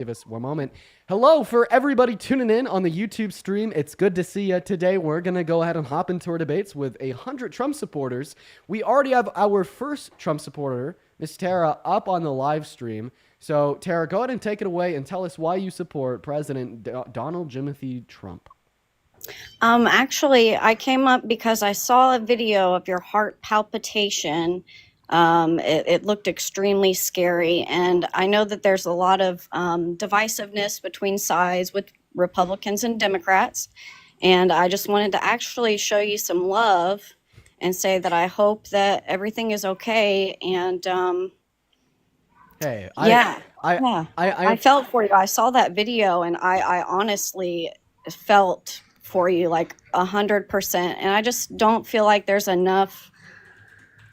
Give us one moment. Hello for everybody tuning in on the YouTube stream. It's good to see you today. We're going to go ahead and hop into our debates with 100 Trump supporters. We already have our first Trump supporter, Miss Tara, up on the live stream. So, Tara, go ahead and take it away and tell us why you support President Donald Jimothy Trump. Actually, I came up because I saw a video of your heart palpitation. It looked extremely scary, and I know that there's a lot of divisiveness between sides with Republicans and Democrats, and I just wanted to actually show you some love and say that I hope that everything is okay. And Hey, I felt for you. I saw that video, and I honestly felt for you like 100%, and I just don't feel like there's enough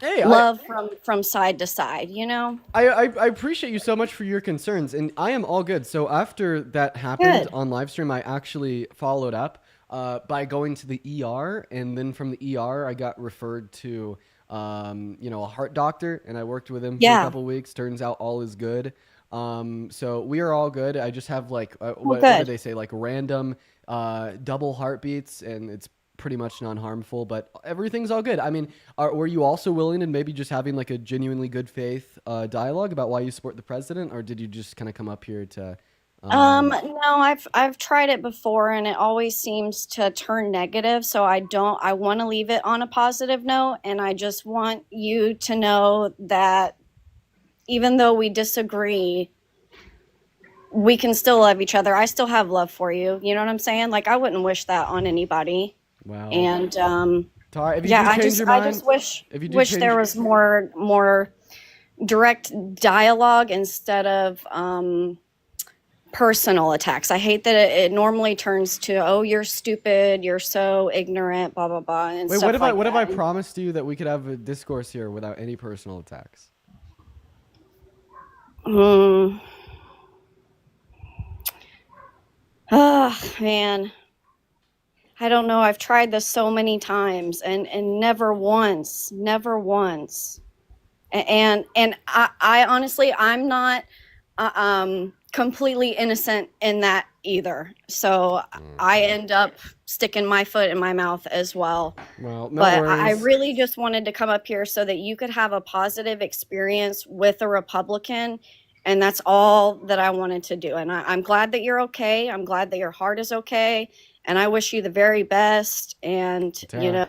love from side to side, you know. I appreciate you so much for your concerns, and I am all good. So after that happened on live stream, I actually followed up by going to the ER, and then from the ER I got referred to a heart doctor, and I worked with him for a couple weeks. Turns out all is good. So we are all good. I just have like what did they say, like random double heartbeats, and it's pretty much non-harmful, but everything's all good. I mean, were you also willing and maybe just having like a genuinely good faith dialogue about why you support the president, or did you just kind of come up here to no, I've tried it before, and it always seems to turn negative, so I want to leave it on a positive note, and I just want you to know that even though we disagree, we can still love each other. I still have love for you. You know what I'm saying? Like, I wouldn't wish that on anybody. Wow. And Tara, I just wish there was more direct dialogue instead of personal attacks. I hate that it normally turns to, oh, you're stupid, you're so ignorant, blah blah blah. And wait, what if I promised you that we could have a discourse here without any personal attacks? Oh, man. I don't know. I've tried this so many times, and never once. And I honestly, I'm not completely innocent in that either. So I end up sticking my foot in my mouth as well. Well, no but worries. I really just wanted to come up here so that you could have a positive experience with a Republican. And that's all that I wanted to do. And I'm glad that you're okay. I'm glad that your heart is okay. And I wish you the very best. And, Tara,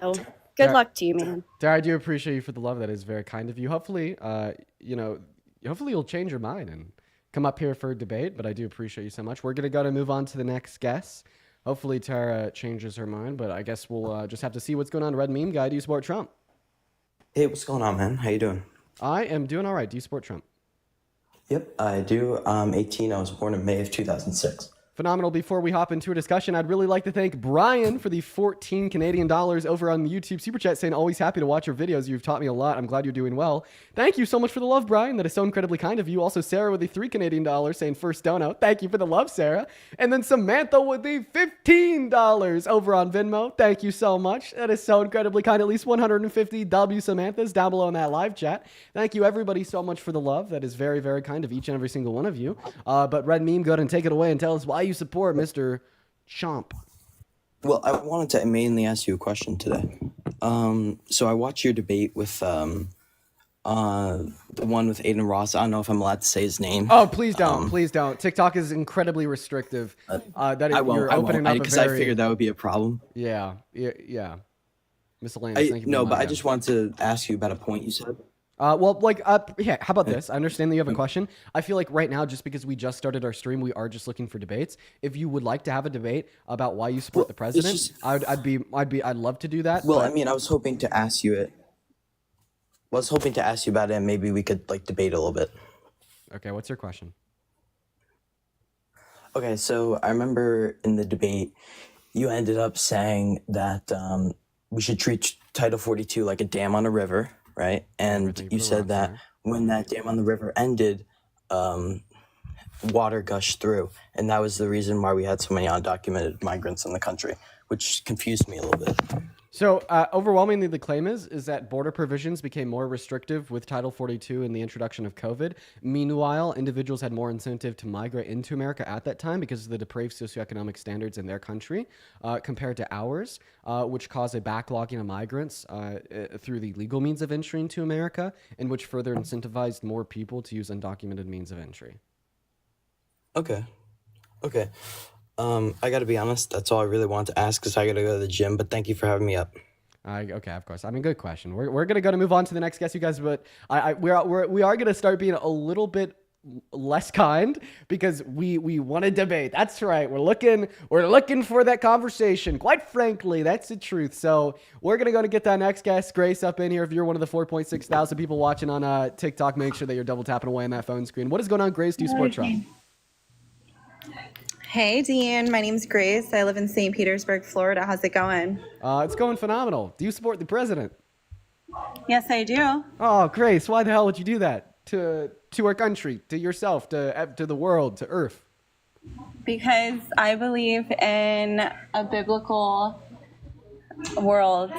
good luck to you, man. Tara, I do appreciate you for the love. That is very kind of you. Hopefully, hopefully you'll change your mind and come up here for a debate. But I do appreciate you so much. We're going to move on to the next guest. Hopefully Tara changes her mind. But I guess we'll just have to see what's going on. Red Meme Guy, do you support Trump? Hey, what's going on, man? How you doing? I am doing all right. Do you support Trump? Yep, I do. I'm 18. I was born in May of 2006. Phenomenal. Before we hop into a discussion, I'd really like to thank Brian for the 14 Canadian dollars over on the YouTube Super Chat, saying, always happy to watch your videos. You've taught me a lot. I'm glad you're doing well. Thank you so much for the love, Brian. That is so incredibly kind of you. Also, Sarah with the 3 Canadian dollars, saying first dono. Thank you for the love, Sarah. And then Samantha with the $15 over on Venmo. Thank you so much. That is so incredibly kind. At least 150 W Samanthas down below in that live chat. Thank you, everybody, so much for the love. That is very, very kind of each and every single one of you. But Red Meme, go ahead and take it away and tell us why you support Mr. Chomp. Well, I wanted to mainly ask you a question today. So I watched your debate with the one with Aiden Ross. I don't know if I'm allowed to say his name. Oh, please don't. Please don't. TikTok is incredibly restrictive. I won't, because I figured that would be a problem. Yeah. Miscellaneous. Thank you. No, but I just wanted to ask you about a point you said. How about this? I understand that you have a question. I feel like right now, just because we just started our stream, we are just looking for debates. If you would like to have a debate about why you support the president, I'd love to do that. Well, I mean, I was hoping to ask you it. I was hoping to ask you about it, and maybe we could debate a little bit. Okay, what's your question? Okay, so I remember in the debate, you ended up saying that we should treat Title 42 like a dam on a river. Right, and you said that when that dam on the river ended, water gush through. And that was the reason why we had so many undocumented migrants in the country, which confused me a little bit. So overwhelmingly, the claim is that border provisions became more restrictive with Title 42 and the introduction of COVID. Meanwhile, individuals had more incentive to migrate into America at that time because of the depraved socioeconomic standards in their country compared to ours, which caused a backlogging of migrants through the legal means of entry into America, and which further incentivized more people to use undocumented means of entry. Okay. I got to be honest. That's all I really wanted to ask because I got to go to the gym. But thank you for having me up. Okay, of course. I mean, good question. We're gonna move on to the next guest, you guys. But we are gonna start being a little bit less kind because we want to debate. That's right. We're looking for that conversation. Quite frankly, that's the truth. So we're gonna get that next guest, Grace, up in here. If you're one of the 4.6 thousand people watching on TikTok, make sure that you're double tapping away on that phone screen. What is going on, Grace? Do you support Trump? Hey, Dean. My name's Grace. I live in St. Petersburg, Florida. How's it going? It's going phenomenal. Do you support the president? Yes, I do. Oh, Grace, why the hell would you do that to our country, to yourself, to the world, to Earth? Because I believe in a biblical world.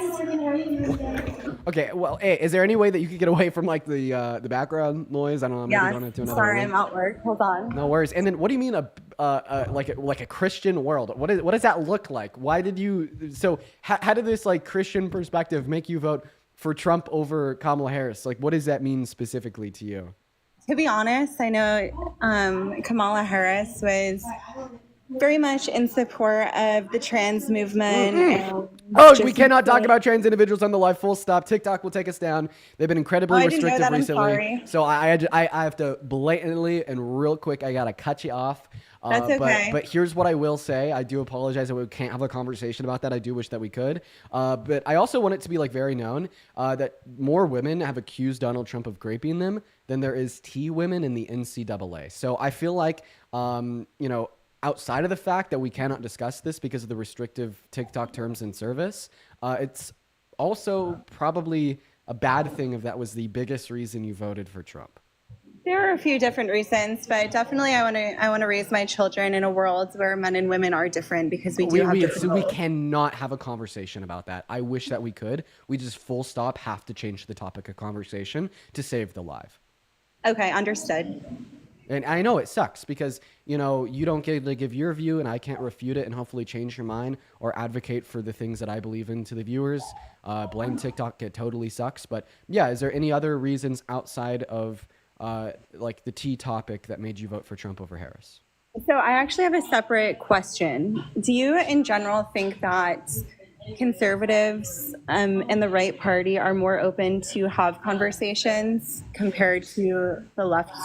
Okay, well, hey, is there any way that you could get away from like the background noise? I don't know. Maybe going into another Sorry, room. I'm at work. Hold on. No worries. And then, what do you mean like a Christian world? What does that look like? Why did you? So how did this like Christian perspective make you vote for Trump over Kamala Harris? Like, what does that mean specifically to you? To be honest, I know Kamala Harris was very much in support of the trans movement. Oh, we cannot talk about trans individuals on the live. Full stop. TikTok will take us down. They've been incredibly restrictive recently. Sorry. So I have to blatantly and real quick, I gotta cut you off. That's okay. But here's what I will say. I do apologize that we can't have a conversation about that. I do wish that we could. But I also want it to be like very known that more women have accused Donald Trump of raping them than there is T women in the NCAA. So I feel like, outside of the fact that we cannot discuss this because of the restrictive TikTok terms and service, it's also probably a bad thing if that was the biggest reason you voted for Trump. There are a few different reasons, but definitely I want to raise my children in a world where men and women are different because we cannot have a conversation about that. I wish that we could. We just full stop have to change the topic of conversation to save the live. Okay, understood. And I know it sucks because, you don't get to give your view and I can't refute it and hopefully change your mind or advocate for the things that I believe in to the viewers. Blame TikTok, it totally sucks. But yeah, is there any other reasons outside of like the T topic that made you vote for Trump over Harris? So I actually have a separate question. Do you in general think that conservatives and the right party are more open to have conversations compared to the left?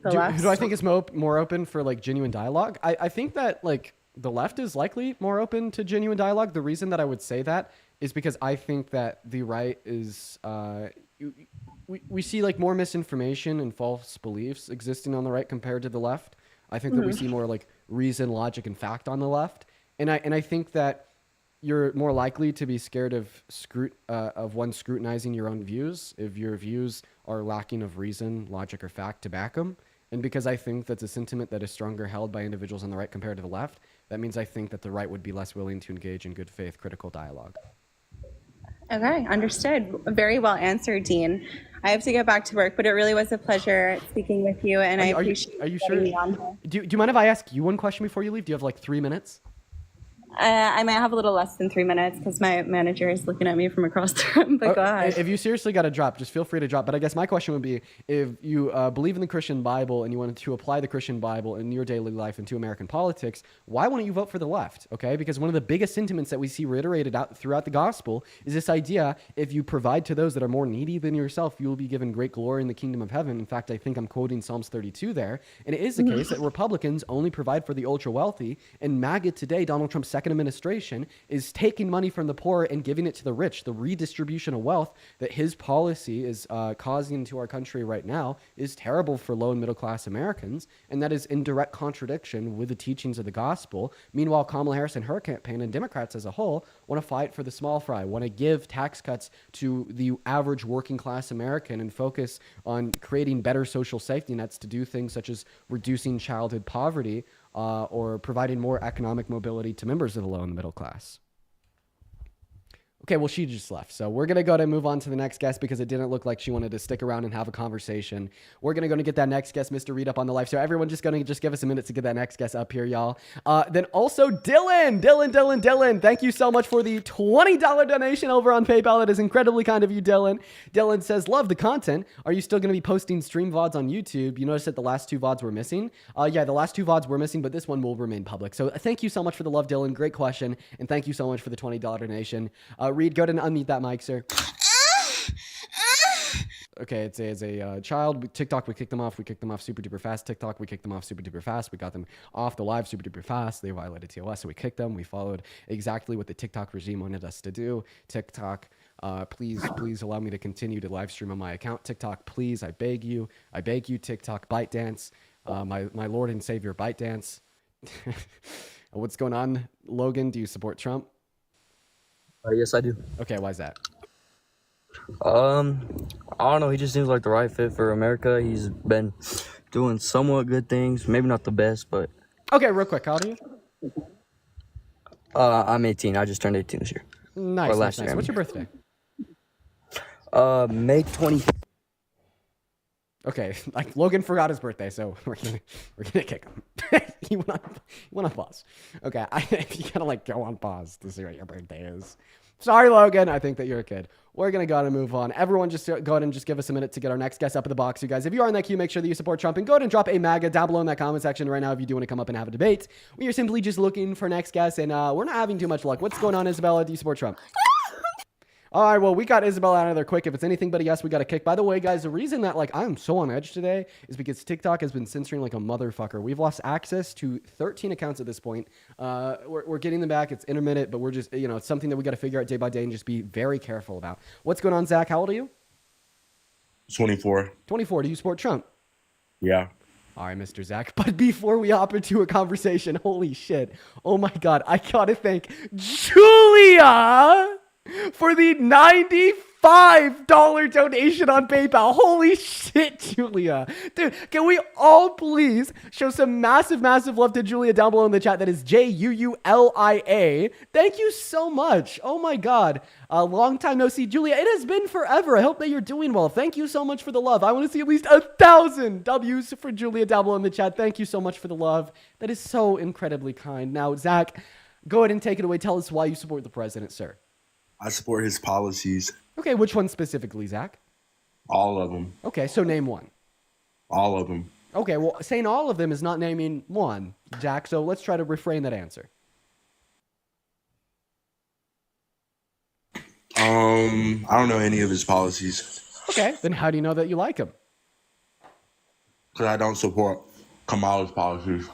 Who do I think is more open for like genuine dialogue? I think that like the left is likely more open to genuine dialogue. The reason that I would say that is because I think that the right is we see like more misinformation and false beliefs existing on the right compared to the left. I think that we see more like reason, logic, and fact on the left, and I think that you're more likely to be scared of one scrutinizing your own views if your views are lacking of reason, logic, or fact to back them. And because I think that's a sentiment that is stronger held by individuals on the right compared to the left, that means I think that the right would be less willing to engage in good faith critical dialogue. Okay, understood. Very well answered, Dean. I have to get back to work, but it really was a pleasure speaking with you, and I appreciate Are you sure? Do you mind if I ask you one question before you leave? Do you have like 3 minutes? I might have a little less than 3 minutes because my manager is looking at me from across the room, but go ahead. If you seriously got to drop, just feel free to drop. But I guess my question would be, if you believe in the Christian Bible and you wanted to apply the Christian Bible in your daily life into American politics, why wouldn't you vote for the left? Okay, because one of the biggest sentiments that we see reiterated out throughout the gospel is this idea, if you provide to those that are more needy than yourself, you will be given great glory in the kingdom of heaven. In fact, I think I'm quoting Psalms 32 there. And it is the case that Republicans only provide for the ultra wealthy, and MAGA today, Donald Trump's second administration is taking money from the poor and giving it to the rich. The redistribution of wealth that his policy is causing to our country right now is terrible for low and middle class Americans, and that is in direct contradiction with the teachings of the gospel. Meanwhile, Kamala Harris and her campaign and Democrats as a whole want to fight for the small fry, want to give tax cuts to the average working class American and focus on creating better social safety nets to do things such as reducing childhood poverty or providing more economic mobility to members of the low and the middle class. Okay, well, she just left. So we're going to go ahead and move on to the next guest because it didn't look like she wanted to stick around and have a conversation. We're going to go and get that next guest, Mr. Reed, up on the live. So everyone just going to just give us a minute to get that next guest up here, y'all. Then also Dylan. Thank you so much for the $20 donation over on PayPal. That is incredibly kind of you, Dylan. Dylan says, love the content. Are you still going to be posting stream VODs on YouTube? You noticed that the last 2 VODs were missing? Yeah, the last 2 VODs were missing, but this one will remain public. So thank you so much for the love, Dylan. Great question. And thank you so much for the $20 donation. Reed, go ahead and unmute that mic, sir. Okay, it's a child. TikTok, we kicked them off. We kicked them off super duper fast. TikTok, we kicked them off super duper fast. We got them off the live super duper fast. They violated TOS, so we kicked them. We followed exactly what the TikTok regime wanted us to do. TikTok, please allow me to continue to live stream on my account. TikTok, please, I beg you, TikTok, ByteDance, my Lord and Savior, ByteDance. What's going on, Logan? Do you support Trump? Yes, I do. Okay, why is that? I don't know. He just seems like the right fit for America. He's been doing somewhat good things. Maybe not the best, but... Okay, real quick. How old are you? I'm 18. I just turned 18 this year. Nice. What's your birthday? May 25th. Okay, like Logan forgot his birthday, so we're gonna kick him. He went on pause. Okay, you gotta like go on pause to see what your birthday is. Sorry, Logan. I think that you're a kid. We're going to go ahead and move on. Everyone just go ahead and just give us a minute to get our next guest up in the box. You guys, if you are in that queue, make sure that you support Trump and go ahead and drop a MAGA down below in that comment section right now if you do want to come up and have a debate. We are simply just looking for next guest, and we're not having too much luck. What's going on, Isabella? Do you support Trump? All right, well, we got Isabella out of there quick. If it's anything but a yes, we got a kick. By the way, guys, the reason that like I'm so on edge today is because TikTok has been censoring like a motherfucker. We've lost access to 13 accounts at this point. We're getting them back. It's intermittent, but we're just, it's something that we got to figure out day by day and just be very careful about. What's going on, Zach? How old are you? 24. 24. Do you support Trump? Yeah. All right, Mr. Zach. But before we hop into a conversation, holy shit. Oh my God. I got to thank Julia for the $95 donation on PayPal. Holy shit, Julia. Dude, can we all please show some massive love to Julia down below in the chat? That is Juulia. Thank you so much. Oh my God. A long time no see. Julia, it has been forever. I hope that you're doing well. Thank you so much for the love. I want to see at least 1,000 W's for Julia down below in the chat. Thank you so much for the love. That is so incredibly kind. Now, Zach, go ahead and take it away. Tell us why you support the president, sir. I support his policies. Okay, which one specifically, Zach? All of them. Okay, so name one. All of them. Okay, well, saying all of them is not naming one, Zach, so let's try to refrain that answer. I don't know any of his policies. Okay, then how do you know that you like him? Because I don't support Kamala's policies.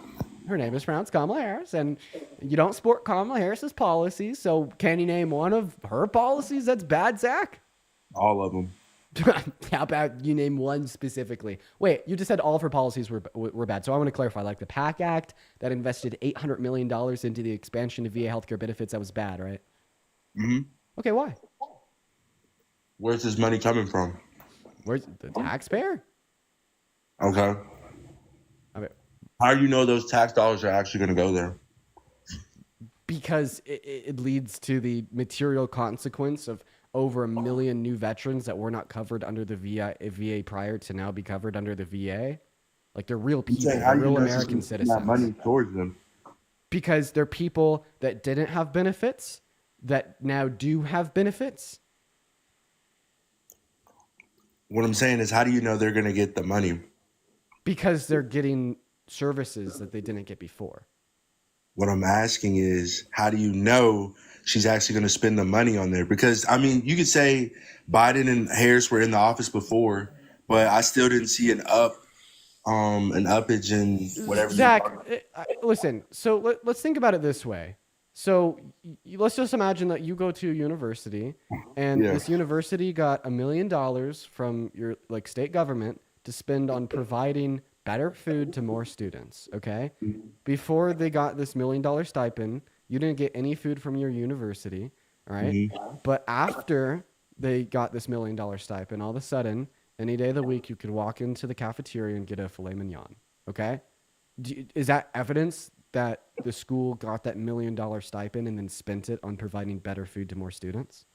Her name is pronounced Kamala Harris, and you don't support Kamala Harris's policies, so can you name one of her policies that's bad, Zach? All of them. How about you name one specifically? Wait, you just said all of her policies were bad, so I want to clarify. Like the PAC Act that invested $800 million into the expansion of VA healthcare benefits, that was bad, right? Mm-hmm. Okay, why? Where's his money coming from? Where's the taxpayer? Okay. Okay. How do you know those tax dollars are actually going to go there? Because it leads to the material consequence of over 1 million new veterans that were not covered under the VA prior to now be covered under the VA. Like they're real people, they're real American citizens. That money towards them. Because they're people that didn't have benefits that now do have benefits. What I'm saying is, how do you know they're going to get the money? Because they're getting services that they didn't get before. What I'm asking is, how do you know she's actually going to spend the money on there? Because, I mean, you could say Biden and Harris were in the office before, but I still didn't see an uppage in whatever. Zach, listen, so let's think about it this way. So let's just imagine that you go to a university, and Yeah. this university got $1 million from your like state government to spend on providing better food to more students. Okay, before they got this $1 million stipend, you didn't get any food from your university. All right, but after they got this $1 million stipend, all of a sudden, any day of the week, you could walk into the cafeteria and get a filet mignon. Okay, is that evidence that the school got that $1 million stipend and then spent it on providing better food to more students?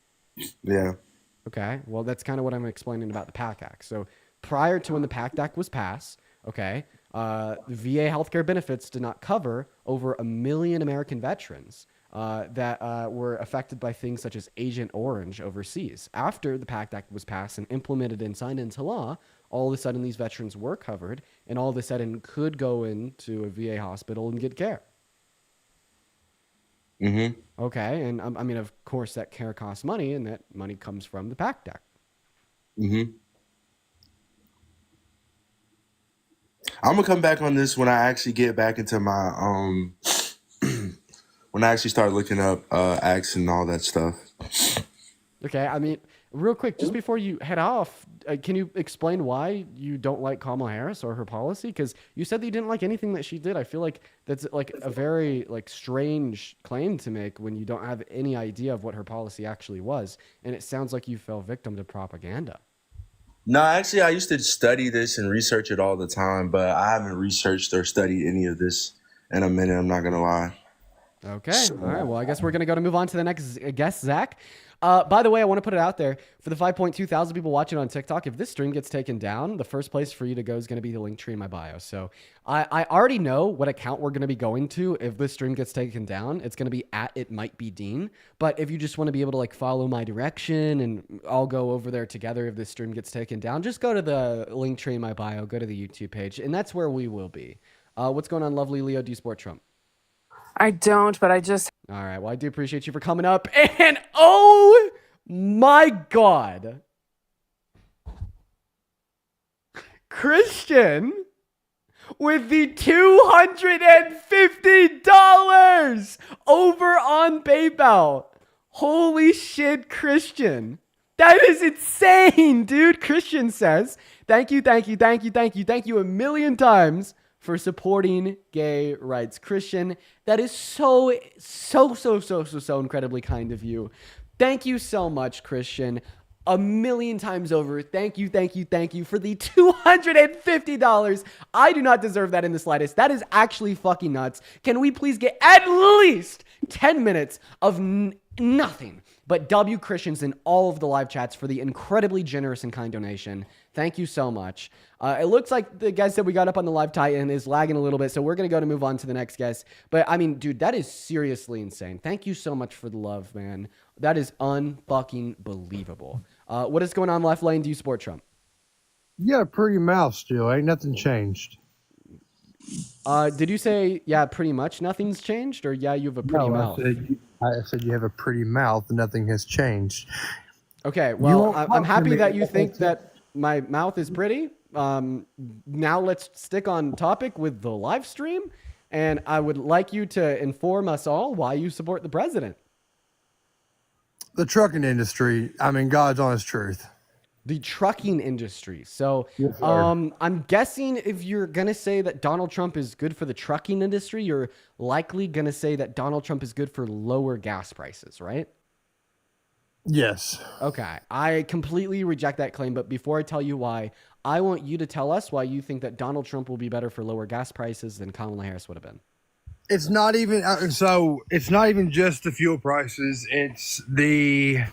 Yeah. Okay, well, that's kind of what I'm explaining about the PAC Act. So prior to when the PAC Act was passed, okay, the VA healthcare benefits did not cover over 1 million American veterans that were affected by things such as Agent Orange overseas. After the PAC Act was passed and implemented and signed into law, all of a sudden these veterans were covered and all of a sudden could go into a VA hospital and get care. Okay, and I mean, of course, that care costs money, and that money comes from the PAC Act. I'm gonna come back on this when I actually get back into my when I actually start looking up acts and all that stuff. Okay, I mean, real quick, just before you head off, can you explain why you don't like Kamala Harris or her policy? Because you said that you didn't like anything that she did. I feel like that's like a very like strange claim to make when you don't have any idea of what her policy actually was, and it sounds like you fell victim to propaganda. No, actually, I used to study this and research it all the time, but I haven't researched or studied any of this in a minute. I'm not gonna lie. Okay. All right. Well, I guess we're going to move on to the next guest, Zach. By the way, I want to put it out there for the 5.2 thousand people watching on TikTok. If this stream gets taken down, the first place for you to go is going to be the link tree in my bio. So I already know what account we're going to be going to if this stream gets taken down. It's going to be at It Might Be Dean. But if you just want to be able to like follow my direction and I'll go over there together if this stream gets taken down, just go to the link tree in my bio, go to the YouTube page, and that's where we will be. What's going on, lovely Leo? Do you support Trump? I don't, but I just... All right. Well, I do appreciate you for coming up. And oh my God. Christian with the $250 over on PayPal. Holy shit, Christian. That is insane, dude. Christian says, thank you, thank you, thank you, thank you, thank you 1,000,000 times for supporting gay rights. Christian, that is so incredibly kind of you. Thank you so much, Christian. 1,000,000 times over. Thank you, thank you, thank you for the $250. I do not deserve that in the slightest. That is actually fucking nuts. Can we please get at least 10 minutes of nothing but W Christians in all of the live chats for the incredibly generous and kind donation. Thank you so much. It looks like the guest that we got up on the live Titan is lagging a little bit, so we're going to move on to the next guest. But, I mean, dude, that is seriously insane. Thank you so much for the love, man. That is unfucking believable. What is going on, Left Lane? Do you support Trump? You got a pretty mouth still. Ain't nothing changed. Did you say, yeah, pretty much nothing's changed? Or, yeah, you have a pretty mouth? I said you have a pretty mouth and nothing has changed. Okay, well, I'm happy that you think that my mouth is pretty. Now let's stick on topic with the live stream. And I would like you to inform us all why you support the president. The trucking industry, I mean, God's honest truth. The trucking industry. So Yes, sir. I'm guessing if you're going to say that Donald Trump is good for the trucking industry, you're likely going to say that Donald Trump is good for lower gas prices, right? Yes. Okay. I completely reject that claim. But before I tell you why, I want you to tell us why you think that Donald Trump will be better for lower gas prices than Kamala Harris would have been. It's not even it's not even just the fuel prices. It's the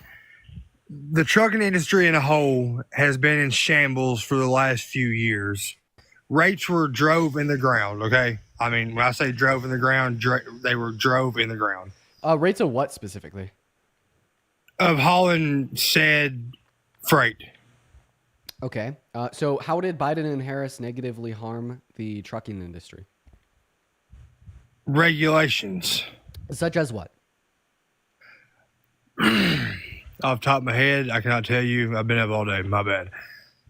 trucking industry in a whole has been in shambles for the last few years. Rates were drove in the ground. Okay, I mean when I say drove in the ground, they were drove in the ground. Rates of what specifically? Of hauling said freight. Okay. So how did Biden and Harris negatively harm the trucking industry? Regulations. Such as what? Off the top of my head, I cannot tell you. I've been up all day. My bad.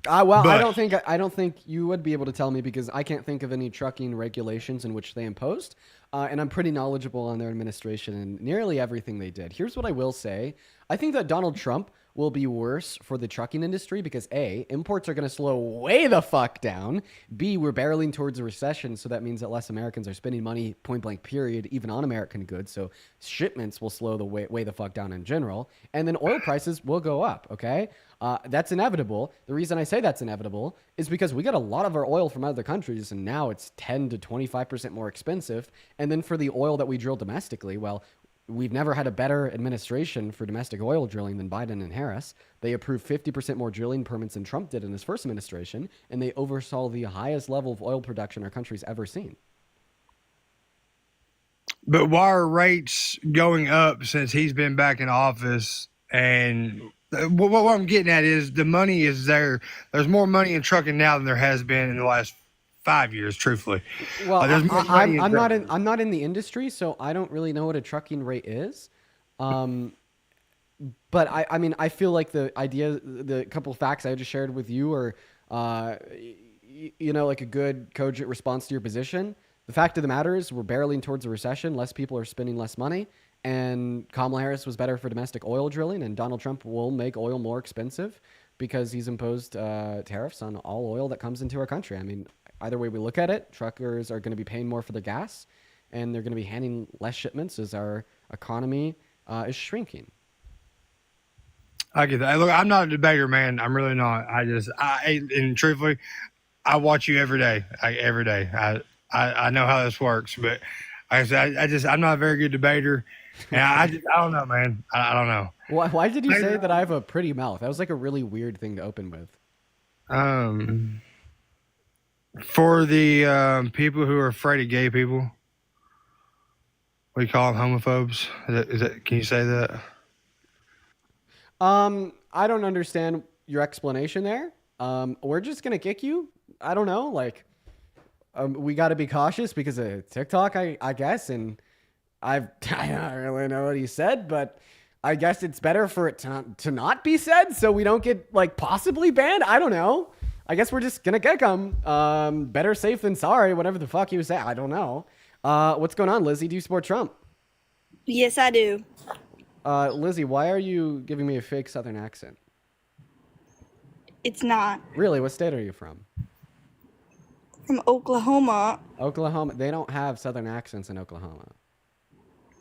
Well, But- I don't think you would be able to tell me because I can't think of any trucking regulations in which they imposed. and I'm pretty knowledgeable on their administration and nearly everything they did. Here's what I will say. I think that Donald Trump will be worse for the trucking industry because A, imports are going to slow way the fuck down. B, we're barreling towards a recession, so that means that less Americans are spending money, point blank period, even on American goods. So shipments will slow the way the fuck down in general. And then oil prices will go up, okay? That's inevitable. The reason I say that's inevitable is because we get a lot of our oil from other countries, and now it's 10 to 25% more expensive. And then for the oil that we drill domestically, well, we've never had a better administration for domestic oil drilling than Biden and Harris. They approved 50% more drilling permits than Trump did in his first administration, and they oversaw the highest level of oil production our country's ever seen. But why are rates going up since he's been back in office? And what I'm getting at is the money is there. There's more money in trucking now than there has been in the last 5 years, truthfully. Well, I'm trucking. not in the industry, so I don't really know what a trucking rate is. But I mean, I feel like the couple of facts I just shared with you are, like a good cogent response to your position. The fact of the matter is we're barreling towards a recession. Less people are spending less money. And Kamala Harris was better for domestic oil drilling. And Donald Trump will make oil more expensive because he's imposed tariffs on all oil that comes into our country. I mean, either way we look at it, truckers are going to be paying more for the gas, and they're going to be handing less shipments as our economy is shrinking. I get that. Look, I'm not a debater, man. I'm really not. And truthfully, I watch you every day. Every day. I know how this works, but like I said, I'm not a very good debater. And I don't know, man. I don't know. Why did you say that I have a pretty mouth? That was like a really weird thing to open with. For the people who are afraid of gay people, we call them homophobes. Is that? Can you say that? I don't understand your explanation there. We're just gonna kick you. I don't know. Like, we got to be cautious because of TikTok, I guess. And I don't really know what he said, but I guess it's better for it to not be said, so we don't get like possibly banned. I don't know. I guess we're just gonna kick him. Better safe than sorry, whatever the fuck he was saying. I don't know. What's going on, Lizzie? Do you support Trump? Yes, I do. Lizzie, why are you giving me a fake Southern accent? It's not. Really? What state are you from? From Oklahoma. Oklahoma. They don't have Southern accents in Oklahoma.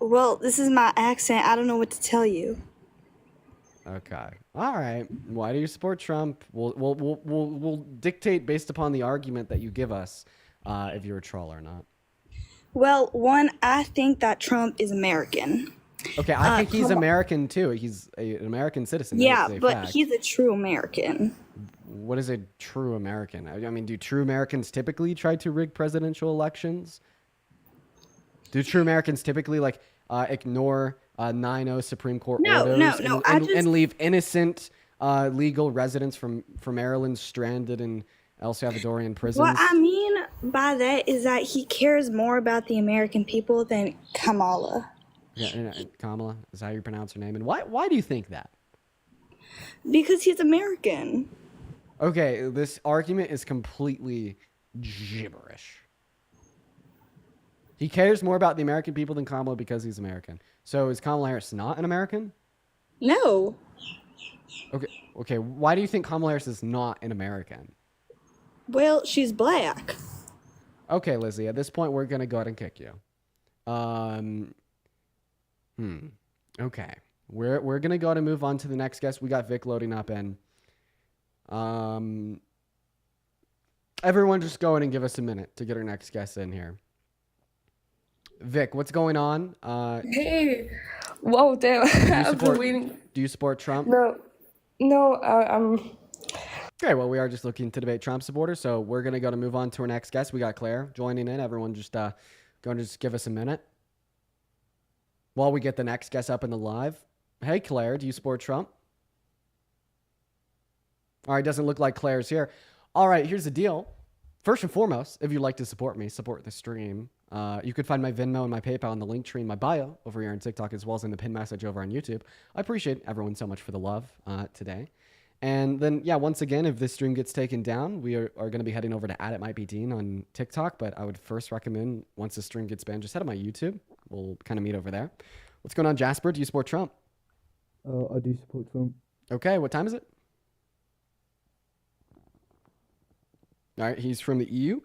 Well, this is my accent. I don't know what to tell you. Okay. All right. Why do you support Trump? We'll dictate based upon the argument that you give us, if you're a troll or not. Well, one, I think that Trump is American. Okay, I think he's American too. He's an American citizen. Yeah, but he's a true American. What is a true American? I mean, do true Americans typically try to rig presidential elections? Do true Americans typically ignore 9/0 Supreme Court orders and leave innocent legal residents from Maryland stranded in El Salvadorian prisons? What I mean by that is that he cares more about the American people than Kamala. Yeah, Kamala is how you pronounce her name. And why do you think that? Because he's American. Okay, this argument is completely gibberish. He cares more about the American people than Kamala because he's American. So is Kamala Harris not an American? No. Okay. Why do you think Kamala Harris is not an American? Well, she's black. Okay, Lizzie, at this point, we're going to go ahead and kick you. Okay. We're going to go ahead and move on to the next guest. We got Vic loading up in. Everyone just go in and give us a minute to get our next guest in here. Vic, what's going on? Hey, whoa, damn! I've been waiting. Do you support Trump? No, I'm. Okay, well, we are just looking to debate Trump supporters, so we're gonna go to move on to our next guest. We got Claire joining in. Everyone, just go and just give us a minute while we get the next guest up in the live. Hey, Claire, do you support Trump? All right, doesn't look like Claire's here. All right, here's the deal. First and foremost, if you'd like to support me, support the stream. You could find my Venmo and my PayPal in the link tree in my bio over here on TikTok, as well as in the pin message over on YouTube. I appreciate everyone so much for the love today. And then, yeah, once again, if this stream gets taken down, we are going to be heading over to @itmightbedean on TikTok. But I would first recommend, once the stream gets banned, just head to my YouTube. We'll kind of meet over there. What's going on, Jasper? Do you support Trump? I do support Trump. Okay, what time is it? All right, he's from the EU.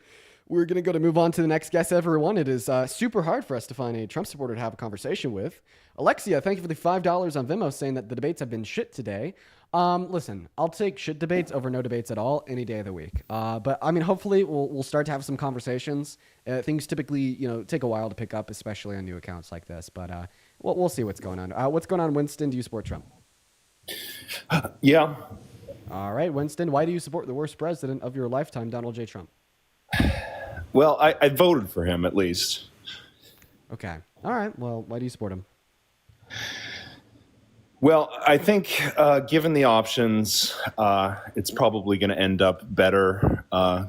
We're going to move on to the next guest, everyone. It is super hard for us to find a Trump supporter to have a conversation with. Alexia, thank you for the $5 on Venmo saying that the debates have been shit today. Listen, I'll take shit debates over no debates at all any day of the week. But I mean, hopefully we'll start to have some conversations. Things typically, take a while to pick up, especially on new accounts like this. But we'll see what's going on. What's going on, Winston? Do you support Trump? Yeah. All right, Winston, why do you support the worst president of your lifetime, Donald J. Trump? Well, I voted for him at least. Okay. All right. Well, why do you support him? Well, I think given the options, it's probably going to end up better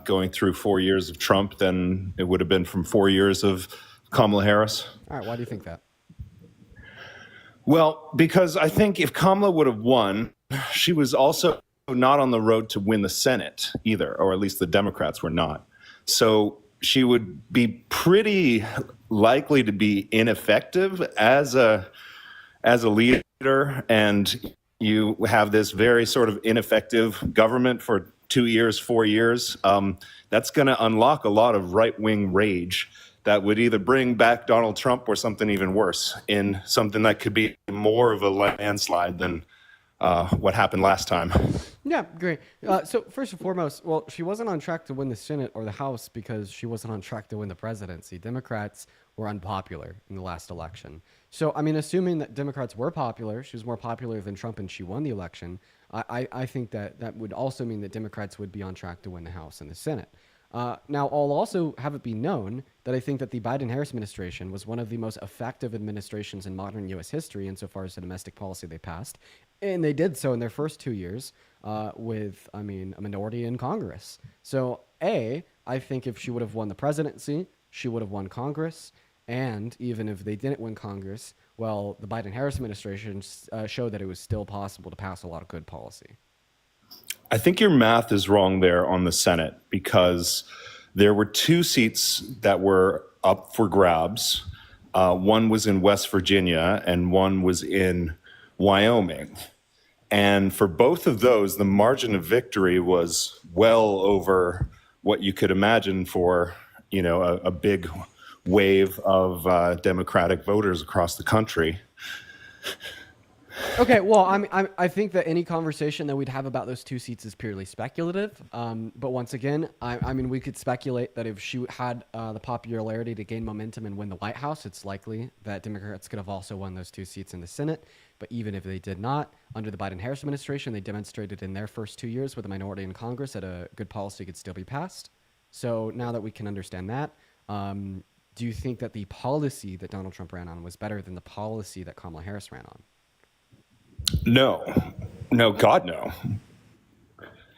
going through 4 years of Trump than it would have been from 4 years of Kamala Harris. All right. Why do you think that? Well, because I think if Kamala would have won, she was also not on the road to win the Senate either, or at least the Democrats were not. So she would be pretty likely to be ineffective as a leader, and you have this very sort of ineffective government for 2 years, 4 years. That's going to unlock a lot of right-wing rage that would either bring back Donald Trump or something even worse, in something that could be more of a landslide than what happened last time. Yeah, great. So first and foremost, well, she wasn't on track to win the Senate or the House because she wasn't on track to win the presidency. Democrats were unpopular in the last election. So, I mean, assuming that Democrats were popular, she was more popular than Trump and she won the election, I think that would also mean that Democrats would be on track to win the House and the Senate. Now, I'll also have it be known that I think that the Biden-Harris administration was one of the most effective administrations in modern U.S. history insofar as the domestic policy they passed. And they did so in their first 2 years with, a minority in Congress. So, I think if she would have won the presidency, she would have won Congress. And even if they didn't win Congress, well, the Biden-Harris administration showed that it was still possible to pass a lot of good policy. I think your math is wrong there on the Senate, because there were 2 seats that were up for grabs. One was in West Virginia and one was in Wyoming. And for both of those, the margin of victory was well over what you could imagine for, a big wave of Democratic voters across the country. Okay, well, I think that any conversation that we'd have about those 2 seats is purely speculative. But once again, we could speculate that if she had the popularity to gain momentum and win the White House, it's likely that Democrats could have also won those 2 seats in the Senate. But even if they did not, under the Biden-Harris administration, they demonstrated in their first 2 years with a minority in Congress that a good policy could still be passed. So now that we can understand that, do you think that the policy that Donald Trump ran on was better than the policy that Kamala Harris ran on? No, God, no.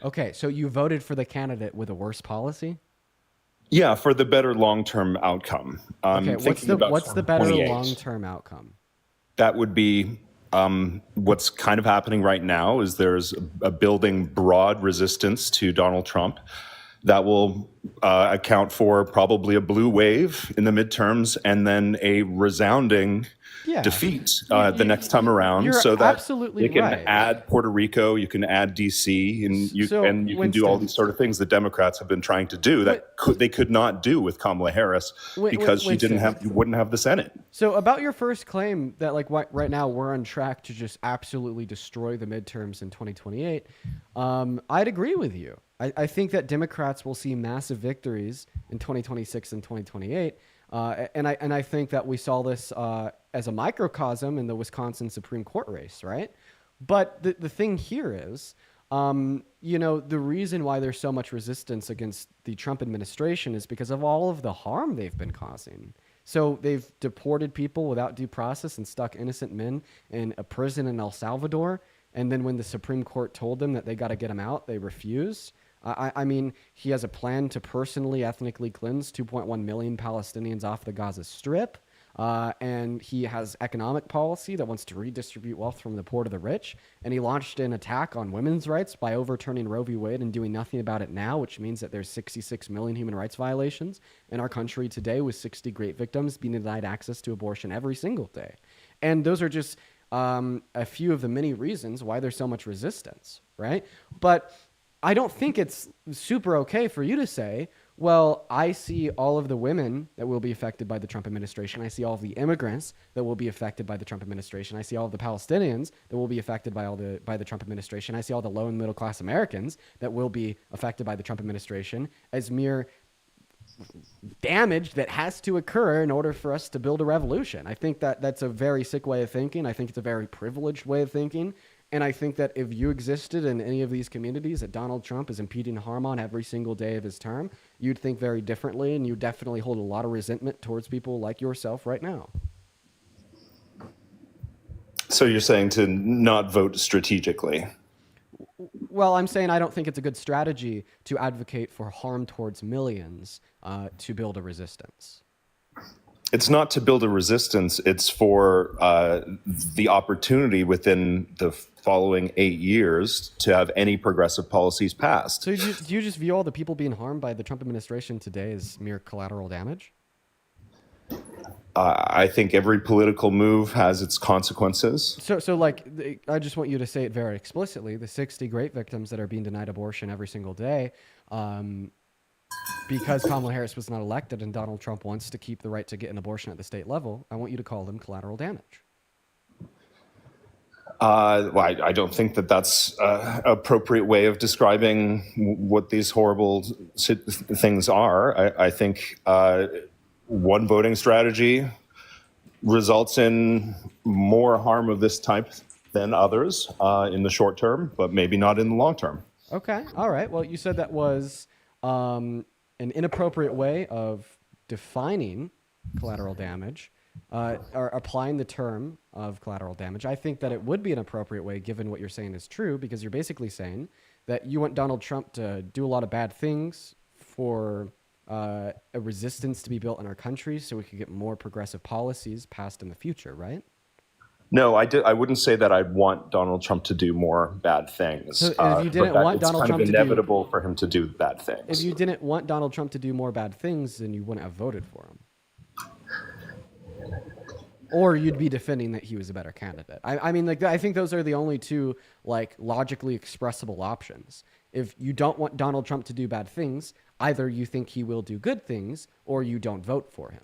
Okay, so you voted for the candidate with a worse policy? Yeah, for the better long-term outcome. Okay, what's the better long-term outcome? That would be what's kind of happening right now is there's a building broad resistance to Donald Trump that will account for probably a blue wave in the midterms and then a resounding defeat the next time around. You're so that absolutely you can right. add Puerto Rico, you can add DC, and you can do all these sort of things the Democrats have been trying to do that they could not do with Kamala Harris because she wouldn't have the Senate. So about your first claim that right now we're on track to just absolutely destroy the midterms in 2028, I'd agree with you. I think that Democrats will see massive victories in 2026 and 2028. And I think that we saw this as a microcosm in the Wisconsin Supreme Court race, right? But the thing here is, the reason why there's so much resistance against the Trump administration is because of all of the harm they've been causing. So they've deported people without due process and stuck innocent men in a prison in El Salvador. And then when the Supreme Court told them that they got to get them out, they refused. He has a plan to personally ethnically cleanse 2.1 million Palestinians off the Gaza Strip. And he has economic policy that wants to redistribute wealth from the poor to the rich. And he launched an attack on women's rights by overturning Roe v. Wade and doing nothing about it now, which means that there's 66 million human rights violations in our country today, with 60 great victims being denied access to abortion every single day. And those are just a few of the many reasons why there's so much resistance, right? But I don't think it's super okay for you to say, well, I see all of the women that will be affected by the Trump administration. I see all of the immigrants that will be affected by the Trump administration. I see all of the Palestinians that will be affected by the Trump administration. I see all the low and middle class Americans that will be affected by the Trump administration as mere damage that has to occur in order for us to build a revolution. I think that that's a very sick way of thinking. I think it's a very privileged way of thinking. And I think that if you existed in any of these communities that Donald Trump is impeding harm on every single day of his term, you'd think very differently, and you definitely hold a lot of resentment towards people like yourself right now. So you're saying to not vote strategically? Well, I'm saying I don't think it's a good strategy to advocate for harm towards millions to build a resistance. It's not to build a resistance. It's for the opportunity within the following 8 years to have any progressive policies passed. So do you just view all the people being harmed by the Trump administration today as mere collateral damage? I think every political move has its consequences. So like, I just want you to say it very explicitly. The 60 great victims that are being denied abortion every single day, because Kamala Harris was not elected and Donald Trump wants to keep the right to get an abortion at the state level, I want you to call them collateral damage. Well, I don't think that that's an appropriate way of describing what these horrible things are. I think one voting strategy results in more harm of this type than others in the short term, but maybe not in the long term. Okay. All right. Well, you said that was an inappropriate way of defining collateral damage, or applying the term of collateral damage. I think that it would be an appropriate way, given what you're saying is true, because you're basically saying that you want Donald Trump to do a lot of bad things for a resistance to be built in our country so we could get more progressive policies passed in the future, right? No, I wouldn't say that I'd want Donald Trump to do more bad things. So if you didn't want Donald Trump to do... It's kind of inevitable for him to do bad things. If you didn't want Donald Trump to do more bad things, then you wouldn't have voted for him. Or you'd be defending that he was a better candidate. I mean, like, I think those are the only two, like, logically expressible options. If you don't want Donald Trump to do bad things, either you think he will do good things, or you don't vote for him.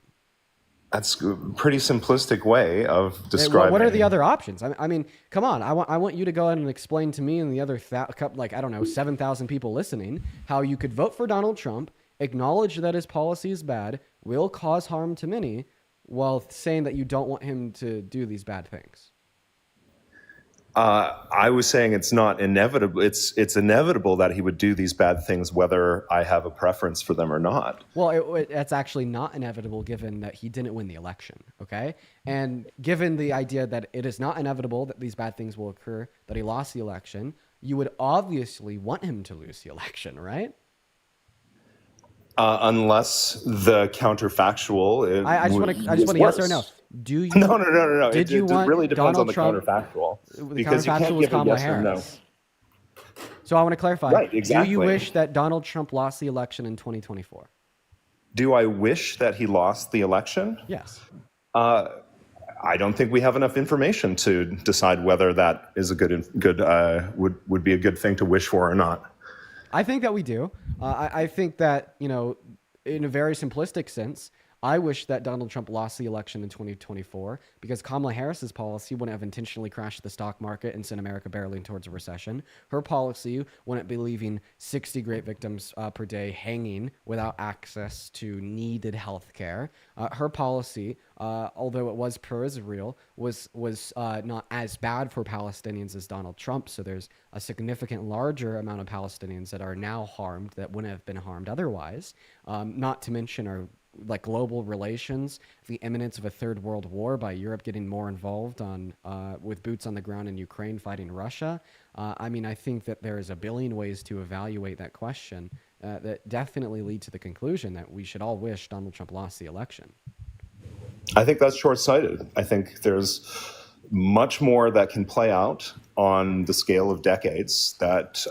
That's a pretty simplistic way of describing. What are the other options? I mean, come on. I want you to go ahead and explain to me and the other 7,000 people listening how you could vote for Donald Trump, acknowledge that his policy is bad, will cause harm to many, while saying that you don't want him to do these bad things. I was saying it's not inevitable. It's inevitable that he would do these bad things, whether I have a preference for them or not. Well, it's actually not inevitable, given that he didn't win the election. Okay, and given the idea that it is not inevitable that these bad things will occur, that he lost the election, you would obviously want him to lose the election, right? Unless the counterfactual. I just want a yes or no. Do you? No. Did you want really depends Donald on the Trump, counterfactual. The because you counterfactual can't was give a Kamala yes or no. Harris. So I want to clarify. Right, exactly. Do you wish that Donald Trump lost the election in 2024? Do I wish that he lost the election? Yes. I don't think we have enough information to decide whether that is would be a good thing to wish for or not. I think that we do. I think that, in a very simplistic sense, I wish that Donald Trump lost the election in 2024 because Kamala Harris's policy wouldn't have intentionally crashed the stock market and sent America barreling towards a recession. Her policy wouldn't be leaving 60 great victims per day hanging without access to needed health care. Her policy, although it was pro-Israel, was not as bad for Palestinians as Donald Trump. So there's a significant larger amount of Palestinians that are now harmed that wouldn't have been harmed otherwise. Not to mention our global relations, the imminence of a third world war by Europe getting more involved with boots on the ground in Ukraine fighting Russia. I think that there is a billion ways to evaluate that question that definitely lead to the conclusion that we should all wish Donald Trump lost the election. I think that's short-sighted. I think there's much more that can play out on the scale of decades that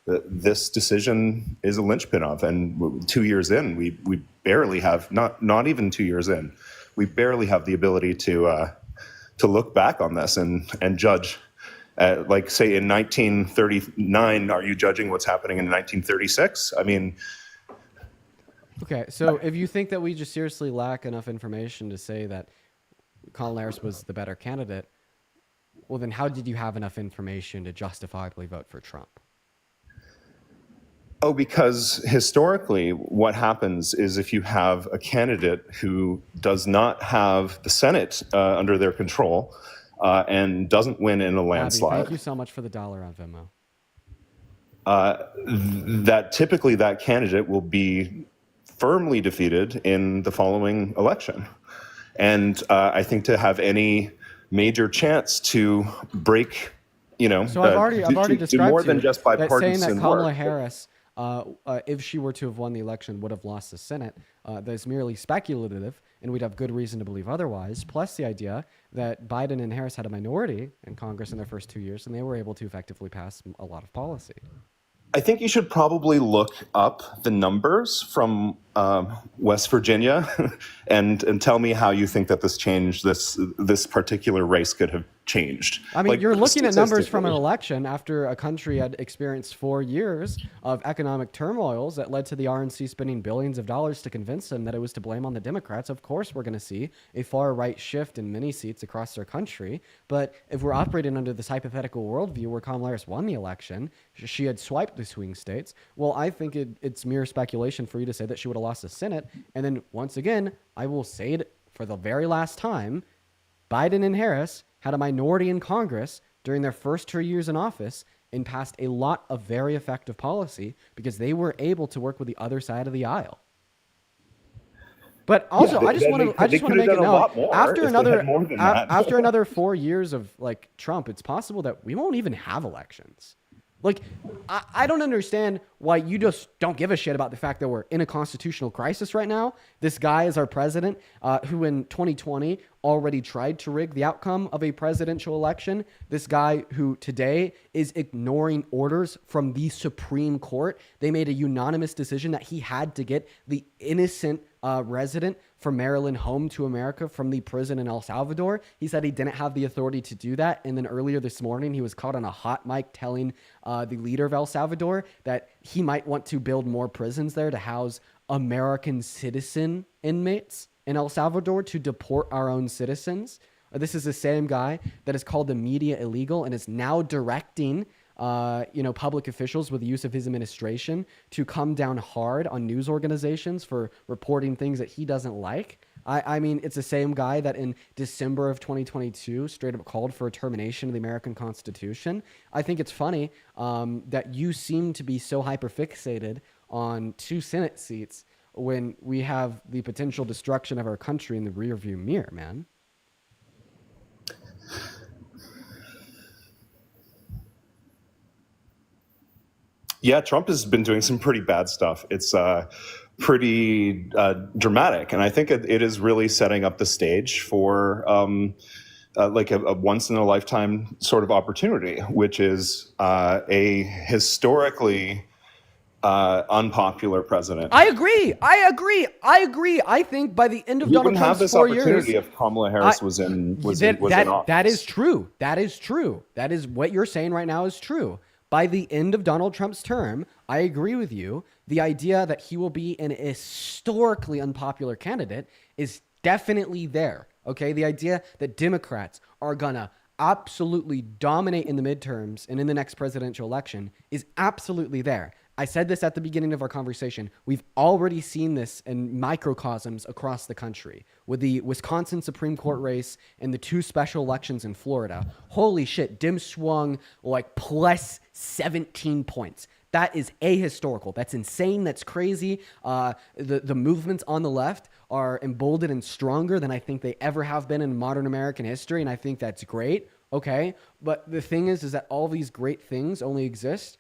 this decision is a linchpin of. And 2 years in, we barely have, not even 2 years in, we barely have the ability to look back on this and judge. Like, say, in 1939, are you judging what's happening in 1936? I mean... Okay, so if you think that we just seriously lack enough information to say that Kamala Harris was the better candidate, well, then how did you have enough information to justifiably vote for Trump? Oh, because historically what happens is if you have a candidate who does not have the Senate under their control and doesn't win in a landslide. Abby, thank you so much for the $1 on Venmo. That typically that candidate will be firmly defeated in the following election. And I think to have any major chance to break, So I've already described more to than you just that bipartisan saying that Kamala work. Harris, if she were to have won the election, would have lost the Senate. That is merely speculative, and we'd have good reason to believe otherwise. Plus the idea that Biden and Harris had a minority in Congress in their first 2 years, and they were able to effectively pass a lot of policy. I think you should probably look up the numbers from West Virginia and tell me how you think that this particular race could have changed. I mean, you're looking at numbers from an statistically. election after a country had experienced 4 years of economic turmoils that led to the RNC spending billions of dollars to convince them that it was to blame on the Democrats. Of course, we're going to see a far right shift in many seats across our country. But if we're operating under this hypothetical worldview where Kamala Harris won the election, she had swiped the swing states. Well, I think it's mere speculation for you to say that she would have lost the Senate. And then once again, I will say it for the very last time, Biden and Harris had a minority in Congress during their first 2 years in office and passed a lot of very effective policy because they were able to work with the other side of the aisle. But also, I just want to make it known, after another 4 years of like Trump, it's possible that we won't even have elections. Like, I don't understand why you just don't give a shit about the fact that we're in a constitutional crisis right now. This guy is our president, who in 2020 already tried to rig the outcome of a presidential election. This guy who today is ignoring orders from the Supreme Court. They made a unanimous decision that he had to get the innocent resident from Maryland home to America from the prison in El Salvador. He said he didn't have the authority to do that. And then earlier this morning, he was caught on a hot mic telling the leader of El Salvador that he might want to build more prisons there to house American citizen inmates in El Salvador to deport our own citizens. This is the same guy that has called the media illegal and is now directing public officials with the use of his administration to come down hard on news organizations for reporting things that he doesn't like. I mean, it's the same guy that in December of 2022 straight up called for a termination of the American Constitution. I think it's funny that you seem to be so hyperfixated on 2 Senate seats when we have the potential destruction of our country in the rearview mirror, man. Yeah, Trump has been doing some pretty bad stuff. It's pretty dramatic, and I think it is really setting up the stage for like a once in a lifetime sort of opportunity, which is a historically unpopular president. I agree. I think by the end of Donald Trump's 4 years, opportunity if Kamala Harris was in office. That is true. That is what you're saying right now is true. By the end of Donald Trump's term, I agree with you. The idea that he will be an historically unpopular candidate is definitely there. Okay, the idea that Democrats are gonna absolutely dominate in the midterms and in the next presidential election is absolutely there. I said this at the beginning of our conversation. We've already seen this in microcosms across the country with the Wisconsin Supreme Court race and the 2 special elections in Florida. Holy shit, Dem swung like plus 17 points. That is ahistorical. That's insane. That's crazy. The movements on the left are emboldened and stronger than I think they ever have been in modern American history, and I think that's great. Okay, but the thing is that all these great things only exist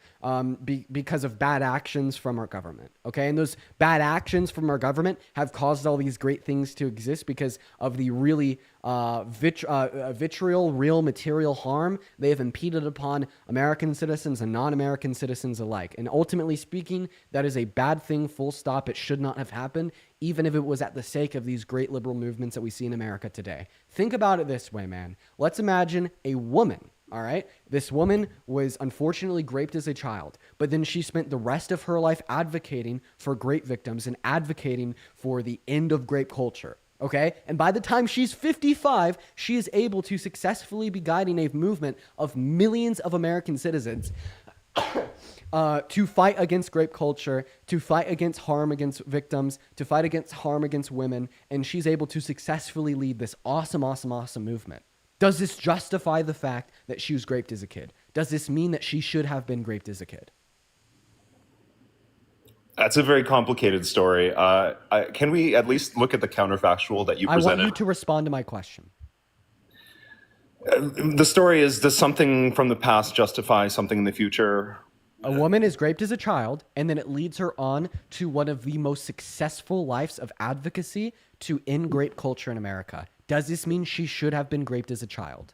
because of bad actions from our government. Okay, and those bad actions from our government have caused all these great things to exist because of the really vitriol, real material harm they have impeded upon American citizens and non-American citizens alike. And ultimately speaking, that is a bad thing, full stop. It should not have happened, even if it was at the sake of these great liberal movements that we see in America today. Think about it this way, man. Let's imagine a woman. All right. This woman was unfortunately raped as a child, but then she spent the rest of her life advocating for rape victims and advocating for the end of rape culture. Okay. And by the time she's 55, she is able to successfully be guiding a movement of millions of American citizens to fight against rape culture, to fight against harm against victims, to fight against harm against women. And she's able to successfully lead this awesome, awesome, awesome movement. Does this justify the fact that she was raped as a kid? Does this mean that she should have been raped as a kid? That's a very complicated story. Can we at least look at the counterfactual that you presented? I want you to respond to my question. The story is, does something from the past justify something in the future? A woman is raped as a child, and then it leads her on to one of the most successful lives of advocacy to end rape culture in America. Does this mean she should have been raped as a child?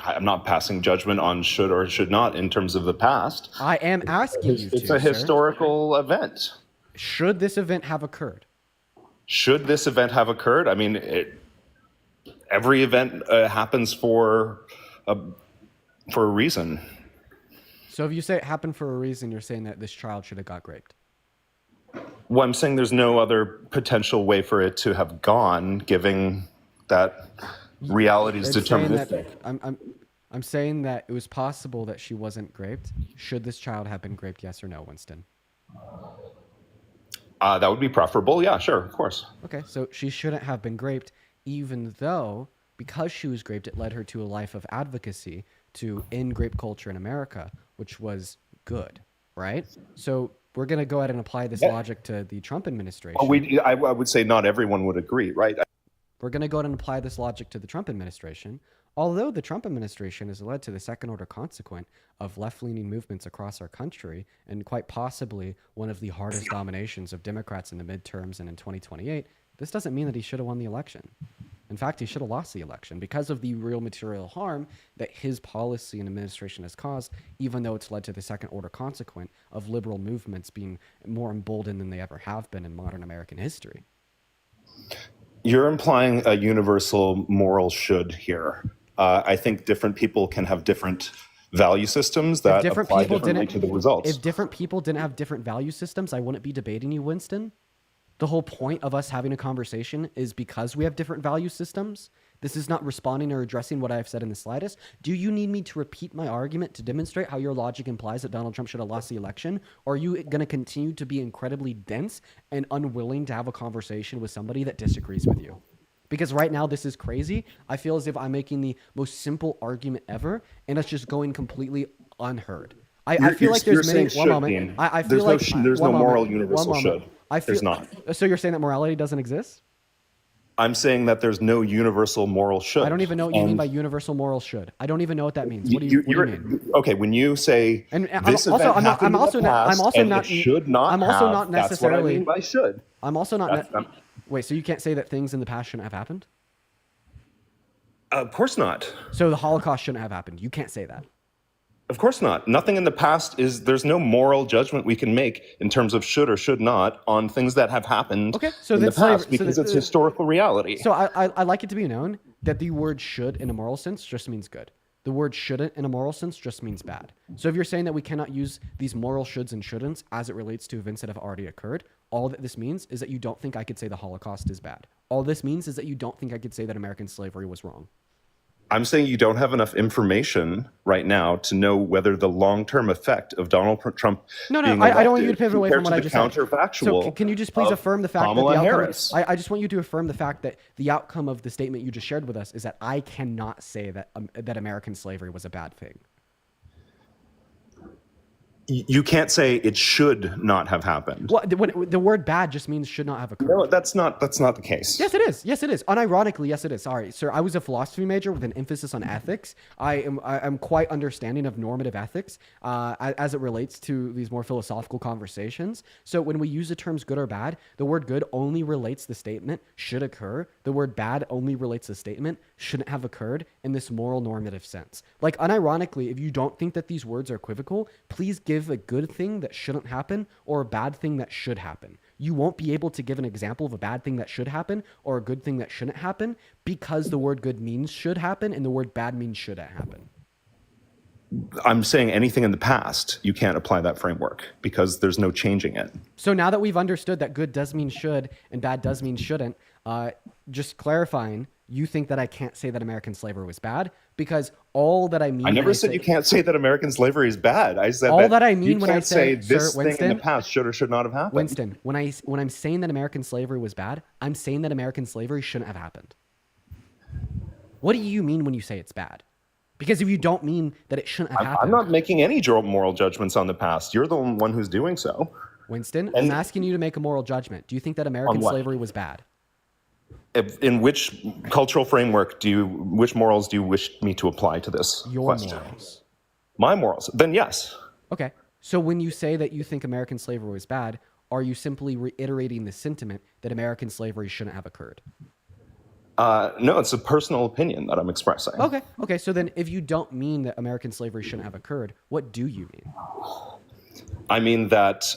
I'm not passing judgment on should or should not in terms of the past. I am asking you to, It's a historical event. Should this event have occurred? Should this event have occurred? I mean, every event happens for a reason. So if you say it happened for a reason, you're saying that this child should have got raped. Well, I'm saying there's no other potential way for it to have gone, given that reality is deterministic. I'm saying that it was possible that she wasn't raped. Should this child have been raped, yes or no, Winston? That would be preferable. Yeah, sure, of course. Okay, so she shouldn't have been raped, even though, because she was raped, it led her to a life of advocacy to end rape culture in America, which was good, right? So we're going to go ahead and apply this logic to the Trump administration. Well, I would say not everyone would agree, right? We're going to go ahead and apply this logic to the Trump administration. Although the Trump administration has led to the second order consequence of left-leaning movements across our country, and quite possibly one of the hardest dominations of Democrats in the midterms and in 2028, this doesn't mean that he should have won the election. In fact, he should have lost the election because of the real material harm that his policy and administration has caused, even though it's led to the second order consequence of liberal movements being more emboldened than they ever have been in modern American history. You're implying a universal moral should here. I think different people can have different value systems that apply differently to the results. If different people didn't have different value systems, I wouldn't be debating you, Winston. The whole point of us having a conversation is because we have different value systems. This is not responding or addressing what I've said in the slightest. Do you need me to repeat my argument to demonstrate how your logic implies that Donald Trump should have lost the election? Or are you going to continue to be incredibly dense and unwilling to have a conversation with somebody that disagrees with you? Because right now, this is crazy. I feel as if I'm making the most simple argument ever, and it's just going completely unheard. I feel like there's many. One moment. I feel like there's no moral universal should. There's not. So you're saying that morality doesn't exist? I'm saying that there's no universal moral should. I don't even know what you mean by universal moral should. I don't even know what that means. What do you mean? Okay, when you say this also, event I'm also not should not. I'm also not necessarily. That's what I mean by should. I'm also not. Wait, so you can't say that things in the past shouldn't have happened? Of course not. So the Holocaust shouldn't have happened. You can't say that. Of course not. Nothing in the past there's no moral judgment we can make in terms of should or should not on things that have happened in the past because it's historical reality. So I like it to be known that the word should in a moral sense just means good. The word shouldn't in a moral sense just means bad. So if you're saying that we cannot use these moral shoulds and shouldn'ts as it relates to events that have already occurred, all that this means is that you don't think I could say the Holocaust is bad. All this means is that you don't think I could say that American slavery was wrong. I'm saying you don't have enough information right now to know whether the long-term effect of Donald Trump. No, I don't want you to pivot away from what I just said. So can you just please affirm the fact that the outcome? I just want you to affirm the fact that the outcome of the statement you just shared with us is that I cannot say that that American slavery was a bad thing. You can't say it should not have happened. Well, the word bad just means should not have occurred. No, that's not the case. Yes, it is. Yes, it is. Unironically, yes, it is. Sorry, sir. I was a philosophy major with an emphasis on ethics. I'm quite understanding of normative ethics as it relates to these more philosophical conversations. So when we use the terms good or bad, the word good only relates the statement should occur. The word bad only relates the statement shouldn't have occurred in this moral normative sense. Like, unironically, if you don't think that these words are equivocal, please give a good thing that shouldn't happen or a bad thing that should happen. You won't be able to give an example of a bad thing that should happen or a good thing that shouldn't happen because the word good means should happen and the word bad means shouldn't happen. I'm saying anything in the past, you can't apply that framework because there's no changing it. So now that we've understood that good does mean should and bad does mean shouldn't, just clarifying, you think that I can't say that American slavery was bad because all that I mean. I never said you can't say that American slavery is bad. I said all that I mean you when I can't say this sir, thing Winston, in the past should or should not have happened. Winston, when I'm saying that American slavery was bad, I'm saying that American slavery shouldn't have happened. What do you mean when you say it's bad? Because if you don't mean that it shouldn't have happened. I'm not making any moral judgments on the past. You're the one who's doing so. Winston, I'm asking you to make a moral judgment. Do you think that American slavery was bad? In which cultural framework which morals do you wish me to apply to this question? Morals. My morals. Then yes. Okay. So when you say that you think American slavery was bad, are you simply reiterating the sentiment that American slavery shouldn't have occurred? No, it's a personal opinion that I'm expressing. Okay. Okay. So then if you don't mean that American slavery shouldn't have occurred, what do you mean? I mean that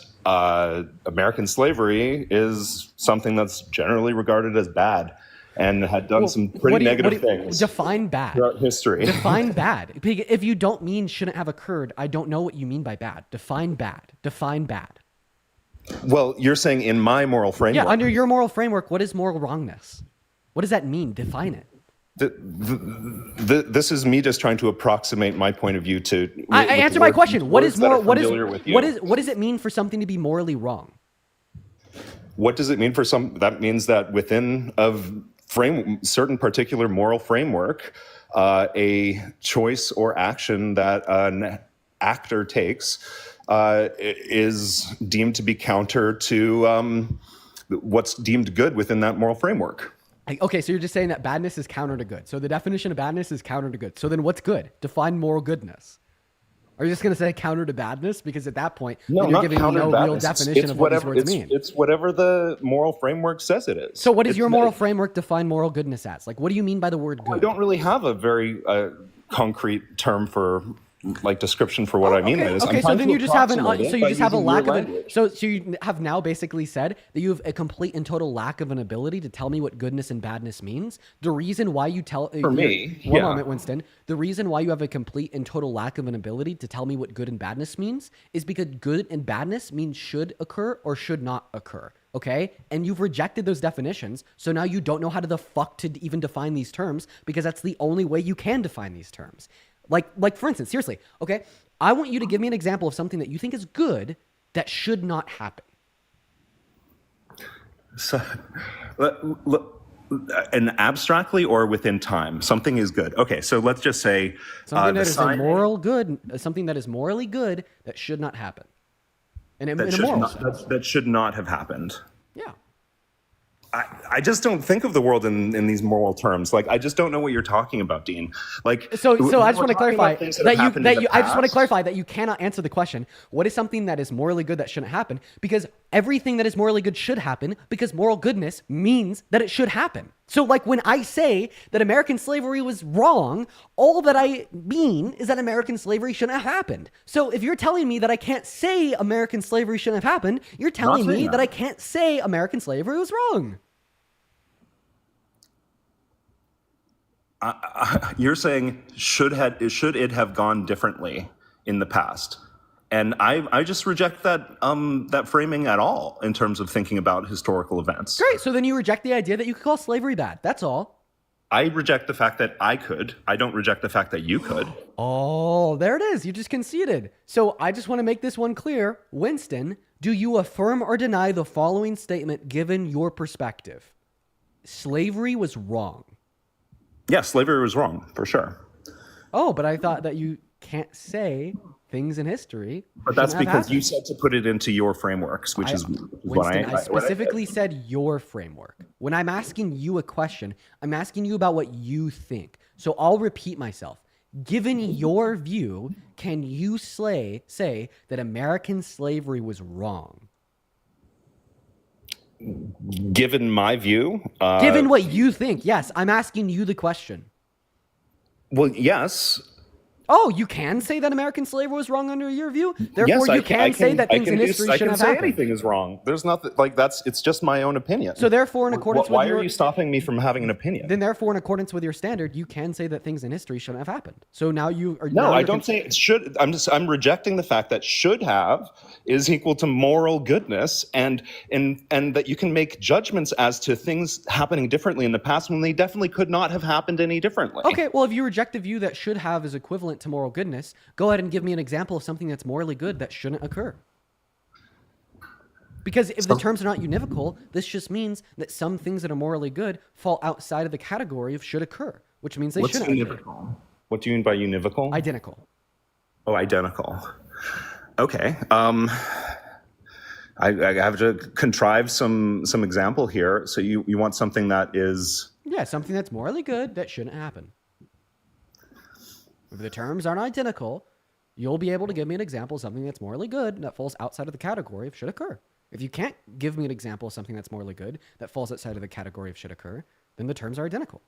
American slavery is something that's generally regarded as bad and had done some pretty negative things. Define bad. Throughout history. Define bad. If you don't mean shouldn't have occurred, I don't know what you mean by bad. Define bad. Define bad. Well, you're saying in my moral framework. Yeah, under your moral framework, what is moral wrongness? What does that mean? Define it. This is me just trying to approximate my point of view to. I answer my question. What is moral? What does it mean for something to be morally wrong? What does it mean for some? That means that within certain particular moral framework, a choice or action that an actor takes is deemed to be counter to what's deemed good within that moral framework. Okay, so you're just saying that badness is counter to good. So the definition of badness is counter to good. So then what's good? Define moral goodness. Are you just going to say counter to badness? Because at that point, no, you're giving me no real definition of what these words mean. It's whatever the moral framework says it is. So what does your moral framework define moral goodness as? Like, what do you mean by the word good? I don't really have a very concrete term for description for what I mean by this. Okay, so then you just have a lack of so you have now basically said that you have a complete and total lack of an ability to tell me what goodness and badness means. The reason why you tell for me, one moment, Winston. The reason why you have a complete and total lack of an ability to tell me what good and badness means is because good and badness means should occur or should not occur. Okay, and you've rejected those definitions, so now you don't know how to the fuck to even define these terms because that's the only way you can define these terms. Like for instance, seriously, okay, I want you to give me an example of something that you think is good that should not happen. So, and abstractly or within time, something is good. Okay, so let's just say something that is a moral good, something that is morally good that should not happen. That should not have happened. Yeah. I just don't think of the world in these moral terms. Like, I just don't know what you're talking about, Dean. Like, so I just want to clarify I just want to clarify that you cannot answer the question, what is something that is morally good that shouldn't happen? Because everything that is morally good should happen because moral goodness means that it should happen. So like when I say that American slavery was wrong, all that I mean is that American slavery shouldn't have happened. So if you're telling me that I can't say American slavery shouldn't have happened, you're telling me that I can't say American slavery was wrong. You're saying should it have gone differently in the past? And I just reject that framing at all in terms of thinking about historical events. Great. So then you reject the idea that you could call slavery bad. That's all. I reject the fact that I could. I don't reject the fact that you could. Oh, there it is. You just conceded. So I just want to make this one clear. Winston, do you affirm or deny the following statement given your perspective? Slavery was wrong. Yeah, slavery was wrong, for sure. Oh, but I thought that you can't say things in history. But that's shouldn't have because you happened. said to put it into your frameworks, which is what Winston, I specifically said your framework. When I'm asking you a question, I'm asking you about what you think. So I'll repeat myself. Given your view, can you say that American slavery was wrong? Given my view, Given what you think, yes, I'm asking you the question. Well, yes. Oh, you can say that American slavery was wrong under your view? Therefore, Yes, you can say that things in history I shouldn't can have say happened. anything is wrong. There's nothing like that's. It's just my own opinion. So therefore, in accordance with why your... are you stopping me from having an opinion? Then therefore, in accordance with your standard, you can say that things in history shouldn't have happened. So now you are... No, I don't say it should. I'm rejecting the fact that should have is equal to moral goodness, and that you can make judgments as to things happening differently in the past when they definitely could not have happened any differently. Okay, well, if you reject the view that should have is equivalent to moral goodness, go ahead and give me an example of something that's morally good that shouldn't occur. Because if the terms are not univocal, this just means that some things that are morally good fall outside of the category of should occur, which means they shouldn't occur. What do you mean by univocal? Identical. Oh, identical. Okay. I have to contrive some example here. So you want something that is... Yeah, something that's morally good that shouldn't happen. If the terms aren't identical, you'll be able to give me an example of something that's morally good that falls outside of the category of should occur. If you can't give me an example of something that's morally good that falls outside of the category of should occur, then the terms are identical.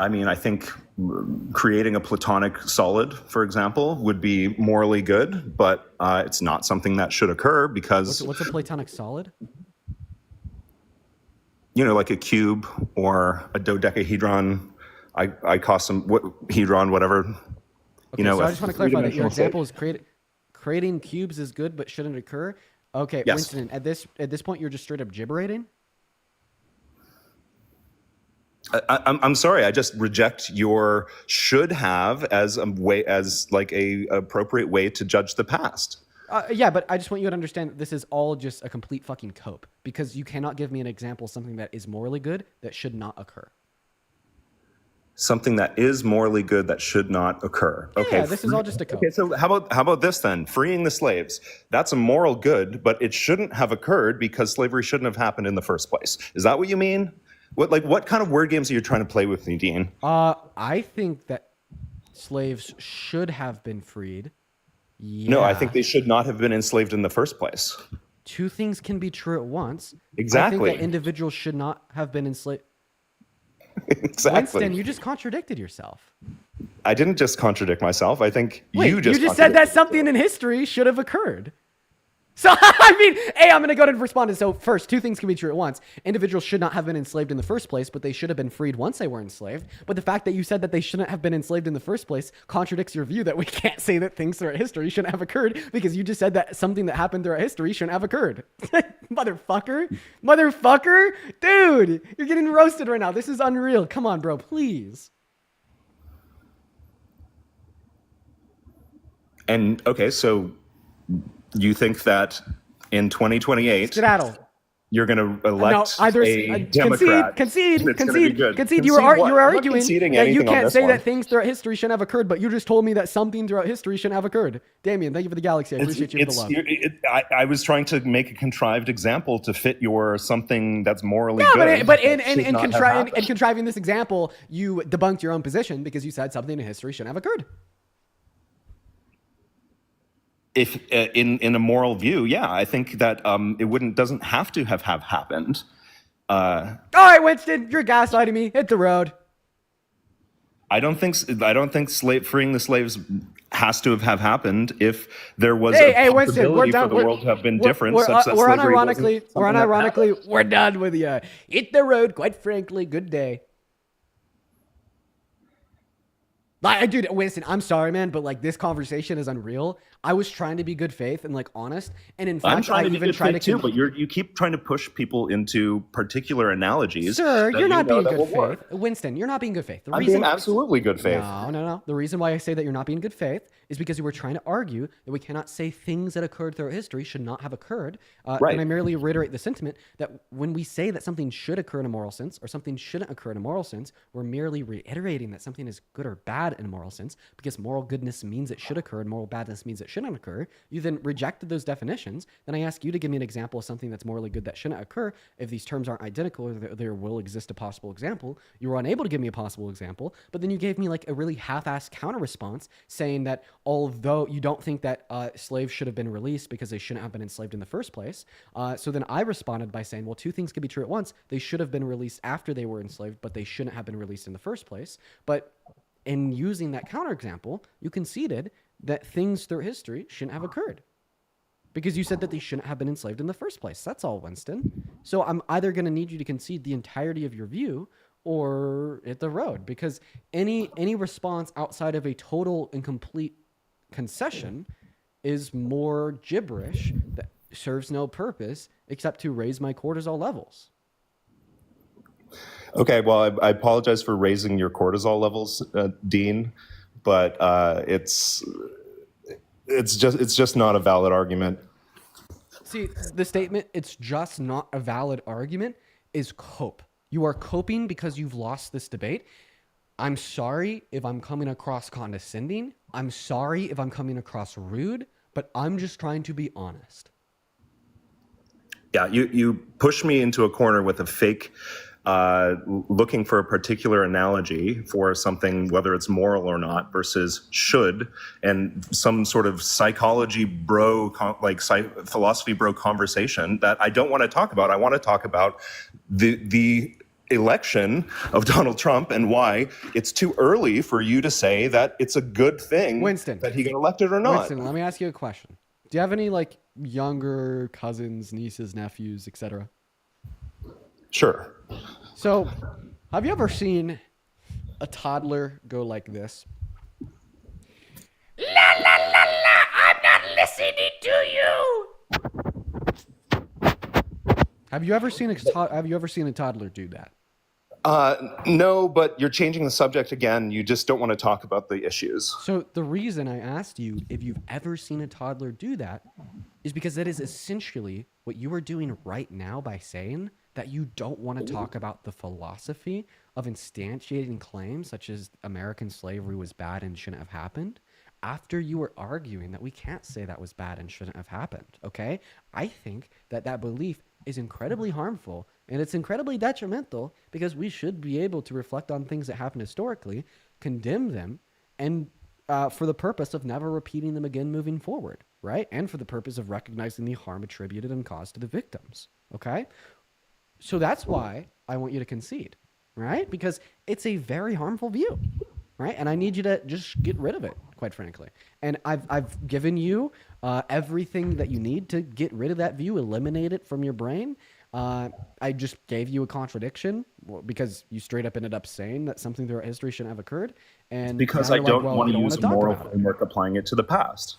I mean, I think creating a platonic solid, for example, would be morally good, but it's not something that should occur because... What's a platonic solid? You know, like a cube or a dodecahedron, hedron, whatever. Okay, you know, so I just want to clarify that your example shape. is creating cubes is good but shouldn't occur. Okay, Yes. Winston, at this point, you're just straight up gibberating? I'm sorry. I just reject your should have as a appropriate way to judge the past. Yeah, but I just want you to understand that this is all just a complete fucking cope because you cannot give me an example of something that is morally good that should not occur. Something that is morally good that should not occur. Okay. Yeah, this is all just a cope. Okay, so how about this then? Freeing the slaves. That's a moral good, but it shouldn't have occurred because slavery shouldn't have happened in the first place. Is that what you mean? What kind of word games are you trying to play with me, Dean? I think that slaves should have been freed. Yeah. No, I think they should not have been enslaved in the first place. Two things can be true at once. Exactly. I think that individuals should not have been enslaved. Exactly. Winston, you just contradicted yourself. I didn't just contradict myself. I think you just said that contradicted something in history should have occurred. So, I mean, hey, I'm going to go ahead and respond. So first, two things can be true at once. Individuals should not have been enslaved in the first place, but they should have been freed once they were enslaved. But the fact that you said that they shouldn't have been enslaved in the first place contradicts your view that we can't say that things throughout history shouldn't have occurred because you just said that something that happened throughout history shouldn't have occurred. Motherfucker. Dude, you're getting roasted right now. This is unreal. Come on, bro, please. And okay, so you think that in 2028, Skedaddle. You're going to elect a Democrat? Concede. Concede. You were arguing that you anything on can't this say one. that things throughout history shouldn't have occurred, but you just told me that something throughout history shouldn't have occurred. Damien, thank you for the galaxy. I appreciate you for the love. I was trying to make a contrived example to fit your something that's morally Yeah, good. but in contriving this example, you debunked your own position because you said something in history shouldn't have occurred. If in a moral view, yeah, I think that it doesn't have to have happened. All right, Winston, you're gaslighting me. Hit the road. I don't think freeing the slaves has to have happened if there was Hey, a Winston, possibility for the world to have been different. We're done with you. Hit the road. Quite frankly, good day. Dude, Winston, I'm sorry, man, but like this conversation is unreal. I was trying to be good faith and like honest, and in fact, I'm trying to be good faith too, but you keep trying to push people into particular analogies. Sir, you're not being good faith. Winston, you're not being good faith. I'm being absolutely good faith. No. The reason why I say that you're not being good faith is because you were trying to argue that we cannot say things that occurred throughout history should not have occurred. Right. And I merely reiterate the sentiment that when we say that something should occur in a moral sense or something shouldn't occur in a moral sense, we're merely reiterating that something is good or bad bad in a moral sense, because moral goodness means it should occur and moral badness means it shouldn't occur. You then rejected those definitions. Then I ask you to give me an example of something that's morally good that shouldn't occur. If these terms aren't identical, or there will exist a possible example, you were unable to give me a possible example, but then you gave me like a really half-assed counter response saying that although you don't think that slaves should have been released because they shouldn't have been enslaved in the first place. So then I responded by saying, well, two things could be true at once. They should have been released after they were enslaved, but they shouldn't have been released in the first place. But in using that counterexample, you conceded that things through history shouldn't have occurred because you said that they shouldn't have been enslaved in the first place. That's all, Winston. So I'm either going to need you to concede the entirety of your view or hit the road, because any response outside of a total and complete concession is more gibberish that serves no purpose except to raise my cortisol levels. Okay, well, I apologize for raising your cortisol levels, Dean, but it's just not a valid argument. See, the statement, it's just not a valid argument, is cope. You are coping because you've lost this debate. I'm sorry if I'm coming across condescending. I'm sorry if I'm coming across rude, but I'm just trying to be honest. Yeah, you push me into a corner with a fake looking for a particular analogy for something, whether it's moral or not, versus should, and some sort of psychology bro, philosophy bro conversation that I don't want to talk about. I want to talk about the election of Donald Trump and why it's too early for you to say that it's a good thing, Winston, that he got elected or not. Winston, let me ask you a question. Do you have any like younger cousins, nieces, nephews, etc.? Sure. So, have you ever seen a toddler go like this? La la la la, I'm not listening to you. Have you ever seen a toddler do that? No, but you're changing the subject again. You just don't want to talk about the issues. So the reason I asked you if you've ever seen a toddler do that is because that is essentially what you are doing right now by saying that you don't want to talk about the philosophy of instantiating claims such as American slavery was bad and shouldn't have happened after you were arguing that we can't say that was bad and shouldn't have happened, okay? I think that belief is incredibly harmful and it's incredibly detrimental because we should be able to reflect on things that happened historically, condemn them, and for the purpose of never repeating them again moving forward, right? And for the purpose of recognizing the harm attributed and caused to the victims, okay? So that's why I want you to concede, right? Because it's a very harmful view, right? And I need you to just get rid of it, quite frankly. And I've given you everything that you need to get rid of that view, eliminate it from your brain. I just gave you a contradiction because you straight up ended up saying that something throughout history shouldn't have occurred. And because I don't want to use a moral framework applying it to the past.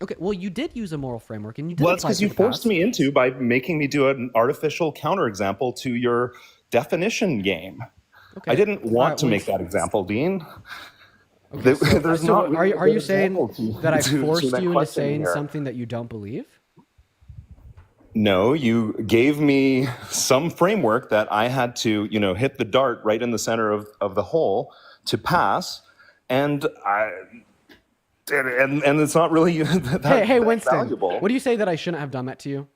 Okay, well, you did use a moral framework, and you did. Well, that's because you forced me into by making me do an artificial counterexample to your definition game. Okay. I didn't want to make that example, Dean. Okay, are you saying that I forced you into saying something that you don't believe? No, you gave me some framework that I had to, hit the dart right in the center of the hole to pass, and it's not really hey, Winston, valuable. What do you say that I shouldn't have done that to you?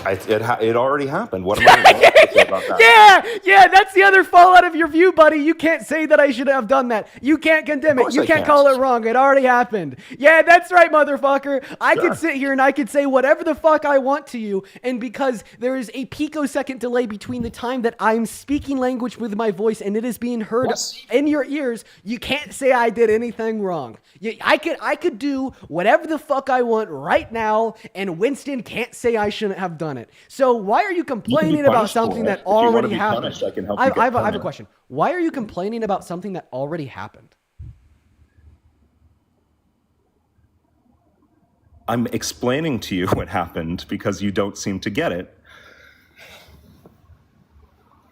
It already happened. What am I going to say about that? Yeah, that's the other fallout of your view, buddy. You can't say that I should have done that. You can't condemn it. You can't call it wrong. It already happened. Yeah, that's right, motherfucker. I could sit here and I could say whatever the fuck I want to you, and because there is a picosecond delay between the time that I'm speaking language with my voice and it is being heard in your ears, you can't say I did anything wrong. I could do whatever the fuck I want right now, and Winston can't say I shouldn't have done it. So why are you complaining about something that already happened? I have a question. Why are you complaining about something that already happened? I'm explaining to you what happened because you don't seem to get it.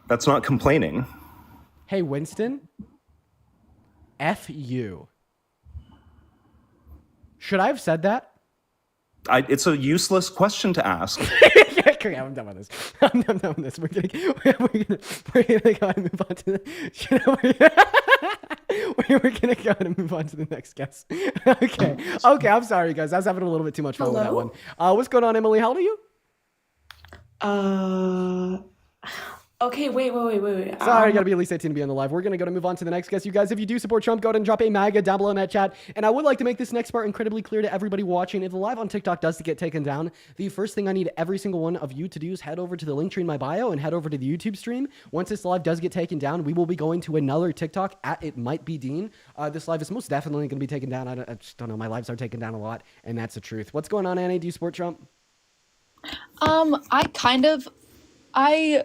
That's not complaining. Hey, Winston. F you. Should I have said that? It's a useless question to ask. Okay, I'm done with this. I'm done with this. We're gonna go ahead and move on to the. We're gonna go ahead and move on to the next guest. Okay. I'm sorry, guys. I was having a little bit too much fun with that one. What's going on, Emily? How old are you? Okay, wait. Sorry, you gotta be at least 18 to be on the live. We're gonna move on to the next guest. You guys, if you do support Trump, go ahead and drop a MAGA down below in that chat. And I would like to make this next part incredibly clear to everybody watching. If the live on TikTok does get taken down, the first thing I need every single one of you to do is head over to the link tree in my bio and head over to the YouTube stream. Once this live does get taken down, we will be going to another TikTok at It Might Be Dean. This live is most definitely gonna be taken down. I just don't know. My lives are taken down a lot, and that's the truth. What's going on, Annie? Do you support Trump? I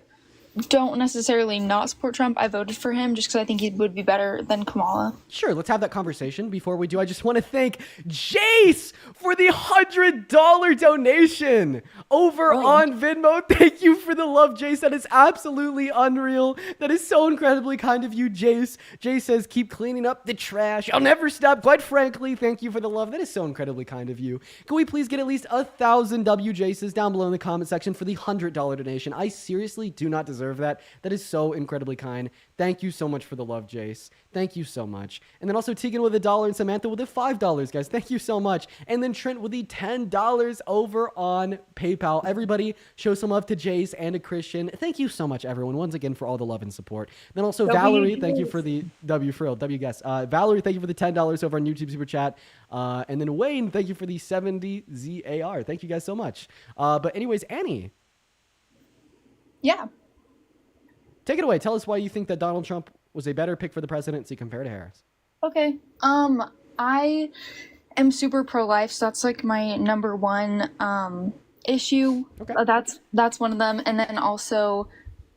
don't necessarily not support Trump. I voted for him just because I think he would be better than Kamala. Sure, let's have that conversation. Before we do, I just want to thank Jace for the $100 donation over on Venmo. Thank you for the love, Jace. That is absolutely unreal. That is so incredibly kind of you, Jace. Jace says, keep cleaning up the trash. I'll never stop. Quite frankly, thank you for the love. That is so incredibly kind of you. Can we please get at least 1,000 WJaces down below in the comment section for the $100 donation? I seriously do not deserve that. That is so incredibly kind. Thank you so much for the love, Jace. Thank you so much. And then also Tegan with $1 and Samantha with the $5, guys. Thank you so much. And then Trent with the $10 over on PayPal. Everybody show some love to Jace and to Christian. Thank you so much, everyone, once again for all the love and support. Then also Valerie, thank you for the W guess. Valerie, thank you for the $10 over on YouTube Super Chat. And then Wayne, thank you for the 70 ZAR. Thank you guys so much. But anyways, Annie. Yeah. Take it away. Tell us why you think that Donald Trump was a better pick for the presidency compared to Harris. Okay. I am super pro-life, so that's like my number one issue. Okay. That's one of them, and then also,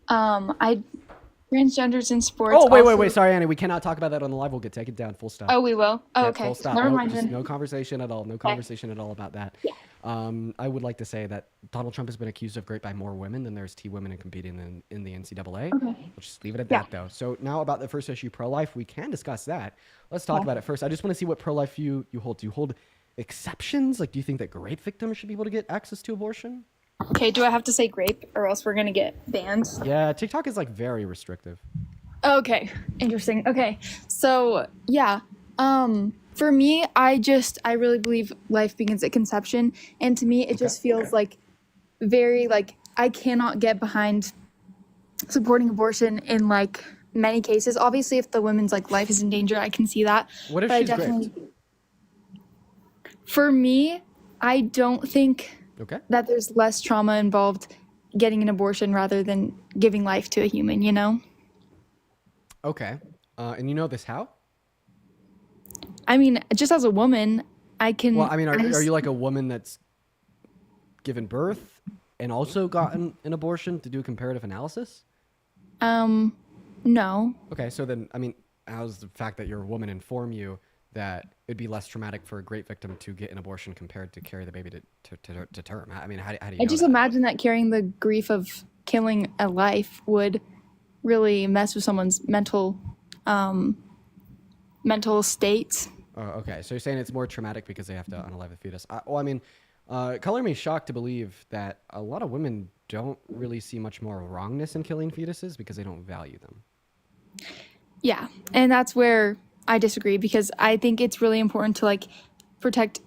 transgenders in sports. Oh, wait. Sorry, Annie. We cannot talk about that on the live. We'll get taken down. Full stop. Oh, we will? Oh, Yeah, okay. Full stop. Never No, mind just then. no conversation at all. No conversation at all about that. Yeah. I would like to say that Donald Trump has been accused of rape by more women than there's T women in competing in the NCAA. Okay. We'll just leave it at that, though. So now about the first issue, pro-life, we can discuss that. Let's talk about it first. I just want to see what pro-life you hold. Do you hold exceptions? Like, do you think that rape victims should be able to get access to abortion? Okay, do I have to say grape or else we're gonna get banned? Yeah, TikTok is like very restrictive. Okay, interesting. Okay, so yeah, for me, I really believe life begins at conception, and to me, it just feels like very like I cannot get behind supporting abortion in like many cases. Obviously, if the woman's like life is in danger, I can see that. What if but she's raped? For me, I don't think that there's less trauma involved getting an abortion rather than giving life to a human, you know? Okay. And you know this how? I mean, just as a woman, I can... Well, I mean, are you like a woman that's given birth and also gotten an abortion to do a comparative analysis? No. Okay, so then, I mean, how does the fact that you're a woman inform you that it'd be less traumatic for a rape victim to get an abortion compared to carry the baby to term? I mean, how do you know I just imagine that carrying the grief of killing a life would really mess with someone's mental state. Oh, okay, so you're saying it's more traumatic because they have to unalive the fetus. Color me shocked to believe that a lot of women don't really see much more wrongness in killing fetuses because they don't value them. Yeah, and that's where I disagree, because I think it's really important to like protect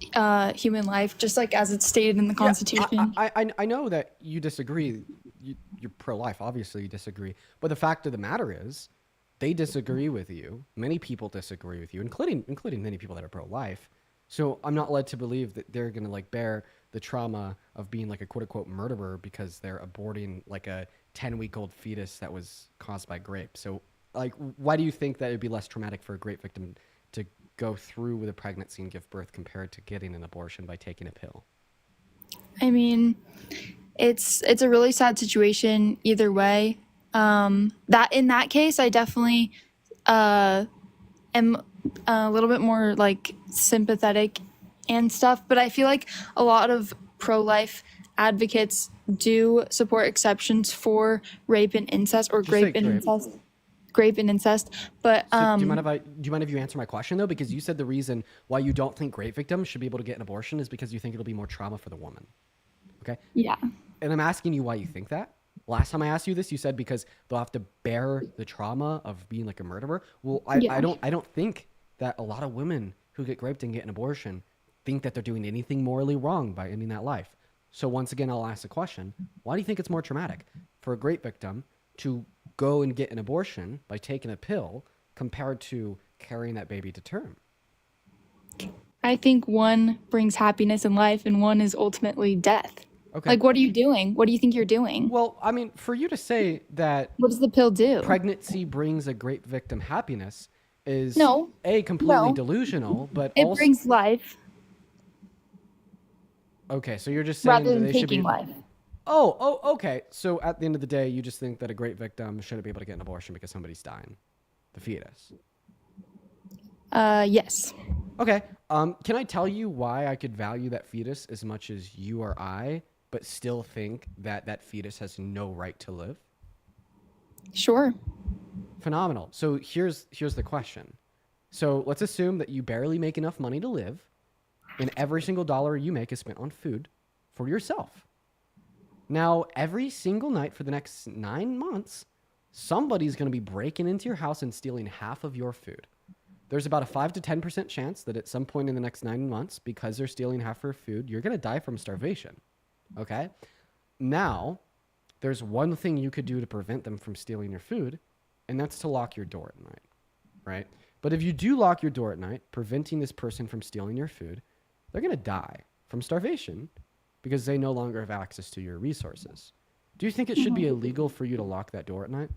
human life, just like as it's stated in the Constitution. Yeah, I know that you disagree. You're pro-life, obviously you disagree. But the fact of the matter is, they disagree with you. Many people disagree with you, including many people that are pro-life. So I'm not led to believe that they're gonna like bear the trauma of being like a quote unquote murderer because they're aborting like a 10-week-old fetus that was caused by grape. So like, why do you think that it'd be less traumatic for a grape victim to go through with a pregnancy and give birth compared to getting an abortion by taking a pill? I mean, it's a really sad situation either way. That in that case, I definitely am a little bit more like sympathetic and stuff, but I feel like a lot of pro-life advocates do support exceptions for rape and incest, or grape and incest. Grape and incest, but so do you mind if you answer my question though? Because you said the reason why you don't think rape victims should be able to get an abortion is because you think it'll be more trauma for the woman. Okay. Yeah. and I'm asking you why you think that. Last time I asked you this, you said because they'll have to bear the trauma of being like a murderer. Well, Yeah. I don't think that a lot of women who get raped and get an abortion think that they're doing anything morally wrong by ending that life. So once again, I'll ask the question, why do you think it's more traumatic for a rape victim to go and get an abortion by taking a pill compared to carrying that baby to term? I think one brings happiness in life and one is ultimately death. Okay. Like, what are you doing? What do you think you're doing? Well, I mean, for you to say that What does the pill do? pregnancy brings a rape victim happiness is No. completely No. delusional, but It also brings life okay. So you're just saying rather that than they should be. taking life. Oh, okay. So at the end of the day, you just think that a rape victim shouldn't be able to get an abortion because somebody's dying, the fetus. Yes. Okay. Can I tell you why I could value that fetus as much as you or I, but still think that that fetus has no right to live? Sure. Phenomenal. So here's the question. So let's assume that you barely make enough money to live, and every single dollar you make is spent on food for yourself. Now, every single night for the next 9 months, somebody's going to be breaking into your house and stealing half of your food. There's about a 5 to 10% chance that at some point in the next 9 months, because they're stealing half your food, you're going to die from starvation. Okay? Now, there's one thing you could do to prevent them from stealing your food, and that's to lock your door at night, right? But if you do lock your door at night, preventing this person from stealing your food, they're going to die from starvation because they no longer have access to your resources. Do you think it should be illegal for you to lock that door at night?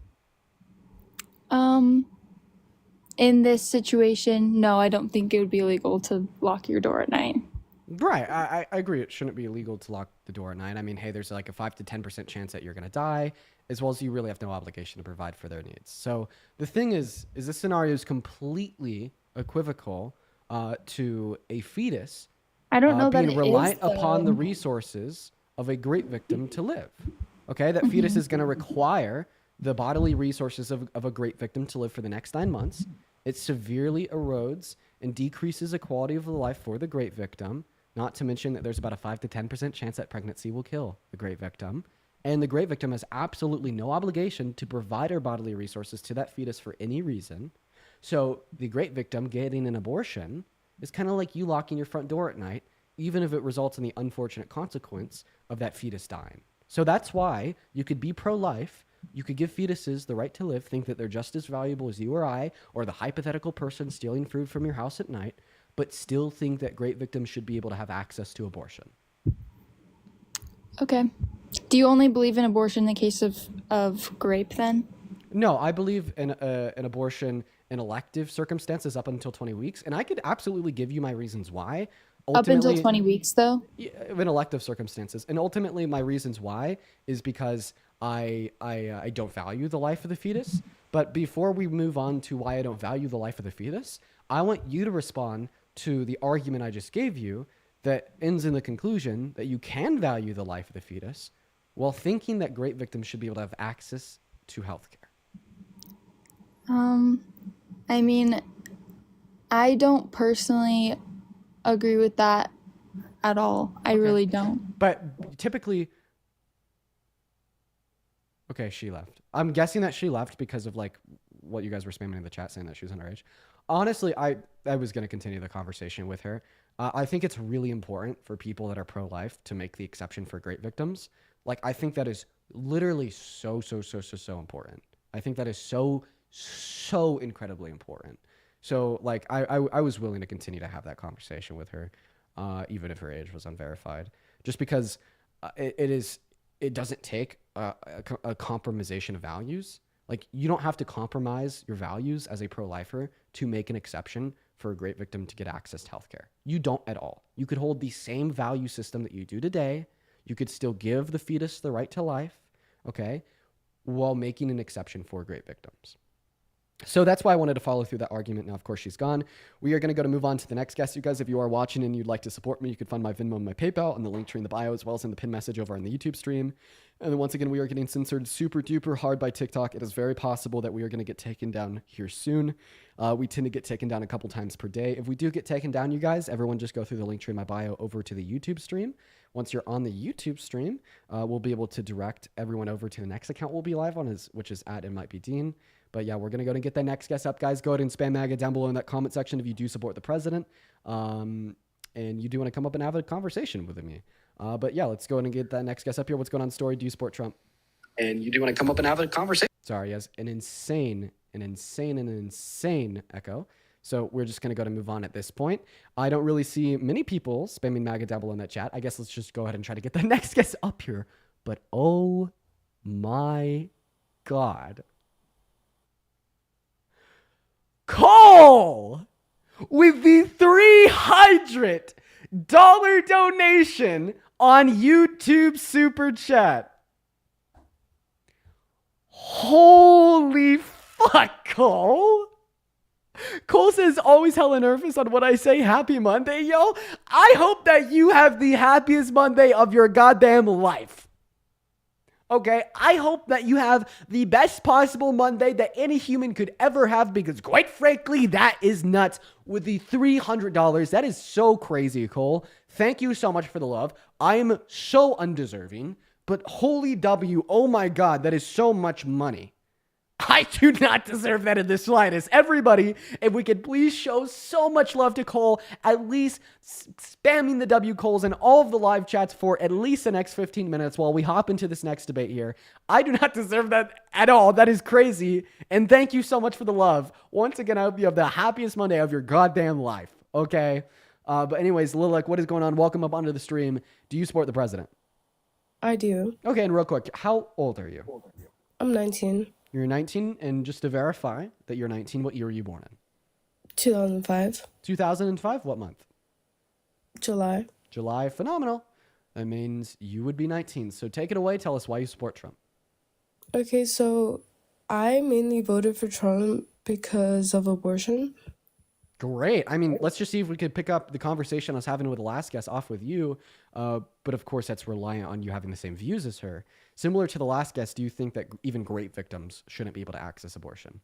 In this situation, no, I don't think it would be illegal to lock your door at night. Right. I agree. It shouldn't be illegal to lock the door at night. I mean, hey, there's like a 5 to 10% chance that you're going to die, as well as you really have no obligation to provide for their needs. So the thing is this scenario is completely equivocal to a fetus I don't know that being it reliant is, upon the though. resources of a great victim to live. Okay, that fetus is going to require the bodily resources of a great victim to live for the next 9 months. It severely erodes and decreases the quality of life for the great victim, not to mention that there's about a 5 to 10% chance that pregnancy will kill the great victim. And the great victim has absolutely no obligation to provide her bodily resources to that fetus for any reason. So the great victim getting an abortion is kind of like you locking your front door at night, even if it results in the unfortunate consequence of that fetus dying. So that's why you could be pro-life, you could give fetuses the right to live, think that they're just as valuable as you or I, or the hypothetical person stealing food from your house at night, but still think that great victims should be able to have access to abortion. Okay. Do you only believe in abortion in the case of rape then? No, I believe in an abortion in elective circumstances up until 20 weeks, and I could absolutely give you my reasons why. Up until 20 weeks, though? In elective circumstances. And ultimately, my reasons why is because I don't value the life of the fetus. But before we move on to why I don't value the life of the fetus, I want you to respond to the argument I just gave you that ends in the conclusion that you can value the life of the fetus while thinking that great victims should be able to have access to healthcare. I mean, I don't personally agree with that at all. I really don't. But typically, okay, she left. I'm guessing that she left because of like what you guys were spamming in the chat saying that she was underage. Honestly, I was going to continue the conversation with her. I think it's really important for people that are pro-life to make the exception for great victims. Like, I think that is literally so important. I think that is so incredibly important. So like I was willing to continue to have that conversation with her, even if her age was unverified, just because it doesn't take a compromisation of values. Like, you don't have to compromise your values as a pro-lifer to make an exception for a great victim to get access to healthcare. You don't at all. You could hold the same value system that you do today. You could still give the fetus the right to life, okay, while making an exception for great victims. So that's why I wanted to follow through that argument. Now, of course, she's gone. We are going to move on to the next guest. You guys, if you are watching and you'd like to support me, you can find my Venmo and my PayPal on the link tree in the bio, as well as in the pin message over on the YouTube stream. And then once again, we are getting censored super duper hard by TikTok. It is very possible that we are going to get taken down here soon. We tend to get taken down a couple times per day. If we do get taken down, you guys, everyone just go through the link tree in my bio over to the YouTube stream. once you're on the YouTube stream, we'll be able to direct everyone over to the next account we'll be live on, which is at It Might Be Dean. But yeah, we're going to go and get that next guest up, guys. Go ahead and spam MAGA down below in that comment section if you do support the president. And you do want to come up and have a conversation with me. But yeah, let's go ahead and get that next guest up here. What's going on, Story? Do you support Trump? And you do want to come up and have a conversation. Sorry, yes, an insane echo. So we're just going to go to move on at this point. I don't really see many people spamming MAGA down below in that chat. I guess let's just go ahead and try to get the next guest up here. But oh my God. Cole with the $300 donation on YouTube Super Chat. Holy fuck, Cole. Cole says, always hella nervous on what I say. Happy Monday, yo. I hope that you have the happiest Monday of your goddamn life. Okay, I hope that you have the best possible Monday that any human could ever have, because quite frankly, that is nuts. With the $300, that is so crazy, Cole. Thank you so much for the love. I'm so undeserving, but holy W, oh my God, that is so much money. I do not deserve that in the slightest. Everybody, if we could please show so much love to Cole, at least spamming the W Coles in all of the live chats for at least the next 15 minutes while we hop into this next debate here. I do not deserve that at all. That is crazy. And thank you so much for the love. Once again, I hope you have the happiest Monday of your goddamn life. Okay? But anyways, Lilac, what is going on? Welcome up onto the stream. Do you support the president? I do. Okay, and real quick, how old are you? I'm 19. You're 19, and just to verify that you're 19, what year were you born in? 2005. 2005? What month? July. July. Phenomenal. That means you would be 19. So take it away. Tell us why you support Trump. Okay, so I mainly voted for Trump because of abortion. Great. I mean, let's just see if we could pick up the conversation I was having with the last guest off with you. But of course, that's reliant on you having the same views as her. Similar to the last guest, do you think that even great victims shouldn't be able to access abortion?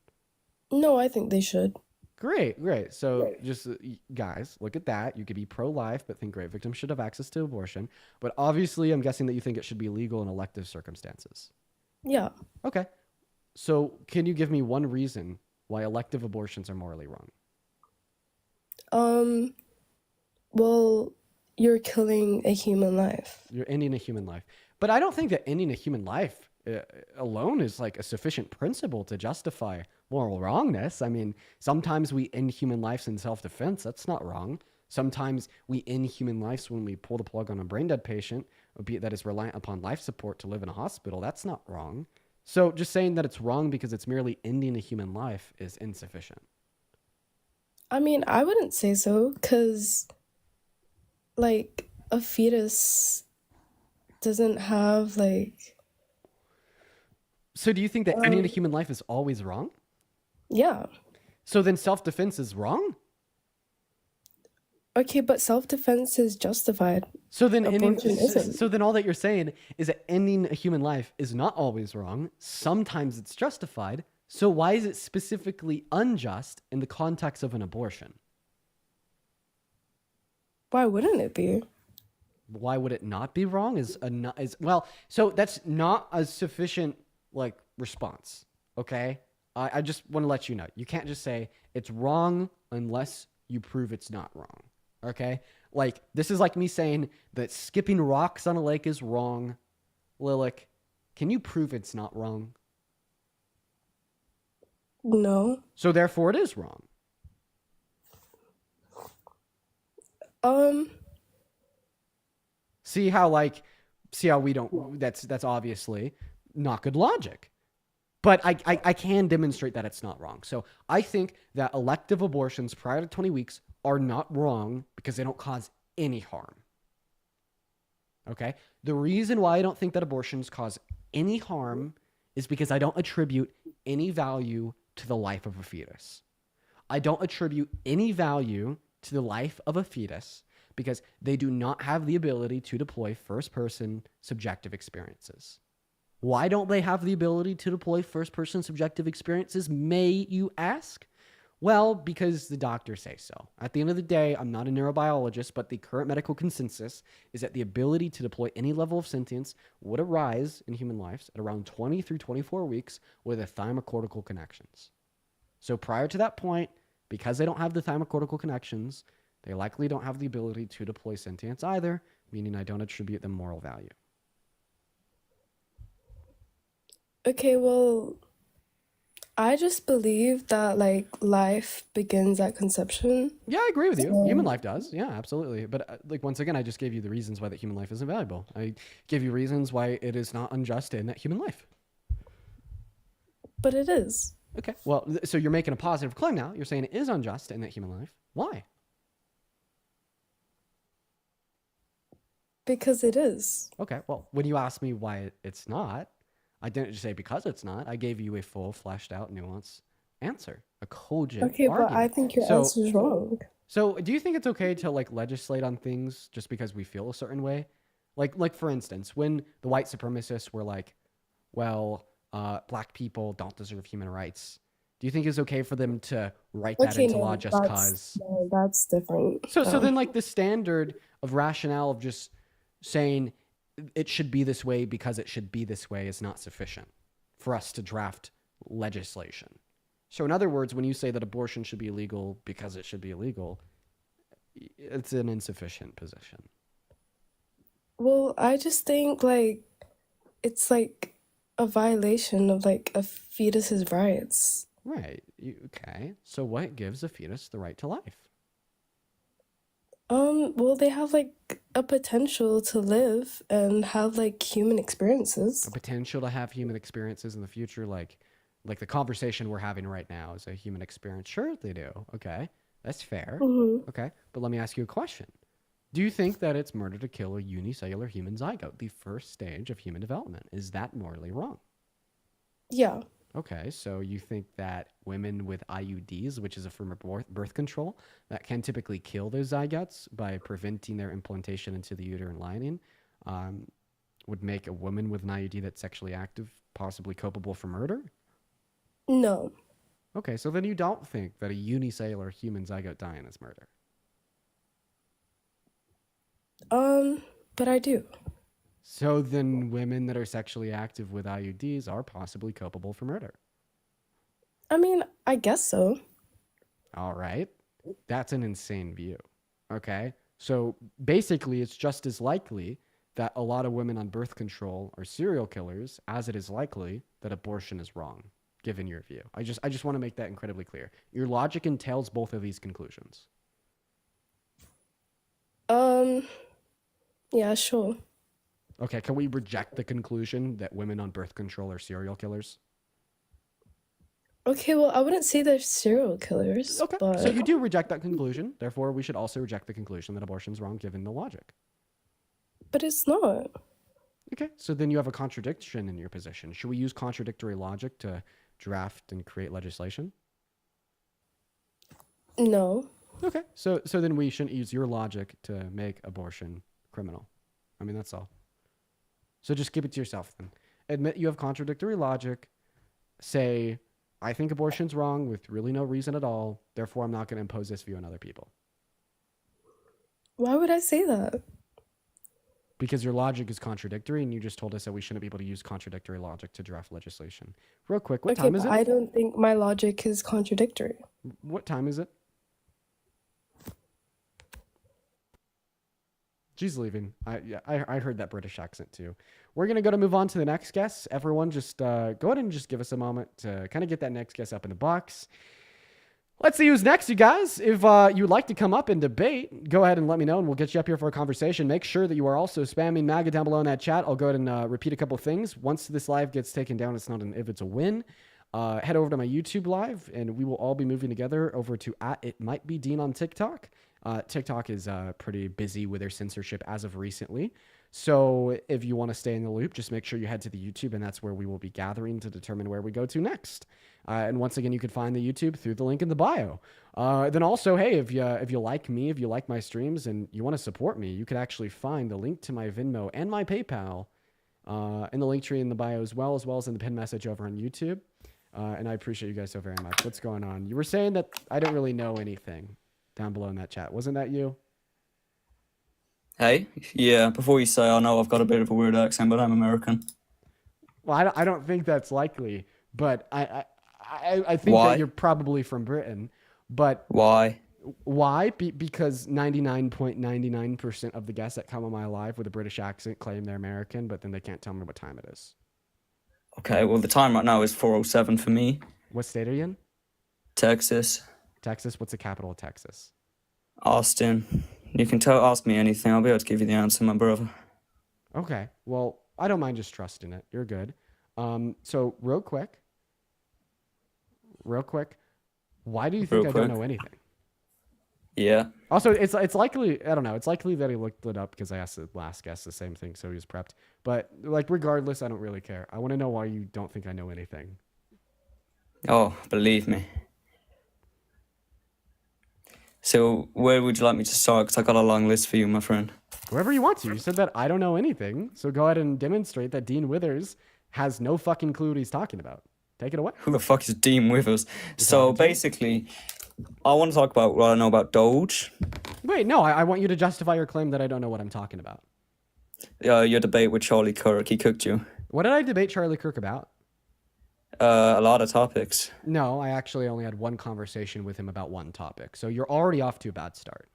No, I think they should. Great. So just guys, look at that. You could be pro-life, but think great victims should have access to abortion. But obviously, I'm guessing that you think it should be legal in elective circumstances. Yeah. Okay. So can you give me one reason why elective abortions are morally wrong? Well, you're killing a human life. You're ending a human life. But I don't think that ending a human life alone is like a sufficient principle to justify moral wrongness. I mean, sometimes we end human lives in self-defense. That's not wrong. Sometimes we end human lives when we pull the plug on a brain dead patient, be it that is reliant upon life support to live in a hospital. That's not wrong. So just saying that it's wrong because it's merely ending a human life is insufficient. I mean, I wouldn't say so, because, like, a fetus doesn't have, like... So do you think that ending a human life is always wrong? Yeah. So then self-defense is wrong? Okay, but self-defense is justified. So then isn't. So then all that you're saying is that ending a human life is not always wrong. Sometimes it's justified. So why is it specifically unjust in the context of an abortion? Why wouldn't it be? Why would it not be wrong? So that's not a sufficient response. Okay, I just want to let you know you can't just say it's wrong unless you prove it's not wrong. Okay, this is like me saying that skipping rocks on a lake is wrong. Lilac, can you prove it's not wrong? No. So therefore it is wrong. See how we don't, that's obviously not good logic. But I can demonstrate that it's not wrong. So I think that elective abortions prior to 20 weeks are not wrong because they don't cause any harm. Okay? The reason why I don't think that abortions cause any harm is because I don't attribute any value to the life of a fetus. I don't attribute any value to the life of a fetus because they do not have the ability to deploy first-person subjective experiences. Why don't they have the ability to deploy first-person subjective experiences, may you ask? Well, because the doctors say so. At the end of the day, I'm not a neurobiologist, but the current medical consensus is that the ability to deploy any level of sentience would arise in human lives at around 20 through 24 weeks with the thymocortical connections. So prior to that point, because they don't have the thymocortical connections, they likely don't have the ability to deploy sentience either, meaning I don't attribute them moral value. Okay, well, I just believe that like life begins at conception. Yeah, I agree with you. So, Human life does. Yeah, absolutely. But like once again, I just gave you the reasons why that human life isn't valuable. I gave you reasons why it is not unjust in that human life. but it is. Okay. Well, so you're making a positive claim now. You're saying it is unjust in that human life. Why? Because it is. Okay. Well, when you ask me why it's not, I didn't just say because it's not. I gave you a full, fleshed out, nuanced answer, a cogent Okay, but argument. I think your answer is wrong. So, do you think it's okay to like legislate on things just because we feel a certain way? Like for instance, when the white supremacists were like, "Well, black people don't deserve human rights," do you think it's okay for them to write that Okay, into law no, just cause? no, that's different. So then like the standard of rationale of just saying it should be this way because it should be this way is not sufficient for us to draft legislation. So in other words, when you say that abortion should be illegal because it should be illegal, it's an insufficient position. Well, I just think like it's like a violation of like a fetus's rights. Right. Okay. So what gives a fetus the right to life? Well, they have like a potential to live and have like human experiences. A potential to have human experiences in the future, like the conversation we're having right now is a human experience. Sure, they do. Okay. That's fair. Mm-hmm. Okay. But let me ask you a question. Do you think that it's murder to kill a unicellular human zygote, the first stage of human development? Is that morally wrong? Yeah. Okay, so you think that women with IUDs, which is a form of birth control, that can typically kill those zygotes by preventing their implantation into the uterine lining, would make a woman with an IUD that's sexually active possibly culpable for murder? No. Okay, so then you don't think that a unicellular human zygote dying is murder? But I do. So then women that are sexually active with IUDs are possibly culpable for murder. I mean, I guess so. All right. That's an insane view. Okay. So basically, it's just as likely that a lot of women on birth control are serial killers as it is likely that abortion is wrong, given your view. I just want to make that incredibly clear. Your logic entails both of these conclusions. Yeah, sure. Okay, can we reject the conclusion that women on birth control are serial killers? Okay, well, I wouldn't say they're serial killers. Okay, but so you do reject that conclusion. Therefore, we should also reject the conclusion that abortion's wrong, given the logic. But it's not. Okay, so then you have a contradiction in your position. Should we use contradictory logic to draft and create legislation? No. Okay, so then we shouldn't use your logic to make abortion criminal. I mean, that's all. So just keep it to yourself then. Admit you have contradictory logic. Say, I think abortion's wrong with really no reason at all. Therefore, I'm not going to impose this view on other people. Why would I say that? Because your logic is contradictory, and you just told us that we shouldn't be able to use contradictory logic to draft legislation. Real quick, what time is it? I don't think my logic is contradictory. What time is it? She's leaving. I heard that British accent too. We're going to move on to the next guest. Everyone just go ahead and just give us a moment to kind of get that next guest up in the box. Let's see who's next, you guys. If you'd like to come up and debate, go ahead and let me know, and we'll get you up here for a conversation. Make sure that you are also spamming MAGA down below in that chat. I'll go ahead and repeat a couple things. Once this live gets taken down, it's not an if, it's a win. Head over to my YouTube live, and we will all be moving together over to @ItMightBeDean on TikTok. TikTok is pretty busy with their censorship as of recently. So if you want to stay in the loop, just make sure you head to the YouTube, and that's where we will be gathering to determine where we go to next. And once again, you can find the YouTube through the link in the bio. Then also, hey, if you like me, if you like my streams, and you want to support me, you could actually find the link to my Venmo and my PayPal in the link tree in the bio as well as in the pinned message over on YouTube. and I appreciate you guys so very much. What's going on? You were saying that I don't really know anything down below in that chat. Wasn't that you? Hey, yeah, before you say, I know I've got a bit of a weird accent, but I'm American. Well, I don't think that's likely, but I think Why? that you're probably from Britain. But Why? why? Because 99.99% of the guests that come on my live with a British accent claim they're American, but then they can't tell me what time it is. Okay, well, the time right now is 4:07 for me. What state are you in? Texas. Texas? What's the capital of Texas? Austin. You can ask me anything. I'll be able to give you the answer, my brother. Okay. Well, I don't mind just trusting it. You're good. So real quick, why do you think I don't know anything? Yeah. Also, it's likely, I don't know, it's likely that he looked it up because I asked the last guest the same thing, so he was prepped. But like, regardless, I don't really care. I want to know why you don't think I know anything. Oh, believe me. So, where would you like me to start? Because I got a long list for you, my friend. Whoever you want to. You said that I don't know anything, so go ahead and demonstrate that Dean Withers has no fucking clue what he's talking about. Take it away. Who the fuck is Dean Withers? So, basically, I want to talk about what I know about Doge. Wait, no, I want you to justify your claim that I don't know what I'm talking about. Your debate with Charlie Kirk, he cooked you. What did I debate Charlie Kirk about? A lot of topics. No, I actually only had one conversation with him about one topic. So you're already off to a bad start.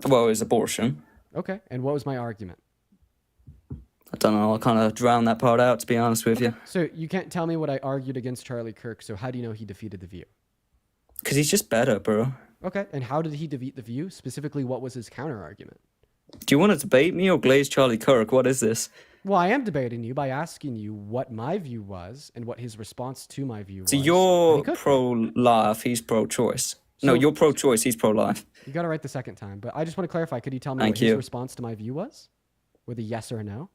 Well, it's abortion. Okay, and what was my argument? I don't know, I'll kind of drown that part out, to be honest with you. So you can't tell me what I argued against Charlie Kirk, so how do you know he defeated The View? Because he's just better, bro. Okay, and how did he defeat The View? Specifically, what was his counter-argument? Do you want to debate me or glaze Charlie Kirk? What is this? Well, I am debating you by asking you what my view was and what his response to my view was. So you're pro-life, he's pro-choice. No, you're pro-choice, he's pro-life. You got it right the second time, but I just want to clarify. Could you tell me what his response to my view was? With a yes or a no?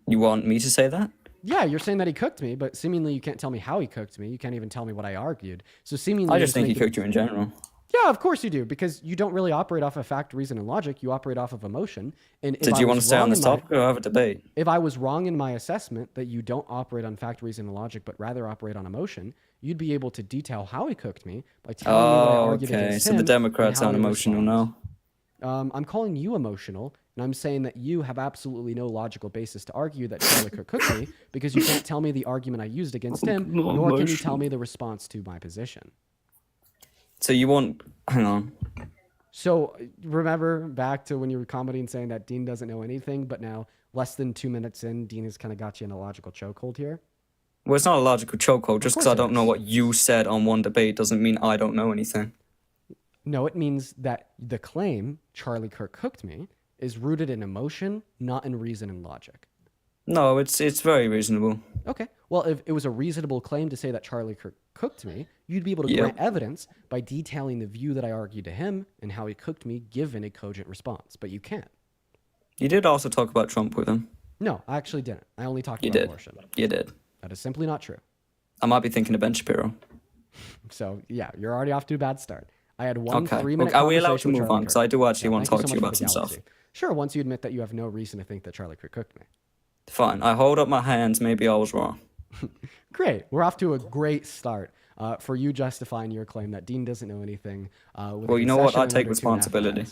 You want me to say that? Yeah, you're saying that he cooked me, but seemingly you can't tell me how he cooked me. You can't even tell me what I argued. So seemingly... I just think he cooked you in general. Yeah, of course you do, because you don't really operate off of fact, reason, and logic. You operate off of emotion. And Did you want to stay on this topic or have a debate? If I was wrong in my assessment that you don't operate on fact, reason, and logic, but rather operate on emotion, you'd be able to detail how he cooked me by telling me what I argued against him. So the Democrats aren't emotional now. I'm calling you emotional, and I'm saying that you have absolutely no logical basis to argue that Charlie Kirk cooked me because you can't tell me the argument I used against him, nor can you tell me the response to my position. So you want... Hang on. So remember back to when you were commenting saying that Dean doesn't know anything, but now less than 2 minutes in, Dean has kind of got you in a logical chokehold here? Well, it's not a logical chokehold. Just because I don't know what you said on one debate doesn't mean I don't know anything. No, it means that the claim, Charlie Kirk cooked me, is rooted in emotion, not in reason and logic. No, it's very reasonable. Okay. Well, if it was a reasonable claim to say that Charlie Kirk cooked me, you'd be able to grant evidence by detailing the view that I argued to him and how he cooked me given a cogent response. But you can't. You did also talk about Trump with him. No, I actually didn't. I only talked about abortion. You did. That is simply not true. I might be thinking of Ben Shapiro. So, yeah, you're already off to a bad start. I had one 3-minute conversation. Are we allowed to move on? Because I do actually want to talk to you about some stuff. Sure, once you admit that you have no reason to think that Charlie Kirk cooked me. Fine. I hold up my hands. Maybe I was wrong. Great. We're off to a great start for you justifying your claim that Dean doesn't know anything. Well, you know what? I take responsibility.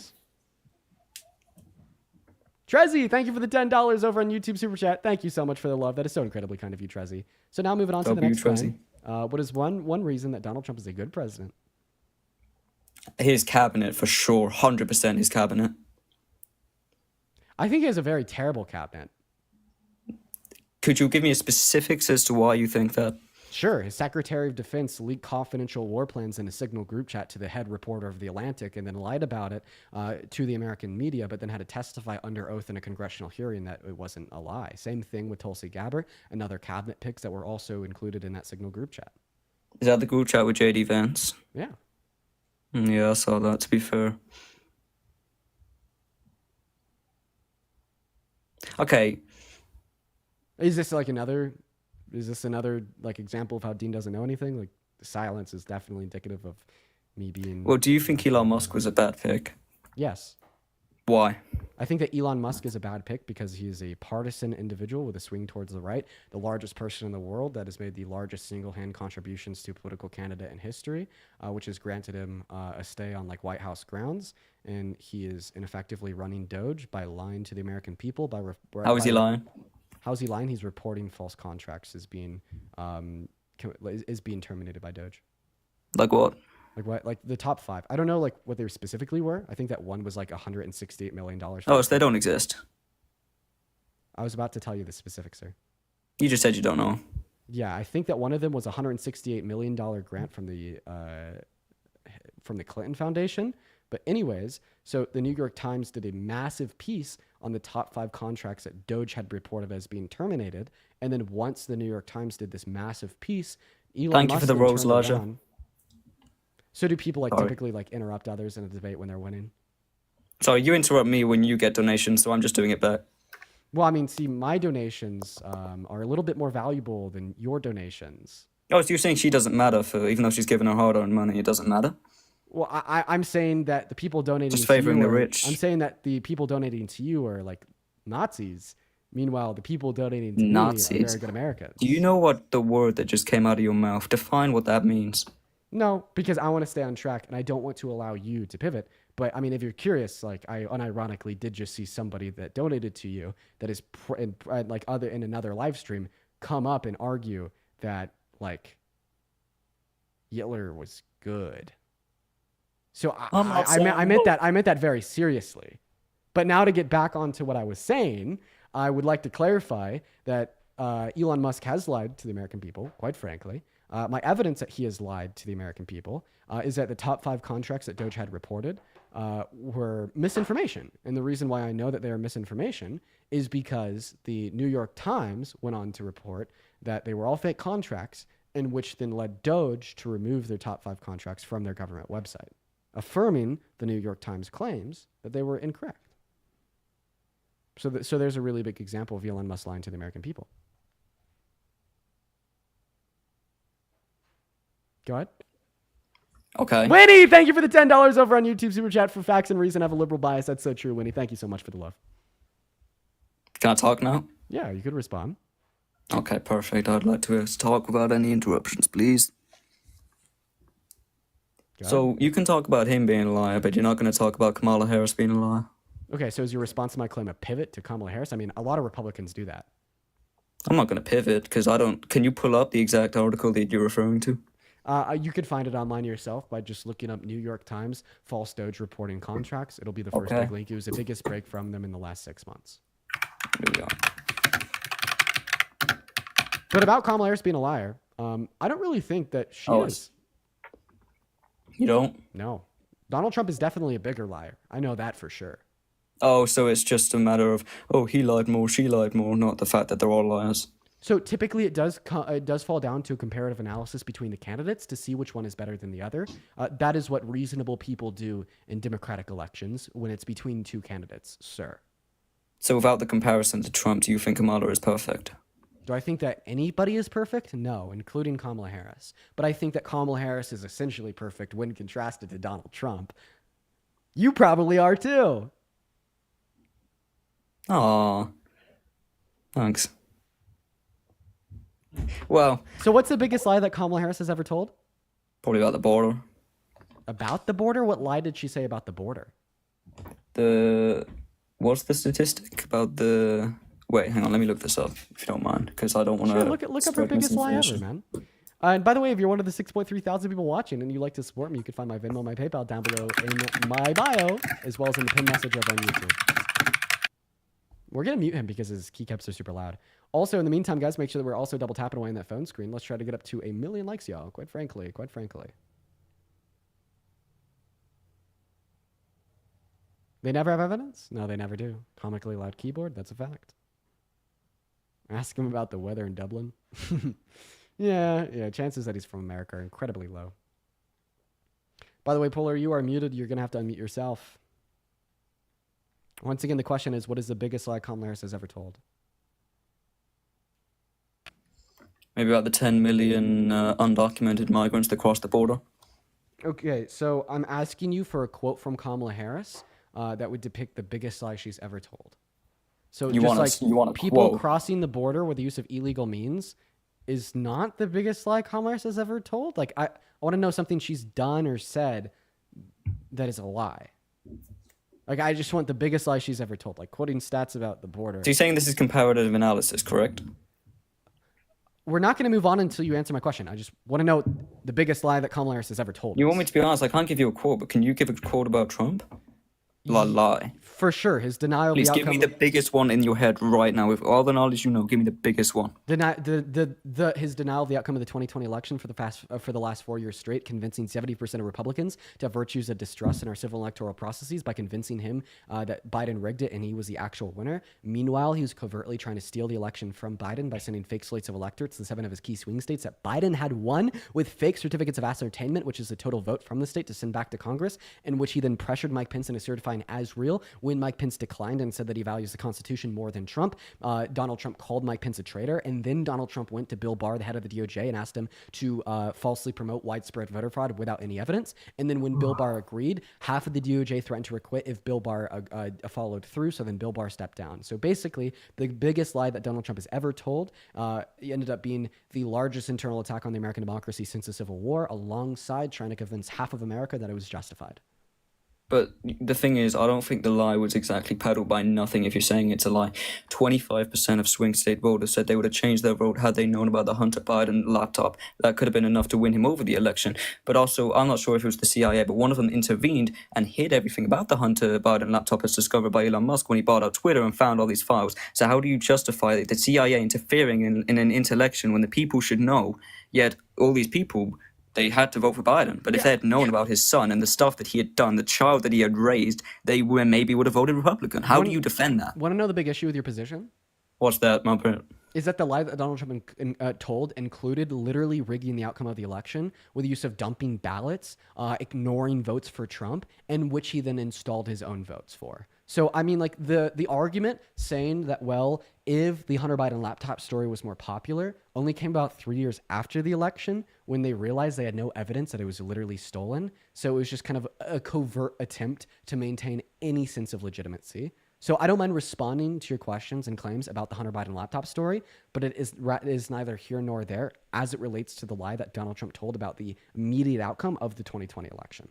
Trezzy, thank you for the $10 over on YouTube Super Chat. Thank you so much for the love. That is so incredibly kind of you, Trezzy. So now moving on to the next claim. What is one reason that Donald Trump is a good president? His cabinet, for sure. 100% his cabinet. I think he has a very terrible cabinet. Could you give me specifics as to why you think that? Sure. His Secretary of Defense leaked confidential war plans in a Signal group chat to the head reporter of The Atlantic and then lied about it to the American media, but then had to testify under oath in a congressional hearing that it wasn't a lie. Same thing with Tulsi Gabbard and other cabinet picks that were also included in that Signal group chat. Is that the group chat with J.D. Vance? Yeah. Yeah, I saw that, to be fair. Okay. Is this another like example of how Dean doesn't know anything? Like the silence is definitely indicative of me being... Well, do you think Elon Musk was a bad pick? Yes. Why? I think that Elon Musk is a bad pick because he is a partisan individual with a swing towards the right, the largest person in the world that has made the largest single-hand contributions to a political candidate in history, which has granted him a stay on like White House grounds, and he is ineffectively running Doge by lying to the American people. How is he lying? How's he lying? He's reporting false contracts as being terminated by Doge. Like what? Like what? Like the top 5. I don't know like what they specifically were. I think that one was like $168 million. Oh, so they don't exist. I was about to tell you the specifics, sir. You just said you don't know. Yeah, I think that one of them was a $168 million grant from the Clinton Foundation. But anyways, so the New York Times did a massive piece on the top 5 contracts that Doge had reported as being terminated. And then once the New York Times did this massive piece, Elon Thank Musk you for the then rose, turned Elijah. around. So do people like Sorry. typically like interrupt others in a debate when they're winning? Sorry, you interrupt me when you get donations, so I'm just doing it back. Well, I mean, see, my donations are a little bit more valuable than your donations. Oh, so you're saying she doesn't matter for, even though she's given her hard-earned money, it doesn't matter? Well, I'm saying that the people donating Just to favoring you the are- rich. I'm saying that the people donating to you are like Nazis. Meanwhile, the people donating to me are Nazis. very good Americans. Do you know what the word that just came out of your mouth? Define what that means. No, because I want to stay on track and I don't want to allow you to pivot. But I mean, if you're curious, like I unironically did just see somebody that donated to you that is in another live stream come up and argue that like Hitler was good. So I meant that very seriously. But now to get back onto what I was saying, I would like to clarify that Elon Musk has lied to the American people, quite frankly. My evidence that he has lied to the American people is that the top 5 contracts that Doge had reported were misinformation. And the reason why I know that they are misinformation is because the New York Times went on to report that they were all fake contracts, in which then led Doge to remove their top 5 contracts from their government website, affirming the New York Times claims that they were incorrect. So there's a really big example of Elon Musk lying to the American people. Go ahead. Okay. Winnie, thank you for the $10 over on YouTube Super Chat. For facts and reason, I have a liberal bias. That's so true, Winnie. Thank you so much for the love. Can I talk now? Yeah, you could respond. Okay, perfect. I'd like to talk without any interruptions, please. Go So ahead. you can talk about him being a liar, but you're not going to talk about Kamala Harris being a liar. Okay, so is your response to my claim a pivot to Kamala Harris? I mean, a lot of Republicans do that. I'm not going to pivot because I don't. Can you pull up the exact article that you're referring to? You could find it online yourself by just looking up New York Times false Doge reporting contracts. It'll be the first Okay. big link. It was the biggest break from them in the last 6 months. Here we are. But about Kamala Harris being a liar, I don't really think that she Oh, is. You don't? No. Donald Trump is definitely a bigger liar. I know that for sure. Oh, so it's just a matter of, oh, he lied more, she lied more, not the fact that they're all liars. So typically it does fall down to a comparative analysis between the candidates to see which one is better than the other. That is what reasonable people do in democratic elections when it's between 2 candidates, sir. So without the comparison to Trump, do you think Kamala is perfect? Do I think that anybody is perfect? No, including Kamala Harris. But I think that Kamala Harris is essentially perfect when contrasted to Donald Trump. You probably are too. Aw. Thanks. Well, So what's the biggest lie that Kamala Harris has ever told? probably about the border. About the border? What lie did she say about the border? What's the statistic about the... Wait, hang on, let me look this up, if you don't mind, because I don't want to... Sure, look up her biggest lie ever, man. And by the way, if you're one of the 6.3 thousand people watching and you like to support me, you can find my Venmo, my PayPal down below in my bio, as well as in the pinned message over on YouTube. We're going to mute him because his keycaps are super loud. Also, in the meantime, guys, make sure that we're also double tapping away on that phone screen. Let's try to get up to 1 million likes, y'all. Quite frankly. They never have evidence? No, they never do. Comically loud keyboard? That's a fact. Ask him about the weather in Dublin. Yeah, chances that he's from America are incredibly low. By the way, Polar, you are muted. You're going to have to unmute yourself. Once again, the question is, what is the biggest lie Kamala Harris has ever told? Maybe about the 10 million undocumented migrants that crossed the border. Okay, so I'm asking you for a quote from Kamala Harris that would depict the biggest lie she's ever told. So You just want like you want a people quote? crossing the border with the use of illegal means is not the biggest lie Kamala Harris has ever told. Like I want to know something she's done or said that is a lie. Like I just want the biggest lie she's ever told. Like quoting stats about the border. So you're saying this is comparative analysis, correct? We're not going to move on until you answer my question. I just want to know the biggest lie that Kamala Harris has ever told. You us. want me to be honest? I can't give you a quote, but can you give a quote about Trump? Lie. For sure, his denial Please of the give outcome. me the biggest one in your head right now. With all the knowledge you know, give me the biggest one. His denial of the outcome of the 2020 election for the last 4 years straight, convincing 70% of Republicans to have virtues of distrust in our civil electoral processes by convincing him that Biden rigged it and he was the actual winner. Meanwhile, he was covertly trying to steal the election from Biden by sending fake slates of electors to 7 of his key swing states that Biden had won with fake certificates of ascertainment, which is the total vote from the state, to send back to Congress, in which he then pressured Mike Pence into certifying as real. When Mike Pence declined and said that he values the Constitution more than Trump, Donald Trump called Mike Pence a traitor, and then Donald Trump went to Bill Barr, the head of the DOJ, and asked him to falsely promote widespread voter fraud without any evidence. And then when Bill Barr agreed, half of the DOJ threatened to acquit if Bill Barr followed through, so then Bill Barr stepped down. So basically, the biggest lie that Donald Trump has ever told ended up being the largest internal attack on the American democracy since the Civil War, alongside trying to convince half of America that it was justified. But the thing is, I don't think the lie was exactly peddled by nothing if you're saying it's a lie. 25% of swing state voters said they would have changed their vote had they known about the Hunter Biden laptop. That could have been enough to win him over the election. But also, I'm not sure if it was the CIA, but one of them intervened and hid everything about the Hunter Biden laptop as discovered by Elon Musk when he bought out Twitter and found all these files. So how do you justify the CIA interfering in an election when the people should know, yet all these people... They had to vote for Biden, but if they had known about his son and the stuff that he had done, the child that he had raised, they maybe would have voted Republican. How do you defend that? Want to know the big issue with your position? What's that, Muppet? Is that the lie that Donald Trump told included literally rigging the outcome of the election with the use of dumping ballots, ignoring votes for Trump, and which he then installed his own votes for. So, I mean, like the argument saying that, well, if the Hunter Biden laptop story was more popular, only came about 3 years after the election when they realized they had no evidence that it was literally stolen. So it was just kind of a covert attempt to maintain any sense of legitimacy. So I don't mind responding to your questions and claims about the Hunter Biden laptop story, but it is neither here nor there as it relates to the lie that Donald Trump told about the immediate outcome of the 2020 election.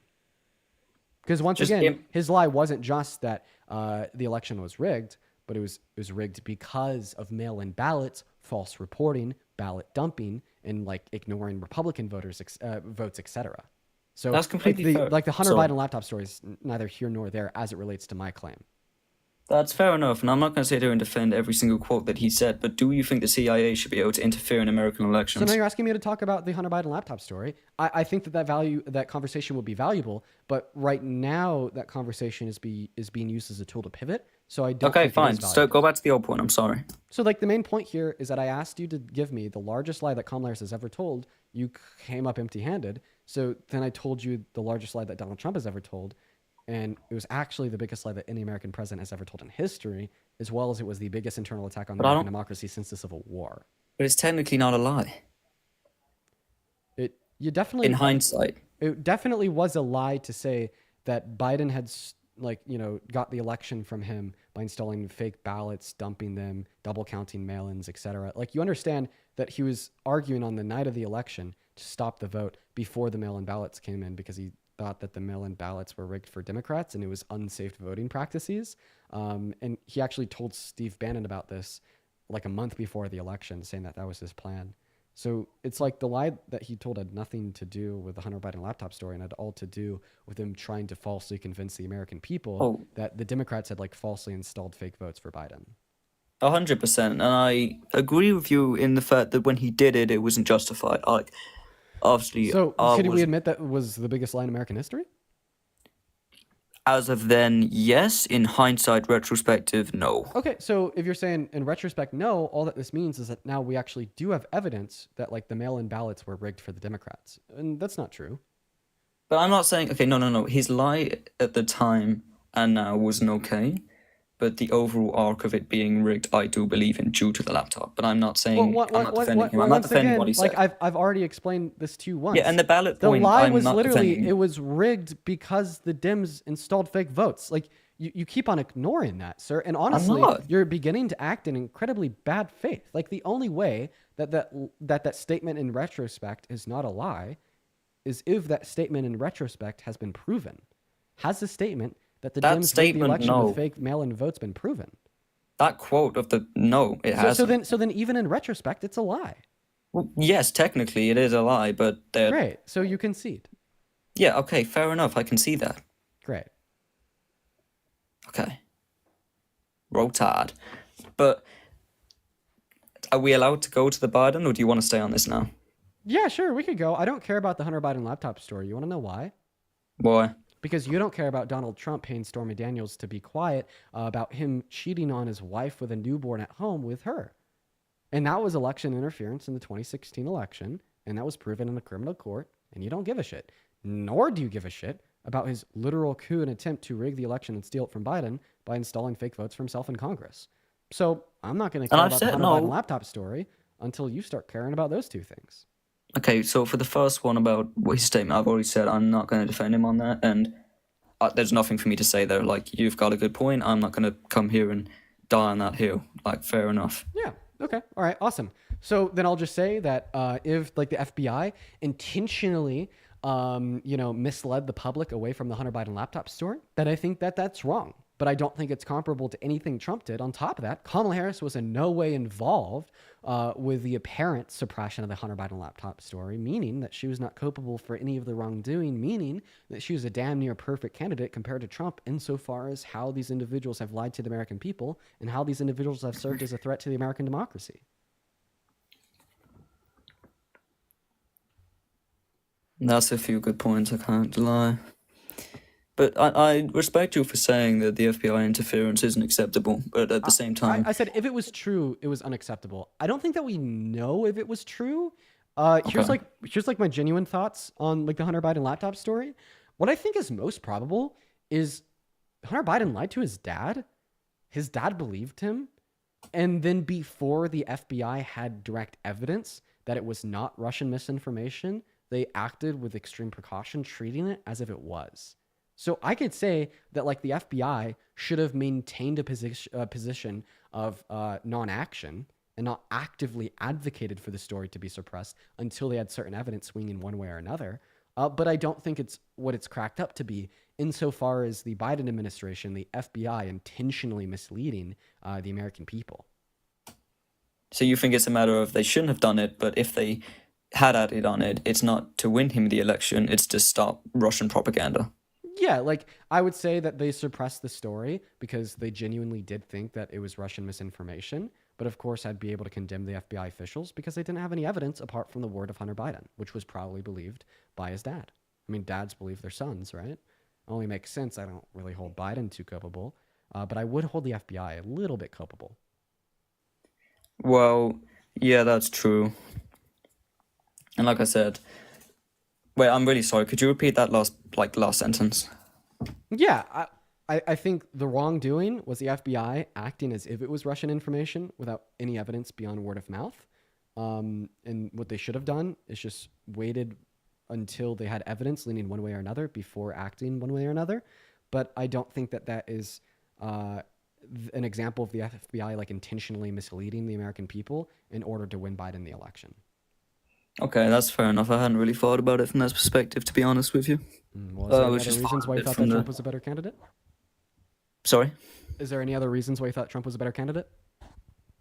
Because once again, his lie wasn't just that the election was rigged, but it was rigged because of mail-in ballots, false reporting, ballot dumping, and like ignoring Republican voters votes, etc. So that's completely fair. Like the Hunter Biden laptop story is neither here nor there as it relates to my claim. That's fair enough, and I'm not going to sit here and defend every single quote that he said, but do you think the CIA should be able to interfere in American elections? So now you're asking me to talk about the Hunter Biden laptop story. I think that conversation will be valuable, but right now that conversation is being used as a tool to pivot. So I don't. Okay, think fine. So go back to the old point. I'm sorry. So like the main point here is that I asked you to give me the largest lie that Kamala Harris has ever told. You came up empty-handed. So then I told you the largest lie that Donald Trump has ever told. And it was actually the biggest lie that any American president has ever told in history, as well as it was the biggest internal attack on American democracy since the Civil War. But it's technically not a lie. You definitely, in hindsight, it definitely was a lie to say that Biden had got the election from him by installing fake ballots, dumping them, double counting mail-ins, etc. Like you understand that he was arguing on the night of the election to stop the vote before the mail-in ballots came in because he thought that the mail-in ballots were rigged for Democrats and it was unsafe voting practices. And he actually told Steve Bannon about this like a month before the election, saying that was his plan. So it's like the lie that he told had nothing to do with the Hunter Biden laptop story and had all to do with him trying to falsely convince the American people that the Democrats had like falsely installed fake votes for Biden. 100%. And I agree with you in the fact that when he did it, it wasn't justified. Obviously, so should we admit that was the biggest lie in American history? As of then, yes. In hindsight, retrospective, no. Okay, so if you're saying in retrospect, no, all that this means is that now we actually do have evidence that like the mail-in ballots were rigged for the Democrats. And that's not true. But I'm not saying, okay, no. His lie at the time and now wasn't okay. But the overall arc of it being rigged, I do believe in due to the laptop. But I'm not saying, I'm not defending him. I'm not defending what he said. Like I've already explained this to you once. Yeah, and the ballot the point, lie I'm was not literally, defending. it was rigged because the Dems installed fake votes. Like You keep on ignoring that, sir. And I'm honestly, not. you're beginning to act in incredibly bad faith. Like the only way that statement in retrospect is not a lie is if that statement in retrospect has been proven. Has the statement that the That Dems rigged the statement, election no. with fake mail-in votes been proven? That quote of the no, it So, hasn't. so then even in retrospect, it's a lie. Well, yes, technically it is a lie, but Great. So you concede. yeah, okay, fair enough. I can see that. Great. Okay. Roll Tide. But are we allowed to go to the Biden, or do you want to stay on this now? Yeah, sure, we could go. I don't care about the Hunter Biden laptop story. You want to know why? Why? Because you don't care about Donald Trump paying Stormy Daniels to be quiet about him cheating on his wife with a newborn at home with her. And that was election interference in the 2016 election, and that was proven in a criminal court, and you don't give a shit. Nor do you give a shit about his literal coup and attempt to rig the election and steal it from Biden by installing fake votes for himself in Congress. So I'm not going to care I've about the said Hunter no. Biden laptop story until you start caring about those two things. Okay, so for the first one about his statement, I've already said I'm not going to defend him on that, and there's nothing for me to say there. Like, you've got a good point. I'm not going to come here and die on that hill. Like, fair enough. Yeah. Okay. All right. Awesome. So then I'll just say that if like the FBI intentionally, misled the public away from the Hunter Biden laptop story, then I think that that's wrong. But I don't think it's comparable to anything Trump did. On top of that, Kamala Harris was in no way involved with the apparent suppression of the Hunter Biden laptop story, meaning that she was not culpable for any of the wrongdoing, meaning that she was a damn near perfect candidate compared to Trump insofar as how these individuals have lied to the American people and how these individuals have served as a threat to the American democracy. That's a few good points, I can't lie. But I respect you for saying that the FBI interference isn't acceptable, but at the same time... I said if it was true, it was unacceptable. I don't think that we know if it was true. Here's like my genuine thoughts on like the Hunter Biden laptop story. What I think is most probable is Hunter Biden lied to his dad. His dad believed him. And then before the FBI had direct evidence that it was not Russian misinformation, they acted with extreme precaution, treating it as if it was. So I could say that like the FBI should have maintained a position of non-action and not actively advocated for the story to be suppressed until they had certain evidence swinging one way or another. But I don't think it's what it's cracked up to be insofar as the Biden administration, the FBI intentionally misleading the American people. So you think it's a matter of they shouldn't have done it, but if they had acted on it, it's not to win him the election, it's to stop Russian propaganda. Yeah, like I would say that they suppressed the story because they genuinely did think that it was Russian misinformation. But of course, I'd be able to condemn the FBI officials because they didn't have any evidence apart from the word of Hunter Biden, which was probably believed by his dad. I mean, dads believe their sons, right? Only makes sense. I don't really hold Biden too culpable, but I would hold the FBI a little bit culpable. Well, yeah, that's true. And like I said, wait, I'm really sorry. Could you repeat that last sentence? Yeah, I think the wrongdoing was the FBI acting as if it was Russian information without any evidence beyond word of mouth. And what they should have done is just waited until they had evidence leaning one way or another before acting one way or another. But I don't think that that is an example of the FBI like intentionally misleading the American people in order to win Biden the election. Okay, that's fair enough. I hadn't really thought about it from that perspective, to be honest with you. Well, is there any other reasons why you thought that Trump was a better candidate? Sorry? Is there any other reasons why you thought Trump was a better candidate?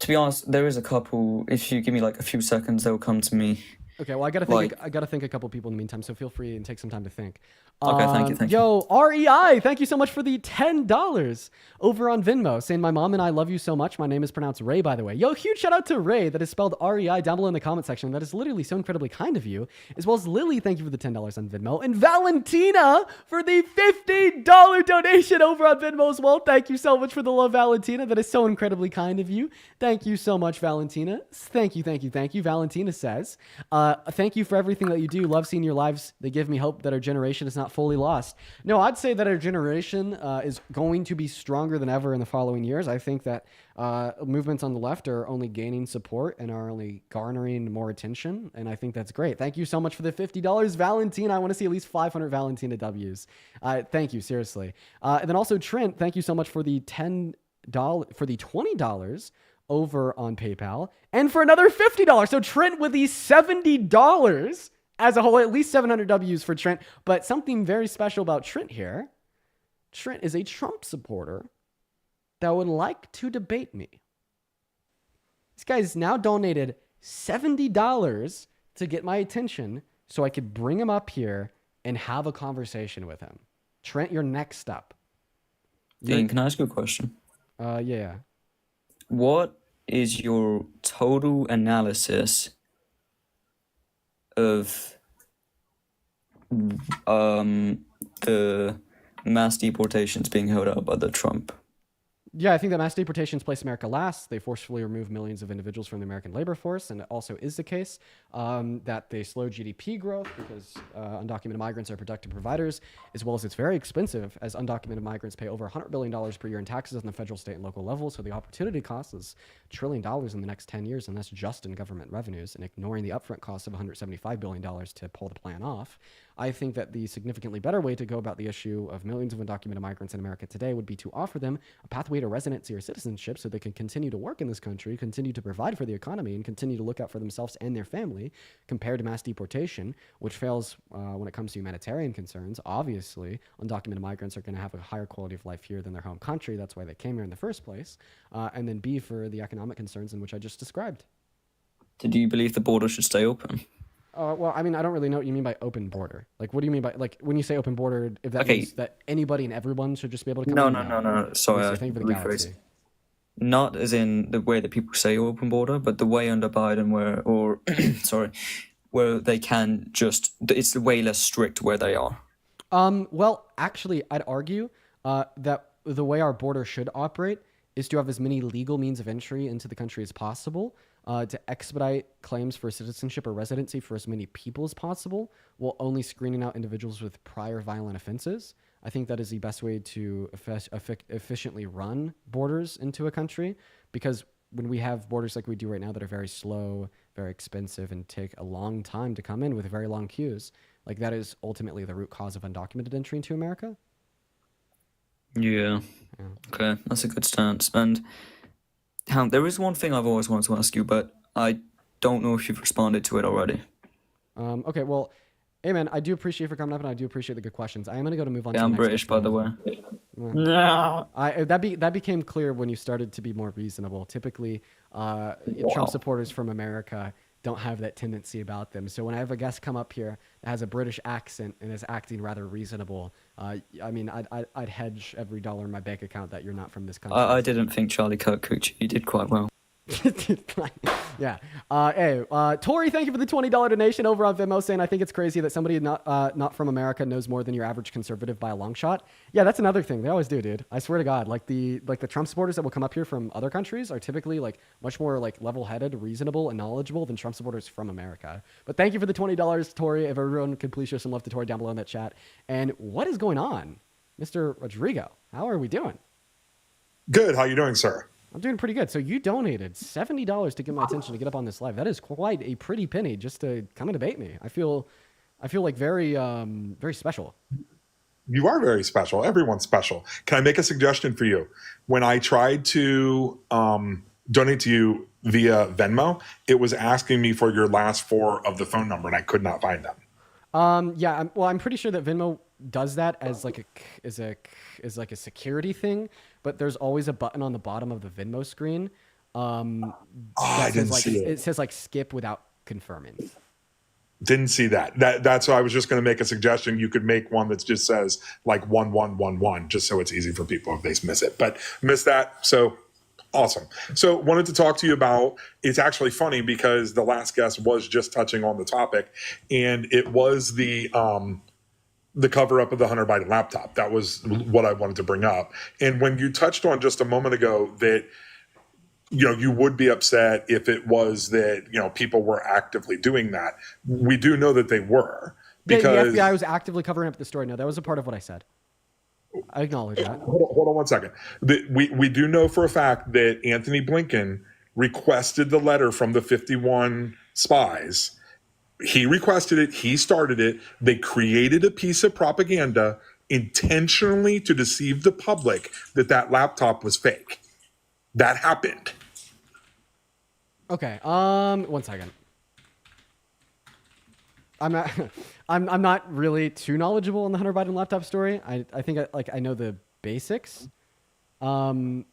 To be honest, there is a couple. If you give me like a few seconds, they'll come to me. Okay, well, I gotta think a couple people in the meantime, so feel free and take some time to think. Okay, thank you. Yo, REI, thank you so much for the $10 over on Venmo, saying my mom and I love you so much. My name is pronounced Ray, by the way. Yo, huge shout out to Ray, that is spelled REI, down below in the comment section. That is literally so incredibly kind of you. As well as Lily, thank you for the $10 on Venmo. And Valentina for the $50 donation over on Venmo as well. Thank you so much for the love, Valentina. That is so incredibly kind of you. Thank you so much, Valentina. Thank you. Valentina says, Thank you for everything that you do. Love seeing your lives. They give me hope that our generation is not fully lost. No, I'd say that our generation is going to be stronger than ever in the following years. I think that movements on the left are only gaining support and are only garnering more attention. And I think that's great. Thank you so much for the $50, Valentina. I want to see at least 500 Valentina W's. Thank you, seriously. And then also Trent, thank you so much for the $20 over on PayPal, and for another $50. So Trent with the $70 as a whole, at least 700 W's for Trent. But something very special about Trent here. Trent is a Trump supporter that would like to debate me. This guy's now donated $70 to get my attention so I could bring him up here and have a conversation with him. Trent, you're next up. Dean, can I ask you a question? Yeah. What is your total analysis of the mass deportations being held out by the Trump? Yeah, I think that mass deportations place America last. They forcefully remove millions of individuals from the American labor force, and it also is the case that they slow GDP growth because undocumented migrants are productive providers, as well as it's very expensive as undocumented migrants pay over $100 billion per year in taxes on the federal, state, and local level. So the opportunity cost is $1 trillion in the next 10 years, and that's just in government revenues, and ignoring the upfront cost of $175 billion to pull the plan off. I think that the significantly better way to go about the issue of millions of undocumented migrants in America today would be to offer them a pathway to residency or citizenship so they can continue to work in this country, continue to provide for the economy, and continue to look out for themselves and their family, compared to mass deportation, which fails when it comes to humanitarian concerns. Obviously, undocumented migrants are going to have a higher quality of life here than their home country. That's why they came here in the first place. And then B, for the economic concerns in which I just described. Do you believe the border should stay open? Well, I mean, I don't really know what you mean by open border. Like, what do you mean by, like, when you say open border, if that means that anybody and everyone should just be able to come in? No. Sorry, I rephrased. Not as in the way that people say open border, but the way under Biden where they can just, it's way less strict where they are. Well, actually, I'd argue that the way our border should operate is to have as many legal means of entry into the country as possible, to expedite claims for citizenship or residency for as many people as possible, while only screening out individuals with prior violent offenses. I think that is the best way to efficiently run borders into a country, because when we have borders like we do right now that are very slow, very expensive, and take a long time to come in with very long queues, like that is ultimately the root cause of undocumented entry into America. Yeah. Okay, that's a good stance. And there is one thing I've always wanted to ask you, but I don't know if you've responded to it already. Okay, well, hey man, I do appreciate you for coming up, and I do appreciate the good questions. I am gonna go to move on. Yeah, to I'm the next British, by the way. No. That became clear when you started to be more reasonable. Typically, Trump supporters from America don't have that tendency about them. So when I have a guest come up here that has a British accent and is acting rather reasonable, I mean, I'd hedge every dollar in my bank account that you're not from this country. I didn't think Charlie Kirk cooked you. You did quite well. Yeah. Hey, Tori, thank you for the $20 donation over on Venmo, saying I think it's crazy that somebody not from America knows more than your average conservative by a long shot. Yeah, that's another thing. They always do, dude. I swear to God, like the Trump supporters that will come up here from other countries are typically like much more like level-headed, reasonable, and knowledgeable than Trump supporters from America. But thank you for the $20, Tori. If everyone could please show some love to Tori down below in that chat. And what is going on, Mr. Rodrigo? How are we doing? Good. How are you doing, sir? I'm doing pretty good. So you donated $70 to get my attention to get up on this live. That is quite a pretty penny just to come and debate me. I feel like very special. You are very special. Everyone's special. Can I make a suggestion for you? When I tried to donate to you via Venmo, it was asking me for your last four of the phone number, and I could not find them. Yeah. I'm pretty sure that Venmo does that as like a security thing, but there's always a button on the bottom of the Venmo screen. I didn't see it. It says like skip without confirming. Didn't see that. That's why I was just going to make a suggestion. You could make one that just says like 1111, just so it's easy for people if they miss it. But miss that. So awesome. So wanted to talk to you about, it's actually funny because the last guest was just touching on the topic, and it was the cover up of the Hunter Biden laptop. That was what I wanted to bring up. And when you touched on just a moment ago that you would be upset if it was that, people were actively doing that. We do know that they were, because the FBI was actively covering up the story. No, that was a part of what I said. I acknowledge that. Hold on 1 second. We do know for a fact that Anthony Blinken requested the letter from the 51 spies. He requested it. He started it. They created a piece of propaganda intentionally to deceive the public that laptop was fake. That happened. Okay. 1 second. I'm not. I'm not really too knowledgeable on the Hunter Biden laptop story. I think I know the basics. Let's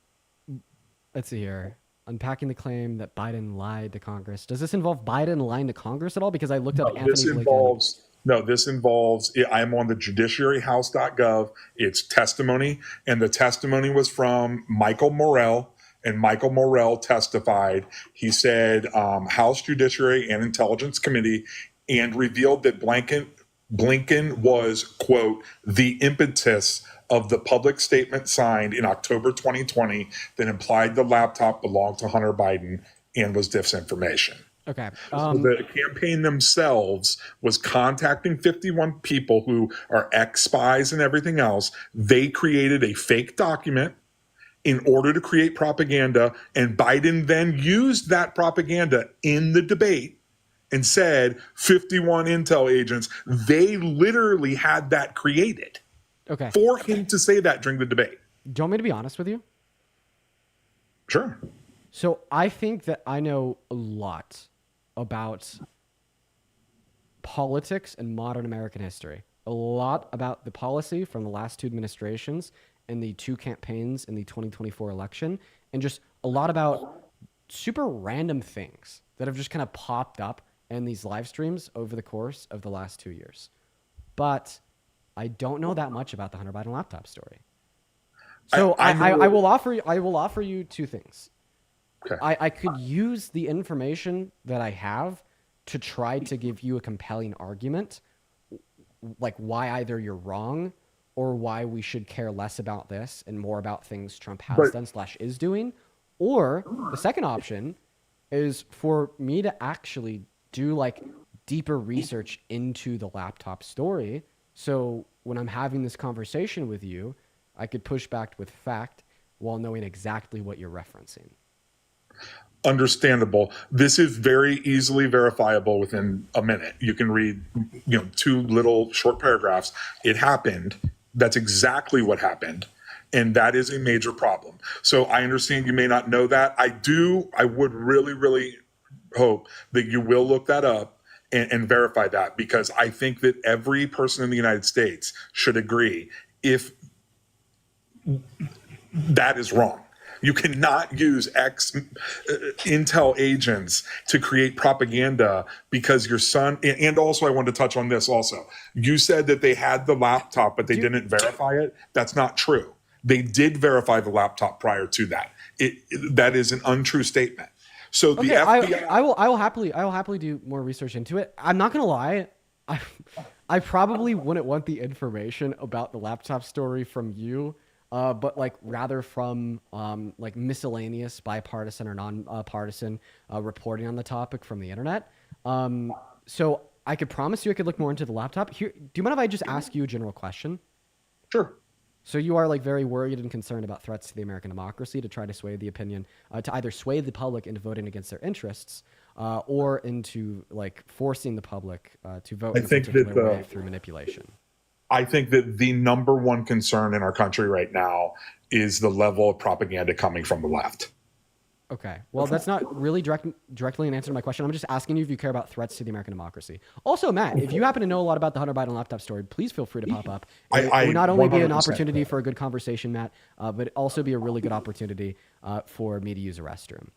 see here. Unpacking the claim that Biden lied to Congress. Does this involve Biden lying to Congress at all? Because I looked up Anthony Blinken. This involves, I'm on the judiciaryhouse.gov. It's testimony. And the testimony was from Michael Morrell. And Michael Morrell testified. He said, House Judiciary and Intelligence Committee, and revealed that Blinken was, quote, the impetus of the public statement signed in October 2020 that implied the laptop belonged to Hunter Biden and was disinformation. Okay. So the campaign themselves was contacting 51 people who are ex-spies and everything else. They created a fake document in order to create propaganda, and Biden then used that propaganda in the debate and said 51 intel agents. They literally had that created. Okay. For him to say that during the debate. Do you want me to be honest with you? Sure. So I think that I know a lot about politics and modern American history. A lot about the policy from the last two administrations and the two campaigns in the 2024 election, and just a lot about super random things that have just kind of popped up in these live streams over the course of the last 2 years. But I don't know that much about the Hunter Biden laptop story. So I will offer you two things. Okay. I could use the information that I have to try to give you a compelling argument, like why either you're wrong or why we should care less about this and more about things Trump has done / is doing. Or the second option is for me to actually do like deeper research into the laptop story. So when I'm having this conversation with you, I could push back with fact while knowing exactly what you're referencing. Understandable. This is very easily verifiable within a minute. You can read, 2 little short paragraphs. It happened. That's exactly what happened. And that is a major problem. So I understand you may not know that. I would really, really hope that you will look that up and verify that, because I think that every person in the United States should agree if that is wrong. You cannot use intel agents to create propaganda because your son, and also I wanted to touch on this also. You said that they had the laptop, but they didn't verify it. That's not true. They did verify the laptop prior to that. That is an untrue statement. So the FBI, I will happily do more research into it. I'm not gonna lie, I probably wouldn't want the information about the laptop story from you, but like rather from like miscellaneous bipartisan or non-partisan reporting on the topic from the internet. So I could promise you I could look more into the laptop. Here, do you mind if I just ask you a general question? Sure. So you are like very worried and concerned about threats to the American democracy to try to sway the opinion, to either sway the public into voting against their interests, or into like forcing the public to vote in a particular way through manipulation. I think that the number one concern in our country right now is the level of propaganda coming from the left. Okay. Well, that's not really directly an answer to my question. I'm just asking you if you care about threats to the American democracy. Also, Matt, if you happen to know a lot about the Hunter Biden laptop story, please feel free to pop up. It would not only be an opportunity for a good conversation, Matt, but also be a really good opportunity for me to use a restroom.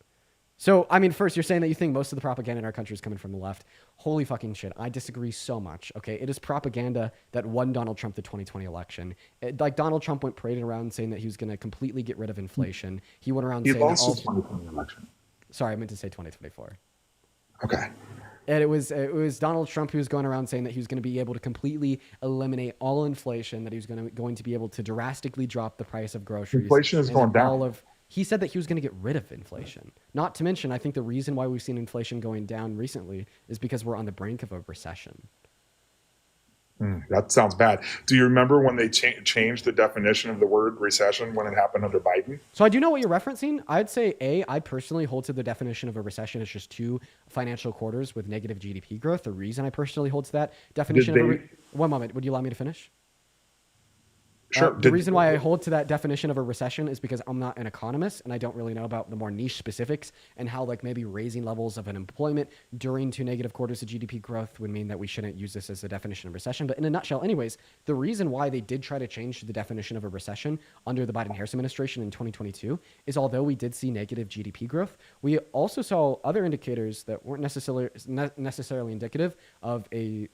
So, I mean, first, you're saying that you think most of the propaganda in our country is coming from the left. Holy fucking shit. I disagree so much, okay? It is propaganda that won Donald Trump the 2020 election. Like, Donald Trump went parading around saying that he was going to completely get rid of inflation. He went around saying He lost the 2020 election. Sorry, I meant to say 2024. Okay. And it was Donald Trump who was going around saying that he was going to be able to completely eliminate all inflation, that he was going to be able to drastically drop the price of groceries. Inflation is going down. he said that he was going to get rid of inflation. Not to mention, I think the reason why we've seen inflation going down recently is because we're on the brink of a recession. That sounds bad. Do you remember when they changed the definition of the word recession when it happened under Biden? So I do know what you're referencing. I'd say I personally hold to the definition of a recession as just 2 financial quarters with negative GDP growth. The reason I personally hold to that definition one moment, would you allow me to finish? Sure. The reason why I hold to that definition of a recession is because I'm not an economist and I don't really know about the more niche specifics and how like maybe raising levels of unemployment during 2 negative quarters of GDP growth would mean that we shouldn't use this as a definition of recession. But in a nutshell, anyways, the reason why they did try to change the definition of a recession under the Biden-Harris administration in 2022 is although we did see negative GDP growth, we also saw other indicators that weren't necessarily indicative of a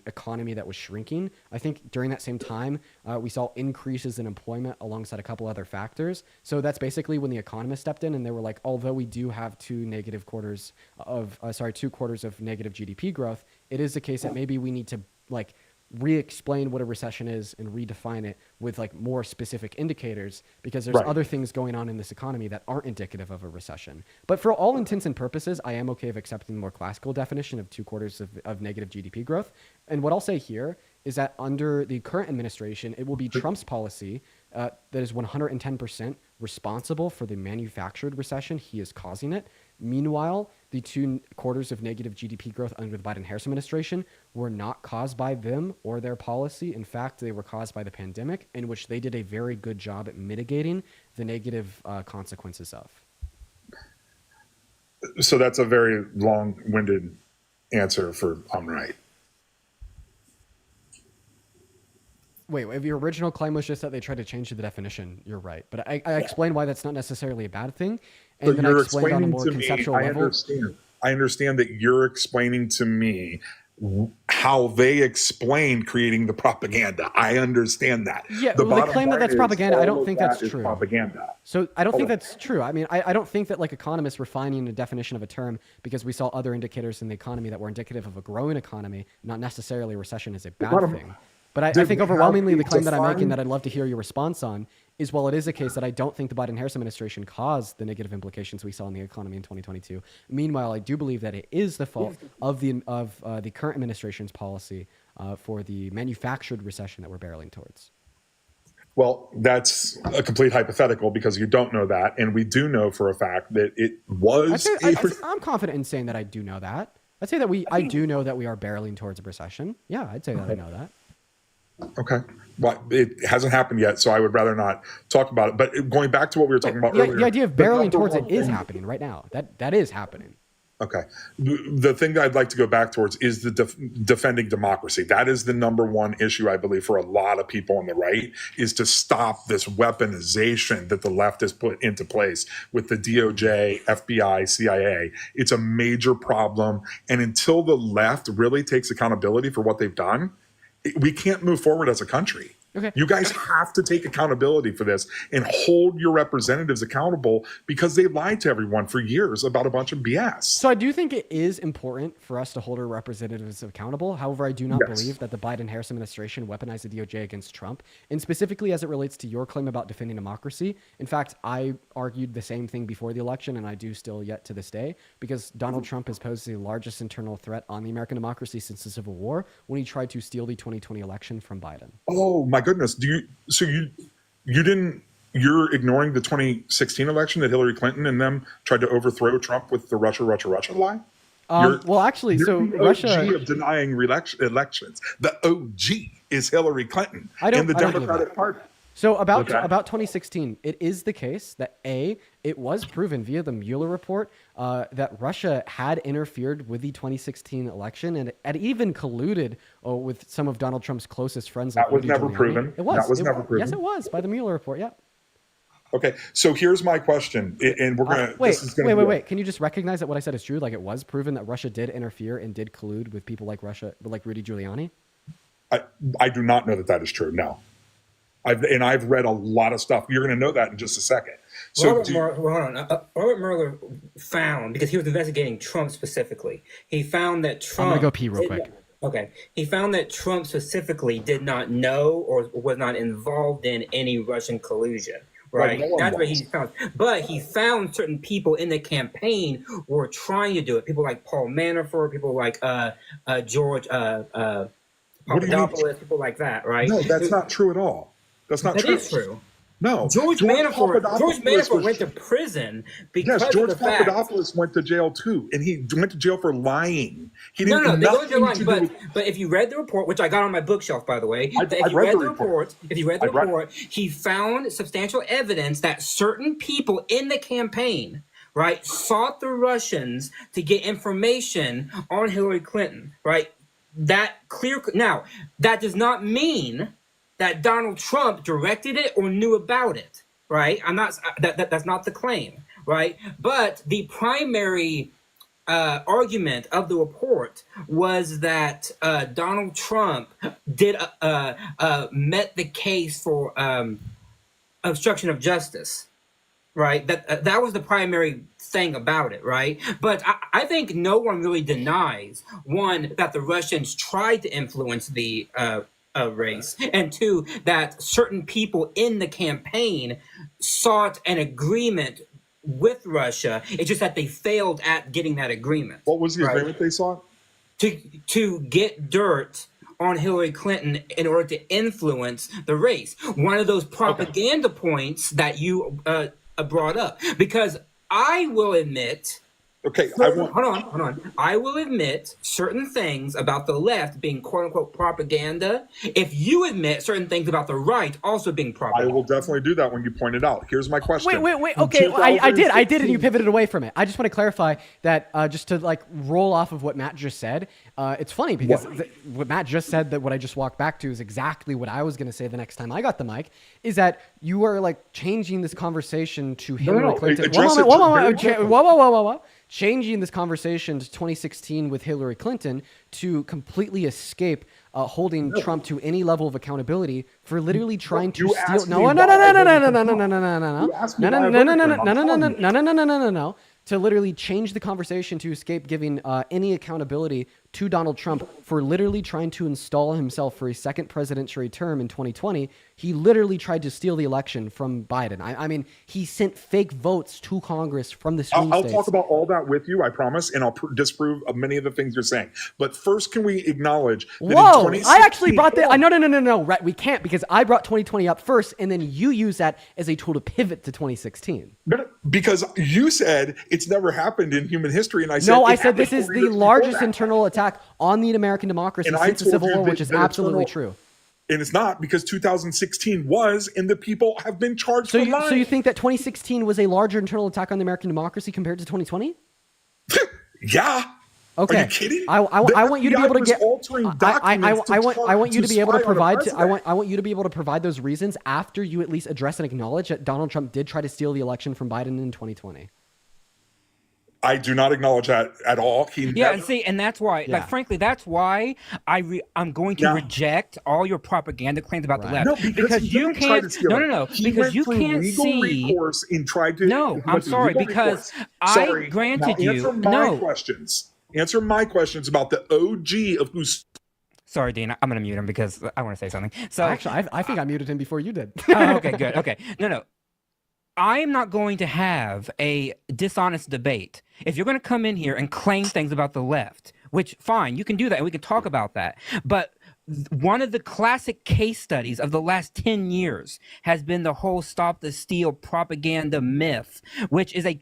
economy that was shrinking. I think during that same time, we saw increases in employment alongside a couple other factors. So that's basically when the economists stepped in and they were like, although we do have 2 quarters of negative GDP growth, it is the case that maybe we need to like re-explain what a recession is and redefine it with like more specific indicators because there's other things going on in this economy that aren't indicative of a recession. But for all intents and purposes, I am okay of accepting the more classical definition of 2 quarters of negative GDP growth. And what I'll say here is that under the current administration, it will be Trump's policy that is 110% responsible for the manufactured recession. He is causing it. Meanwhile, the 2 quarters of negative GDP growth under the Biden-Harris administration were not caused by them or their policy. In fact, they were caused by the pandemic, in which they did a very good job at mitigating the negative consequences of. So that's a very long-winded answer for I'm right. Wait, if your original claim was just that they tried to change the definition, you're right. But I explained why that's not necessarily a bad thing. And then I explained on a more conceptual level. I understand that you're explaining to me how they explain creating the propaganda. I understand that. Yeah, the claim that that's propaganda, I don't think that's true. Propaganda. So I don't think that's true. I mean, I don't think that like economists refining a definition of a term because we saw other indicators in the economy that were indicative of a growing economy, not necessarily a recession is a bad thing. But I think overwhelmingly the claim that I'm making that I'd love to hear your response on is, while it is a case that I don't think the Biden-Harris administration caused the negative implications we saw in the economy in 2022. Meanwhile, I do believe that it is the fault of the current administration's policy for the manufactured recession that we're barreling towards. Well, that's a complete hypothetical because you don't know that. And we do know for a fact that it was. I'm confident in saying that I do know that. I'd say that I do know that we are barreling towards a recession. Yeah, I'd say that I know that. Okay. Well, it hasn't happened yet, so I would rather not talk about it. But going back to what we were talking about earlier. The idea of barreling towards it is happening right now. That is happening. Okay. The thing that I'd like to go back towards is the defending democracy. That is the number one issue, I believe, for a lot of people on the right, is to stop this weaponization that the left has put into place with the DOJ, FBI, CIA. It's a major problem. And until the left really takes accountability for what they've done, we can't move forward as a country. Okay. You guys have to take accountability for this and hold your representatives accountable because they lied to everyone for years about a bunch of BS. So I do think it is important for us to hold our representatives accountable. However, I do not believe that the Biden-Harris administration weaponized the DOJ against Trump, and specifically as it relates to your claim about defending democracy. In fact, I argued the same thing before the election, and I do still yet to this day, because Donald Trump has posed the largest internal threat on the American democracy since the Civil War when he tried to steal the 2020 election from Biden. Oh my goodness. You're ignoring the 2016 election that Hillary Clinton and them tried to overthrow Trump with the Russia lie? Well, actually, so Russia of denying elections. The OG is Hillary Clinton and the Democratic Party. So about 2016, it is the case that it was proven via the Mueller report that Russia had interfered with the 2016 election and had even colluded with some of Donald Trump's closest friends. That was never proven. It was. That was never proven. Yes, it was by the Mueller report. Yeah. Okay, so here's my question, and we're gonna wait. Can you just recognize that what I said is true? Like, it was proven that Russia did interfere and did collude with people like Rudy Giuliani. I do not know that is true. No. I've read a lot of stuff. You're going to know that in just a second. So Robert Mueller found, because he was investigating Trump specifically, he found that Trump... I'm going to go pee real quick. Okay. He found that Trump specifically did not know or was not involved in any Russian collusion, right? no one That's what was. he found. But he found certain people in the campaign who were trying to do it. People like Paul Manafort, people like George What do you mean? Papadopoulos, people like that, right? No, that's not true at all. That's not That true. is true. No, George Manafort was- went to prison because Yes, George of the fact. Papadopoulos went to jail too, and he went to jail for lying. He No, didn't. they go to jail nothing lying. to do But if you read the report, which I got on my bookshelf, by the way, if you read read the the report. report, he found substantial evidence that certain people in the campaign, right, sought the Russians to get information on Hillary Clinton, right? Now, that does not mean that Donald Trump directed it or knew about it, right? That's not the claim, right? But the primary argument of the report was that Donald Trump met the case for obstruction of justice, right? That was the primary thing about it, right? But I think no one really denies, one, that the Russians tried to influence the race, and two, that certain people in the campaign sought an agreement with Russia. It's just that they failed at getting that agreement. What was the agreement they sought? To get dirt on Hillary Clinton in order to influence the race. One of those propaganda points that you brought up, because I will admit. Okay, hold on. I will admit certain things about the left being quote unquote propaganda. If you admit certain things about the right also being propaganda. I will definitely do that when you point it out. Here's my question. Wait. Okay, I did, and you pivoted away from it. I just want to clarify that just to like roll off of what Matt just said. It's funny because what Matt just said, that what I just walked back to, is exactly what I was going to say the next time I got the mic. Is that you are like changing this conversation to Hillary Clinton. Whoa. Changing this conversation to 2016 with Hillary Clinton to completely escape holding Trump to any level of accountability for literally trying to steal. No. To literally change the conversation to escape giving any accountability to Donald Trump for literally trying to install himself for a second presidential term in 2020. He literally tried to steal the election from Biden. I mean, he sent fake votes to Congress from the swing I'll states. talk about all that with you, I promise, and I'll disprove of many of the things you're saying. But first, can we acknowledge that Whoa, I actually brought that. No. Right, we can't, because I brought 2020 up first, and then you use that as a tool to pivot to 2016. Because you said it's never happened in human history, and I said no. I said this is the largest internal attack on the American democracy since the Civil War, which is absolutely true. And it's not, because 2016 was, and the people have been charged for lying. So you think that 2016 was a larger internal attack on the American democracy compared to 2020? Yeah. Okay. Are you kidding? I want you to be able to get. I want you to be able to provide. I want you to be able to provide those reasons after you at least address and acknowledge that Donald Trump did try to steal the election from Biden in 2020. I do not acknowledge that at all. And that's why, like, frankly, that's why I'm going to reject all your propaganda claims about the left. No, because you can't. Because you can't see. Recourse and tried to. No, I'm sorry, because I granted you. Answer my questions about the OG of who's. Sorry, Dean. I'm gonna mute him because I want to say something. So actually, I think I muted him before you did. Oh, okay, good. Okay, no. I am not going to have a dishonest debate. If you're going to come in here and claim things about the left, which fine, you can do that and we can talk about that. But one of the classic case studies of the last 10 years has been the whole stop the steal propaganda myth, which is a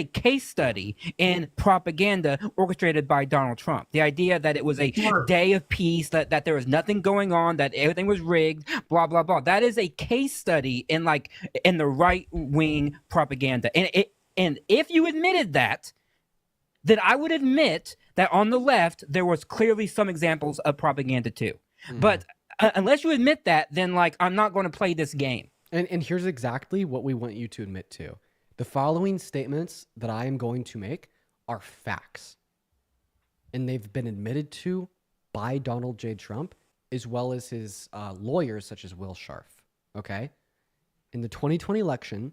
case study in propaganda orchestrated by Donald Trump. The idea that it was a day of peace, that there was nothing going on, that everything was rigged, blah, blah, blah. That is a case study in the right-wing propaganda. And if you admitted that, then I would admit that on the left, there was clearly some examples of propaganda too. Mm-hmm. But unless you admit that, then I'm not going to play this game. And here's exactly what we want you to admit to. The following statements that I am going to make are facts. And they've been admitted to by Donald J. Trump, as well as his lawyers, such as Will Scharf. Okay? In the 2020 election,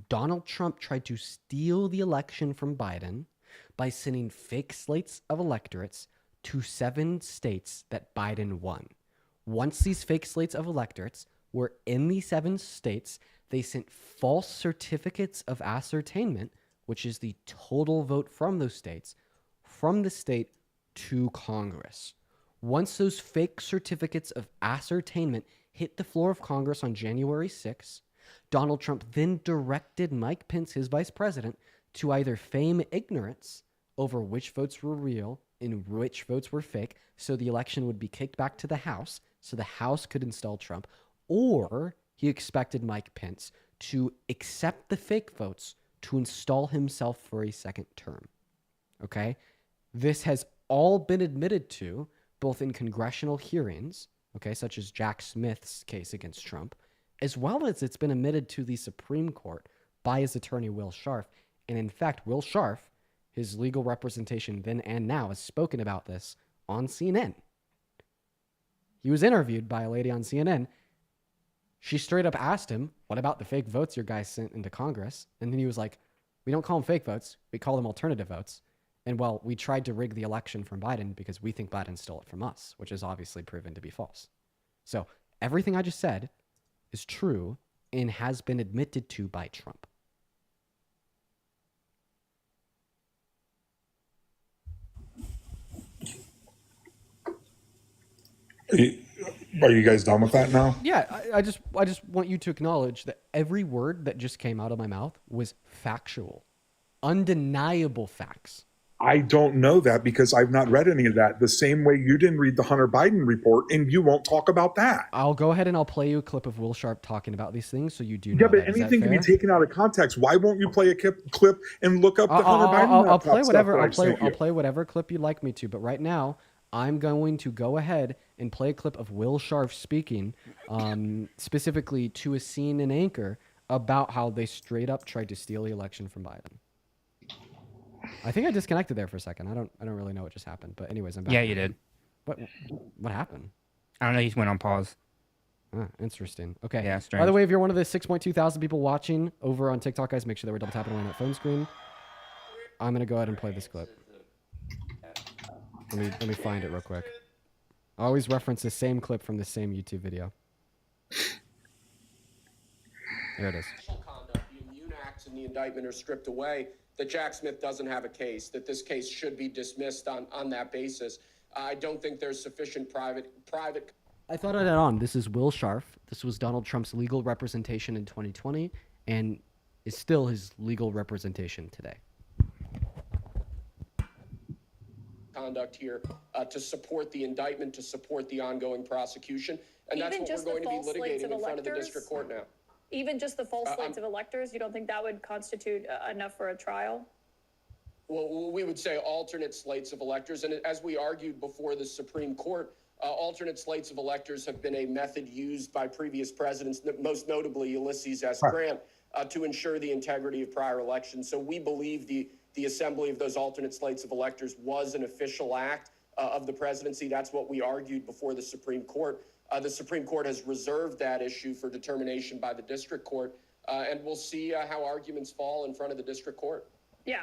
Donald Trump tried to steal the election from Biden by sending fake slates of electorates to 7 states that Biden won. Once these fake slates of electorates were in the 7 states, They sent false certificates of ascertainment, which is the total vote from those states, from the state to Congress. Once those fake certificates of ascertainment hit the floor of Congress on January 6th, Donald Trump then directed Mike Pence, his vice president, to either feign ignorance over which votes were real and which votes were fake, so the election would be kicked back to the House, so the House could install Trump, or he expected Mike Pence to accept the fake votes to install himself for a second term. Okay? This has all been admitted to, both in congressional hearings, okay, such as Jack Smith's case against Trump, as well as it's been admitted to the Supreme Court by his attorney, Will Scharf. And in fact, Will Scharf, his legal representation then and now, has spoken about this on CNN. He was interviewed by a lady on CNN. She straight up asked him, what about the fake votes your guys sent into Congress? And then he was like, we don't call them fake votes. We call them alternative votes. And well, we tried to rig the election from Biden because we think Biden stole it from us, which is obviously proven to be false. So everything I just said is true and has been admitted to by Trump. Are you guys done with that now? Yeah, I just want you to acknowledge that every word that just came out of my mouth was factual, undeniable facts. I don't know that because I've not read any of that. The same way you didn't read the Hunter Biden report and you won't talk about that. I'll go ahead and I'll play you a clip of Will Sharp talking about these things so you do know. Yeah, but that. anything can be taken out of context. Why won't you play a clip and look up the Hunter Biden? I'll play whatever. I'll play whatever clip you'd like me to. But right now, I'm going to go ahead and play a clip of Will Sharp speaking, specifically to a scene in Anchor about how they straight up tried to steal the election from Biden. I think I disconnected there for a second. I don't really know what just happened. But anyways, I'm back. Yeah, you did. What happened? I don't know. He just went on pause. Interesting. Okay. Yeah, strange. By the way, if you're one of the 6.2 thousand people watching over on TikTok, guys, make sure that we're double tapping away on that phone screen. I'm gonna go ahead and play this clip. Let me find it real quick. I always reference the same clip from the same YouTube video. There it is. Conduct, the immune acts in the indictment are stripped away, that Jack Smith doesn't have a case, that this case should be dismissed on that basis. I don't think there's sufficient private. I thought I'd add on. This is Will Scharf. This was Donald Trump's legal representation in 2020 and is still his legal representation today. Conduct here to support the indictment, to support the ongoing prosecution. And that's what we're going to be litigating in front of the district court now. Even just the false slates of electors, you don't think that would constitute enough for a trial? Well, we would say alternate slates of electors. And as we argued before the Supreme Court, alternate slates of electors have been a method used by previous presidents, most notably Ulysses S. Grant, to ensure the integrity of prior elections. So we believe the assembly of those alternate slates of electors was an official act of the presidency. That's what we argued before the Supreme Court. The Supreme Court has reserved that issue for determination by the district court, and we'll see how arguments fall in front of the district court. Yeah.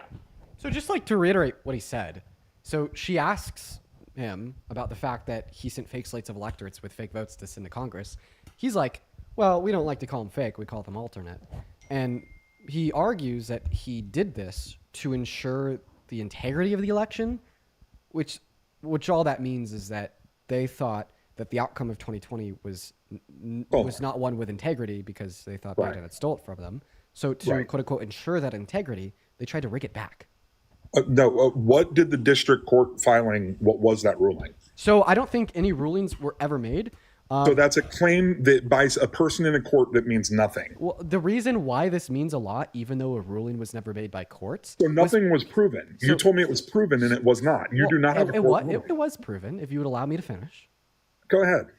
So just like to reiterate what he said. So she asks him about the fact that he sent fake slates of electorates with fake votes to send to Congress. He's like, well, we don't like to call them fake. We call them alternate. And he argues that he did this to ensure the integrity of the election, which all that means is that they thought that the outcome of 2020 was not one with integrity because they thought Biden had stole it from them. So to quote unquote ensure that integrity, they tried to rig it back. What did the district court filing? What was that ruling? So I don't think any rulings were ever made. So that's a claim that by a person in a court that means nothing. Well, the reason why this means a lot, even though a ruling was never made by courts. So nothing was proven. You told me it was proven and it was not. You do not have a court ruling. It was proven, if you would allow me to finish. Go ahead.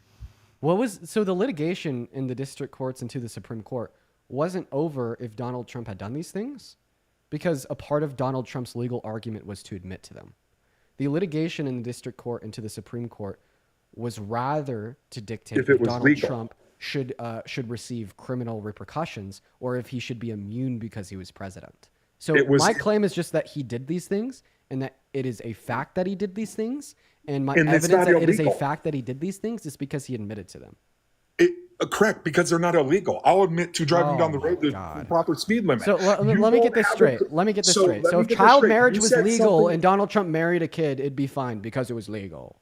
So the litigation in the district courts and to the Supreme Court wasn't over if Donald Trump had done these things, because a part of Donald Trump's legal argument was to admit to them. The litigation in the district court and to the Supreme Court was rather to dictate if Donald Trump should receive criminal repercussions or if he should be immune because he was president. So my claim is just that he did these things and that it is a fact that he did these things. And my evidence that it is a fact that he did these things is because he admitted to them. Correct, because they're not illegal. I'll admit to driving down the road the proper speed limit. So let You me won't get this have a- straight. Let me get this so straight. let So me if get this child straight. marriage You was said legal something- and Donald Trump married a kid, it'd be fine because it was legal.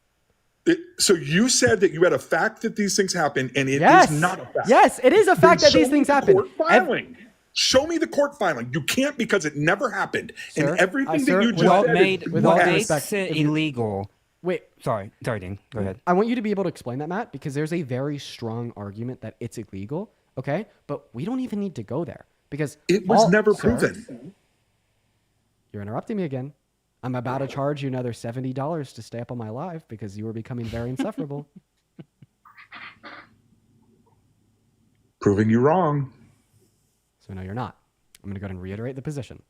So you said that you had a fact that these things happen, and it is Yes. not a fact. Yes, it is a fact Then that these show me things the happen. Court filing. Show me the court filing. You can't because it never happened. Sir, and everything sir, that you with just all- said Made is with all what due makes respect, it if you- illegal. Wait, Sorry, Dean. Go ahead. I want you to be able to explain that, Matt, because there's a very strong argument that it's illegal. Okay, but we don't even need to go there because it was never Sir, proven. You're interrupting me again. I'm about to charge you another $70 to stay up on my live because you are becoming very insufferable. Proving you wrong. So no, you're not. I'm going to go ahead and reiterate the position.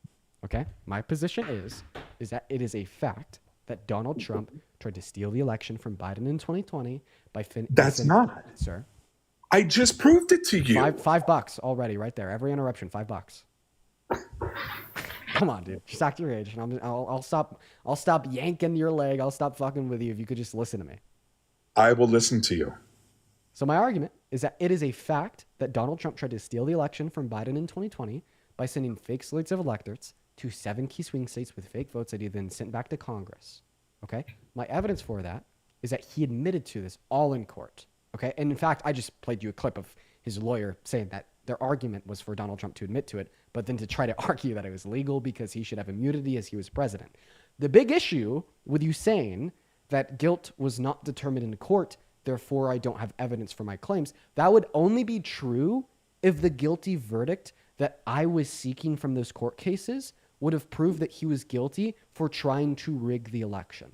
Okay? My position is that it is a fact that Donald Trump tried to steal the election from Biden in 2020 by That's not. Sir. I just proved it to you. $5 already right there. Every interruption, $5. Come on, dude. Just act your age, and I'll stop yanking your leg. I'll stop fucking with you if you could just listen to me. I will listen to you. So my argument is that it is a fact that Donald Trump tried to steal the election from Biden in 2020 by sending fake slates of electors to 7 key swing states with fake votes that he then sent back to Congress. Okay? My evidence for that is that he admitted to this all in court. Okay? And in fact, I just played you a clip of his lawyer saying that their argument was for Donald Trump to admit to it, but then to try to argue that it was legal because he should have immunity as he was president. The big issue with you saying that guilt was not determined in court, therefore I don't have evidence for my claims, that would only be true if the guilty verdict that I was seeking from those court cases would have proved that he was guilty for trying to rig the election.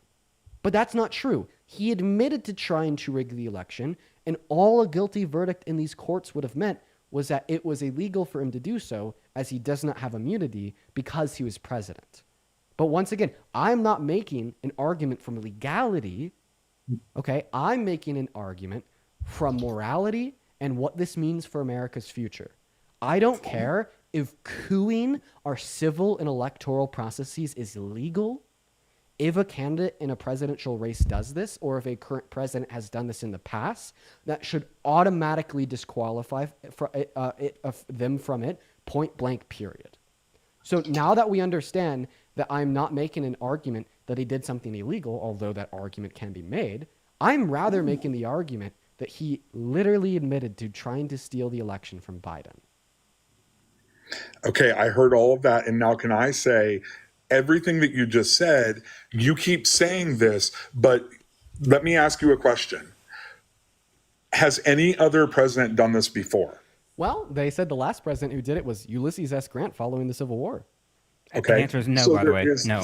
But that's not true. He admitted to trying to rig the election, and all a guilty verdict in these courts would have meant was that it was illegal for him to do so, as he does not have immunity because he was president. But once again, I'm not making an argument from legality, okay? I'm making an argument from morality and what this means for America's future. I don't care if cooing our civil and electoral processes is legal. If a candidate in a presidential race does this, or if a current president has done this in the past, that should automatically disqualify them from it, point blank, period. So now that we understand that I'm not making an argument that he did something illegal, although that argument can be made, I'm rather making the argument that he literally admitted to trying to steal the election from Biden. Okay, I heard all of that. And now can I say everything that you just said, you keep saying this, but let me ask you a question. Has any other president done this before? Well, they said the last president who did it was Ulysses S. Grant following the Civil War. Okay. The answer is no, So by the there way. is- No.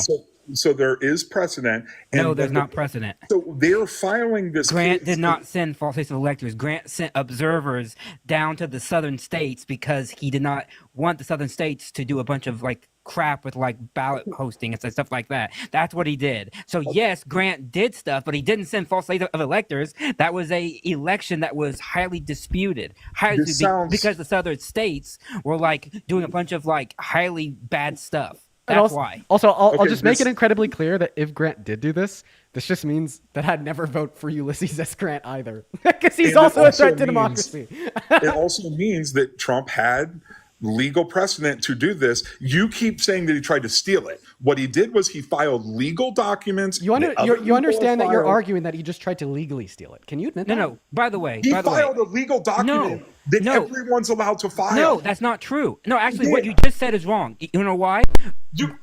So there is precedent. And No, there's not precedent. So they're filing this Grant case- did not send false states of electors. Grant sent observers down to the southern states because he did not want the southern states to do a bunch of like crap with like ballot posting and stuff like that. That's what he did. So yes, Grant did stuff, but he didn't send false states of electors. That was a election that was highly disputed. This sounds- Because the southern states were like doing a bunch of like highly bad stuff. And That's also, why. Also, I'll Okay, just make this- it incredibly clear that if Grant did do this, this just means that I'd never vote for Ulysses S. Grant either, because he's And it also a threat to means- democracy. It also means that Trump had legal precedent to do this. You keep saying that he tried to steal it. What he did was he filed legal documents. You understand that you're arguing that he just tried to legally steal it. Can you admit that? No. By the way, He filed a legal document that everyone's allowed to file. No, that's not true. No, actually, what Yeah. you just said is wrong. You know why?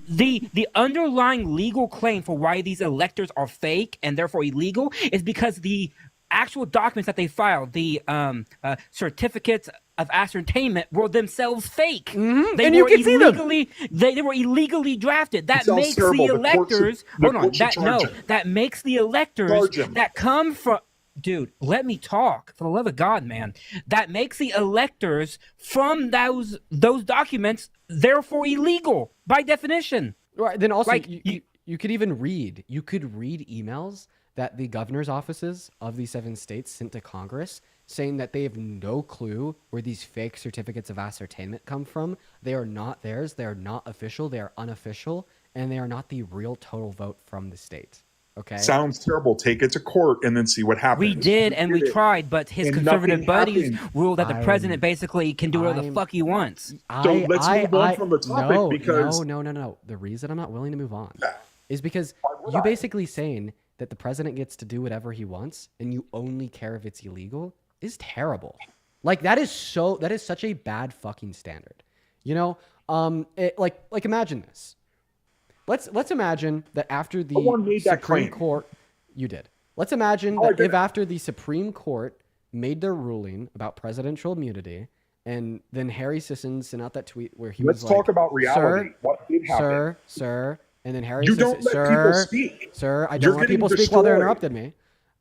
The underlying legal claim for why these electors are fake and therefore illegal is because the actual documents that they filed, the certificates of ascertainment, were themselves fake. Mm-hmm. They And you were can see them. They were illegally drafted. That sounds makes terrible. the The court should- electors. the Hold on. court should charge him. That makes the electors Charge him. that come from. Dude, let me talk. For the love of God, man. That makes the electors from those documents therefore illegal by definition. Right. Then also, Like, you could even read. You could read emails that the governor's offices of these 7 states sent to Congress saying that they have no clue where these fake certificates of ascertainment come from. They are not theirs. They are not official. They are unofficial, and they are not the real total vote from the state. Okay. Sounds terrible. Take it to court and then see what happens. We did, and we tried, but his And conservative nothing buddies happened. ruled that the president basically can do whatever the fuck he wants. So let's move on from the topic because no. The reason I'm not willing to move on is because you basically saying that the president gets to do whatever he wants and you only care if it's illegal is terrible. Like that is such a bad fucking standard. You know, like imagine this. Let's imagine that after the Supreme Court, you did. Let's imagine that if after the Supreme Court made their ruling about presidential immunity, and then Harry Sisson sent out that tweet where he was like, let's talk about reality. What did happen? Sir, and then Harry You Sisson, don't let people speak. Sir, I You're don't let getting people speak while they destroyed. interrupted me.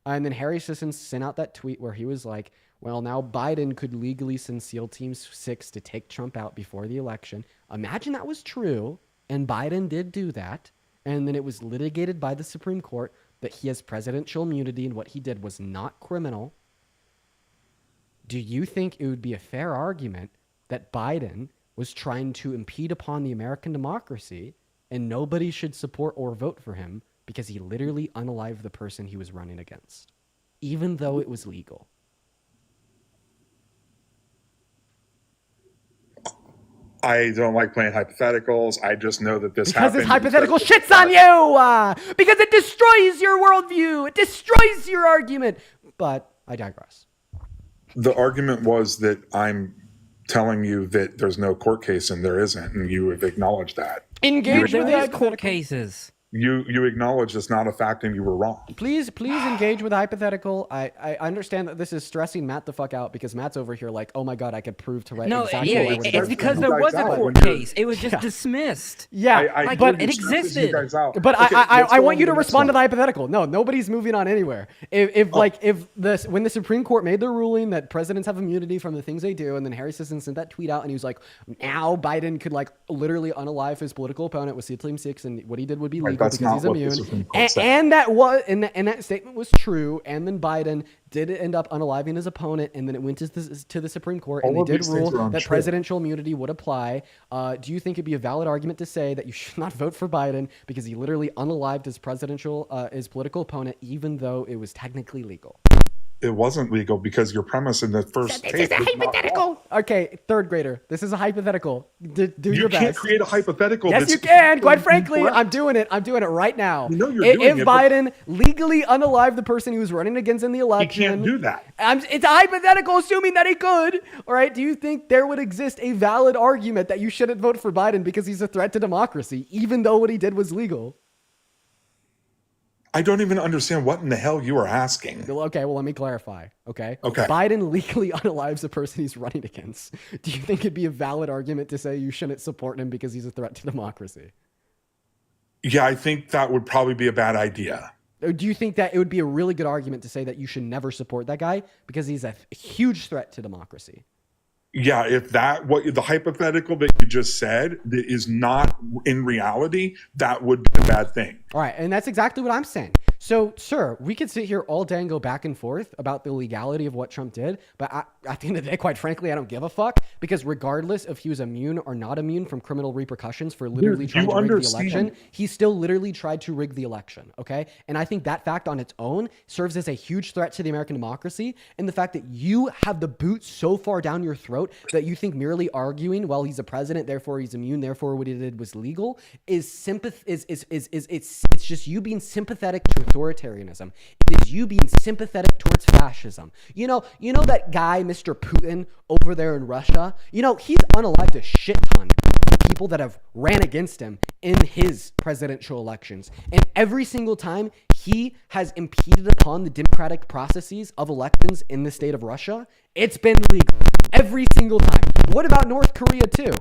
And then Harry Sisson sent out that tweet where he was like, well, now Biden could legally send SEAL Team 6 to take Trump out before the election. Imagine that was true, and Biden did do that, and then it was litigated by the Supreme Court that he has presidential immunity and what he did was not criminal. Do you think it would be a fair argument that Biden was trying to impede upon the American democracy and nobody should support or vote for him because he literally unalived the person he was running against, even though it was legal? I don't like playing hypotheticals. I just know that this Because happened. this hypothetical shits on you! Because it destroys your worldview! It destroys your argument! But I digress. The argument was that I'm telling you that there's no court case and there isn't, and you have acknowledged that. Engage with There's the court cases. You acknowledge it's not a fact and you were wrong. Please engage with the hypothetical. I understand that this is stressing Matt the fuck out because Matt's over here like, oh my god, I could prove to right No, exactly yeah, what I would it's do. because there was a court case. It was just dismissed. Yeah, but it existed. But I want you to respond to the hypothetical. No, nobody's moving on anywhere. When the Supreme Court made their ruling that presidents have immunity from the things they do, and then Harry Sisson sent that tweet out, and he was like, now Biden could like literally unalive his political opponent with SEAL Team 6, and what he did would be legal that's because not he's what the immune. Supreme Court said. And that statement was true. And then Biden did end up unaliving his opponent, and then it went to the Supreme Court, and All they of did these things rule are that untrue. presidential immunity would apply. Do you think it'd be a valid argument to say that you should not vote for Biden because he literally unalived his his political opponent, even though it was technically legal? It wasn't legal because your premise in the first This case is a was not wrong. hypothetical. Okay, third grader. This is a hypothetical. Do You your can't best. create a hypothetical. Yes, that's you can. Quite frankly, incorrect. I'm doing it. I'm doing it right now. You know you're If doing it, but- Biden legally unalived the person he was running against in the election, He can't do that. It's a hypothetical, assuming that he could. All right. Do you think there would exist a valid argument that you shouldn't vote for Biden because he's a threat to democracy, even though what he did was legal? I don't even understand what in the hell you are asking. Well, okay, well, let me clarify. Okay. Okay. Biden legally unalives the person he's running against. Do you think it'd be a valid argument to say you shouldn't support him because he's a threat to democracy? Yeah, I think that would probably be a bad idea. Or do you think that it would be a really good argument to say that you should never support that guy because he's a huge threat to democracy? Yeah, if the hypothetical that you just said that is not in reality, that would be a bad thing. All right, and that's exactly what I'm saying. So, sir, we could sit here all day and go back and forth about the legality of what Trump did, but at the end of the day, quite frankly, I don't give a fuck because regardless if he was immune or not immune from criminal repercussions for literally trying to rig the election, he still literally tried to rig the election, okay? And I think that fact on its own serves as a huge threat to the American democracy, and the fact that you have the boot so far down your throat that you think merely arguing, well, he's a president, therefore he's immune, therefore what he did was legal, it's just you being sympathetic to authoritarianism. It is you being sympathetic towards fascism. You know that guy, Mr. Putin, over there in Russia? You know, he's unalived a shit ton of people that have ran against him in his presidential elections. And every single time he has impeded upon the democratic processes of elections in the state of Russia, it's been legal. Every single time. What about North Korea too?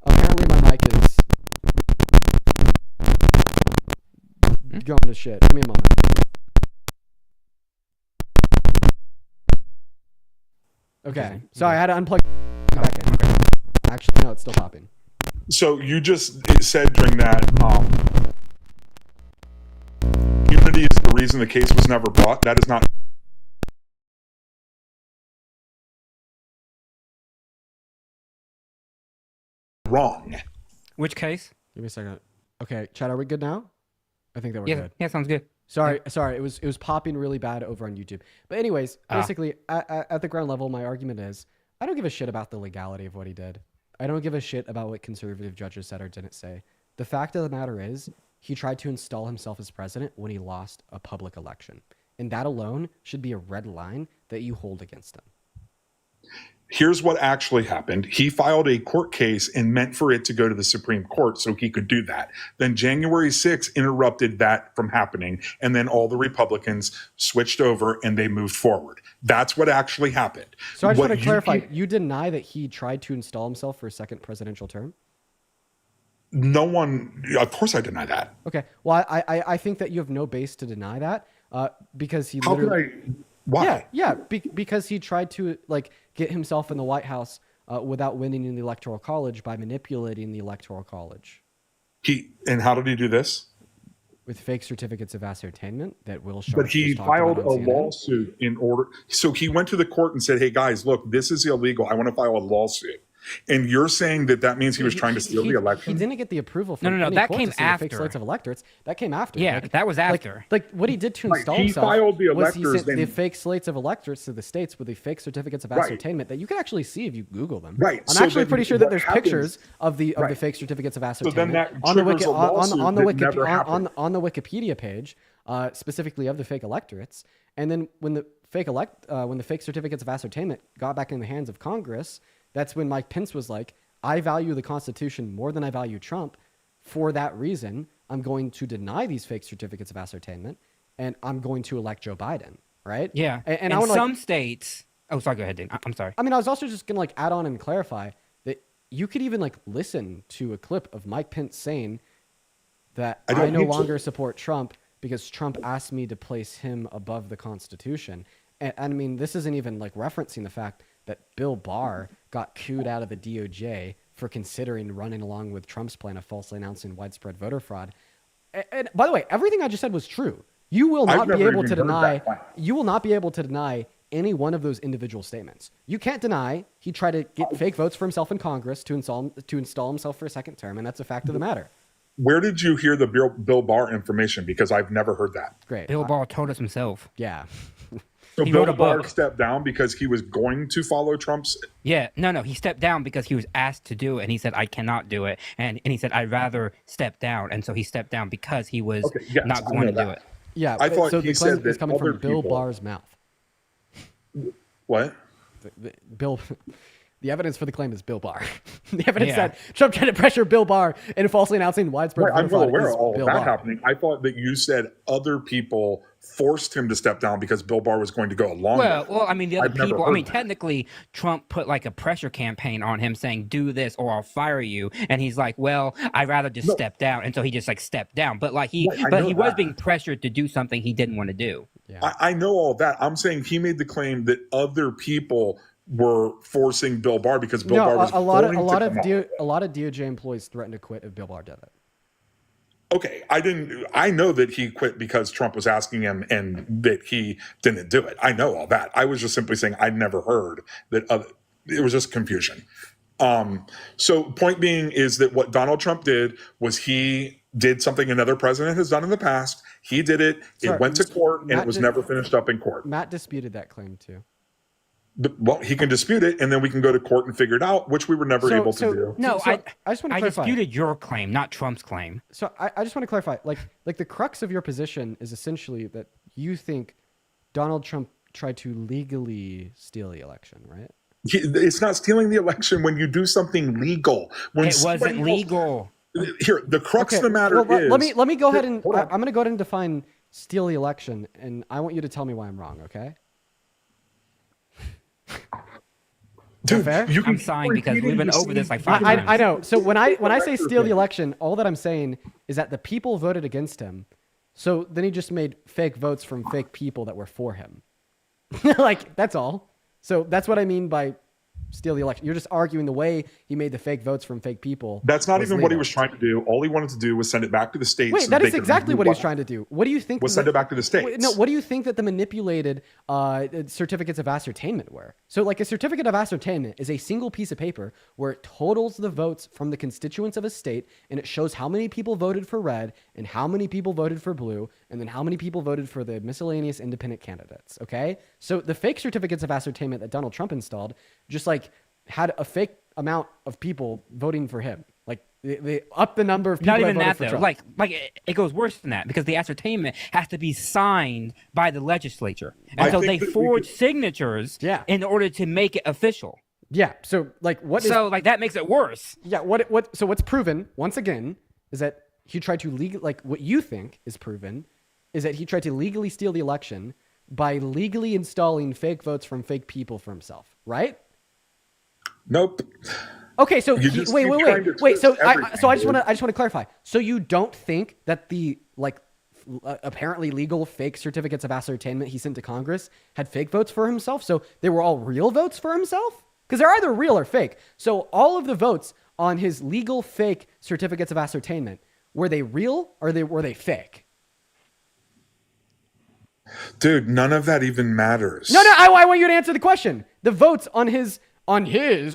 Apparently my mic is going to shit. Give me a moment. Okay. Sorry, I had to unplug back in. Actually, no, it's still popping. So you just said during that immunity is the reason the case was never brought. That is not wrong. Which case? Give me a second. Okay, Chad, are we good now? I think that we're Yeah, good. yeah, sounds good. Sorry. It was popping really bad over on YouTube. But anyways, basically, at the ground level, my argument is I don't give a shit about the legality of what he did. I don't give a shit about what conservative judges said or didn't say. The fact of the matter is, he tried to install himself as president when he lost a public election. And that alone should be a red line that you hold against him. Here's what actually happened. He filed a court case and meant for it to go to the Supreme Court so he could do that. Then January 6th interrupted that from happening. And then all the Republicans switched over and they moved forward. That's what actually happened. So I just want to clarify, you deny that he tried to install himself for a second presidential term? No one, of course I deny that. Okay. Well, I think that you have no base to deny that because he How literally... could I? Why? Yeah, because he tried to get himself in the White House without winning in the Electoral College by manipulating the Electoral College. And how did he do this? With fake certificates of ascertainment that Will Sharp But he just talked filed about a on CNN. lawsuit in order. So he went to the court and said, hey guys, look, this is illegal. I want to file a lawsuit. And you're saying that means he was trying to steal the election? He didn't get the approval from No, any that court came to see the fake after. slates of electorates. That came after. Yeah, that was after. Like what he did to install he himself filed the was he electors, sent the then- fake slates of electorates to the states with the fake certificates of Right. ascertainment that you can actually see if you Google them. Right. I'm So actually then pretty sure that what there's happens- pictures of the Right. fake certificates of So ascertainment then that on the triggers a lawsuit on the that never happened. on the Wikipedia page, specifically of the fake electorates. And then when the fake certificates of ascertainment got back in the hands of Congress, that's when Mike Pence was like, I value the Constitution more than I value Trump. For that reason, I'm going to deny these fake certificates of ascertainment, and I'm going to elect Joe Biden. Right? Yeah. And in I want some states. Oh, sorry. Go ahead, Dean. I'm sorry. I mean, I was also just gonna add on and clarify that you could even listen to a clip of Mike Pence saying that I no longer support Trump because Trump asked me to place him above the Constitution. And I mean, this isn't even referencing the fact that Bill Barr got cooed out of the DOJ for considering running along with Trump's plan of falsely announcing widespread voter fraud. And by the way, everything I just said was true. You will not be able to deny. You will not be able to deny any one of those individual statements. You can't deny he tried to get fake votes for himself in Congress to install himself for a second term, and that's a fact of the matter. Where did you hear the Bill Barr information? Because I've never heard that. Great. Bill Barr told us himself. Yeah. So He Bill wrote a Barr book. stepped down because he was going to follow Trump's. Yeah, no, he stepped down because he was asked to do it, and he said, I cannot do it. And he said, I'd rather step down. And so he stepped down because he was not going to do it. Yeah, I thought so he the claim said is that coming from other Bill people- Barr's mouth. What? The evidence for the claim is Bill Barr. The evidence Yeah. that Trump tried to pressure Bill Barr into falsely announcing widespread Right, I'm voter well fraud aware is of all Bill of that Barr. happening. I thought that you said other people forced him to step down because Bill Barr was going to go along with it. Well, I mean, the other I've never people, I heard mean, that. technically, Trump put a pressure campaign on him saying, do this or I'll fire you. And he's like, well, I'd rather just step down. And so he just stepped down. But he Right, I but know he was that. being pressured to do something he didn't want to do. I know all that. I'm saying he made the claim that other people were forcing Bill Barr because Bill Barr was a lot of going to come on. a lot of DOJ employees threatened to quit if Bill Barr did it. Okay, I know that he quit because Trump was asking him and that he didn't do it. I know all that. I was just simply saying I'd never heard that. It was just confusion. So point being is that what Donald Trump did was he did something another president has done in the past. He did it. Sorry, it went to court and Matt it was did- never finished up in court. Matt disputed that claim too. Well, he can dispute it and then we can go to court and figure it out, which we were never able to do. No, I just want to I clarify. disputed your claim, not Trump's claim. So I just want to clarify, like the crux of your position is essentially that you think Donald Trump tried to legally steal the election, right? It's not stealing the election when you do something legal. When It wasn't legal. Here, the crux of the matter well, is. let me go ahead and Hold on. I'm going to go ahead and define steal the election, and I want you to tell me why I'm wrong. Okay? Dude, fair? I'm sighing because we've been over this like 5 times. I know. So when I say steal the election, all that I'm saying is that the people voted against him. So then he just made fake votes from fake people that were for him. Like that's all. So that's what I mean by steal the election. You're just arguing the way he made the fake votes from fake people. That's not was even what he legal. was trying to do. All he wanted to do was send it back to the states. Wait, so that they is could exactly what he was re- trying to do. What do you think? Was send it back to the states. No, what do you think that the manipulated certificates of ascertainment were? So, like, a certificate of ascertainment is a single piece of paper where it totals the votes from the constituents of a state, and it shows how many people voted for red and how many people voted for blue, and then how many people voted for the miscellaneous independent candidates. Okay, so the fake certificates of ascertainment that Donald Trump installed just like had a fake amount of people voting for him. Like they up the number of people. Not that even voted that for though. Trump. It goes worse than that because the ascertainment has to be signed by the legislature, and I so think they that forge signatures in order to make it official. Yeah. So like what? So like that makes it worse. Yeah. What? So what's proven once again is that he tried to what you think is proven is that he tried to legally steal the election by legally installing fake votes from fake people for himself. Right? Nope. Okay, so You just wait. keep trying to twist So I just everything, want to clarify. So you don't think that the apparently legal fake certificates of ascertainment he sent to Congress had fake votes for himself? So they were all real votes for himself? Because they're either real or fake. So all of the votes on his legal fake certificates of ascertainment, were they real or were they fake? Dude, none of that even matters. No, I want you to answer the question. The votes on his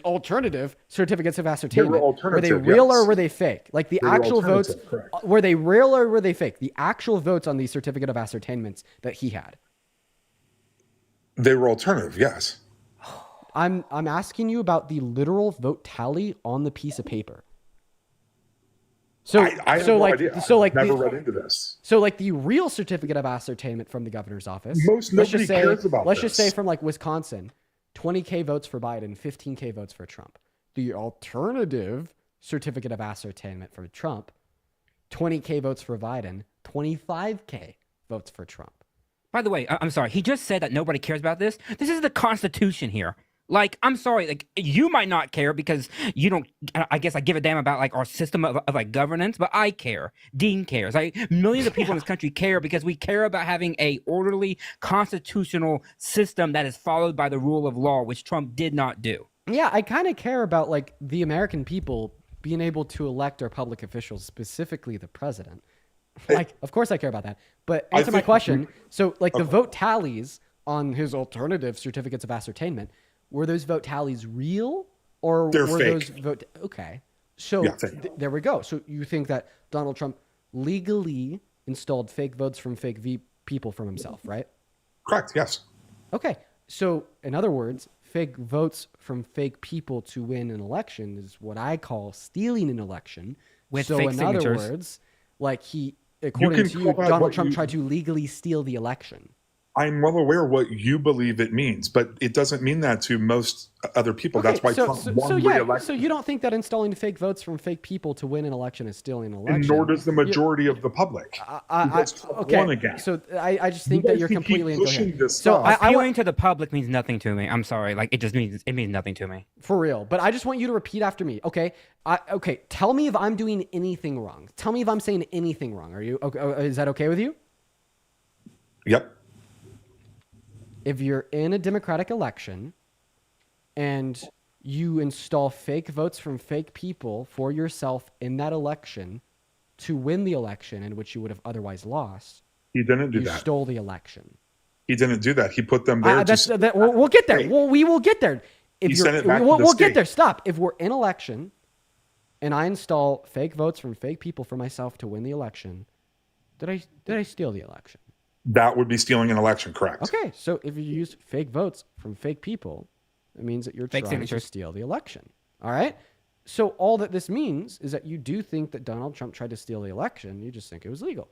alternative certificates of ascertainment, were they real or were they fake? Like the actual votes, were they real or were they fake? The actual votes on the certificate of ascertainments that he had. They were alternative, yes. I'm asking you about the literal vote tally on the piece of paper. So I have so no like idea. so like I've never the, read into this. So like the real certificate of ascertainment from the governor's office. Nobody cares about let's this. just say from like Wisconsin, 20K votes for Biden, 15K votes for Trump. The alternative certificate of ascertainment for Trump, 20K votes for Biden, 25K votes for Trump. By the way, I'm sorry. He just said that nobody cares about this. This is the Constitution here. Like, I'm sorry. Like, you might not care because you don't. I guess I give a damn about like our system of like governance, but I care. Dean cares. Like, millions of people in this country care because we care about having a orderly constitutional system that is followed by the rule of law, which Trump did not do. Yeah, I kind of care about like the American people being able to elect our public officials, specifically the president. Like, of course I care about that. But answer my question. So, like, the vote tallies on his alternative certificates of ascertainment, were those vote tallies real or They're were fake. those vote? Okay, so Yeah, fake. there we go. So you think that Donald Trump legally installed fake votes from fake people from himself, right? Correct. Yes. Okay, so in other words, fake votes from fake people to win an election is what I call stealing an election. With so fake in signatures. other words, like according can to you, call that Donald what Trump you- tried to legally steal the election. I'm well aware what you believe it means, but it doesn't mean that to most other people. That's why Trump won re-election. So you don't think that installing fake votes from fake people to win an election is stealing an election? And nor does the majority of the public. Because Trump won again. So I just think that you're guys keep completely pushing incoherent. this So stuff. Appealing to the public means nothing to me. I'm sorry. Like, it means nothing to me. For real. But I just want you to repeat after me, okay? Okay, tell me if I'm doing anything wrong. Tell me if I'm saying anything wrong. Are you okay? Is that okay with you? Yep. If you're in a Democratic election and you install fake votes from fake people for yourself in that election to win the election in which you would have otherwise lost, He didn't do you that. stole the election. He didn't do that. He put them there. We'll get there. We will get there. If He you're, sent it back to we'll the get state. there. Stop. If we're in election and I install fake votes from fake people for myself to win the election, did I steal the election? That would be stealing an election, correct? Okay, so if you use fake votes from fake people, it means that you're Fake trying signatures. to steal the election. All right? So all that this means is that you do think that Donald Trump tried to steal the election. You just think it was legal.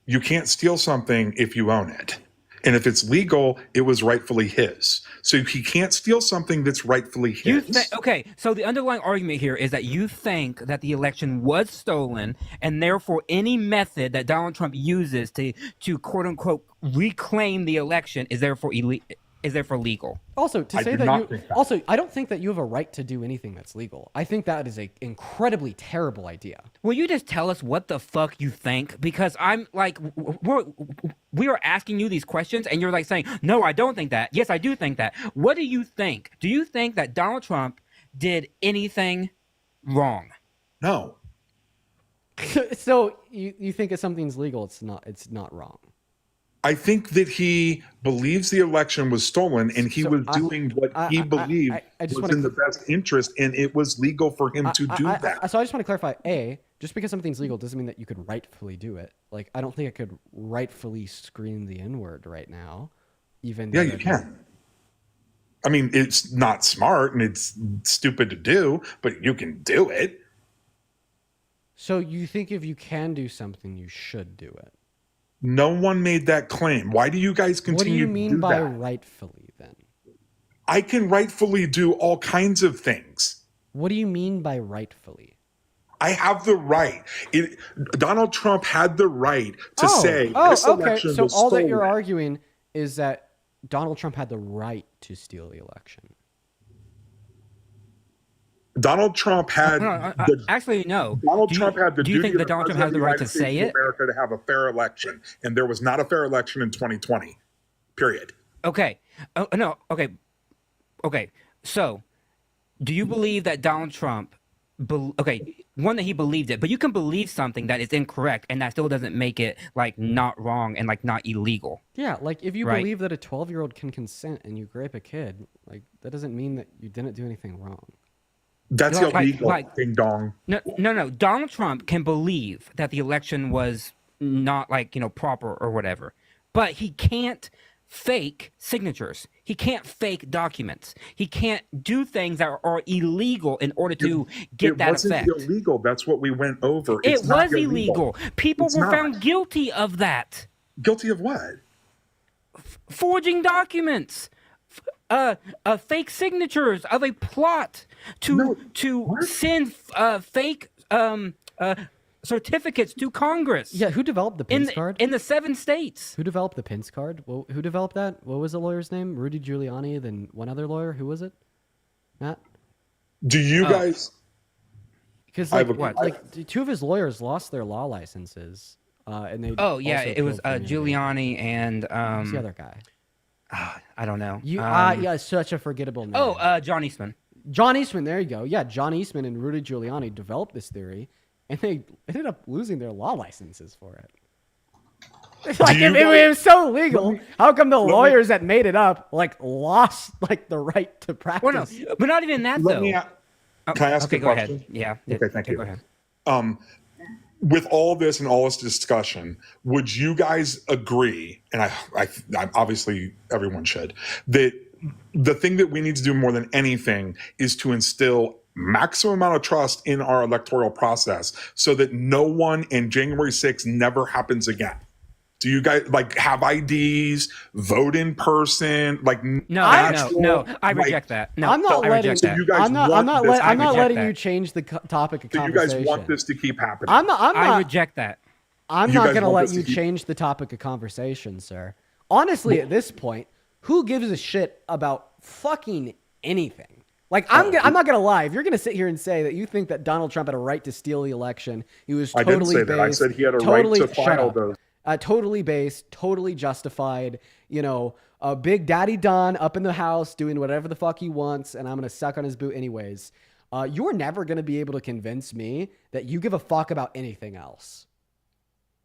You can't steal something if you own it. And if it's legal, it was rightfully his. So he can't steal something that's rightfully his. Okay, so the underlying argument here is that you think that the election was stolen, and therefore any method that Donald Trump uses to quote unquote reclaim the election is therefore is there for legal? Also, to say that you also, I don't think that you have a right to do anything that's legal. I think that is a incredibly terrible idea. Will you just tell us what the fuck you think? Because I'm like, we are asking you these questions, and you're like saying, no, I don't think that. Yes, I do think that. What do you think? Do you think that Donald Trump did anything wrong? No. So you think if something's legal, it's not wrong. I think that he believes the election was stolen, and he was doing what he believed was in the best interest, and it was legal for him to do that. So I just want to clarify, just because something's legal doesn't mean that you could rightfully do it. Like, I don't think I could rightfully scream the N-word right now, even though you can. I mean, it's not smart, and it's stupid to do, but you can do it. So you think if you can do something, you should do it? No one made that claim. Why do you guys continue to do that? What do you mean by rightfully, then? I can rightfully do all kinds of things. What do you mean by rightfully? I have the right. Donald Trump had the right to say this election so was all stolen. that you're arguing is that Donald Trump had the right to steal the election. Donald Trump had actually no. Donald Trump had the do you duty think that Donald Trump has the right to say it? America to have a fair election, and there was not a fair election in 2020. Period. Okay. No. Okay. Okay. So, do you believe that Donald Trump? One, that he believed it, but you can believe something that is incorrect, and that still doesn't make it like not wrong and like not illegal. Yeah, like if you believe that a 12-year-old can consent and you rape a kid, like that doesn't mean that you didn't do anything wrong. That's illegal, ding dong. No. Donald Trump can believe that the election was not proper or whatever, but he can't fake signatures. He can't fake documents. He can't do things that are illegal in order to get that effect. It wasn't illegal. That's what we went over. It was illegal. People were found guilty of that. Guilty of what? Forging documents. Fake signatures of a plot to send fake certificates to Congress. Yeah, who developed the Pence card? In the 7 states. Who developed the Pence card? Well, who developed that? What was the lawyer's name? Rudy Giuliani, then one other lawyer. Who was it? Matt? Do you guys... Because two of his lawyers lost their law licenses. And they it was Giuliani and... who's the other guy? I don't know. Such a forgettable name. John Eastman. John Eastman, there you go. Yeah, John Eastman and Rudy Giuliani developed this theory, and they ended up losing their law licenses for it. Like, if it was so legal, how come the lawyers that made it up lost the right to practice? Well, no, but not even that though. Can I ask a question? Go ahead. Yeah. Okay, thank you. Go ahead. With all this and all this discussion, would you guys agree, and I obviously everyone should, that the thing that we need to do more than anything is to instill maximum amount of trust in our electoral process so that no one in January 6th never happens again? Do you guys have IDs, vote in person? No, I reject that. No, I'm not letting. So you guys I'm not letting you change the topic of conversation. So you guys want this to keep happening? I reject that. I'm not going to let you change the topic of conversation, sir. Honestly, at this point, who gives a shit about fucking anything? I'm not gonna lie. If you're gonna sit here and say that you think that Donald Trump had a right to steal the election, he was totally I didn't say that. I said he had a right to file those. Totally based, totally justified. Big Daddy Don up in the house doing whatever the fuck he wants, and I'm gonna suck on his boot anyways. You're never gonna be able to convince me that you give a fuck about anything else.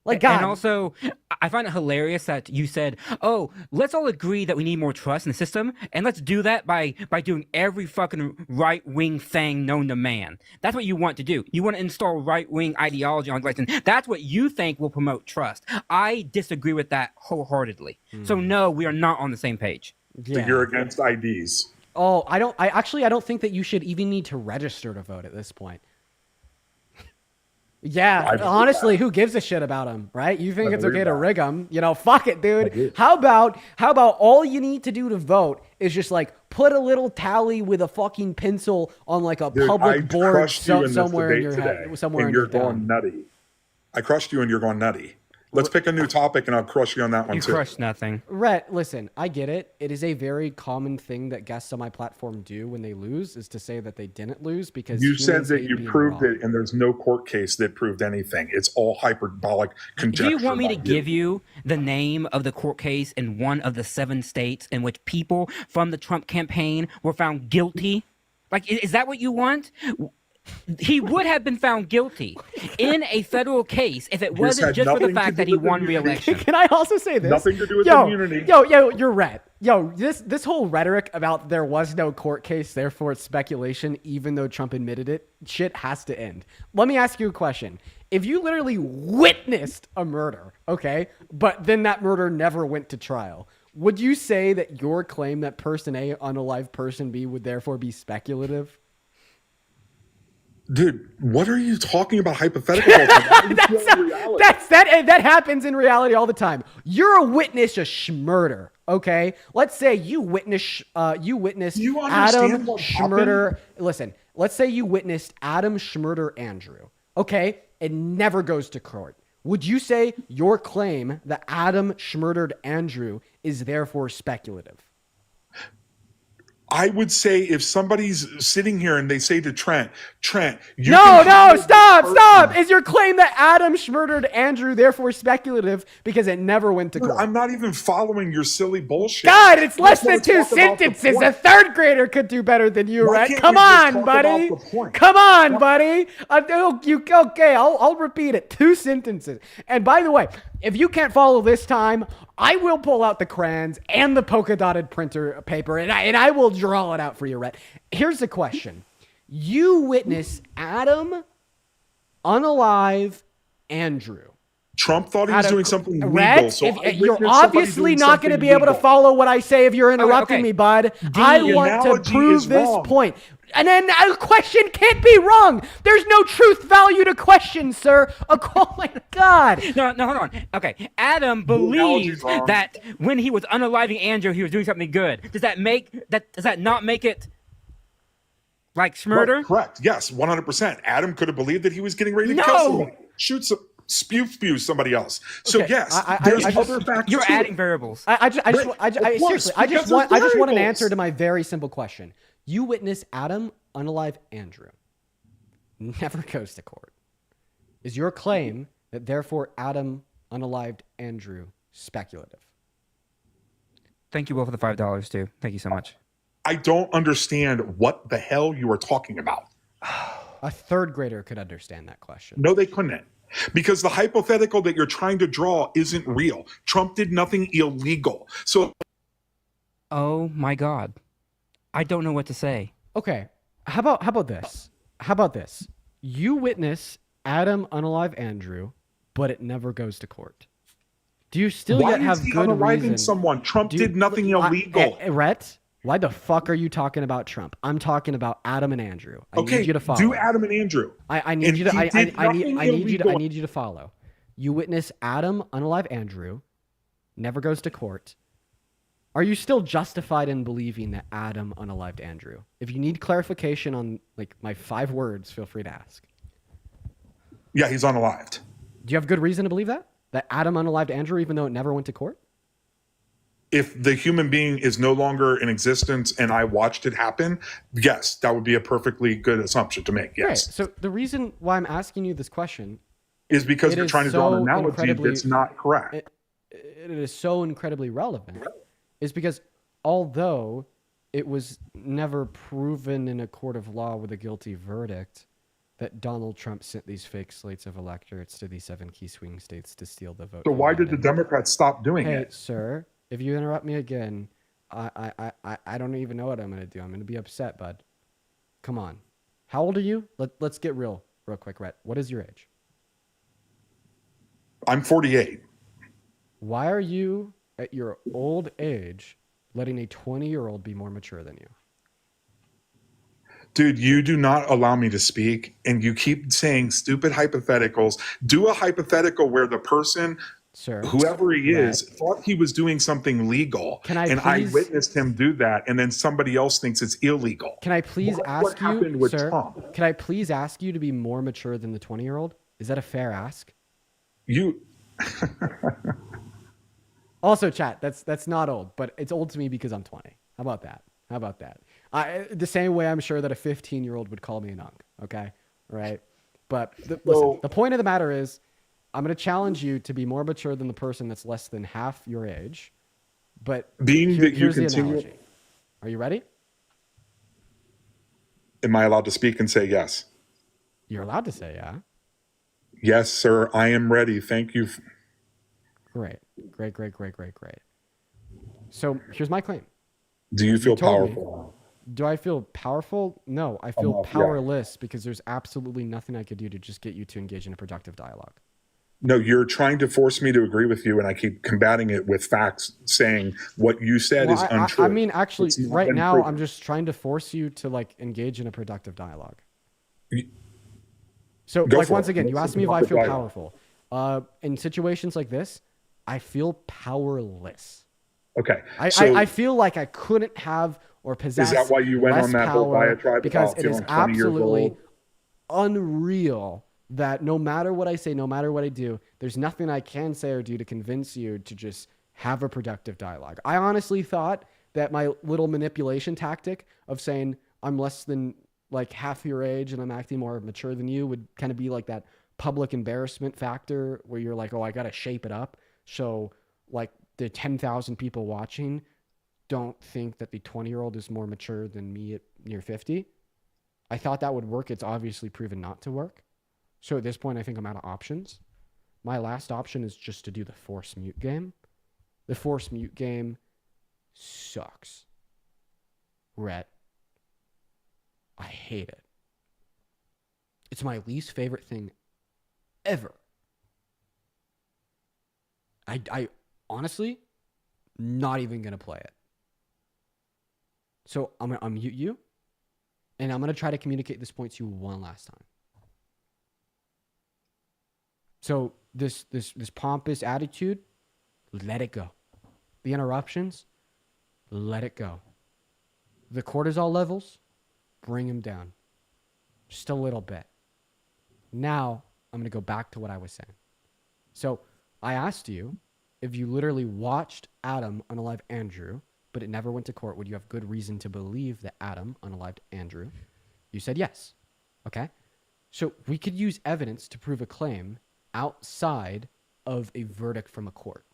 God. And also, I find it hilarious that you said, "Oh, let's all agree that we need more trust in the system, and let's do that by doing every fucking right-wing thing known to man." That's what you want to do. You want to install right-wing ideology on election. That's what you think will promote trust. I disagree with that wholeheartedly. So no, we are not on the same page. Yeah. So you're against IDs. Oh, I don't think that you should even need to register to vote at this point. Yeah, honestly, who gives a shit about him, right? You think it's okay to rig them? Fuck it, dude. How about all you need to do to vote is just put a little tally with a fucking pencil on a public board somewhere in your head, somewhere in your going nutty. I crushed you and you're going nutty. Let's pick a new topic, and I'll crush you on that one You too. crushed nothing. Rhett, listen, I get it. It is a very common thing that guests on my platform do when they lose, is to say that they didn't lose because You said humans that hate you being proved wrong. it, and there's no court case that proved anything. It's all hyperbolic conjecture. Do you want me to by give you the name of the court case in one of the 7 states in which people from the Trump campaign were found guilty? Like, is that what you want? He would have been found guilty in a federal case if it wasn't had just for the nothing to fact do that he with won immunity. re-election. Can I also say this? Nothing to do with yo, immunity. Yo, you're Rhett. Yo, this whole rhetoric about there was no court case, therefore it's speculation, even though Trump admitted it, shit has to end. Let me ask you a question. If you literally witnessed a murder, okay, but then that murder never went to trial, would you say that your claim that person A unalived person B would therefore be speculative? Dude, what are you talking about hypothetical? That happens in reality all the time. You're a witness of schmurder, okay? Let's say you witnessed Adam Schmurder. Listen, let's say you witnessed Adam Schmurder Andrew, okay? It never goes to court. Would you say your claim that Adam Schmurdered Andrew is therefore speculative? I would say if somebody's sitting here and they say to Trent, you stop. Is your claim that Adam Schmurdered Andrew therefore speculative because it never went to court? I'm not even following your silly bullshit. God, it's less than Let's 2 talk about the sentences. point. A third grader could do better than you, Why right? can't Come we just on, talk buddy. about the point? Come on, buddy. Okay, I'll repeat it. 2 sentences. And by the way, if you can't follow this time, I will pull out the crayons and the polka dotted printer paper, and I will draw it out for you, Rhett. Here's the question. You witness Adam unalive Andrew. Trump thought he was doing something legal. Rhett, So you're obviously not going to be able to follow what I say if you're interrupting me, bud. I want to prove this point. And then a question can't be wrong. There's no truth value to questions, sir. Oh my God. No, hold on. Okay, Adam believes that when he was unaliving Andrew, he was doing something good. Does that not make it like Schmurder? Right, correct. Yes, 100%. Adam could have believed that he was getting ready to kill somebody. Shoot some. Spew somebody else. So Okay, yes, there's other factors. You're to adding it. variables. Seriously, I just want an answer to my very simple question. You witness Adam unalive Andrew. Never goes to court. Is your claim that therefore Adam unalived Andrew speculative? Thank you both for the $5 too. Thank you so much. I don't understand what the hell you are talking about. A third grader could understand that question. No, they couldn't. Because the hypothetical that you're trying to draw isn't real. Trump did nothing illegal. So, oh my God, I don't know what to say. Okay, how about this? How about this? You witness Adam unalive Andrew, but it never goes to court. Do you still why yet have is he good unaliving reason? someone? Trump did nothing illegal. Rhett, why the fuck are you talking about Trump? I'm talking about Adam and Andrew. I need you to follow. Do Adam and Andrew. I need you to. I need you to follow. You witness Adam unalive Andrew, never goes to court. Are you still justified in believing that Adam unalived Andrew? If you need clarification on like my 5 words, feel free to ask. Yeah, he's unalived. Do you have good reason to believe that? That Adam unalived Andrew, even though it never went to court? If the human being is no longer in existence and I watched it happen, yes, that would be a perfectly good assumption to make. Yes. Right. So the reason why I'm asking you this question is because you're trying to draw an analogy that's not correct. It is so incredibly relevant. Is because although it was never proven in a court of law with a guilty verdict that Donald Trump sent these fake slates of electors to these 7 key swing states to steal the vote. So why did the Democrats stop doing it? Hey, sir, if you interrupt me again, I don't even know what I'm going to do. I'm going to be upset, bud. Come on. How old are you? Let's get real quick, Rhett. What is your age? I'm 48. Why are you, at your old age, letting a 20-year-old be more mature than you? Dude, you do not allow me to speak, and you keep saying stupid hypotheticals. Do a hypothetical where the person, sir, whoever he is, thought he was doing something legal, I witnessed him do that, and then somebody else thinks it's illegal. Can I please ask you, happened with sir? Trump? Can I please ask you to be more mature than the 20-year-old? Is that a fair ask? Also, chat, that's not old, but it's old to me because I'm 20. How about that? How about that? The same way I'm sure that a 15-year-old would call me an unk. Okay, right? But listen, the point of the matter is, I'm going to challenge you to be more mature than the person that's less than half your age. But here's the analogy. Are you ready? Am I allowed to speak and say yes? You're allowed to say yeah. Yes, sir. I am ready. Thank you. Great. So here's my claim. Do you feel told me- powerful? Do I feel powerful? No, I feel Yeah. powerless because there's absolutely nothing I could do to just get you to engage in a productive dialogue. No, you're trying to force me to agree with you, and I keep combating it with facts, saying what you said is untrue. I mean, actually, It's not right been now, proven. I'm just trying to force you to like engage in a productive dialogue. So, Go like, for once it. again, you Let's asked me if talk I feel about it. powerful. In situations like this, I feel powerless. Okay. I feel like I couldn't have or possess Is that why you went less on that whole power diatribe because about it is feeling 20 years absolutely old? unreal that no matter what I say, no matter what I do, there's nothing I can say or do to convince you to just have a productive dialogue. I honestly thought that my little manipulation tactic of saying I'm less than like half your age and I'm acting more mature than you would kind of be like that public embarrassment factor where you're like, oh, I got to shape it up. So like the 10,000 people watching don't think that the 20-year-old is more mature than me at near 50. I thought that would work. It's obviously proven not to work. So at this point, I think I'm out of options. My last option is just to do the force mute game. The force mute game sucks. Rhett, I hate it. It's my least favorite thing ever. I honestly, not even going to play it. So I'm going to unmute you, and I'm going to try to communicate this point to you one last time. So this pompous attitude, let it go. The interruptions, let it go. The cortisol levels, bring them down. Just a little bit. Now, I'm going to go back to what I was saying. So I asked you if you literally watched Adam unalive Andrew, but it never went to court, would you have good reason to believe that Adam unalived Andrew? You said yes. Okay? So we could use evidence to prove a claim outside of a verdict from a court.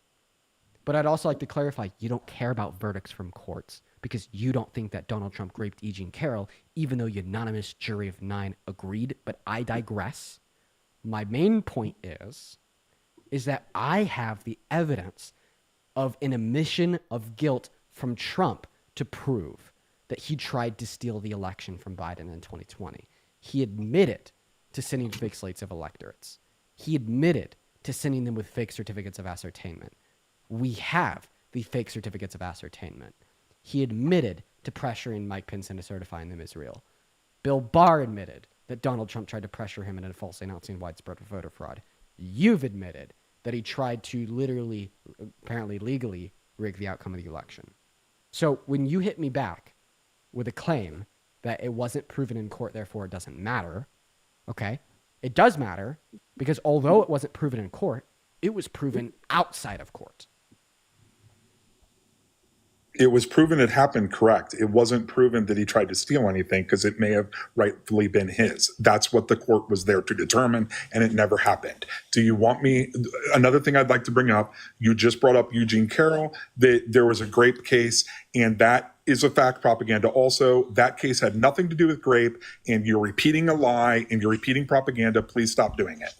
But I'd also like to clarify, you don't care about verdicts from courts because you don't think that Donald Trump raped E. Jean Carroll, even though the unanimous jury of 9 agreed. But I digress. My main point is that I have the evidence of an admission of guilt from Trump to prove that he tried to steal the election from Biden in 2020. He admitted to sending fake slates of electorates. He admitted to sending them with fake certificates of ascertainment. We have the fake certificates of ascertainment. He admitted to pressuring Mike Pence into certifying them as real. Bill Barr admitted that Donald Trump tried to pressure him into falsely announcing widespread voter fraud. You've admitted that he tried to literally, apparently legally, rig the outcome of the election. So when you hit me back with a claim that it wasn't proven in court, therefore it doesn't matter, okay? It does matter because although it wasn't proven in court, it was proven outside of court. It was proven it happened, correct. It wasn't proven that he tried to steal anything because it may have rightfully been his. That's what the court was there to determine, and it never happened. Do you want me? Another thing I'd like to bring up, you just brought up Eugene Carroll, that there was a grape case, and that is a fact propaganda also. That case had nothing to do with grape, and you're repeating a lie, and you're repeating propaganda. Please stop doing it.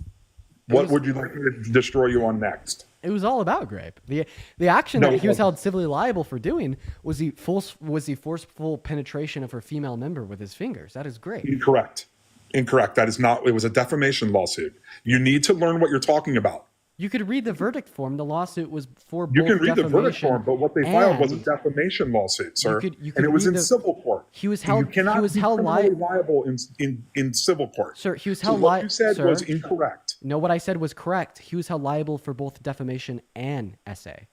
What would you like me to destroy you on next? It was all about grape. The action that he was held civilly liable for doing was the forceful penetration of her female member with his fingers. That is grape. Incorrect. That is not. It was a defamation lawsuit. You need to learn what you're talking about. You could read the verdict form. The lawsuit was for both You can read the verdict defamation form, but what they filed was a and defamation lawsuit, sir. you could And it was read in civil court. He was held. You cannot He was be held criminally liable in civil court. Sir, he was So held what liable. you said was incorrect. No, what I said was correct. He was held liable for both defamation and essay.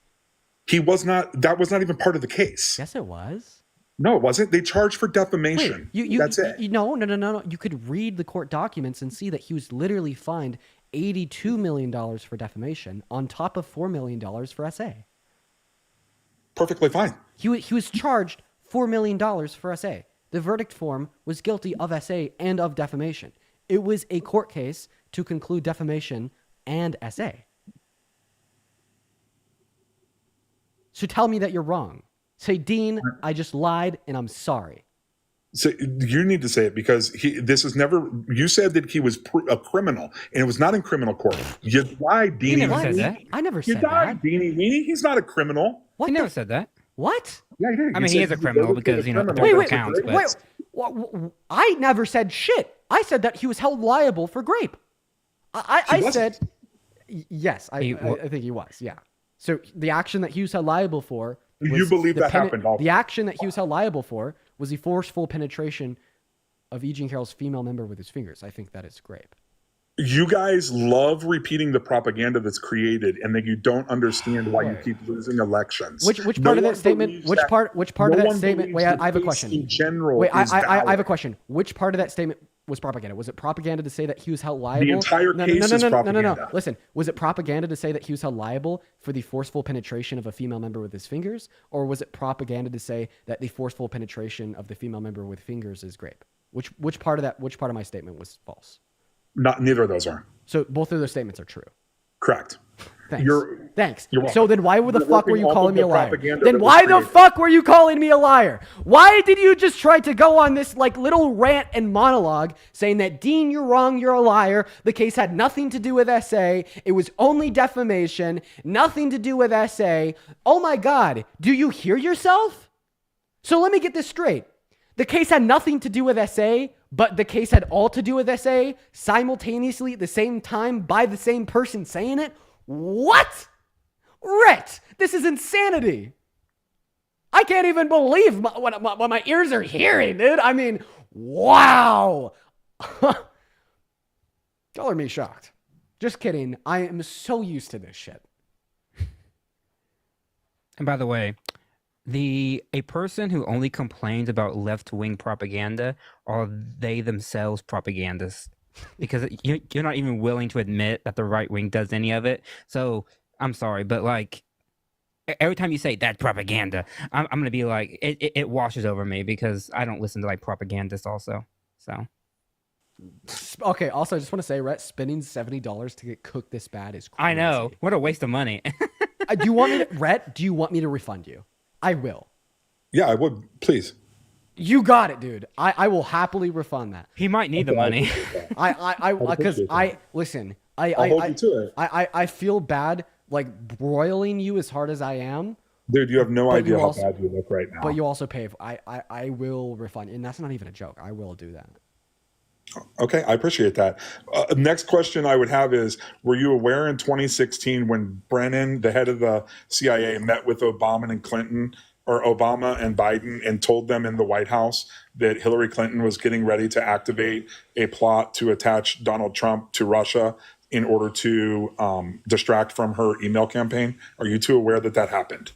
He was not. That was not even part of the case. Yes, it was. No, it wasn't. They charged for defamation. That's it. No. You could read the court documents and see that he was literally fined $82 million for defamation on top of $4 million for SA. Perfectly fine. He was charged $4 million for SA. The verdict form was guilty of SA and of defamation. It was a court case to conclude defamation and SA. So tell me that you're wrong. Say, Dean, I just lied and I'm sorry. So you need to say it because this is never. You said that he was a criminal, and it was not in criminal court. You lied, Deanie. He never said that. I never You said lied, that. Deanie Weenie. He's not a criminal. What? He never said that. What? Yeah, he did. I mean, he is a criminal because, you know, the Wait, counts. But I never said shit. I said that he was held liable for grape. I said, yes, I think he was, yeah. So the action that he was held liable for was You believe that happened also. The action that he was held liable for was the forceful penetration of E. Jean Carroll's female member with his fingers. I think that is grape. You guys love repeating the propaganda that's created, and then you don't understand why you keep losing elections. Which part of that statement? Which part of that statement? Wait, I have a question. In general, wait, is I have a question. Which part of that statement was propaganda? Was it propaganda to say that he was held liable? The entire case is propaganda. No. Listen, was it propaganda to say that he was held liable for the forceful penetration of a female member with his fingers, or was it propaganda to say that the forceful penetration of the female member with fingers is grape? Which part of my statement was false? Neither of those are. So both of those statements are true. Correct. Thanks. Thanks. You're So then why the fuck were you calling me a liar? propaganda Then that was why the created. fuck were you calling me a liar? Why did you just try to go on this like little rant and monologue saying that, Dean, you're wrong, you're a liar. The case had nothing to do with SA. It was only defamation, nothing to do with SA. Oh my God, do you hear yourself? So let me get this straight. The case had nothing to do with SA, but the case had all to do with SA simultaneously at the same time by the same person saying it? What? Rhett, this is insanity. I can't even believe what my ears are hearing, dude. I mean, wow. Color me shocked. Just kidding. I am so used to this shit. And by the way, a person who only complains about left-wing propaganda are they themselves propagandists, because you're not even willing to admit that the right wing does any of it. So I'm sorry, but like every time you say that's propaganda, I'm gonna be like it washes over me because I don't listen to like propagandists also. So Okay, also I just want to say, Rhett, spending $70 to get cooked this bad is crazy. I know, what a waste of money. Do you want me to, Rhett, do you want me to refund you? I will. Yeah, I would. Please. You got it, dude. I will happily refund that. He might need the money. Listen. I'll hold you to it. I feel bad like broiling you as hard as I am. Dude, you have no But idea you how also- bad you look right now. But you also pay. I will refund, and that's not even a joke. I will do that. Okay, I appreciate that. Next question I would have is, were you aware in 2016 when Brennan, the head of the CIA, met with Obama and Clinton, or Obama and Biden, and told them in the White House that Hillary Clinton was getting ready to activate a plot to attach Donald Trump to Russia in order to distract from her email campaign? Are you two aware that that happened?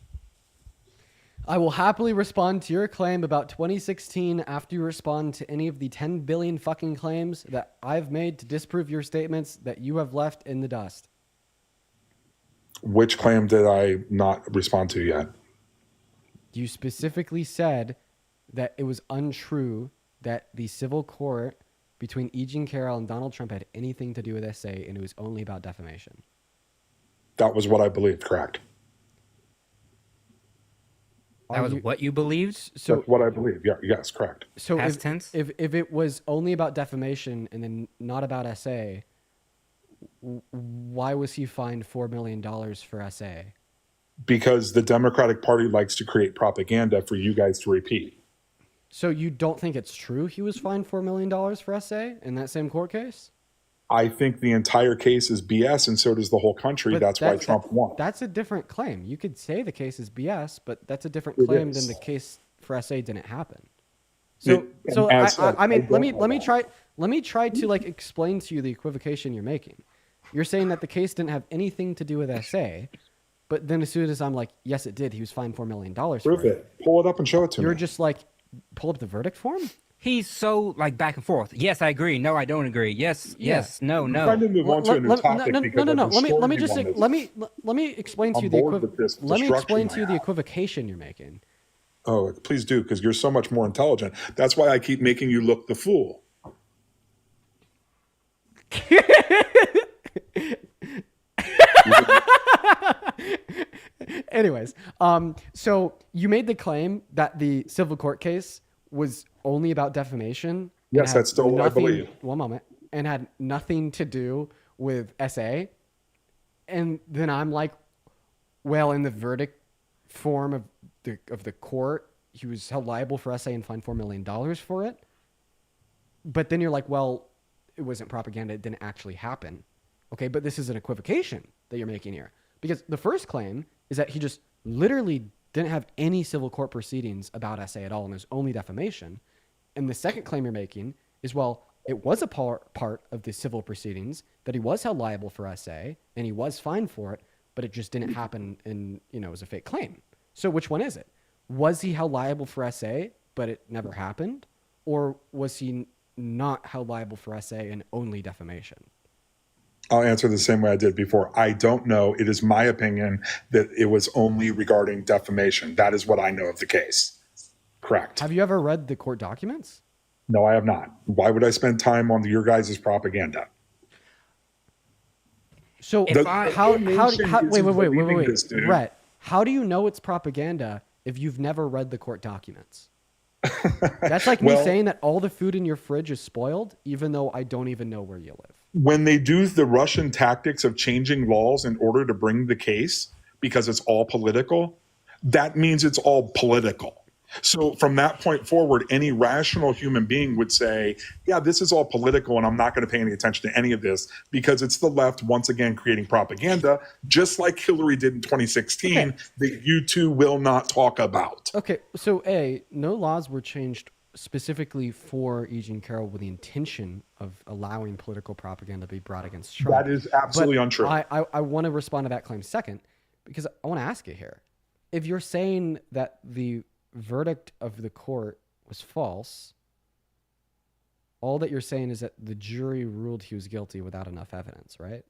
I will happily respond to your claim about 2016 after you respond to any of the 10 billion fucking claims that I've made to disprove your statements that you have left in the dust. Which claim did I not respond to yet? You specifically said that it was untrue that the civil court between E. Jean Carroll and Donald Trump had anything to do with SA, and it was only about defamation. That was what I believed, correct? That was what you believed? So that's what I believe. Yeah, yes, correct. So Past tense? if it was only about defamation and then not about SA, why was he fined $4 million for SA? Because the Democratic Party likes to create propaganda for you guys to repeat. So you don't think it's true he was fined $4 million for SA in that same court case? I think the entire case is BS, and so does the whole country. But That's why Trump won. That's a different claim. You could say the case is BS, but that's a different It claim is. than the case for SA didn't happen. So, And as said, I mean, I don't let me try to like explain to you the equivocation you're making. You're saying that the case didn't have anything to do with SA, but then as soon as I'm like, yes, it did. He was fined $4 million. Prove it. Pull it up and show it to me. You're just like, pull up the verdict form. He's so like back and forth. Yes, I agree. No, I don't agree. Yes, yes, no, I'm no. trying to move on to a new topic because No. I've been Let me storming just on this. let me explain to you I'm the bored with this let me destruction explain I to you the have. equivocation you're making. Oh, please do, because you're so much more intelligent. That's why I keep making you look the fool. Anyways, so you made the claim that the civil court case was only about defamation. and Yes, had that's still what I nothing- believe. One moment, and had nothing to do with SA. And then I'm like, well, in the verdict form of the court, he was held liable for SA and fined $4 million for it. But then you're like, well, it wasn't propaganda. It didn't actually happen. Okay, but this is an equivocation that you're making here. Because the first claim is that he just literally didn't have any civil court proceedings about SA at all, and it was only defamation. And the second claim you're making is, well, it was a part of the civil proceedings that he was held liable for SA, and he was fined for it, but it just didn't happen, and it was a fake claim. So which one is it? Was he held liable for SA, but it never happened? Or was he not held liable for SA and only defamation? I'll answer the same way I did before. I don't know. It is my opinion that it was only regarding defamation. That is what I know of the case. Correct. Have you ever read the court documents? No, I have not. Why would I spend time on your guys' propaganda? So If wait, this, dude. Rhett, how do you know it's propaganda if you've never read the court documents? That's like me saying that all the food in your fridge is spoiled, even though I don't even know where you live. When they do the Russian tactics of changing laws in order to bring the case because it's all political, that means it's all political. So from that point forward, any rational human being would say, yeah, this is all political and I'm not going to pay any attention to any of this because it's the left once again creating propaganda, just like Hillary did in 2016, that you two will not talk about. Okay, so no laws were changed specifically for E. Jean Carroll with the intention of allowing political propaganda to be brought against Trump. That is absolutely untrue. I want to respond to that claim second, because I want to ask you here. If you're saying that the verdict of the court was false, all that you're saying is that the jury ruled he was guilty without enough evidence, right?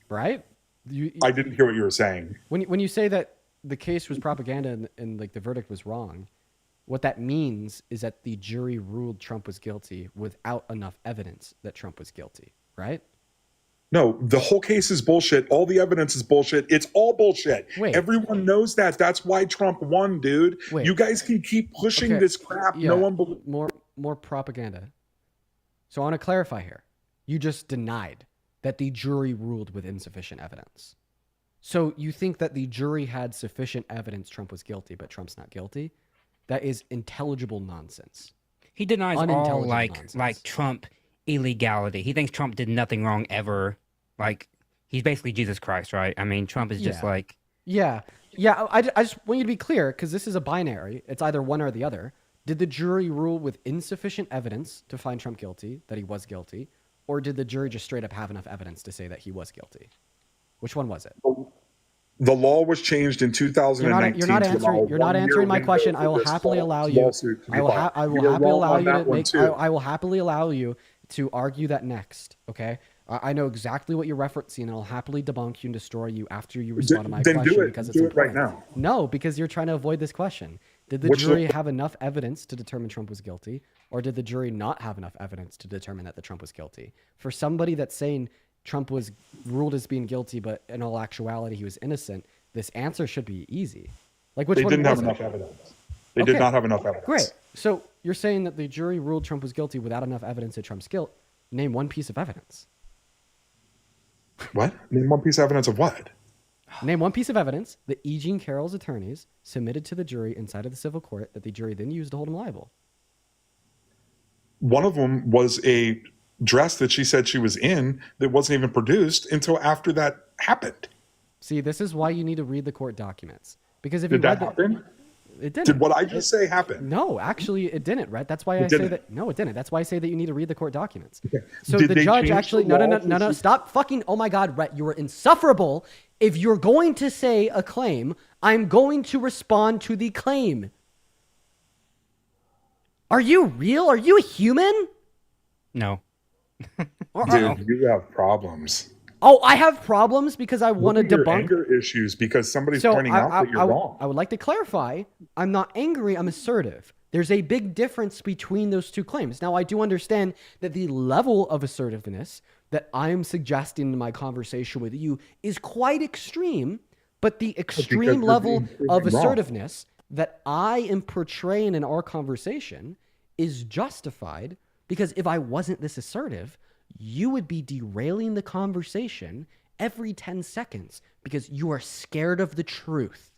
Right? I didn't hear what you were saying. When you say that the case was propaganda and like the verdict was wrong, what that means is that the jury ruled Trump was guilty without enough evidence that Trump was guilty, right? No, the whole case is bullshit. All the evidence is bullshit. It's all bullshit. Wait. Everyone knows that. That's why Trump won, dude. Wait. You guys can keep pushing this crap. Yeah, No one believes. more propaganda. So I want to clarify here. You just denied that the jury ruled with insufficient evidence. So you think that the jury had sufficient evidence Trump was guilty, but Trump's not guilty? That is intelligible nonsense. He denies all Unintelligible like Trump illegality. He thinks Trump did nothing wrong ever. Like, he's basically Jesus Christ, right? I mean, Trump is just like... Yeah. I just want you to be clear, because this is a binary. It's either one or the other. Did the jury rule with insufficient evidence to find Trump guilty, that he was guilty, or did the jury just straight up have enough evidence to say that he was guilty? Which one was it? The law was changed in 2019. You're not answering my question. I will happily allow you. I will happily allow you to argue that next. Okay. I know exactly what you're referencing, and I'll happily debunk you and destroy you after you respond to my question. Do it. Because it's Do it important. right now. No, because you're trying to avoid this question. Did the jury have enough evidence to determine Trump was guilty, or did the jury not have enough evidence to determine that the Trump was guilty? For somebody that's saying Trump was ruled as being guilty, but in all actuality he was innocent, this answer should be easy. Like, which They one didn't have was it? enough evidence. They did not have enough evidence. Great. So you're saying that the jury ruled Trump was guilty without enough evidence of Trump's guilt. Name one piece of evidence. What? Name one piece of evidence of what? Name one piece of evidence that E. Jean Carroll's attorneys submitted to the jury inside of the civil court that the jury then used to hold him liable. One of them was a dress that she said she was in that wasn't even produced until after that happened. See, this is why you need to read the court documents. Because if Did you that read happen? It didn't. Did what I just say happen? No, actually, it didn't, Rhett. That's why I say that. No, it didn't. That's why I say that you need to read the court documents. Okay. So Did the they judge change actually, the law no. Stop fucking. Oh my God, Rhett, you were insufferable If you're going to say a claim, I'm going to respond to the claim. Are you real? Are you a human? No. Dude, you have problems. Oh, I have problems because I want to Look at your debunk anger issues because somebody's So pointing out that you're wrong. I would like to clarify, I'm not angry, I'm assertive. There's a big difference between those two claims. Now, I do understand that the level of assertiveness that I'm suggesting in my conversation with you is quite extreme, but the extreme level of assertiveness that I am portraying in our conversation is justified because if I wasn't this assertive, you would be derailing the conversation every 10 seconds because you are scared of the truth.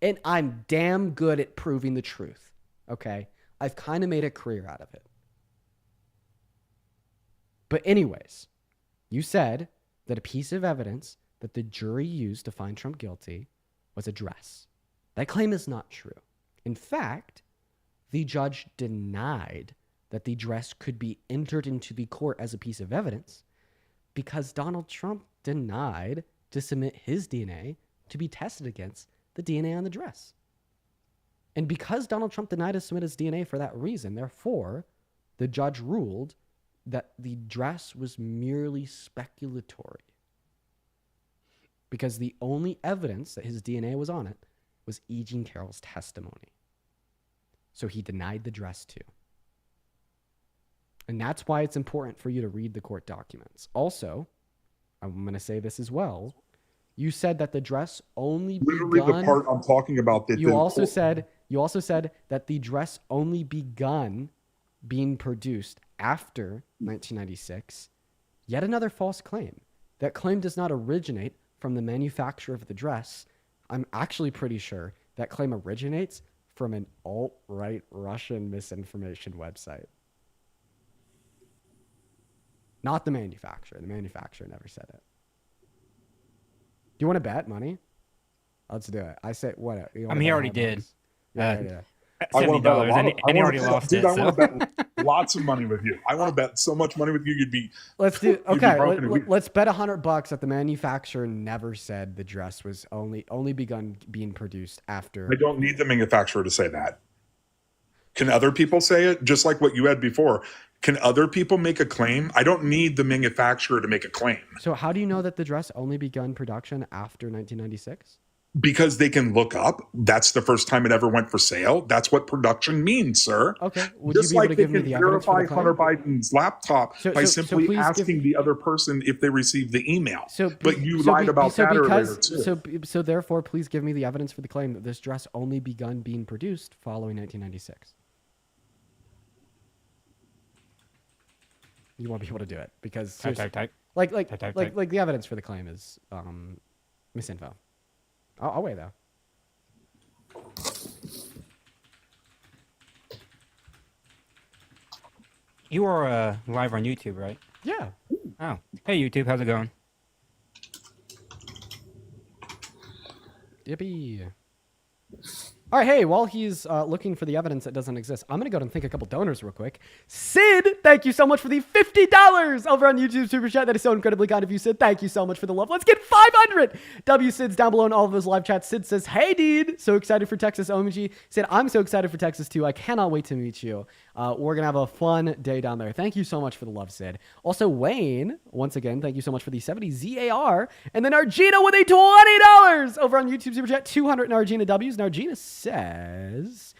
And I'm damn good at proving the truth, okay? I've kind of made a career out of it. But anyways, you said that a piece of evidence that the jury used to find Trump guilty was a dress. That claim is not true. In fact, the judge denied that the dress could be entered into the court as a piece of evidence because Donald Trump denied to submit his DNA to be tested against the DNA on the dress. And because Donald Trump denied to submit his DNA for that reason, therefore, the judge ruled that the dress was merely speculatory because the only evidence that his DNA was on it was E. Jean Carroll's testimony. So he denied the dress too. And that's why it's important for you to read the court documents. Also, I'm going to say this as well. You said that the dress only Literally begun... the part I'm talking about. That You also said that the dress only begun being produced after 1996. Yet another false claim. That claim does not originate from the manufacturer of the dress. I'm actually pretty sure that claim originates from an alt-right Russian misinformation website. Not the manufacturer. The manufacturer never said it. Do you want to bet money? Let's do it. I say what? He already did. Yeah. $70, and he already lost dude, it. I want to bet lots of money with you. I want to bet so much money with you. You'd be. Let's do. you'd be Okay, broken in a week. let's bet $100 that the manufacturer never said the dress was only begun being produced after. I don't need the manufacturer to say that. Can other people say it? Just like what you had before. Can other people make a claim? I don't need the manufacturer to make a claim. So how do you know that the dress only begun production after 1996? Because they can look up. That's the first time it ever went for sale. That's what production means, sir. Okay. Would Just you be able like to they give me can the evidence for verify the claim? Hunter Biden's laptop by So simply please asking the other person if they received the email. But you so lied be- about so that because, earlier too. So therefore, please give me the evidence for the claim that this dress only begun being produced following 1996. You won't be able to do it because Type. like Type. the evidence for the claim is misinfo. I'll wait though. You are live on YouTube, right? Yeah. Oh, hey YouTube, how's it going? Yippee. All right, hey, while he's looking for the evidence that doesn't exist, I'm going to go and thank a couple donors real quick. Sid, thank you so much for the $50 over on YouTube Super Chat. That is so incredibly kind of you, Sid. Thank you so much for the love. Let's get 500 W-Sids down below in all of those live chats. Sid says, hey, dude, so excited for Texas. OMG. Sid, I'm so excited for Texas, too. I cannot wait to meet you. We're going to have a fun day down there. Thank you so much for the love, Sid. Also, Wayne, once again, thank you so much for the 70 ZAR. And then Argina with a $20 over on YouTube Super Chat. 200 in Argina W's. And Argina says,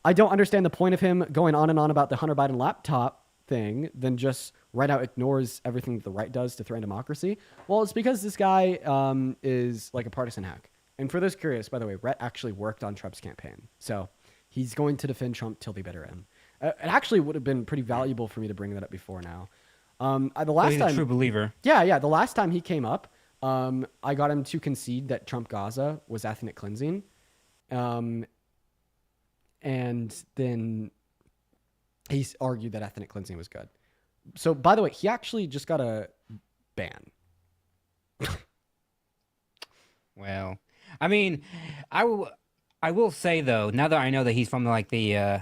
I don't understand the point of him going on and on about the Hunter Biden laptop thing, then just right out ignores everything that the right does to threaten democracy. Well, it's because this guy is like a partisan hack. And for those curious, by the way, Rhett actually worked on Trump's campaign. So he's going to defend Trump till the bitter end. It actually would have been pretty valuable for me to bring that up before now. The last He's time, a true believer. Yeah. The last time he came up, I got him to concede that Trump Gaza was ethnic cleansing. And then he argued that ethnic cleansing was good. So, by the way, he actually just got a ban. Well, I mean, I will say though, now that I know that he's from like the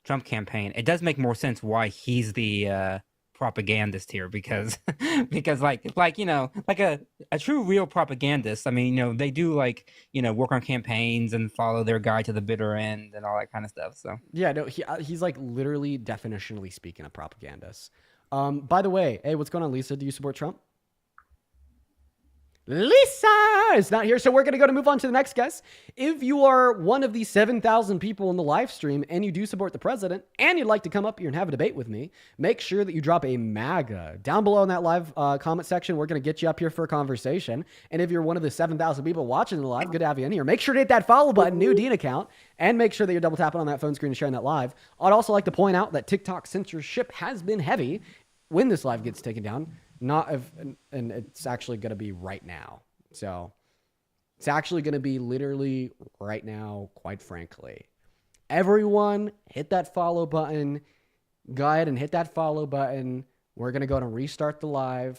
Trump campaign, it does make more sense why he's the propagandist here because because you know, like a true real propagandist. I mean, you know, they do like, you know, work on campaigns and follow their guide to the bitter end and all that kind of stuff. So Yeah, no, he's like literally definitionally speaking a propagandist. By the way, hey, what's going on, Lisa? Do you support Trump? Lisa is not here, so we're going to move on to the next guest. If you are one of the 7,000 people in the live stream and you do support the president and you'd like to come up here and have a debate with me, make sure that you drop a MAGA down below in that live comment section. We're going to get you up here for a conversation. And if you're one of the 7,000 people watching the live, good to have you in here. Make sure to hit that follow button, new Dean account, and make sure that you're double tapping on that phone screen and sharing that live. I'd also like to point out that TikTok censorship has been heavy when this live gets taken down. And it's actually going to be right now. So it's actually going to be literally right now, quite frankly. Everyone hit that follow button. Go ahead and hit that follow button. We're going to go and restart the live.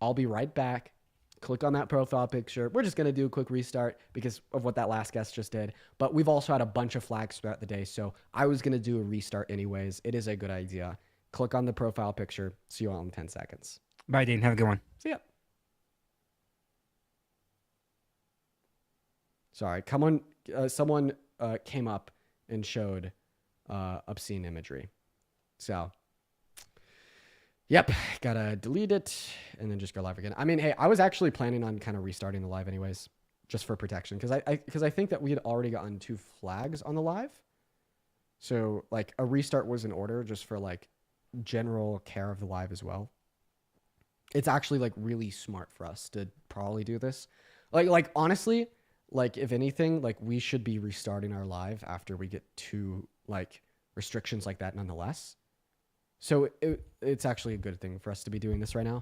I'll be right back. Click on that profile picture. We're just going to do a quick restart because of what that last guest just did. But we've also had a bunch of flags throughout the day. So I was going to do a restart anyways. It is a good idea. Click on the profile picture. See you all in 10 seconds. bye, Dean. Have a good one. See ya. Sorry, someone came up and showed obscene imagery. So, yep, gotta delete it and then just go live again. I mean, hey, I was actually planning on kind of restarting the live anyways, just for protection, because I think that we had already gotten 2 flags on the live. So, like, a restart was in order just for, like, general care of the live as well. It's actually, like, really smart for us to probably do this. Like honestly, like, if anything, like, we should be restarting our live after we get 2, like, restrictions like that nonetheless. So it's actually a good thing for us to be doing this right now.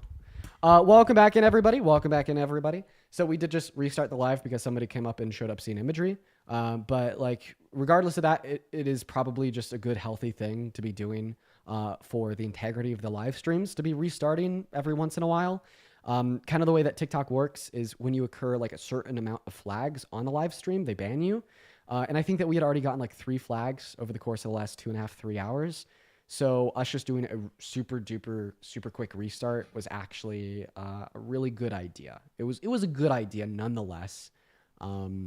Welcome back in, everybody. Welcome back in, everybody. So we did just restart the live because somebody came up and showed obscene imagery. But, like, regardless of that, it is probably just a good, healthy thing to be doing for the integrity of the live streams, to be restarting every once in a while. Kind of the way that TikTok works is when you occur like a certain amount of flags on the live stream, they ban you. And I think that we had already gotten like 3 flags over the course of the last 2.5, 3 hours. So us just doing a super duper, super quick restart was actually a really good idea. It was a good idea nonetheless.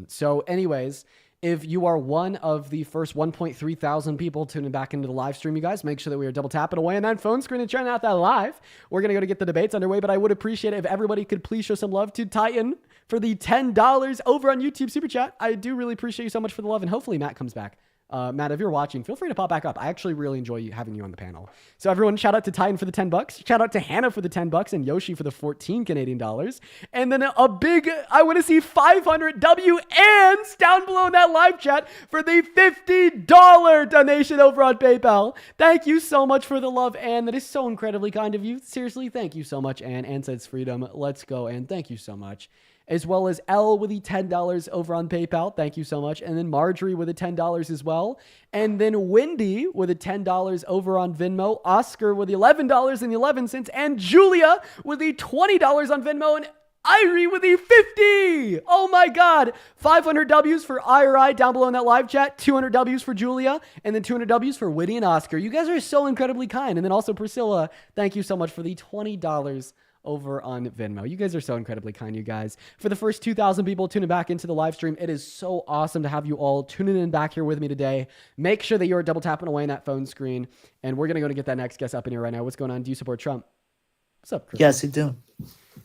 So anyways, if you are one of the first 1.3 thousand people tuning back into the live stream, you guys, make sure that we are double tapping away on that phone screen and trying out that live. We're going to go to get the debates underway, but I would appreciate it if everybody could please show some love to Titan for the $10 over on YouTube Super Chat. I do really appreciate you so much for the love, and hopefully Matt comes back. Matt, if you're watching, feel free to pop back up. I actually really enjoy having you on the panel. So everyone, shout out to Titan for the $10. Shout out to Hannah for the $10 and Yoshi for the 14 Canadian dollars. And then a big, I want to see 500 WNs down below in that live chat for the $50 donation over on PayPal. Thank you so much for the love, Ann. That is so incredibly kind of you. Seriously, thank you so much, Ann. Ann says freedom. Let's go, Ann. Thank you so much. As well as Elle with the $10 over on PayPal. Thank you so much. And then Marjorie with the $10 as well. And then Wendy with the $10 over on Venmo. Oscar with the $11.11. And Julia with the $20 on Venmo. And Irie with the 50. Oh my God. 500 W's for IRI down below in that live chat. 200 W's for Julia. And then 200 W's for Whitty and Oscar. You guys are so incredibly kind. And then also Priscilla, thank you so much for the $20 over on Venmo. You guys are so incredibly kind, you guys. For the first 2,000 people tuning back into the live stream, it is so awesome to have you all tuning in back here with me today. Make sure that you're double tapping away on that phone screen, and we're going to get that next guest up in here right now. What's going on? Do you support Trump? What's up, Chris? Yes, I do.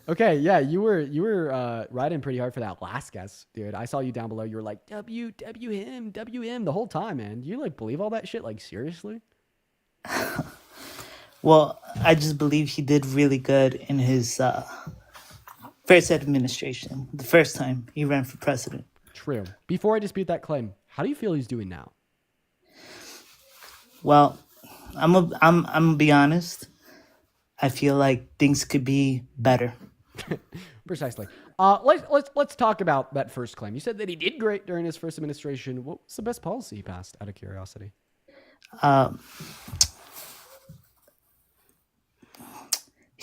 Okay, yeah, you were riding pretty hard for that last guest, dude. I saw you down below. You were like, W him the whole time, man. Do you like believe all that shit? Like, seriously? Well, I just believe he did really good in his first administration, the first time he ran for president. True. Before I dispute that claim, how do you feel he's doing now? Well, I'm gonna be honest. I feel like things could be better. Precisely. Let's talk about that first claim. You said that he did great during his first administration. What was the best policy he passed, out of curiosity?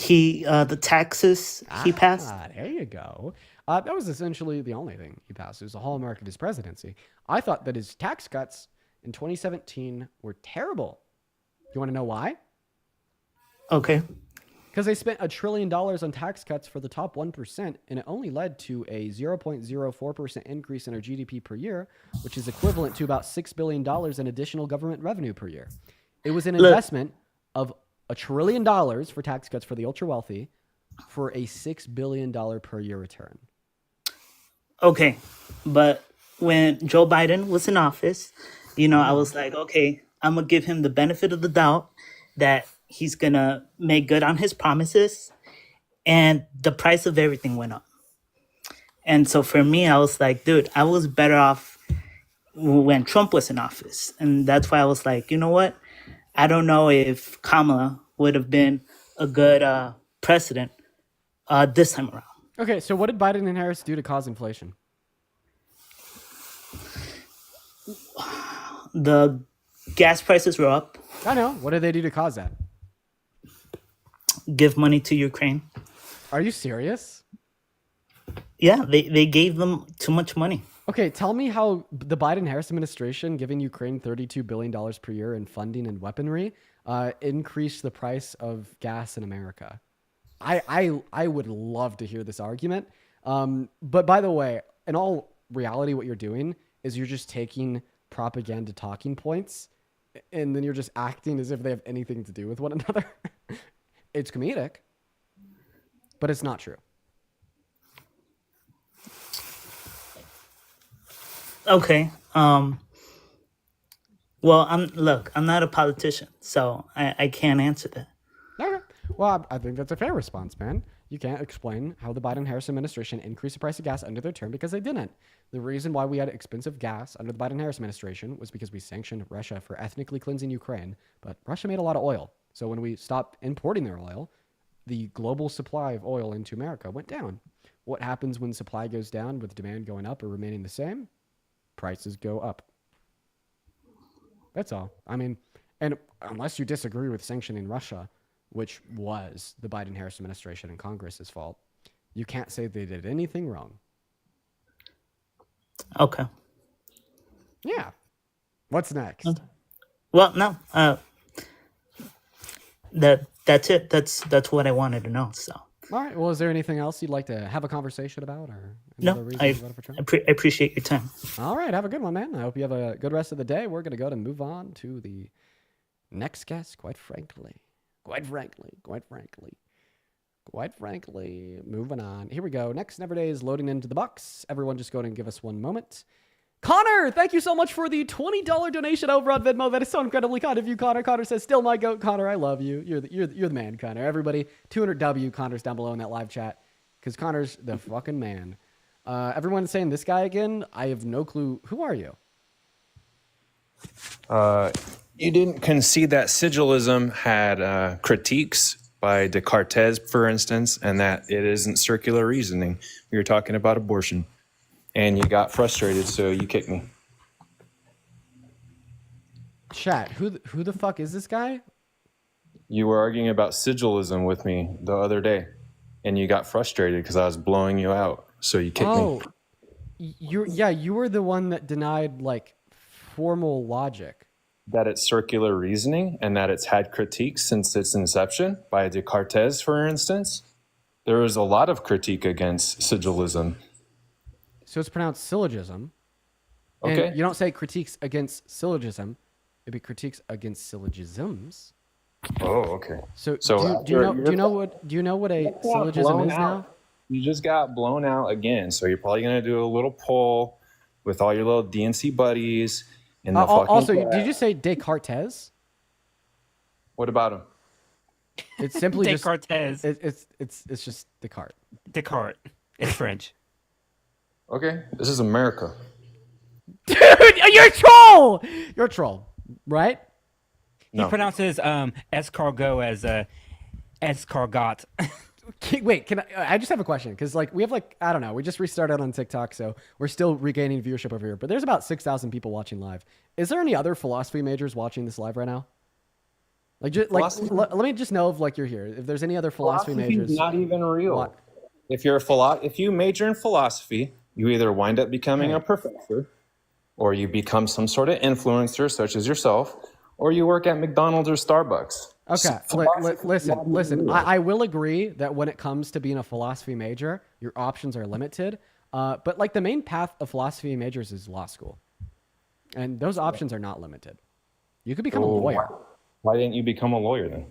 The taxes he passed. There you go. That was essentially the only thing he passed. It was the hallmark of his presidency. I thought that his tax cuts in 2017 were terrible. You want to know why? Okay. Because they spent $1 trillion on tax cuts for the top 1%, and it only led to a 0.04% increase in our GDP per year, which is equivalent to about $6 billion in additional government revenue per year. It was an investment of $1 trillion for tax cuts for the ultra wealthy for a $6 billion per year return. Okay. But when Joe Biden was in office, I was like, okay, I'm going to give him the benefit of the doubt that he's going to make good on his promises. And the price of everything went up. And so for me, I was like, dude, I was better off when Trump was in office. And that's why I was like, you know what? I don't know if Kamala would have been a good president this time around. Okay, so what did Biden and Harris do to cause inflation? The gas prices were up. I know. What did they do to cause that? Give money to Ukraine. Are you serious? Yeah, they gave them too much money. Okay, tell me how the Biden-Harris administration giving Ukraine $32 billion per year in funding and weaponry increased the price of gas in America. I would love to hear this argument. But by the way, in all reality, what you're doing is you're just taking propaganda talking points and then you're just acting as if they have anything to do with one another. It's comedic, but it's not true. Okay. Well, I'm not a politician, so I can't answer that. Okay. Well, I think that's a fair response, man. You can't explain how the Biden-Harris administration increased the price of gas under their term because they didn't. The reason why we had expensive gas under the Biden-Harris administration was because we sanctioned Russia for ethnically cleansing Ukraine, but Russia made a lot of oil. So when we stopped importing their oil, the global supply of oil into America went down. What happens when supply goes down with demand going up or remaining the same? Prices go up. That's all. I mean, and unless you disagree with sanctioning Russia, which was the Biden-Harris administration and Congress's fault, you can't say they did anything wrong. Okay. Yeah. What's next? Okay. Well, no. That's it. That's what I wanted to know. So. All right. Well, is there anything else you'd like to have a conversation about, or no? I appreciate your time. All right. Have a good one, man. I hope you have a good rest of the day. We're gonna move on to the next guest. Quite frankly, moving on. Here we go. Next Never Day is loading into the box. Everyone just go ahead and give us one moment. Connor, thank you so much for the $20 donation over on Venmo. That is so incredibly kind of you, Connor. Connor says, still my goat. Connor, I love you. You're the man, Connor. Everybody, 200W, Connor's down below in that live chat because Connor's the fucking man. Everyone's saying this guy again. I have no clue. Who are you? You didn't concede that sigilism had critiques by Descartes, for instance, and that it isn't circular reasoning. We were talking about abortion, and you got frustrated, so you kicked me. Chat, who the fuck is this guy? You were arguing about sigilism with me the other day, and you got frustrated because I was blowing you out, so you kicked me. You were the one that denied like formal logic. That it's circular reasoning and that it's had critiques since its inception by Descartes, for instance. There was a lot of critique against sigilism. So it's pronounced syllogism. Okay. And you don't say critiques against syllogism. It'd be critiques against syllogisms. Oh, okay. So do you know what a syllogism is now? You just got blown out again. So you're probably gonna do a little poll with all your little DNC buddies. Also, did you say Descartes? What about him? It's simply Descartes. It's just Descartes. Descartes. It's French. Okay, this is America. Dude, you're a troll! You're a troll, right? No. He pronounces escargot as escargot. Wait, I just have a question because we have I don't know, we just restarted on TikTok, so we're still regaining viewership over here. But there's about 6,000 people watching live. Is there any other philosophy majors watching this live right now? Let me just know if you're here. If there's any other philosophy majors, not even real. If you major in philosophy, you either wind up becoming a professor, or you become some sort of influencer, such as yourself, or you work at McDonald's or Starbucks. Okay, listen. I will agree that when it comes to being a philosophy major, your options are limited. But like the main path of philosophy majors is law school, and those options are not limited. You could become a lawyer. Why didn't you become a lawyer then?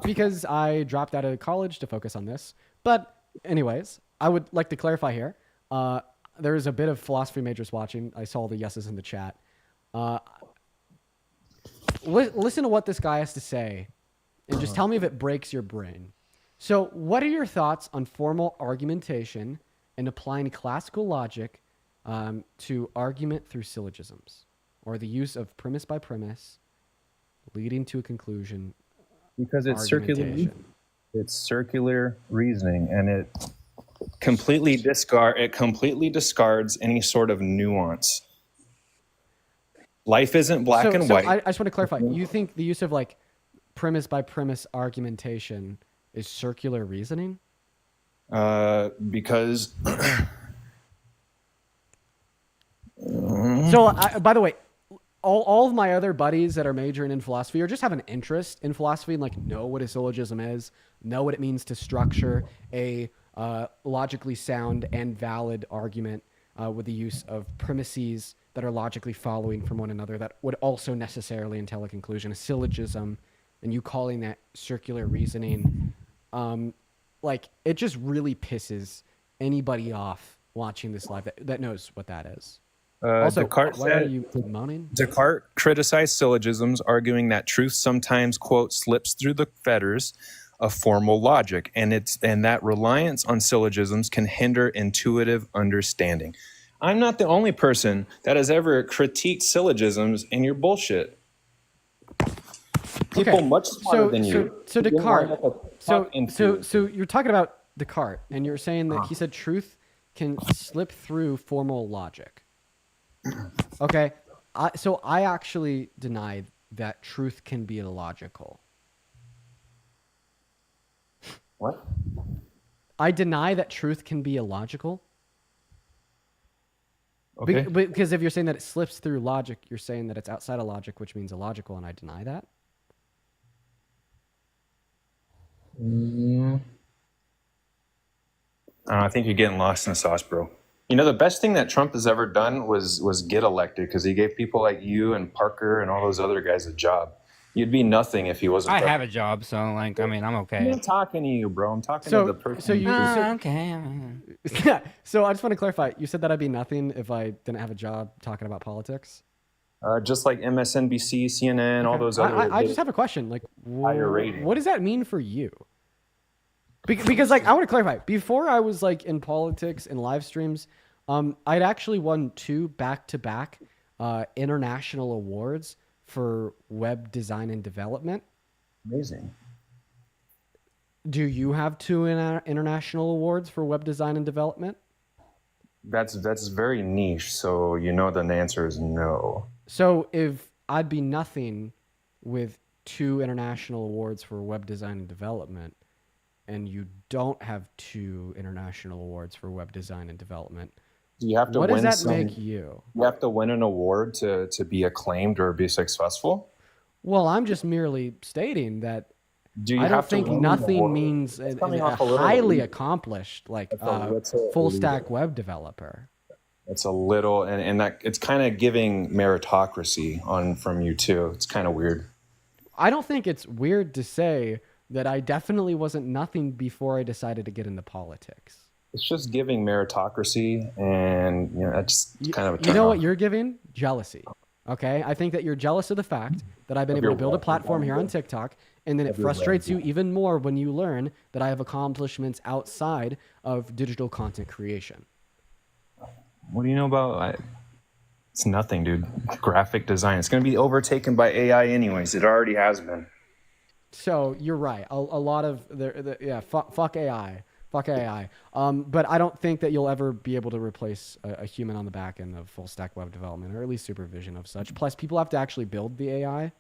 Because I dropped out of college to focus on this. But anyways, I would like to clarify here. There is a bit of philosophy majors watching. I saw the yeses in the chat. Listen to what this guy has to say, and just tell me if it breaks your brain. So, what are your thoughts on formal argumentation and applying classical logic to argument through syllogisms, or the use of premise by premise, leading to a conclusion? Because it's circular reasoning, and it completely discards any sort of nuance. Life isn't black and white. I just want to clarify. You think the use of like premise by premise argumentation is circular reasoning? Because So, by the way, all of my other buddies that are majoring in philosophy or just have an interest in philosophy and like know what a syllogism is, know what it means to structure a logically sound and valid argument with the use of premises that are logically following from one another that would also necessarily entail a conclusion, a syllogism, and you calling that circular reasoning, like it just really pisses anybody off watching this live that knows what that is. Also, why are you moaning? Descartes criticized syllogisms, arguing that truth sometimes, quote, slips through the fetters of formal logic, and that reliance on syllogisms can hinder intuitive understanding. I'm not the only person that has ever critiqued syllogisms and your bullshit. People much smarter than you. So Descartes. So you're talking about Descartes, and you're saying that he said truth can slip through formal logic. Okay, so I actually deny that truth can be illogical. What? I deny that truth can be illogical. Okay. Because if you're saying that it slips through logic, you're saying that it's outside of logic, which means illogical, and I deny that. I think you're getting lost in the sauce, bro. You know, the best thing that Trump has ever done was get elected, because he gave people like you and Parker and all those other guys a job. You'd be nothing if he wasn't. I have a job, so like, I mean, I'm okay. I'm not talking to you, bro. I'm talking to the person. Okay. Yeah. So I just want to clarify. You said that I'd be nothing if I didn't have a job talking about politics. Just like MSNBC, CNN, all those other. I just have a question. Like, higher rating. What does that mean for you? Because like, I want to clarify. Before I was like in politics and live streams, I'd actually won 2 back-to-back international awards for web design and development. Amazing. Do you have 2 international awards for web design and development? That's very niche, so you know the answer is no. So if I'd be nothing with 2 international awards for web design and development, and you don't have 2 international awards for web design and development, you have to what win does that make you? You have to win an award to be acclaimed or be successful? Well, I'm just merely stating that I don't think nothing means a highly accomplished, like full stack web developer. It's a little, and that it's kind of giving meritocracy on from you too. It's kind of weird. I don't think it's weird to say that I definitely wasn't nothing before I decided to get into politics. It's just giving meritocracy, and you know, that's kind of a turn you know off. what you're giving? Jealousy. Okay, I think that you're jealous of the fact that I've been able to build a platform here on TikTok, and then it frustrates you even more when you learn that I have accomplishments outside of digital content creation. What do you know about? It's nothing, dude. Graphic design. It's going to be overtaken by AI anyways. It already has been. So you're right. A lot of fuck AI. Fuck AI. But I don't think that you'll ever be able to replace a human on the back end of full stack web development, or at least supervision of such. Plus, people have to actually build the AI.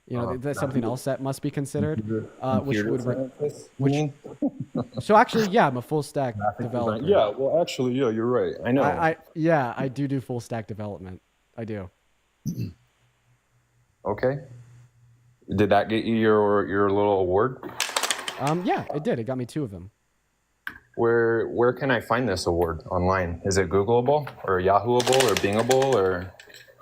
You know, that's something else that must be considered. So actually, yeah, I'm a full stack developer. Yeah, well, actually, yeah, you're right. I know. I do full stack development. I do. Okay. Did that get you your little award? Yeah, it did. It got me 2 of them. Where can I find this award online? Is it Googleable or Yahooable or Bingable or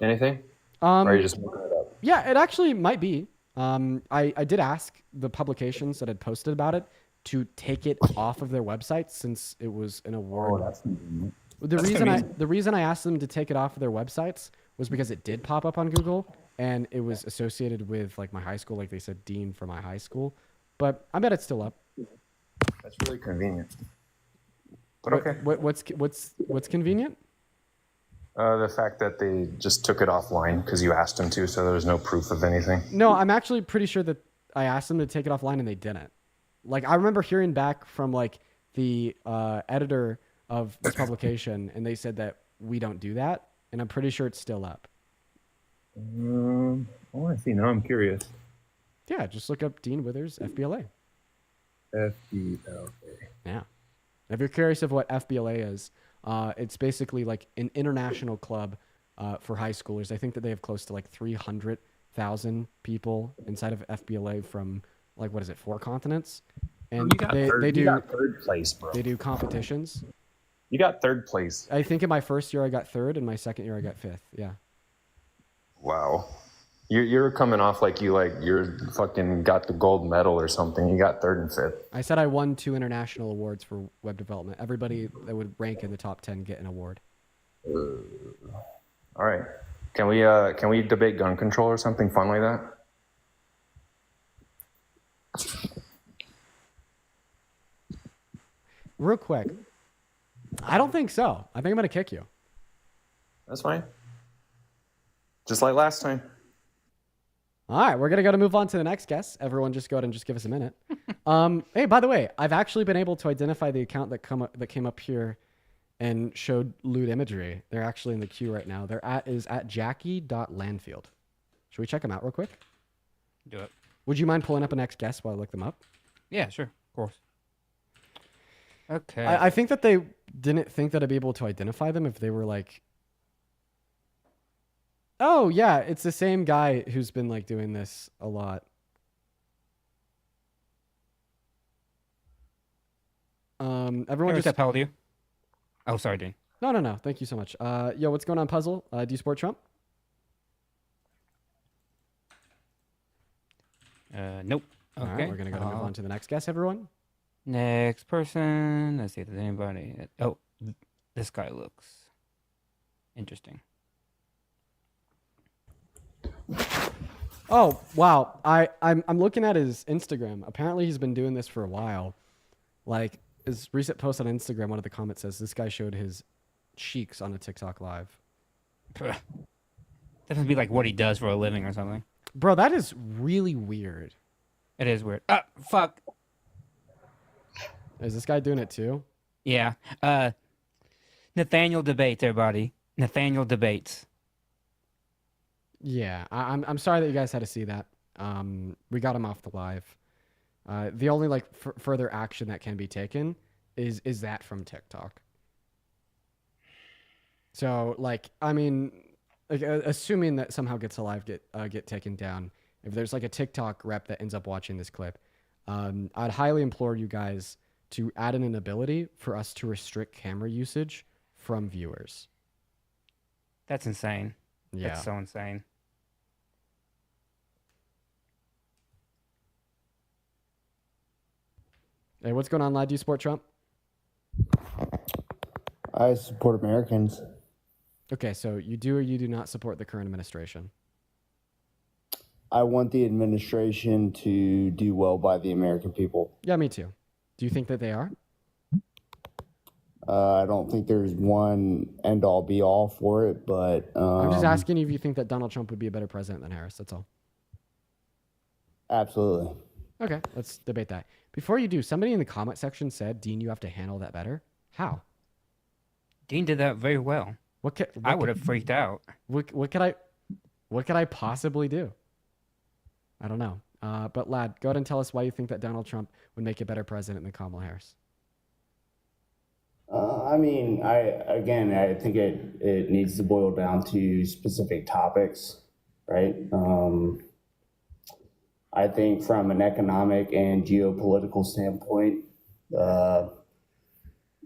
anything? Or are you just making it up? Yeah, it actually might be. I did ask the publications that had posted about it to take it off of their website since it was an award. Oh, that's convenient. The reason I asked them to take it off of their websites was because it did pop up on Google and it was associated with like my high school, like they said dean for my high school. But I bet it's still up. That's really convenient. But okay. What's convenient? The fact that they just took it offline because you asked them to, so there was no proof of anything. No, I'm actually pretty sure that I asked them to take it offline and they didn't. Like I remember hearing back from like the editor of this publication, and they said that we don't do that, and I'm pretty sure it's still up. I want to see. Now I'm curious. Yeah, just look up Dean Withers FBLA. FBLA. Yeah. If you're curious of what FBLA is, it's basically like an international club for high schoolers. I think that they have close to like 300,000 people inside of FBLA from like, what is it, 4 continents? And they do third place, bro. They do competitions. You got 3rd place. I think in my first year I got 3rd, and my second year I got 5th. Yeah. Wow. You're coming off like you're fucking got the gold medal or something. You got 3rd and 5th. I said I won 2 international awards for web development. Everybody that would rank in the top 10 get an award. All right. Can we debate gun control or something fun like that? Real quick. I don't think so. I think I'm going to kick you. That's fine. Just like last time. All right, we're going to move on to the next guest. Everyone just go ahead and just give us a minute. Hey, by the way, I've actually been able to identify the account that came up here and showed lewd imagery. They're actually in the queue right now. Is at jackie.landfield. Should we check them out real quick? Do it. Would you mind pulling up a next guest while I look them up? Yeah, sure. Of course. Okay. I think that they didn't think that I'd be able to identify them if they were like, oh yeah, it's the same guy who's been like doing this a lot. Everyone just just how old are you? Oh, sorry, Dean. No. Thank you so much. Yo, what's going on, Puzzle? Do you support Trump? Nope. All Okay. right, we're gonna move on to the next guest, everyone. Next person. Let's see if there's anybody. Oh, this guy looks interesting. Oh wow, I'm looking at his Instagram. Apparently, he's been doing this for a while. Like his recent post on Instagram, one of the comments says this guy showed his cheeks on a TikTok live. That must be like what he does for a living or something. Bro, that is really weird. It is weird. Ah, fuck. Is this guy doing it too? Yeah. Nathaniel debates, everybody. Nathaniel debates. Yeah, I'm sorry that you guys had to see that. We got him off the live. The only like further action that can be taken is that from TikTok. So like, I mean, like, assuming that somehow gets alive get taken down. If there's like a TikTok rep that ends up watching this clip, I'd highly implore you guys to add in an ability for us to restrict camera usage from viewers. That's insane. Yeah. That's so insane. Hey, what's going on, lad? Do you support Trump? I support Americans. Okay, so you do or you do not support the current administration? I want the administration to do well by the American people. Yeah, me too. Do you think that they are? I don't think there's one end all be all for it, but I'm just asking if you think that Donald Trump would be a better president than Harris. That's all. Absolutely. Okay, let's debate that. Before you do, somebody in the comment section said, Dean, you have to handle that better. How? Dean did that very well. I would have freaked out. What could I possibly do? I don't know. But lad, go ahead and tell us why you think that Donald Trump would make a better president than Kamala Harris. I mean, I think it needs to boil down to specific topics, right? I think from an economic and geopolitical standpoint,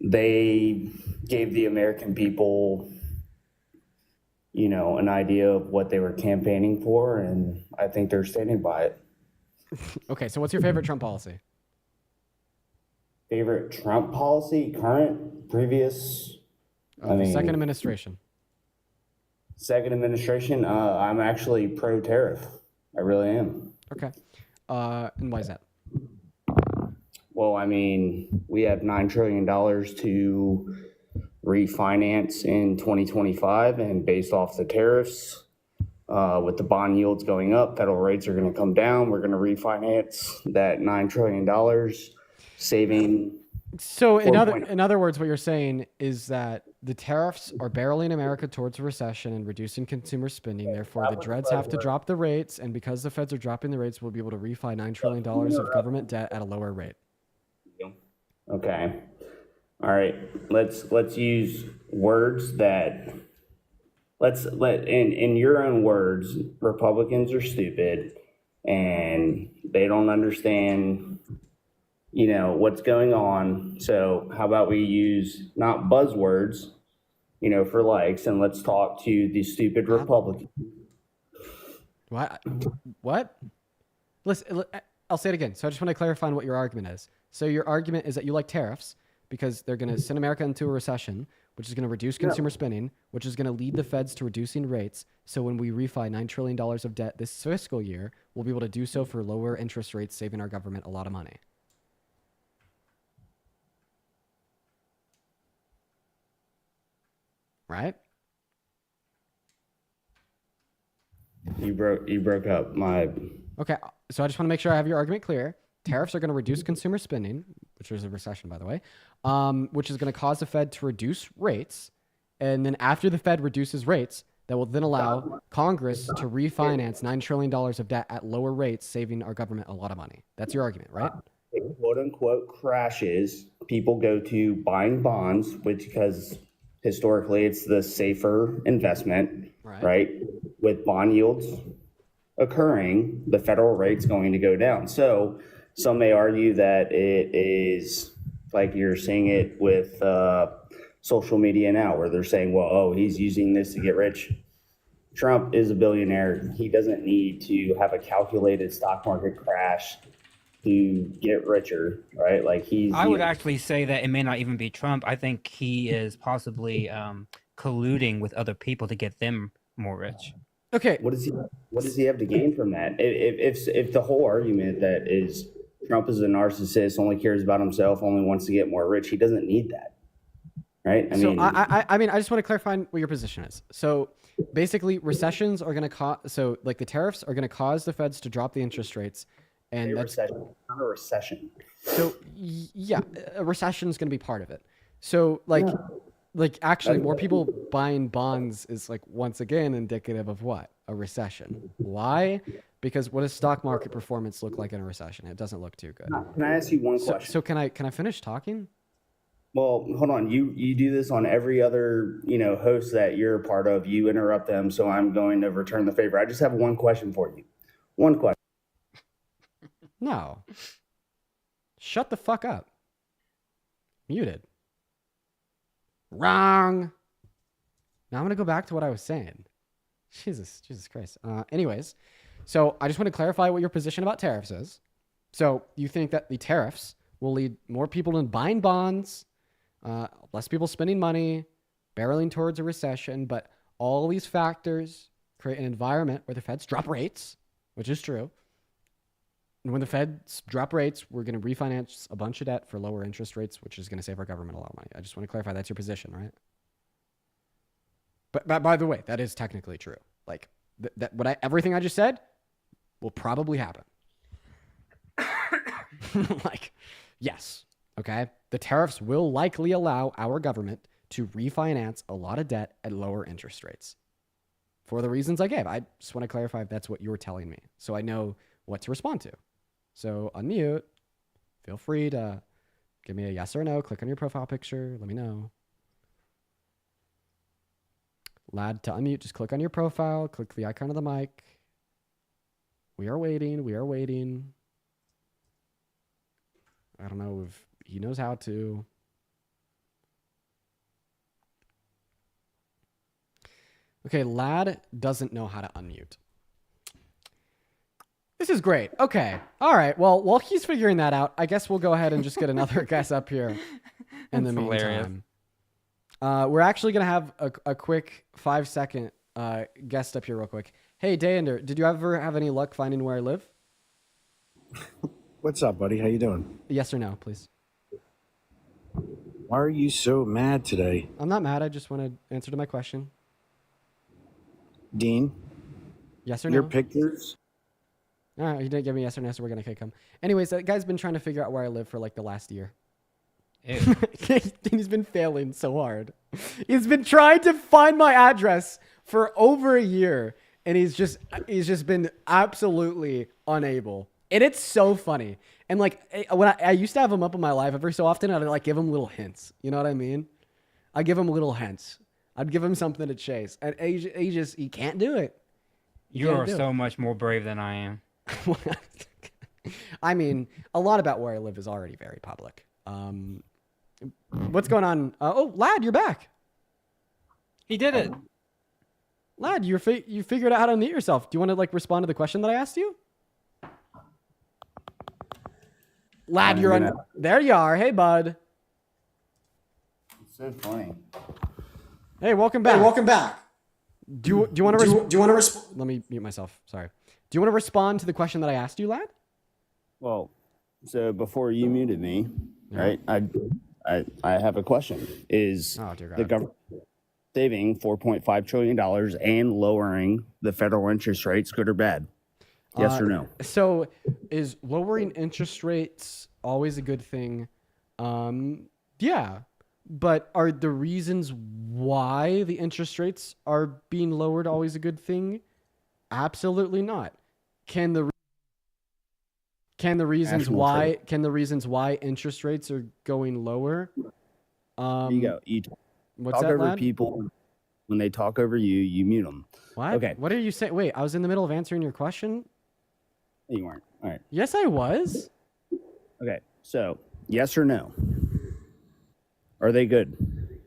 they gave the American people, an idea of what they were campaigning for, and I think they're standing by it. Okay, so what's your favorite Trump policy? Favorite Trump policy, current, previous? Second administration. Second administration, I'm actually pro-tariff. I really am. Okay. And why is that? Well, we have $9 trillion to refinance in 2025, and based off the tariffs, with the bond yields going up, federal rates are going to come down. We're going to refinance that $9 trillion, saving. So in other words, what you're saying is that the tariffs are barreling America towards a recession and reducing consumer spending. Therefore, the Dreads have to drop the rates, and because the feds are dropping the rates, we'll be able to refi $9 trillion of government debt at a lower rate. Okay. All right. Let's use words that. In your own words, Republicans are stupid and they don't understand, what's going on. So how about we use not buzzwords, for likes, and let's talk to the stupid Republicans. What? Listen, I'll say it again. So I just want to clarify on what your argument is. So your argument is that you like tariffs because they're going to send America into a recession, which is going to reduce consumer spending, which is going to lead the feds to reducing rates. So when we refi $9 trillion of debt this fiscal year, we'll be able to do so for lower interest rates, saving our government a lot of money. Right? You broke up my. Okay, so I just want to make sure I have your argument clear. Tariffs are going to reduce consumer spending, which is a recession, by the way, which is going to cause the Fed to reduce rates. And then after the Fed reduces rates, that will then allow Congress to refinance $9 trillion of debt at lower rates, saving our government a lot of money. That's your argument, right? Quote unquote crashes, people go to buying bonds, which because historically it's the safer investment, right? With bond yields occurring, the federal rate's going to go down. So some may argue that it is like you're seeing it with social media now, where they're saying, well, he's using this to get rich. Trump is a billionaire. He doesn't need to have a calculated stock market crash to get richer, right? I would actually say that it may not even be Trump. I think he is possibly colluding with other people to get them more rich. Okay. What does he have to gain from that? If the whole argument that is Trump is a narcissist, only cares about himself, only wants to get more rich, he doesn't need that, right? I just want to clarify what your position is. So basically, recessions are going to cause. So the tariffs are going to cause the feds to drop the interest rates, and that's not a recession. So yeah, a recession is going to be part of it. So actually, more people buying bonds is once again indicative of what? A recession. Why? Because what does stock market performance look like in a recession? It doesn't look too good. Can I ask you one question? So can I finish talking? Well, hold on. You do this on every other host that you're a part of. You interrupt them, so I'm going to return the favor. I just have one question for you. One question. No. Shut the fuck up. Muted. Wrong. Now I'm going to go back to what I was saying. Jesus Christ. Anyways, so I just want to clarify what your position about tariffs is. So you think that the tariffs will lead more people in buying bonds, less people spending money, barreling towards a recession, but all these factors create an environment where the feds drop rates, which is true. And when the feds drop rates, we're going to refinance a bunch of debt for lower interest rates, which is going to save our government a lot of money. I just want to clarify that's your position, right? But by the way, that is technically true. Everything I just said will probably happen. Yes. Okay. The tariffs will likely allow our government to refinance a lot of debt at lower interest rates for the reasons I gave. I just want to clarify if that's what you were telling me, so I know what to respond to. So unmute. Feel free to give me a yes or no. Click on your profile picture. Let me know. Lad, to unmute, just click on your profile. Click the icon of the mic. We are waiting. We are waiting. I don't know if he knows how to. Okay, Lad doesn't know how to unmute. This is great. Okay. All right. Well, while he's figuring that out, I guess we'll go ahead and just get another guest up here in the meantime. We're actually going to have a quick 5-second guest up here real quick. Hey, Dayander, did you ever have any luck finding where I live? What's up, buddy? How you doing? Yes or no, please. Why are you so mad today? I'm not mad. I just want to answer to my question. Dean? Yes or Your no? pictures? All right, he didn't give me yes or no, so we're going to kick him. Anyways, that guy's been trying to figure out where I live for like the last year. He's been failing so hard. He's been trying to find my address for over a year, and he's just been absolutely unable. And it's so funny. And like when I used to have him up in my live every so often, I'd like give him little hints. You know what I mean? I give him little hints. I'd give him something to chase, and he can't do it. You are so much more brave than I am. I mean, a lot about where I live is already very public. What's going on? Oh, Lad, you're back. He did it. Lad, you figured out how to unmute yourself. Do you want to like respond to the question that I asked you? Lad, you're on. There you are. Hey, bud. It's so funny. Hey, welcome back. Hey, welcome back. Do you want to respond? Let me mute myself. Sorry. Do you want to respond to the question that I asked you, Lad? Well, so before you muted me, right? I have a question. Is the government saving $4.5 trillion and lowering the federal interest rates good or bad? Yes or no? So is lowering interest rates always a good thing? Yeah. But are the reasons why the interest rates are being lowered always a good thing? Absolutely not. Can the reasons why interest rates are going lower? There you go. You what's talk that, over lad? people. When they talk over you, you mute them. What? Okay. What are you saying? Wait, I was in the middle of answering your question. You weren't. All right. Yes, I was. Okay. So, yes or no? Are they good?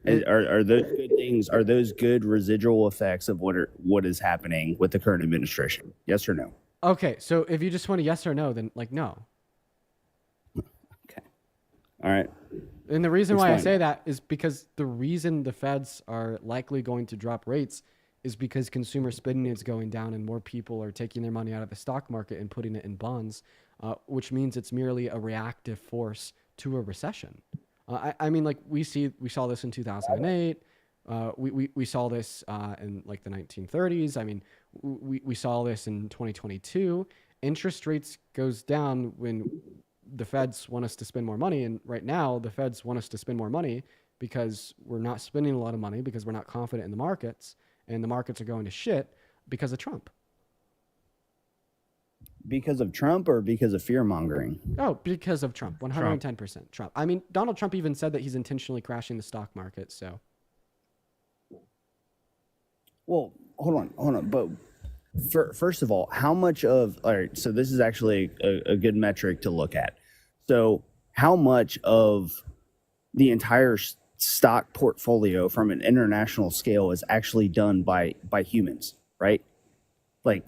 Are those good things? Are those good residual effects of what is happening with the current administration? Yes or no? Okay, so if you just want a yes or no, then like no. All right. And the reason why I Explain. say that is because the reason the feds are likely going to drop rates is because consumer spending is going down and more people are taking their money out of the stock market and putting it in bonds, which means it's merely a reactive force to a recession. I mean, like we saw this in 2008. We saw this in like the 1930s. I mean, we saw this in 2022. Interest rates goes down when the feds want us to spend more money. And right now the feds want us to spend more money because we're not spending a lot of money because we're not confident in the markets, and the markets are going to shit because of Trump. Because of Trump or because of fear mongering? Oh, because of Trump. 110% Trump. I mean, Donald Trump even said that he's intentionally crashing the stock market. So. Well, hold on. But first of all, how much of, all right, so this is actually a good metric to look at. So how much of the entire stock portfolio from an international scale is actually done by humans, right? Like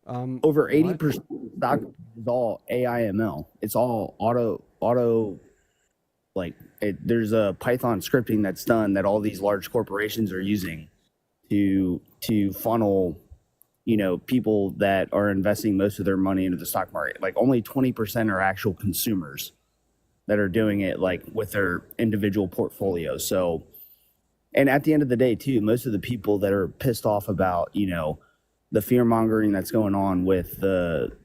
over 80% of stock is all AIML. It's all auto like there's a Python scripting that's done that all these large corporations are using to funnel, people that are investing most of their money into the stock market. Like only 20% are actual consumers that are doing it like with their individual portfolios. So, and at the end of the day too, most of the people that are pissed off about, the fear mongering that's going on with the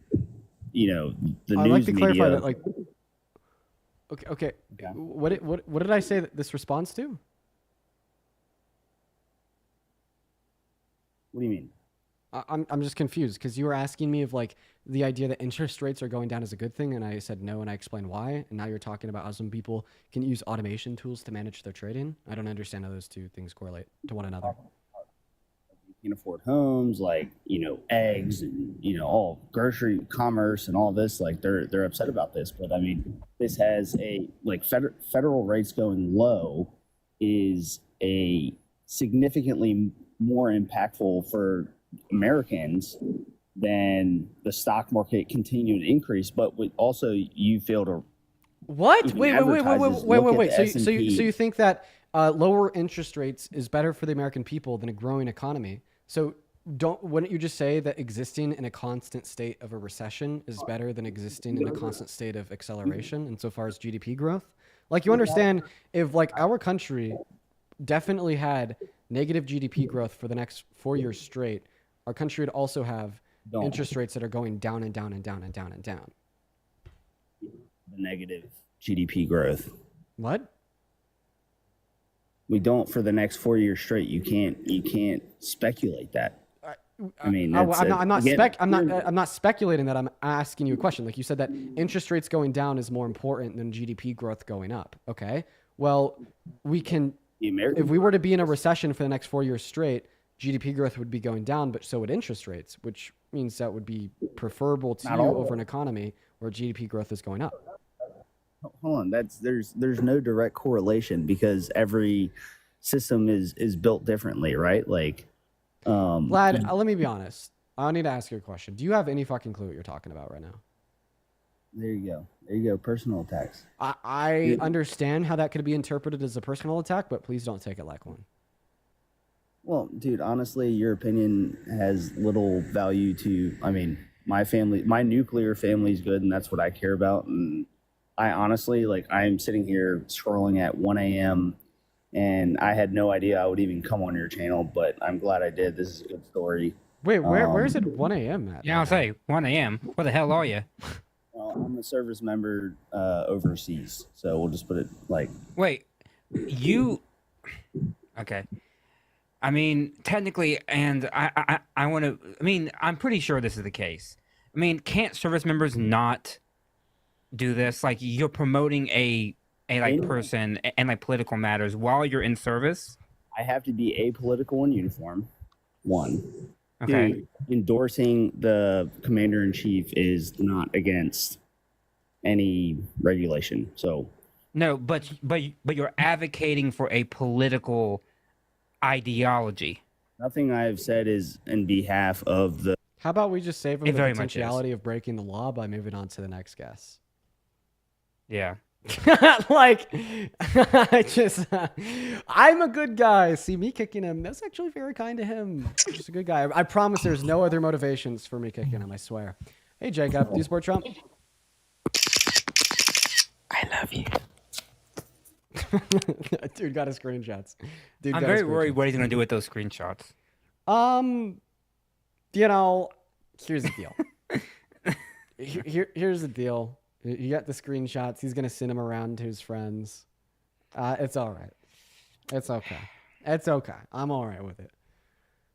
news I'd like to clarify media. that, like, okay. What did I say that this responds to? What do you mean? I'm just confused because you were asking me if like the idea that interest rates are going down is a good thing, and I said no, and I explained why, and now you're talking about how some people can use automation tools to manage their trading. I don't understand how those two things correlate to one another. can afford homes, like, eggs and, all grocery commerce and all this, like they're upset about this. But I mean, this has federal rates going low is a significantly more impactful for Americans than the stock market continuing to increase. But also you feel to What? even Wait. advertise is look at the So S&P. you think that lower interest rates is better for the American people than a growing economy? So wouldn't you just say that existing in a constant state of a recession is better than existing in a constant state of acceleration insofar as GDP growth? Like, you understand, if like our country definitely had negative GDP growth for the next 4 years straight, our country would also have interest rates that are going down and down and down and down and down. The negative GDP growth. What? We don't for the next 4 years straight. You can't speculate that. I mean, I'm not speculating that. I'm asking you a question. Like, you said that interest rates going down is more important than GDP growth going up. Okay. Well, if we were to be in a recession for the next 4 years straight, GDP growth would be going down, but so would interest rates, which means that would be preferable to you over an economy where GDP growth is going up. Hold on, there's no direct correlation because every system is built differently, right? Like, Vlad, let me be honest. I need to ask you a question. Do you have any fucking clue what you're talking about right now? There you go. Personal attacks. I understand how that could be interpreted as a personal attack, but please don't take it like one. Well, dude, honestly, your opinion has little value to. I mean, my nuclear family is good, and that's what I care about. And I honestly, I'm sitting here scrolling at 1 a.m. and I had no idea I would even come on your channel, but I'm glad I did. This is a good story. Wait, where is it 1 a.m. at? Yeah, I'll say 1 a.m. Where the hell are you? Well, I'm a service member overseas, so we'll just put it like. Wait, you? Okay. I mean, technically, and I want to. I mean, I'm pretty sure this is the case. I mean, can't service members not do this? Like, you're promoting a person and like political matters while you're in service. I have to be apolitical in uniform. One. Okay. Two, endorsing the commander in chief is not against any regulation. So. No, but you're advocating for a political ideology. Nothing I've said is in behalf of the. How about we just save him the very much potentiality of breaking the law by moving on to the next guest? Yeah. Like, I'm a good guy. See, me kicking him, that's actually very kind to him. I'm just a good guy. I promise there's no other motivations for me kicking him, I swear. Hey, Jacob, do you support Trump? I love you. Dude got his screenshots. I'm very worried what he's going to do with those screenshots. Here's the deal. Here's the deal. You got the screenshots. He's going to send them around to his friends. It's all right. It's okay. It's okay. I'm all right with it.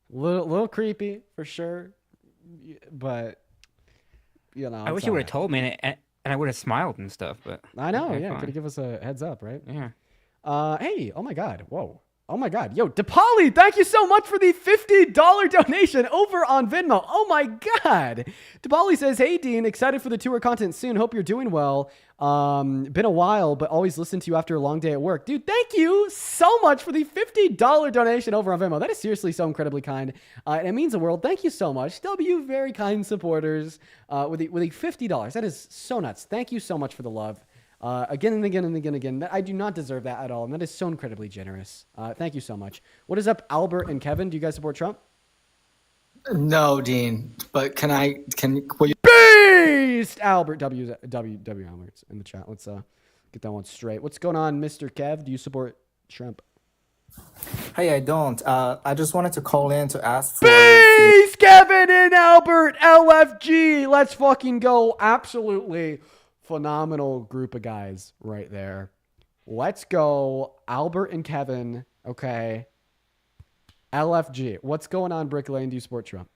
Little creepy for sure. But, I wish you would have told me and I would have smiled and stuff, but. I know, okay, yeah. fine. Could have give us a heads up, right? Yeah. Hey, oh my God. Whoa. Oh my God. Yo, DePauli, thank you so much for the $50 donation over on Venmo. Oh my God. DePauli says, hey, Dean, excited for the tour content soon. Hope you're doing well. Been a while, but always listen to you after a long day at work. Dude, thank you so much for the $50 donation over on Venmo. That is seriously so incredibly kind. And it means the world. Thank you so much. W, very kind supporters with the $50. That is so nuts. Thank you so much for the love. Again and again and again and again. I do not deserve that at all, and that is so incredibly generous. Thank you so much. What is up, Albert and Kevin? Do you guys support Trump? No, Dean. But will you? Beast! Albert W Albert's in the chat. Let's get that one straight. What's going on, Mr. Kev? Do you support Trump? Hey, I don't. I just wanted to call in to ask for. Beast! Kevin and Albert LFG. Let's fucking go. Absolutely. Phenomenal group of guys right there. Let's go. Albert and Kevin. Okay. LFG. What's going on, Brick Lane? Do you support Trump?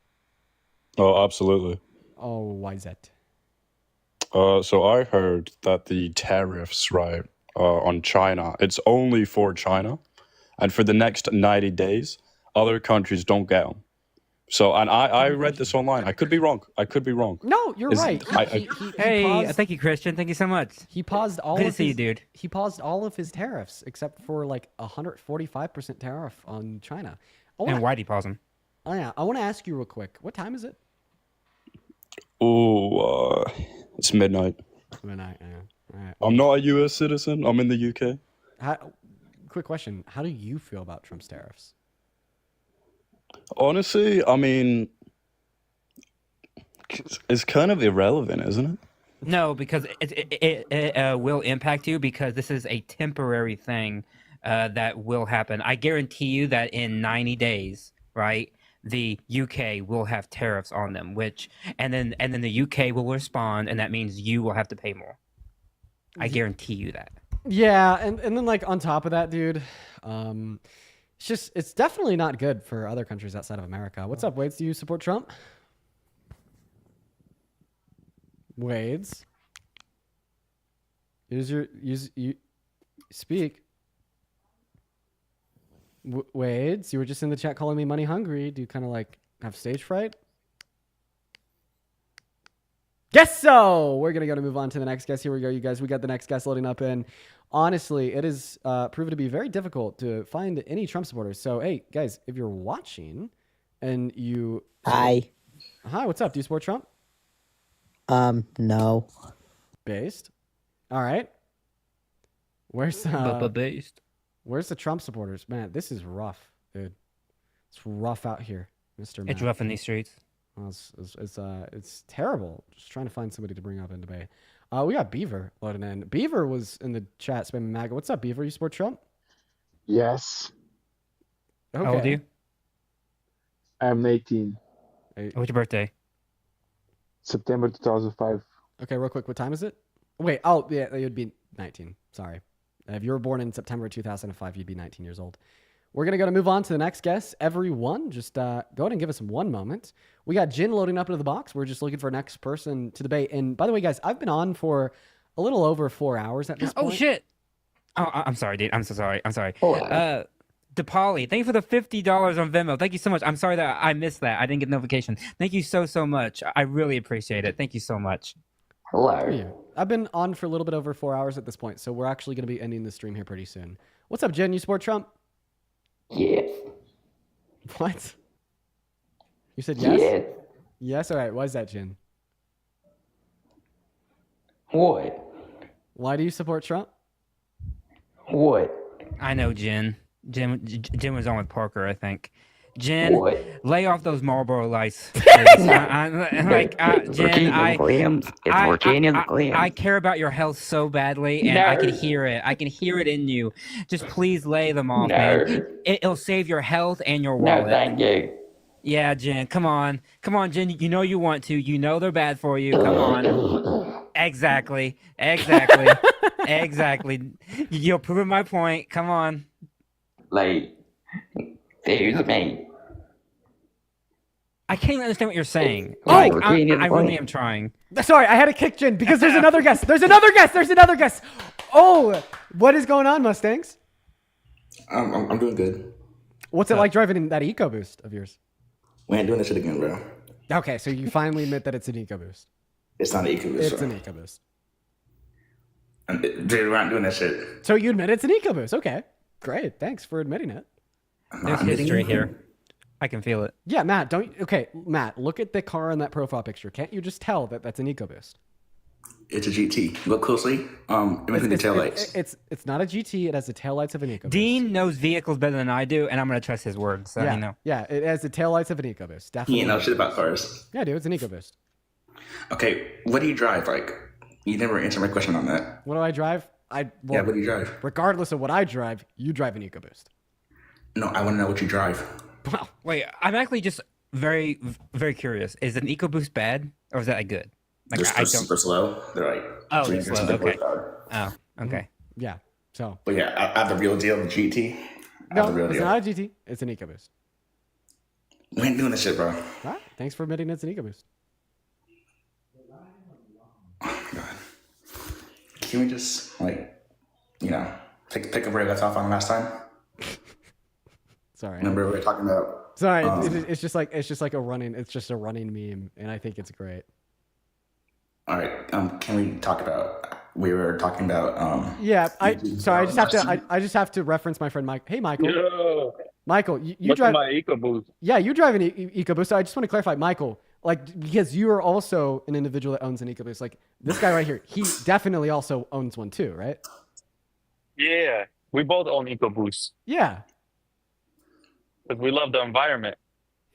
Oh, absolutely. Oh, why is that? So I heard that the tariffs, right, on China, it's only for China. And for the next 90 days, other countries don't get them. So, and I read this online. I could be wrong. I could be wrong. No, you're right. Hey, thank you, Christian. Thank you so much. He paused all Good of to see you, his, dude. He paused all of his tariffs except for like 145% tariff on China. And why'd he pause them? Oh yeah, I want to ask you real quick. What time is it? Oh, it's midnight. Midnight. Yeah. All right. I'm not a U.S. citizen. I'm in the U.K. Quick question: how do you feel about Trump's tariffs? Honestly, I mean, it's kind of irrelevant, isn't it? No, because it will impact you because this is a temporary thing that will happen. I guarantee you that in 90 days, right, the UK will have tariffs on them, and then the UK will respond, and that means you will have to pay more. I guarantee you that. Yeah, and then like on top of that, dude, it's definitely not good for other countries outside of America. What's up, Wades? Do you support Trump? Wades, you speak. Wades, you were just in the chat calling me money hungry. Do you kind of like have stage fright? Yes, so we're gonna move on to the next guest. Here we go, you guys. We got the next guest loading up, and honestly, it is proven to be very difficult to find any Trump supporters. So, hey, guys, if you're watching, and you hi, what's up? Do you support Trump? No. Based. All right. Where's based? Where's the Trump supporters? Man, this is rough, dude. It's rough out here, Mr. It's rough in these streets. Well, it's terrible. Just trying to find somebody to bring up in debate. We got Beaver loading in. Beaver was in the chat spamming MAGA. What's up, Beaver? You support Trump? Yes. Okay. How old are you? I'm 18. Hey. What's your birthday? September 2005. Okay, real quick. What time is it? Wait. Oh, yeah, it would be 19. Sorry. If you were born in September 2005, you'd be 19 years old. We're going to move on to the next guest. Everyone, just go ahead and give us one moment. We got Jin loading up into the box. We're just looking for next person to debate. And by the way, guys, I've been on for a little over 4 hours at this point. Oh, shit. Oh, I'm sorry, dude. I'm so sorry. I'm sorry. Oh, DePauli, thank you for the $50 on Venmo. Thank you so much. I'm sorry that I missed that. I didn't get notification. Thank you so much. I really appreciate it. Thank you so much. hello. I've been on for a little bit over 4 hours at this point, so we're actually going to be ending the stream here pretty soon. What's up, Jen? You support Trump? Yes. What? You said yes? Yes. Yes? All right. Why is that, Jen? What? Why do you support Trump? What? I know, Jen. Jen was on with Parker, I think. Jen, What? lay off those Marlboro lights. Jen, I care about your health so badly, and I can hear it. I can hear it in you. Just please lay them off, man. It'll save your health and your wallet. No, thank you. Yeah, Jen, come on, Jen. You know you want to. You know they're bad for you. Come on. Exactly. You're proving my point. Come on. Like, excuse me. I can't even understand what you're saying. Oh, Like, I really am trying. Sorry, I had to kick Jen because there's another guest. There's another guest. Oh, what is going on, Mustangs? I'm doing good. What's it like driving in that EcoBoost of yours? We ain't doing that shit again, bro. Okay, so you finally admit that it's an EcoBoost. It's not an EcoBoost. It's an EcoBoost. Dude, we're not doing that shit. So you admit it's an EcoBoost. Okay, great. Thanks for admitting it. There's history here. I can feel it. Yeah, Matt, Matt, look at the car in that profile picture. Can't you just tell that that's an EcoBoost? It's a GT. Look closely. Imagine the taillights. It's not a GT. It has the taillights of an EcoBoost. Dean knows vehicles better than I do, and I'm going to trust his word. So, yeah, you know. Yeah, it has the taillights of an EcoBoost. Definitely. He ain't know shit about cars. Yeah, dude, it's an EcoBoost. Okay, what do you drive? Like, you never answered my question on that. What do I drive? Yeah, what do you drive? Regardless of what I drive, you drive an EcoBoost. No, I want to know what you drive. Well, wait, I'm actually just very, very curious. Is an EcoBoost bad, or is that good? Like, They're super slow. They're like, oh, they're slow. Okay. Oh, okay. Yeah. So. But yeah, I have the real deal, the GT. No, it's not a GT. It's an EcoBoost. We ain't doing this shit, bro. All right. Thanks for admitting it's an EcoBoost. Oh my god. Can we just take a break left off on last time? Sorry. Remember we were talking about Sorry, it's just like a running meme, and I think it's great. All right. Can we talk about? We were talking about. Yeah. I just have to reference my friend Mike. Hey, Michael. Yo, Michael, you what's drive. my EcoBoost? Yeah, you drive an EcoBoost. So I just want to clarify, Michael, like because you are also an individual that owns an EcoBoost. Like this guy right here, he definitely also owns one too, right? Yeah, we both own EcoBoost Yeah. because we love the environment.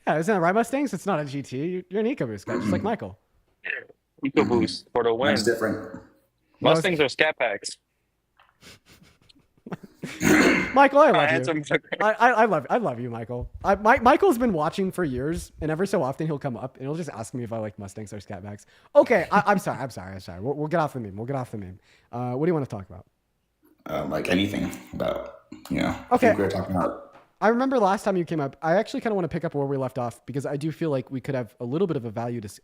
Yeah, isn't that right, Mustangs? It's not a GT. You're an EcoBoost guy, just like Michael. EcoBoost for the win. Mine's different. Mustangs are scat packs. Michael, I love you. Handsome. I love you, Michael. Michael's been watching for years, and every so often he'll come up and he'll just ask me if I like Mustangs or Scatbacks. Okay, I'm sorry. We'll get off the meme. What do you want to talk about? Like anything about, I Okay. think we were talking about. I remember last time you came up, I actually kind of want to pick up where we left off because I do feel like we could have a little bit of a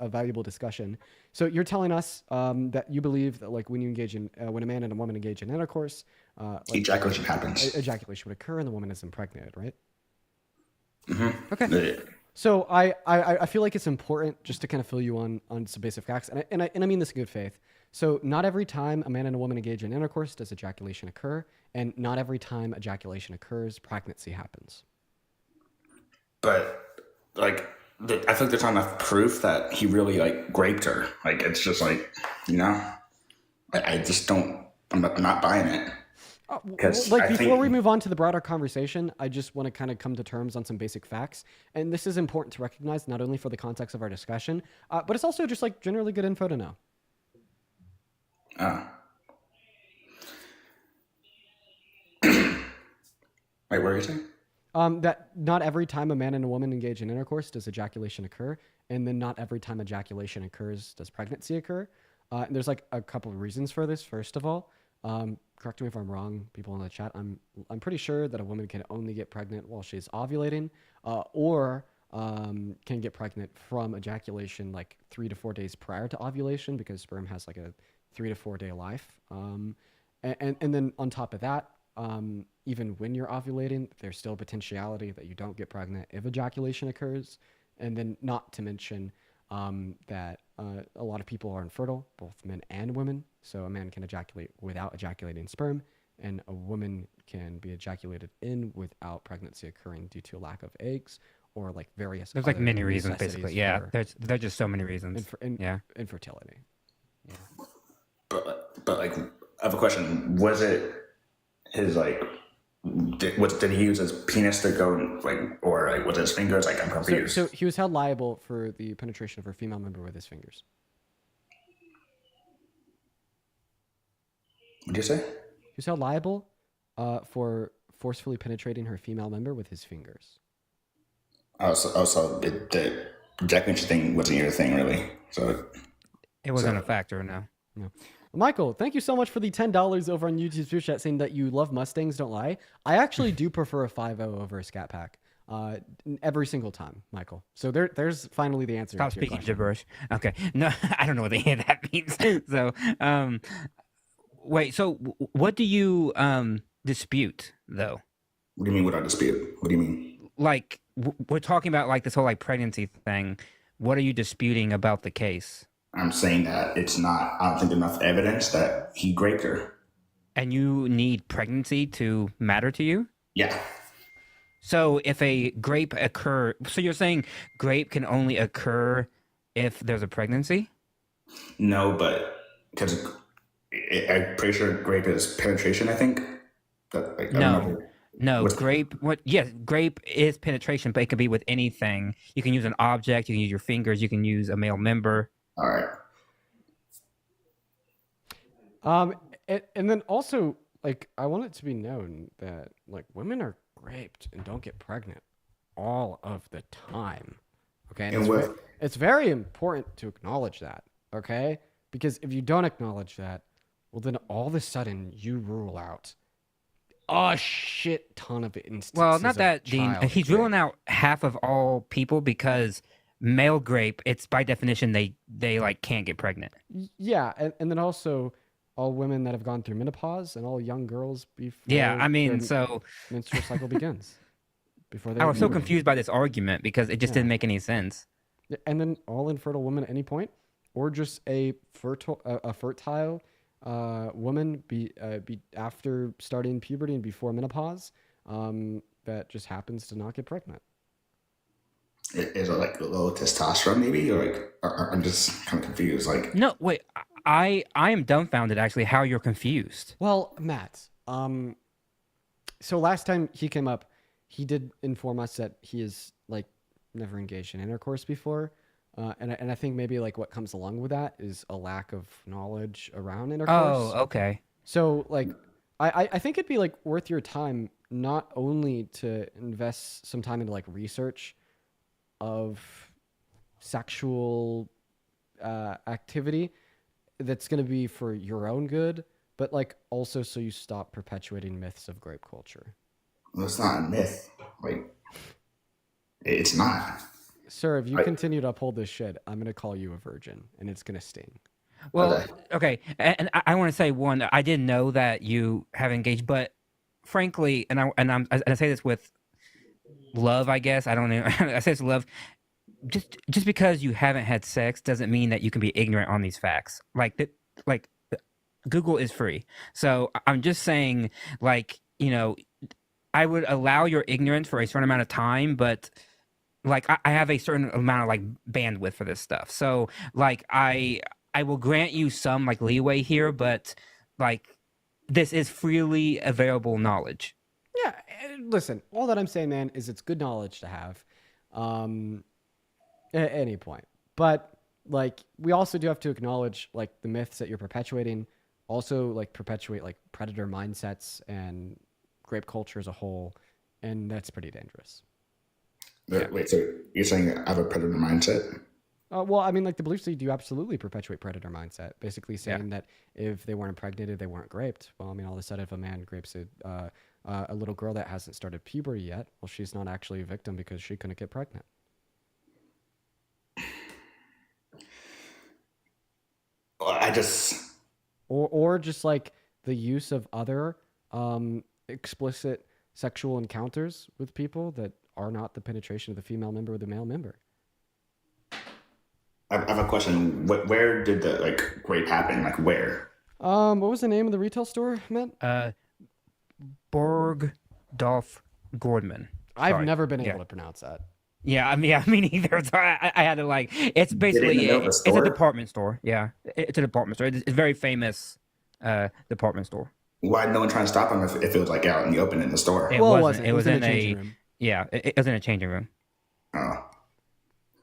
valuable discussion. So you're telling us that you believe that like when you engage in, when a man and a woman engage in intercourse, like, Ejaculation happens. Ejaculation would occur and the woman is impregnated, right? Mm-hmm. Okay. So I feel like it's important just to kind of fill you on some basic facts, and I mean this in good faith. So not every time a man and a woman engage in intercourse does ejaculation occur, and not every time ejaculation occurs, pregnancy happens. But like, I think there's not enough proof that he really like raped her. Like, it's just like, I just don't. I'm not buying it. Before we move on to the broader conversation, I just want to kind of come to terms on some basic facts. And this is important to recognize not only for the context of our discussion, but it's also just like generally good info to know. Wait, what are you saying? That not every time a man and a woman engage in intercourse does ejaculation occur, and then not every time ejaculation occurs does pregnancy occur. And there's like a couple of reasons for this. First of all, correct me if I'm wrong, people in the chat. I'm pretty sure that a woman can only get pregnant while she's ovulating, or can get pregnant from ejaculation like 3 to 4 days prior to ovulation because sperm has like a 3 to 4 day life. And then on top of that, even when you're ovulating, there's still potentiality that you don't get pregnant if ejaculation occurs. And then not to mention that a lot of people are infertile, both men and women. So a man can ejaculate without ejaculating sperm, and a woman can be ejaculated in without pregnancy occurring due to a lack of eggs or like various. There's like other many reasons, necessities basically. Yeah, for there's just so many reasons. Infertility. Yeah. But like, I have a question. Was it his like? Did he use his penis to go like, or like was it his fingers? Like, I'm confused. So he was held liable for the penetration of her female member with his fingers. What'd you say? He was held liable for forcefully penetrating her female member with his fingers. So the ejaculation thing wasn't your thing, really. So it wasn't a factor, no. No. Michael, thank you so much for the $10 over on YouTube Super Chat saying that you love Mustangs, don't lie. I actually do prefer a 5.0 over a Scat Pack every single time, Michael. So there's finally the answer. Stop speaking gibberish. Okay. No, I don't know what that means. So, wait, so what do you dispute, though? What do you mean what I dispute? What do you mean? Like, we're talking about like this whole like pregnancy thing. What are you disputing about the case? I'm saying that it's not, I don't think enough evidence that he raped her. And you need pregnancy to matter to you? Yeah. So if a grape occur, so you're saying grape can only occur if there's a pregnancy? No, but because I'm pretty sure grape is penetration, I think. But, like, No, grape. Yes, grape is penetration, but it can be with anything. You can use an object. You can use your fingers. You can use a male member. All right. And then also, like, I want it to be known that like women are raped and don't get pregnant all of the time. Okay, and it's very important to acknowledge that. Okay, because if you don't acknowledge that, well, then all of a sudden you rule out a shit ton of instances. Well, not that, Dean. He's ruling out half of all people because male grape, it's by definition they like can't get pregnant. Yeah, and then also all women that have gone through menopause and all young girls before their menstrual cycle begins. before they I was so puberty. confused by this argument because it just didn't make any sense. And then all infertile women at any point, or just a fertile woman be after starting puberty and before menopause, that just happens to not get pregnant. Is it like low testosterone maybe, or like I'm just kind of confused. Like, No, wait, I am dumbfounded actually how you're confused. Well, Matt, so last time he came up, he did inform us that he is like never engaged in intercourse before. And I think maybe like what comes along with that is a lack of knowledge around intercourse. Oh, okay. So like, I think it'd be like worth your time not only to invest some time into like research of sexual activity that's going to be for your own good, but like also so you stop perpetuating myths of grape culture. well, it's not a myth. Like, it's not. Sir, if you continue to uphold this shit, I'm going to call you a virgin and it's going to sting. Well, okay, and I want to say one. I didn't know that you have engaged, but frankly, and I say this with love, I guess. I don't know. I say this with love. Just because you haven't had sex doesn't mean that you can be ignorant on these facts. Like Google is free, so I'm just saying, like, you know, I would allow your ignorance for a certain amount of time, but like I have a certain amount of like bandwidth for this stuff. So like I will grant you some like leeway here, but like this is freely available knowledge. Yeah, listen, all that I'm saying, man, is it's good knowledge to have at any point. But like we also do have to acknowledge like the myths that you're perpetuating also like perpetuate like predator mindsets and grape culture as a whole, and that's pretty dangerous. Wait, so you're saying I have a predator mindset? Well, I mean, like the Blue Sea do absolutely perpetuate predator mindset, basically saying that if they weren't impregnated, they weren't graped. Well, I mean, all of a sudden, if a man grapes a little girl that hasn't started puberty yet, well, she's not actually a victim because she couldn't get pregnant. Well, I just... Or just like the use of other explicit sexual encounters with people that are not the penetration of the female member with the male member. I have a question. Where did the like grape happen? Like where? What was the name of the retail store, Matt? Bergdorf Gourmet. I've never been able to pronounce that. Yeah, I mean, me neither. So I had to like. It's basically it's a department store. Yeah, it's a department store. It's a very famous department store. Why no one trying to stop him if it was like out in the open in the store? It wasn't. It was in a changing room. Yeah, it was in a changing room. Oh.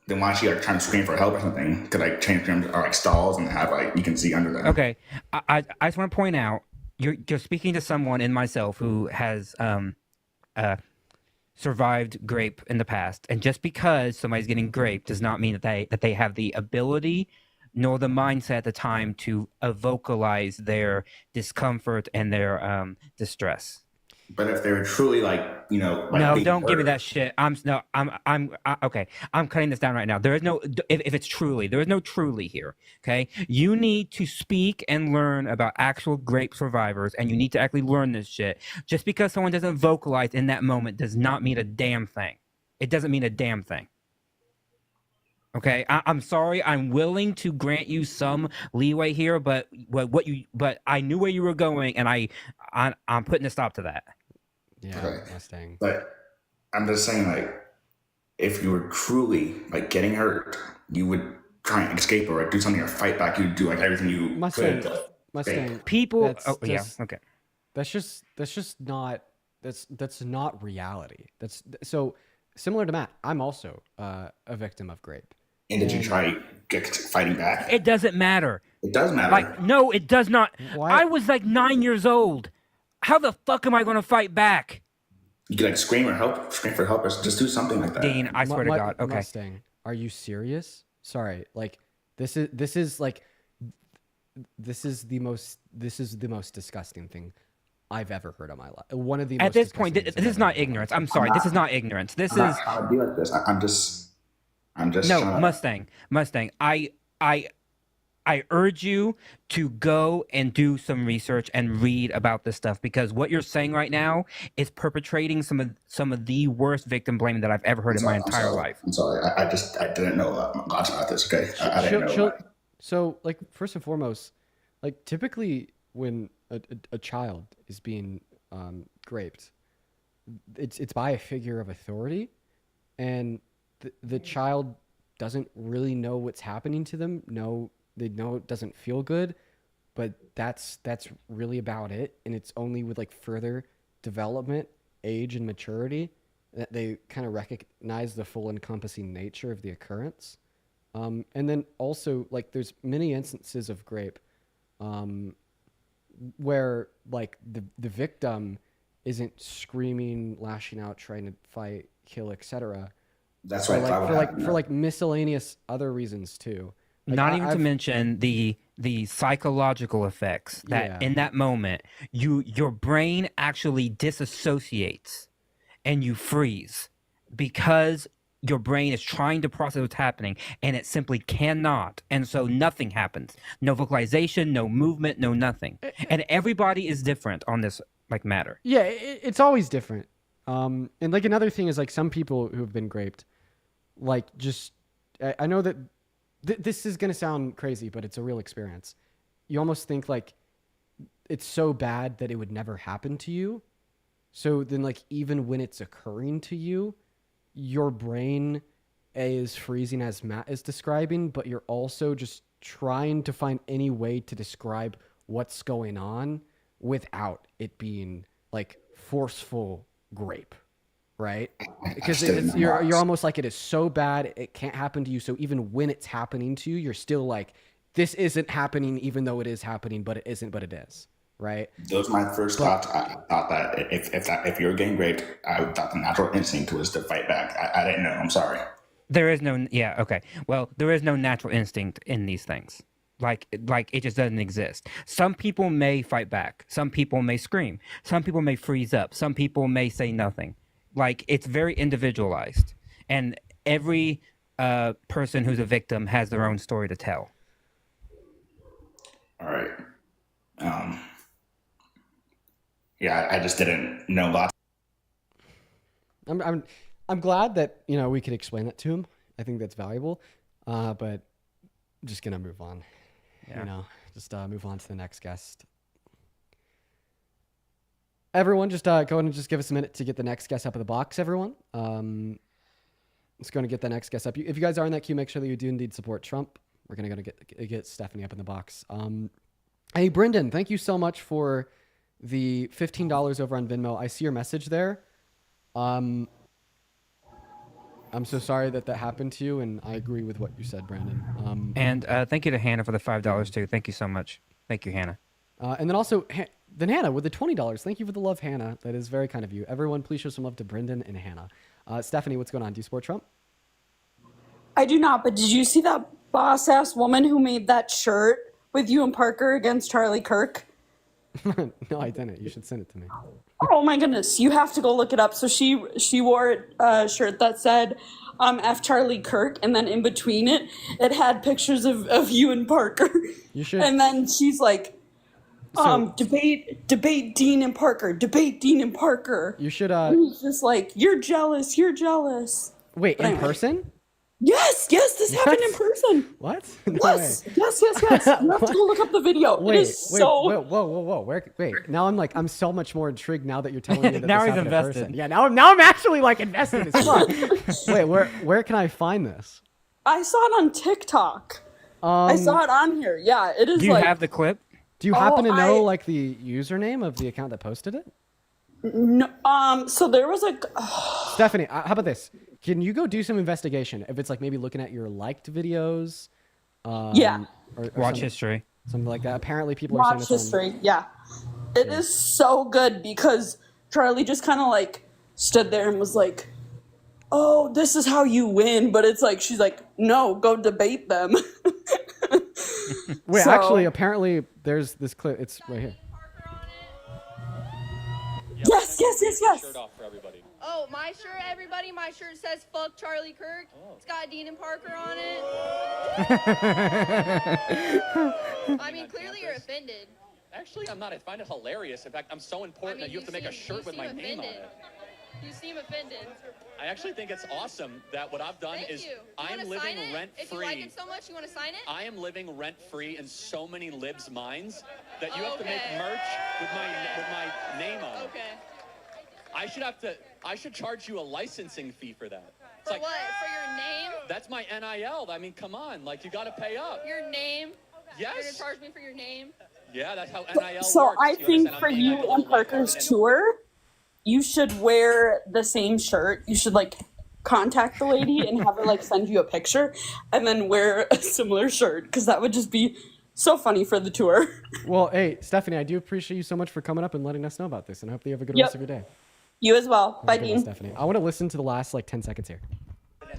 Then why is she like trying to scream for help or something? Could like change rooms or like stalls and have like you can see under them. Okay, I just want to point out you're speaking to someone in myself who has survived grape in the past, and just because somebody's getting grape does not mean that they have the ability nor the mindset at the time to vocalize their discomfort and their distress. But if they were truly like, you know, like no, don't give me that shit. Okay. I'm cutting this down right now. There is no, if it's truly, there is no truly here. Okay. You need to speak and learn about actual grape survivors, and you need to actually learn this shit. Just because someone doesn't vocalize in that moment does not mean a damn thing. It doesn't mean a damn thing. Okay, I'm sorry. I'm willing to grant you some leeway here, but I knew where you were going, and I'm putting a stop to that. Yeah, okay. Mustang. But I'm just saying, like, if you were truly like getting hurt, you would try and escape or do something or fight back. You'd do like everything you Mustang. could. Mustang. People. Okay. That's just not reality. That's so similar to Matt. I'm also a victim of grape. And did you try fighting back? It doesn't matter. It does matter. Like, no, it does not. Why? I was like 9 years old. How the fuck am I going to fight back? You could like scream for help, or just do something like that. Dean, I swear to God. Okay. Mustang, are you serious? Sorry, like this is the most disgusting thing I've ever heard in my life. One of the at this point, this is not ignorance. I'm sorry. This is not ignorance. This is. I'm not trying to be like this. I'm just. No, Mustang. I I urge you to go and do some research and read about this stuff, because what you're saying right now is perpetrating some of the worst victim blaming that I've ever heard in my entire life. I'm sorry. I didn't know lots about this. Okay, I didn't know. About it. So, like, first and foremost, like, typically when a child is being raped, it's by a figure of authority, and the child doesn't really know what's happening to them. No, they know it doesn't feel good, but that's really about it. And it's only with like further development, age, and maturity that they kind of recognize the full encompassing nature of the occurrence. And then also, like, there's many instances of rape where like the victim isn't screaming, lashing out, trying to fight, kill, etc. That's right. For like miscellaneous other reasons too. Like, Not even to mention the psychological effects that in that moment your brain actually disassociates and you freeze because your brain is trying to process what's happening and it simply cannot, and so nothing happens. No vocalization, no movement, no nothing. And everybody is different on this like matter. Yeah, it's always different. And like another thing is like some people who have been raped, like just I know that this is gonna sound crazy, but it's a real experience. You almost think like it's so bad that it would never happen to you. So then like even when it's occurring to you, your brain is freezing as Matt is describing, but you're also just trying to find any way to describe what's going on without it being like forceful rape, right? Because you're almost like it is so bad it can't happen to you. So even when it's happening to you, you're still like, this isn't happening, even though it is happening, but it isn't, but it is, right? Those were my first thoughts. I thought that if you're getting raped, I thought the natural instinct was to fight back. I didn't know. I'm sorry. There is no okay. Well, there is no natural instinct in these things. Like it just doesn't exist. Some people may fight back. Some people may scream. Some people may freeze up. Some people may say nothing. Like, it's very individualized, and every person who's a victim has their own story to tell. All right. Yeah, I just didn't know lots. I'm glad that we could explain that to him. I think that's valuable. But I'm just gonna move on. Yeah. Just move on to the next guest. Everyone, just go ahead and just give us a minute to get the next guest up of the box, everyone. Let's go and get the next guest up. If you guys are in that queue, make sure that you do indeed support Trump. We're going to get Stephanie up in the box. Hey, Brendan, thank you so much for the $15 over on Venmo. I see your message there. I'm so sorry that happened to you, and I agree with what you said, Brandon. And thank you to Hannah for the $5 too. Thank you so much. Thank you, Hannah. And then also, then Hannah with the $20. Thank you for the love, Hannah. That is very kind of you. Everyone, please show some love to Brendan and Hannah. Stephanie, what's going on? Do you support Trump? I do not, but did you see that boss-ass woman who made that shirt with you and Parker against Charlie Kirk? No, I didn't. You should send it to me. Oh my goodness, you have to go look it up. So she wore a shirt that said F Charlie Kirk, and then in between it had pictures of you and Parker. You should. And then she's like, debate Dean and Parker, debate Dean and Parker. You should. He's just like, you're jealous. Wait, in person? Yes, this happened in person. What? Yes. You have to go look up the video. Wait, it is so. Whoa. Wait. Now I'm so much more intrigued now that you're telling me that Now this he's happened in invested. person. Yeah, now I'm actually like invested as fuck. Wait, where can I find this? I saw it on TikTok. I saw it on here. Yeah, it is. Do you have the clip? Do you happen to know like the username of the account that posted it? No. So there was a. Stephanie, how about this? Can you go do some investigation? If it's like maybe looking at your liked videos. Yeah. Or Watch history. Something like that. Apparently people are saying Watch history. Yeah. It is so good because Charlie just kind of like stood there and was like, "Oh, this is how you win," but it's like she's like, "No, go debate them." Wait, actually, apparently there's this clip. It's right here. Yes. Shirt off for everybody. Oh, my shirt, everybody. My shirt says "Fuck Charlie Kirk." It's got Dean and Parker on it. I mean, clearly you're offended. Actually, I'm not. I find it hilarious. In fact, I'm so important that you have to make a shirt with my name on it. You seem offended. I actually think it's awesome that what I've done is I'm living rent-free. If you like it so much, you want to sign it? I am living rent-free in so many libs' minds that you have to make merch with my name on it. Okay. I should charge you a licensing fee for that. It's For like, what? For your name? that's my NIL. I mean, come on. Like, you got to pay up. Your name? Yes. You're gonna charge me for your name? Yeah, that's how NIL So works. I You think understand? for I'm paying you my and bill. Parker's tour, you should wear the same shirt. You should like contact the lady and have her like send you a picture and then wear a similar shirt because that would just be so funny for the tour. Well, hey, Stephanie, I do appreciate you so much for coming up and letting us know about this, and I hope you have a good Yep. rest of your day. You as well. Have a Bye, good one, Dean. Stephanie. I want to listen to the last like 10 seconds here.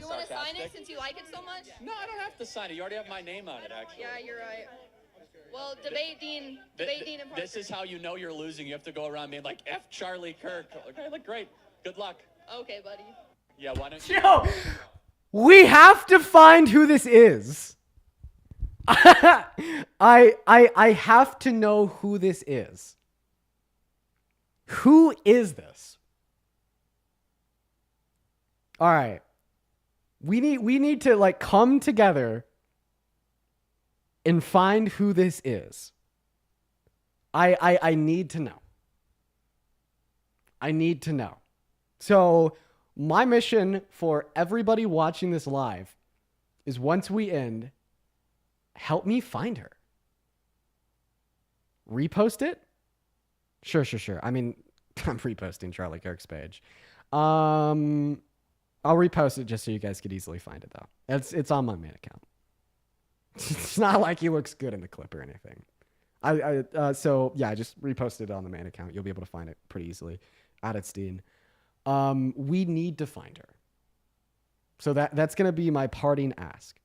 You want to sign it since you like it so much? No, I don't have to sign it. You already have my name on it, actually. Yeah, you're right. Well, debate Dean and Parker. This is how you know you're losing. You have to go around being like, F Charlie Kirk. Okay, look great. Good luck. Okay, buddy. Yeah, why don't you? Yo, we have to find who this is. I have to know who this is. Who is this? All right. We need to like come together and find who this is. I need to know. I need to know. So my mission for everybody watching this live is once we end, help me find her. Repost it? Sure. I mean, I'm reposting Charlie Kirk's page. I'll repost it just so you guys could easily find it though. It's on my main account. It's not like he looks good in the clip or anything. So yeah, I just reposted it on the main account. You'll be able to find it pretty easily. It's Dean. We need to find her. So that's gonna be my parting ask.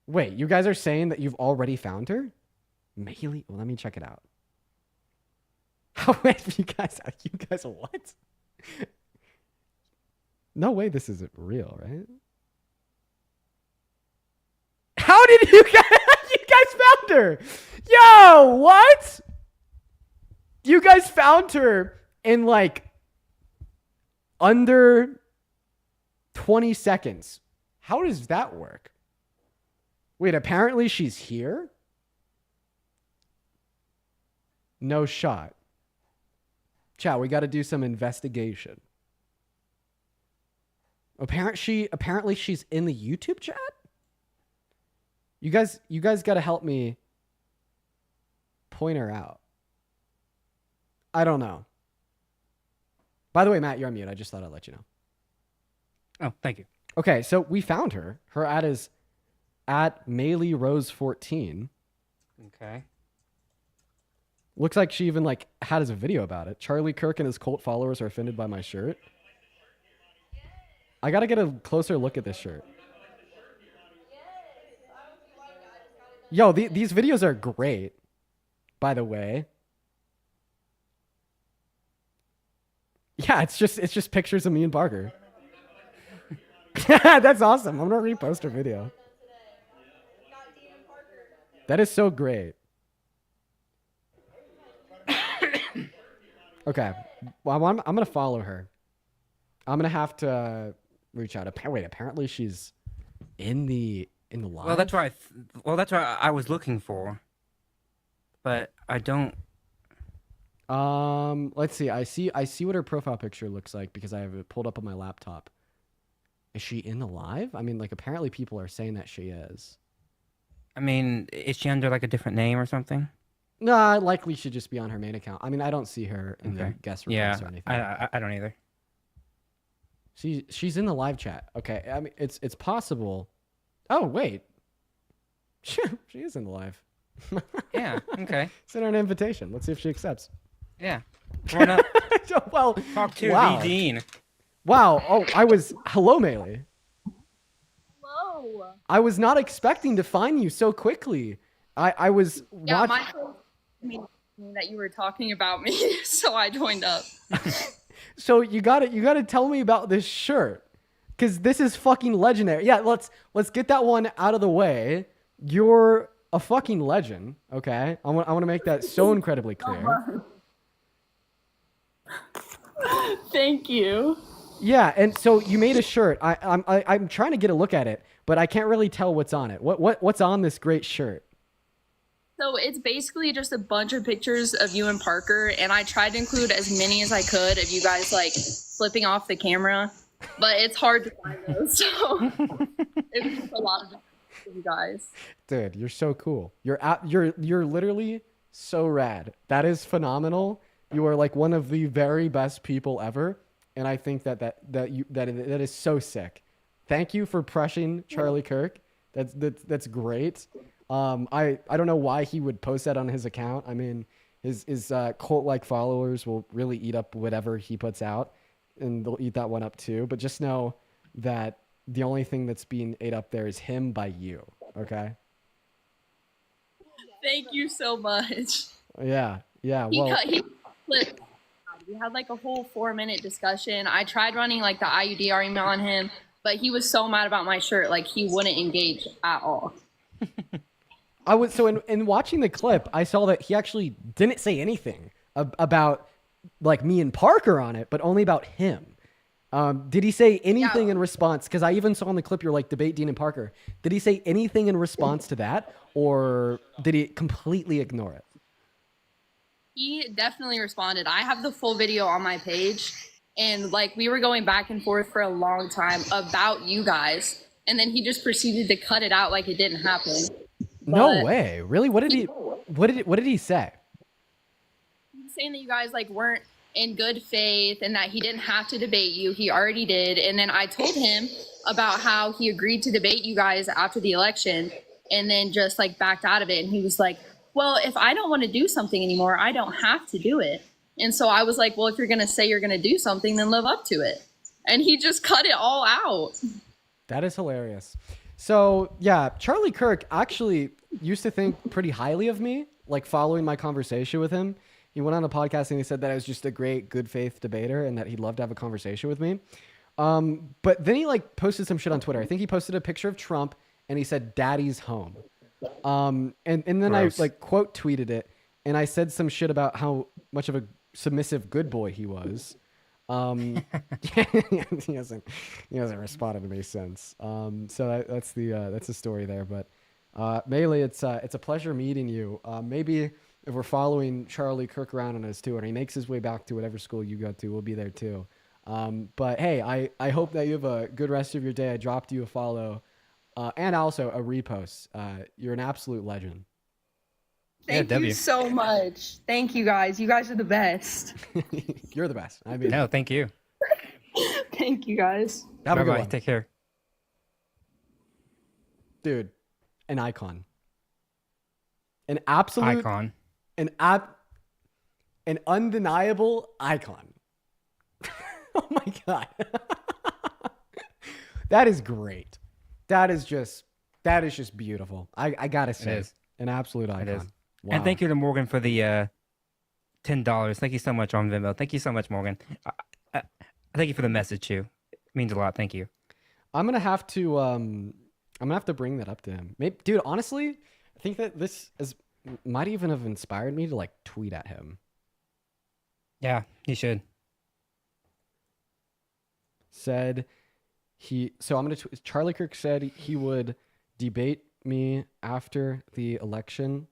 Wait, you guys are saying that you've already found her? Maylee? Well, let me check it out. Wait, you guys what? No way this isn't real, right? How did you guys found her? Yo, what? You guys found her in like under 20 seconds. How does that work? Wait, apparently she's here? No shot. Chat, we got to do some investigation. Apparently she's in the YouTube chat? You guys got to help me point her out. I don't know. By the way, Matt, you're on mute. I just thought I'd let you know. Oh, thank you. Okay, so we found her. Her ad is at Maylee Rose 14. Okay. Looks like she even like had a video about it. Charlie Kirk and his cult followers are offended by my shirt. I gotta get a closer look at this shirt. Yo, these videos are great, by the way. Yeah, it's just pictures of me and Parker. That's awesome. I'm gonna repost her video. That is so great. Okay, well, I'm gonna follow her. I'm gonna have to reach out. Wait, apparently she's in the live. Well, that's what I was looking for, but I don't. Let's see. I see what her profile picture looks like because I have it pulled up on my laptop. Is she in the live? I mean, like apparently people are saying that she is. I mean, is she under like a different name or something? No, likely should just be on her main account. I mean, I don't see her in the guest request or anything. I don't either. She's in the live chat. Okay, I mean it's possible. Oh wait, she is in the live. Yeah. Okay. Send her an invitation. Let's see if she accepts. Yeah. Why not? Well, talk to wow. the dean. Wow. Oh, hello, Maylee. Hello. I was not expecting to find you so quickly. I was Yeah, watching. my that you were talking about me, so I joined up. So you gotta tell me about this shirt, because this is fucking legendary. Yeah, let's get that one out of the way. You're a fucking legend. Okay, I want to make that so incredibly clear. Thank you. Yeah, and so you made a shirt. I'm trying to get a look at it, but I can't really tell what's on it. What's on this great shirt? So it's basically just a bunch of pictures of you and Parker, and I tried to include as many as I could of you guys like flipping off the camera, but it's hard to find those. So it was just a lot of you guys. Dude, you're so cool. You're literally so rad. That is phenomenal. You are like one of the very best people ever, and I think that is so sick. Thank you for pressing Charlie Kirk. That's great. I don't know why he would post that on his account. I mean, his cult-like followers will really eat up whatever he puts out, and they'll eat that one up too. But just know that the only thing that's being ate up there is him by you. Okay. Thank you so much. Yeah. Well, We had like a whole 4-minute discussion. I tried running like the IUD argument on him, but he was so mad about my shirt, like he wouldn't engage at all. In watching the clip, I saw that he actually didn't say anything about like me and Parker on it, but only about him. Did he say anything in response? Because I even saw in the clip you're like debate Dean and Parker. Did he say anything in response to that, or did he completely ignore it? He definitely responded. I have the full video on my page, and like we were going back and forth for a long time about you guys, and then he just proceeded to cut it out like it didn't happen. No way. Really? What did he say? He was saying that you guys like weren't in good faith and that he didn't have to debate you. He already did. And then I told him about how he agreed to debate you guys after the election and then just like backed out of it. And he was like, well, if I don't want to do something anymore, I don't have to do it. And so I was like, well, if you're going to say you're going to do something, then live up to it. And he just cut it all out. That is hilarious. So yeah, Charlie Kirk actually used to think pretty highly of me, like following my conversation with him. He went on a podcast and he said that I was just a great, good faith debater and that he'd love to have a conversation with me. But then he like posted some shit on Twitter. I think he posted a picture of Trump and he said, "Daddy's home." And then Gross. I like quote tweeted it and I said some shit about how much of a submissive good boy he was. He hasn't responded to me since. So that's the story there. But Melee, it's a pleasure meeting you. Maybe if we're following Charlie Kirk around on his tour and he makes his way back to whatever school you go to, we'll be there too. But hey, I hope that you have a good rest of your day. I dropped you a follow and also a repost. You're an absolute legend. Thank you so much. Thank you guys. You guys are the best. You're the best. I mean, no, thank you. Thank you guys. Have a good Bye-bye. one. Take care. Dude, an icon. An absolute Icon. An undeniable icon. Oh my God. That is great. That is just beautiful. I gotta say, an absolute icon. It is. Wow. And thank you to Morgan for the $10. Thank you so much on Venmo. Thank you so much, Morgan. Thank you for the message too. It means a lot. Thank you. I'm gonna have to bring that up to him. Maybe, dude. Honestly, I think that this might even have inspired me to like tweet at him. Yeah, you should. Said he. So I'm gonna. Charlie Kirk said he would debate me after the election,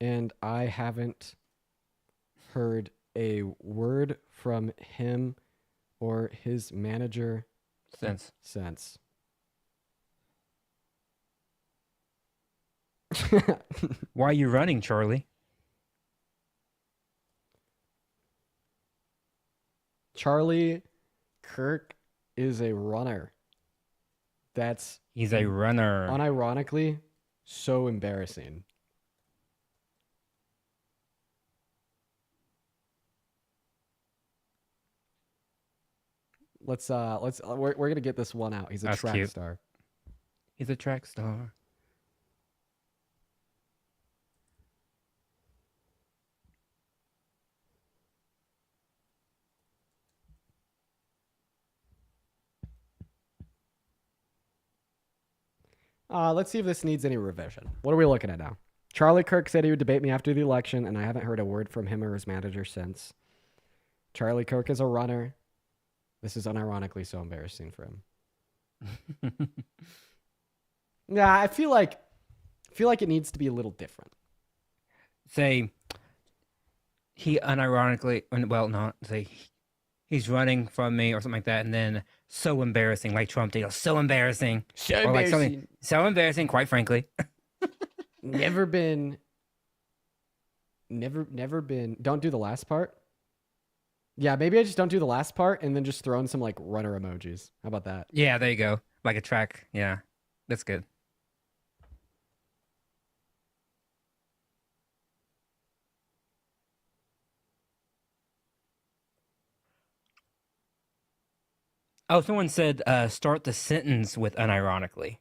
and I haven't heard a word from him or his manager since. Why are you running, Charlie? Charlie Kirk is a runner. He's a runner. Unironically, so embarrassing. We're gonna get this one out. He's a That's track cute. star. He's a track star. Let's see if this needs any revision. What are we looking at now? Charlie Kirk said he would debate me after the election, and I haven't heard a word from him or his manager since. Charlie Kirk is a runner. This is unironically so embarrassing for him. Yeah, I feel like it needs to be a little different. Say he unironically, well, not say he's running from me or something like that, and then so embarrassing, like Trump did. So embarrassing. So Or like embarrassing. something so embarrassing, quite frankly. Never been. Don't do the last part. Yeah, maybe I just don't do the last part and then just throw in some like runner emojis. How about that? Yeah, there you go. Like a track. Yeah, that's good. Oh, someone said start the sentence with unironically.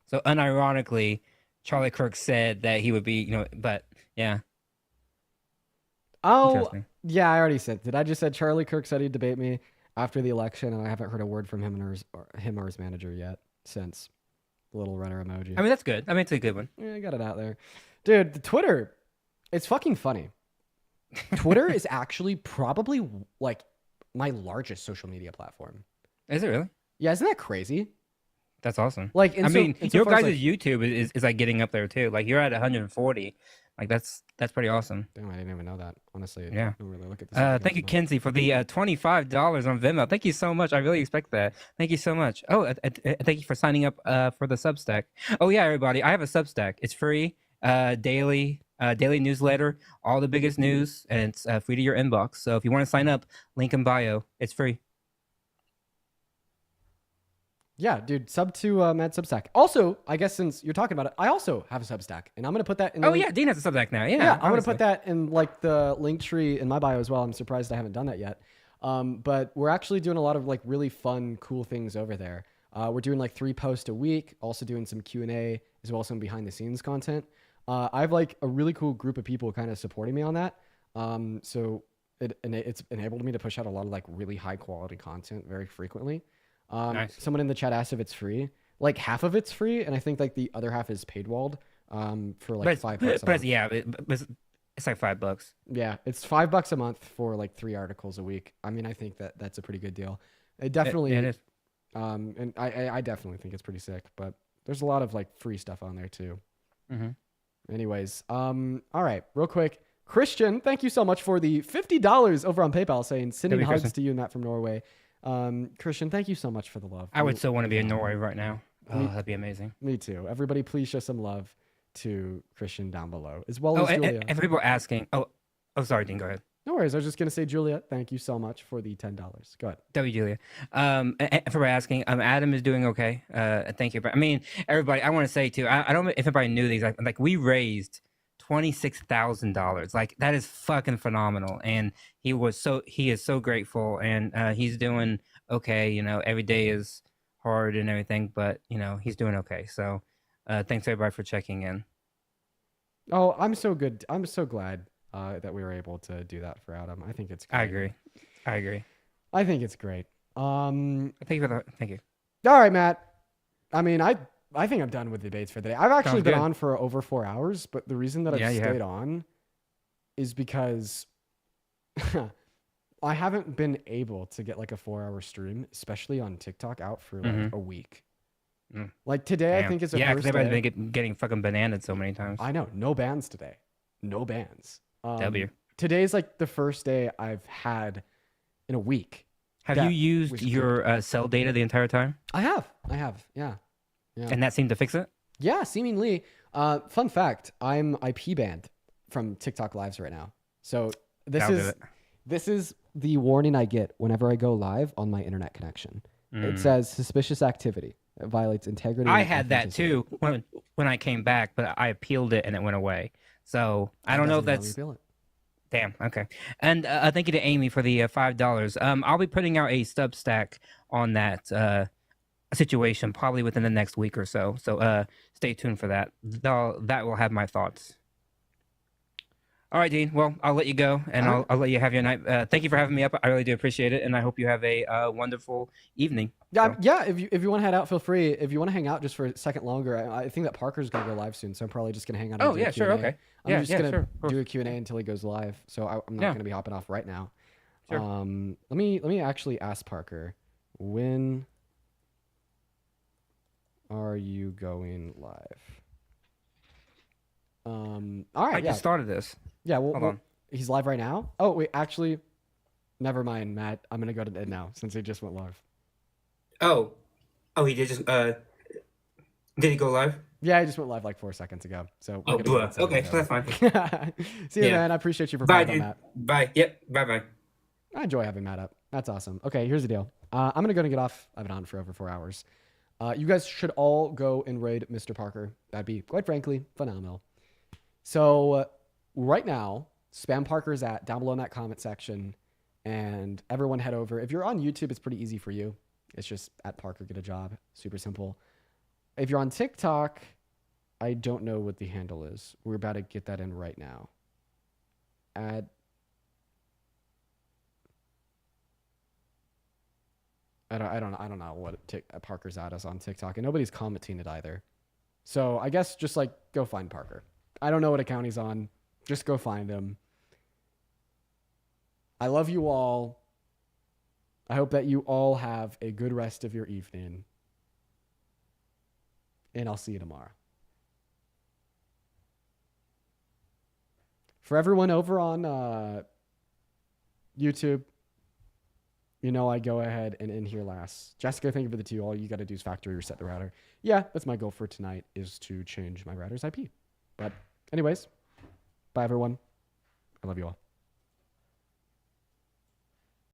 So unironically, Charlie Kirk said that he would be, but yeah. Oh, Interesting. yeah, I already said it. I just said Charlie Kirk said he'd debate me after the election, and I haven't heard a word from him or his manager yet since. Little runner emoji. I mean, that's good. I mean, it's a good one. Yeah, I got it out there. Dude, the Twitter, it's fucking funny. Twitter is actually probably like my largest social media platform. Is it really? Yeah, isn't that crazy? That's awesome. Like, I mean, your insofar as, guys' like- YouTube is like getting up there too. Like you're at 140. Like that's pretty awesome. Damn, I didn't even know that. Honestly, Yeah. I don't really look at this. Thank you, Kenzie, for the $25 on Venmo. Thank you so much. I really expect that. Thank you so much. Oh, thank you for signing up for the Substack. Oh yeah, everybody, I have a Substack. It's free, daily newsletter, all the biggest news, and it's free to your inbox. So if you want to sign up, link in bio. It's free. Yeah, dude, sub to Mad Substack. Also, I guess since you're talking about it, I also have a Substack, and I'm gonna put that in. Oh yeah, Dean has a Substack now. Yeah, I'm gonna obviously. put that in like the link tree in my bio as well. I'm surprised I haven't done that yet. But we're actually doing a lot of like really fun, cool things over there. We're doing like 3 posts a week, also doing some Q&A as well as some behind the scenes content. I have like a really cool group of people kind of supporting me on that. So it's enabled me to push out a lot of like really high quality content very frequently. Nice. Someone in the chat asked if it's free. Like half of it's free, and I think like the other half is paywalled. For like $5 a month. It's like $5. Yeah, it's $5 a month for like 3 articles a week. I mean, I think that's a pretty good deal. It definitely it is. And I definitely think it's pretty sick. But there's a lot of like free stuff on there too. Mm-hmm. Anyways, all right, real quick, Christian, thank you so much for the $50 over on PayPal, saying sending Thank you, hugs Christian. to you, Matt from Norway. Christian, thank you so much for the love. I would so want to be in Norway right now. Oh, that'd be amazing. Me too. Everybody, please show some love to Christian down below, as well Oh, as Julia. and for people asking, oh, sorry, Dean, go ahead. No worries. I was just gonna say, Julia, thank you so much for the $10. Go ahead. W Julia. And for asking, Adam is doing okay. Thank you. But I mean, everybody, I want to say too, I don't know if everybody knew these. Like we raised $26,000. Like that is fucking phenomenal. And he is so grateful, and he's doing okay. Every day is hard and everything, but he's doing okay. So thanks everybody for checking in. Oh, I'm so good. I'm so glad that we were able to do that for Adam. I think it's great. I agree. I think it's great. Thank you. All right, Matt. I mean, I think I'm done with debates for the day. I've actually Sounds been good. on for over 4 hours, but the reason that I've Yeah, you have. stayed on is because I haven't been able to get like a 4-hour stream, especially on TikTok, out for like a week. Mm. Like today, I Damn. think is the yeah, first because everybody's day. been getting fucking bananaed so many times. I know, no bans today. No bans. W. Today's like the first day I've had in a week. Have that you used was your cell data the entire time? I have. Yeah. And that seemed to fix it? Yeah, seemingly. Fun fact, I'm IP banned from TikTok lives right now. So That'll do it. this is the warning I get whenever I go live on my internet connection. It says suspicious activity. It violates integrity. I and had that authenticity. too when I came back, but I appealed it and it went away. So I don't know if Doesn't that's let me appeal it. damn okay. And thank you to Amy for the $5. I'll be putting out a Substack on that situation probably within the next week or so. So stay tuned for that. That will have my thoughts. All right, Dean. Well, I'll let you go, and I'll let you have your night. Thank you for having me up. I really do appreciate it, and I hope you have a wonderful evening. Yeah, yeah. If you want to head out, feel free. If you want to hang out just for a second longer, I think that Parker's gonna go live soon, so I'm probably just gonna hang out. And Oh, do yeah, a sure, Q&A. okay. I'm Yeah, just yeah, gonna sure, of do a Q&A until he goes live. So I'm not Yeah. gonna be hopping off right now. Sure. Let me actually ask Parker, when are you going live? All right. I Yeah. just started this. Yeah. Hold on. He's live right now. Oh wait, actually, never mind, Matt. I'm gonna go to Ed now since he just went live. Oh, he did just did he go live? Yeah, I just went live like 4 seconds ago. So we're Oh, gonna get it set okay, to go. that's fine. See you, Yeah. man. I appreciate you for Bye, following dude. Matt. Bye. Yep. Bye. I enjoy having Matt up. That's awesome. Okay, here's the deal. I'm gonna go and get off. I've been on for over 4 hours. You guys should all go and raid Mr. Parker. That'd be, quite frankly, phenomenal. So right now, spam Parker's down below in that comment section, and everyone head over. If you're on YouTube, it's pretty easy for you. It's just at Parker get a job. Super simple. If you're on TikTok, I don't know what the handle is. We're about to get that in right now. I don't know what Parker's at us on TikTok, and nobody's commenting it either. So I guess just like go find Parker. I don't know what account he's on. Just go find him. I love you all. I hope that you all have a good rest of your evening. And I'll see you tomorrow. For everyone over on YouTube, you know I go ahead and in here last. Jessica, thank you for the 2. All you got to do is factory reset the router. Yeah, that's my goal for tonight, is to change my router's IP. But anyways, bye everyone. I love you all.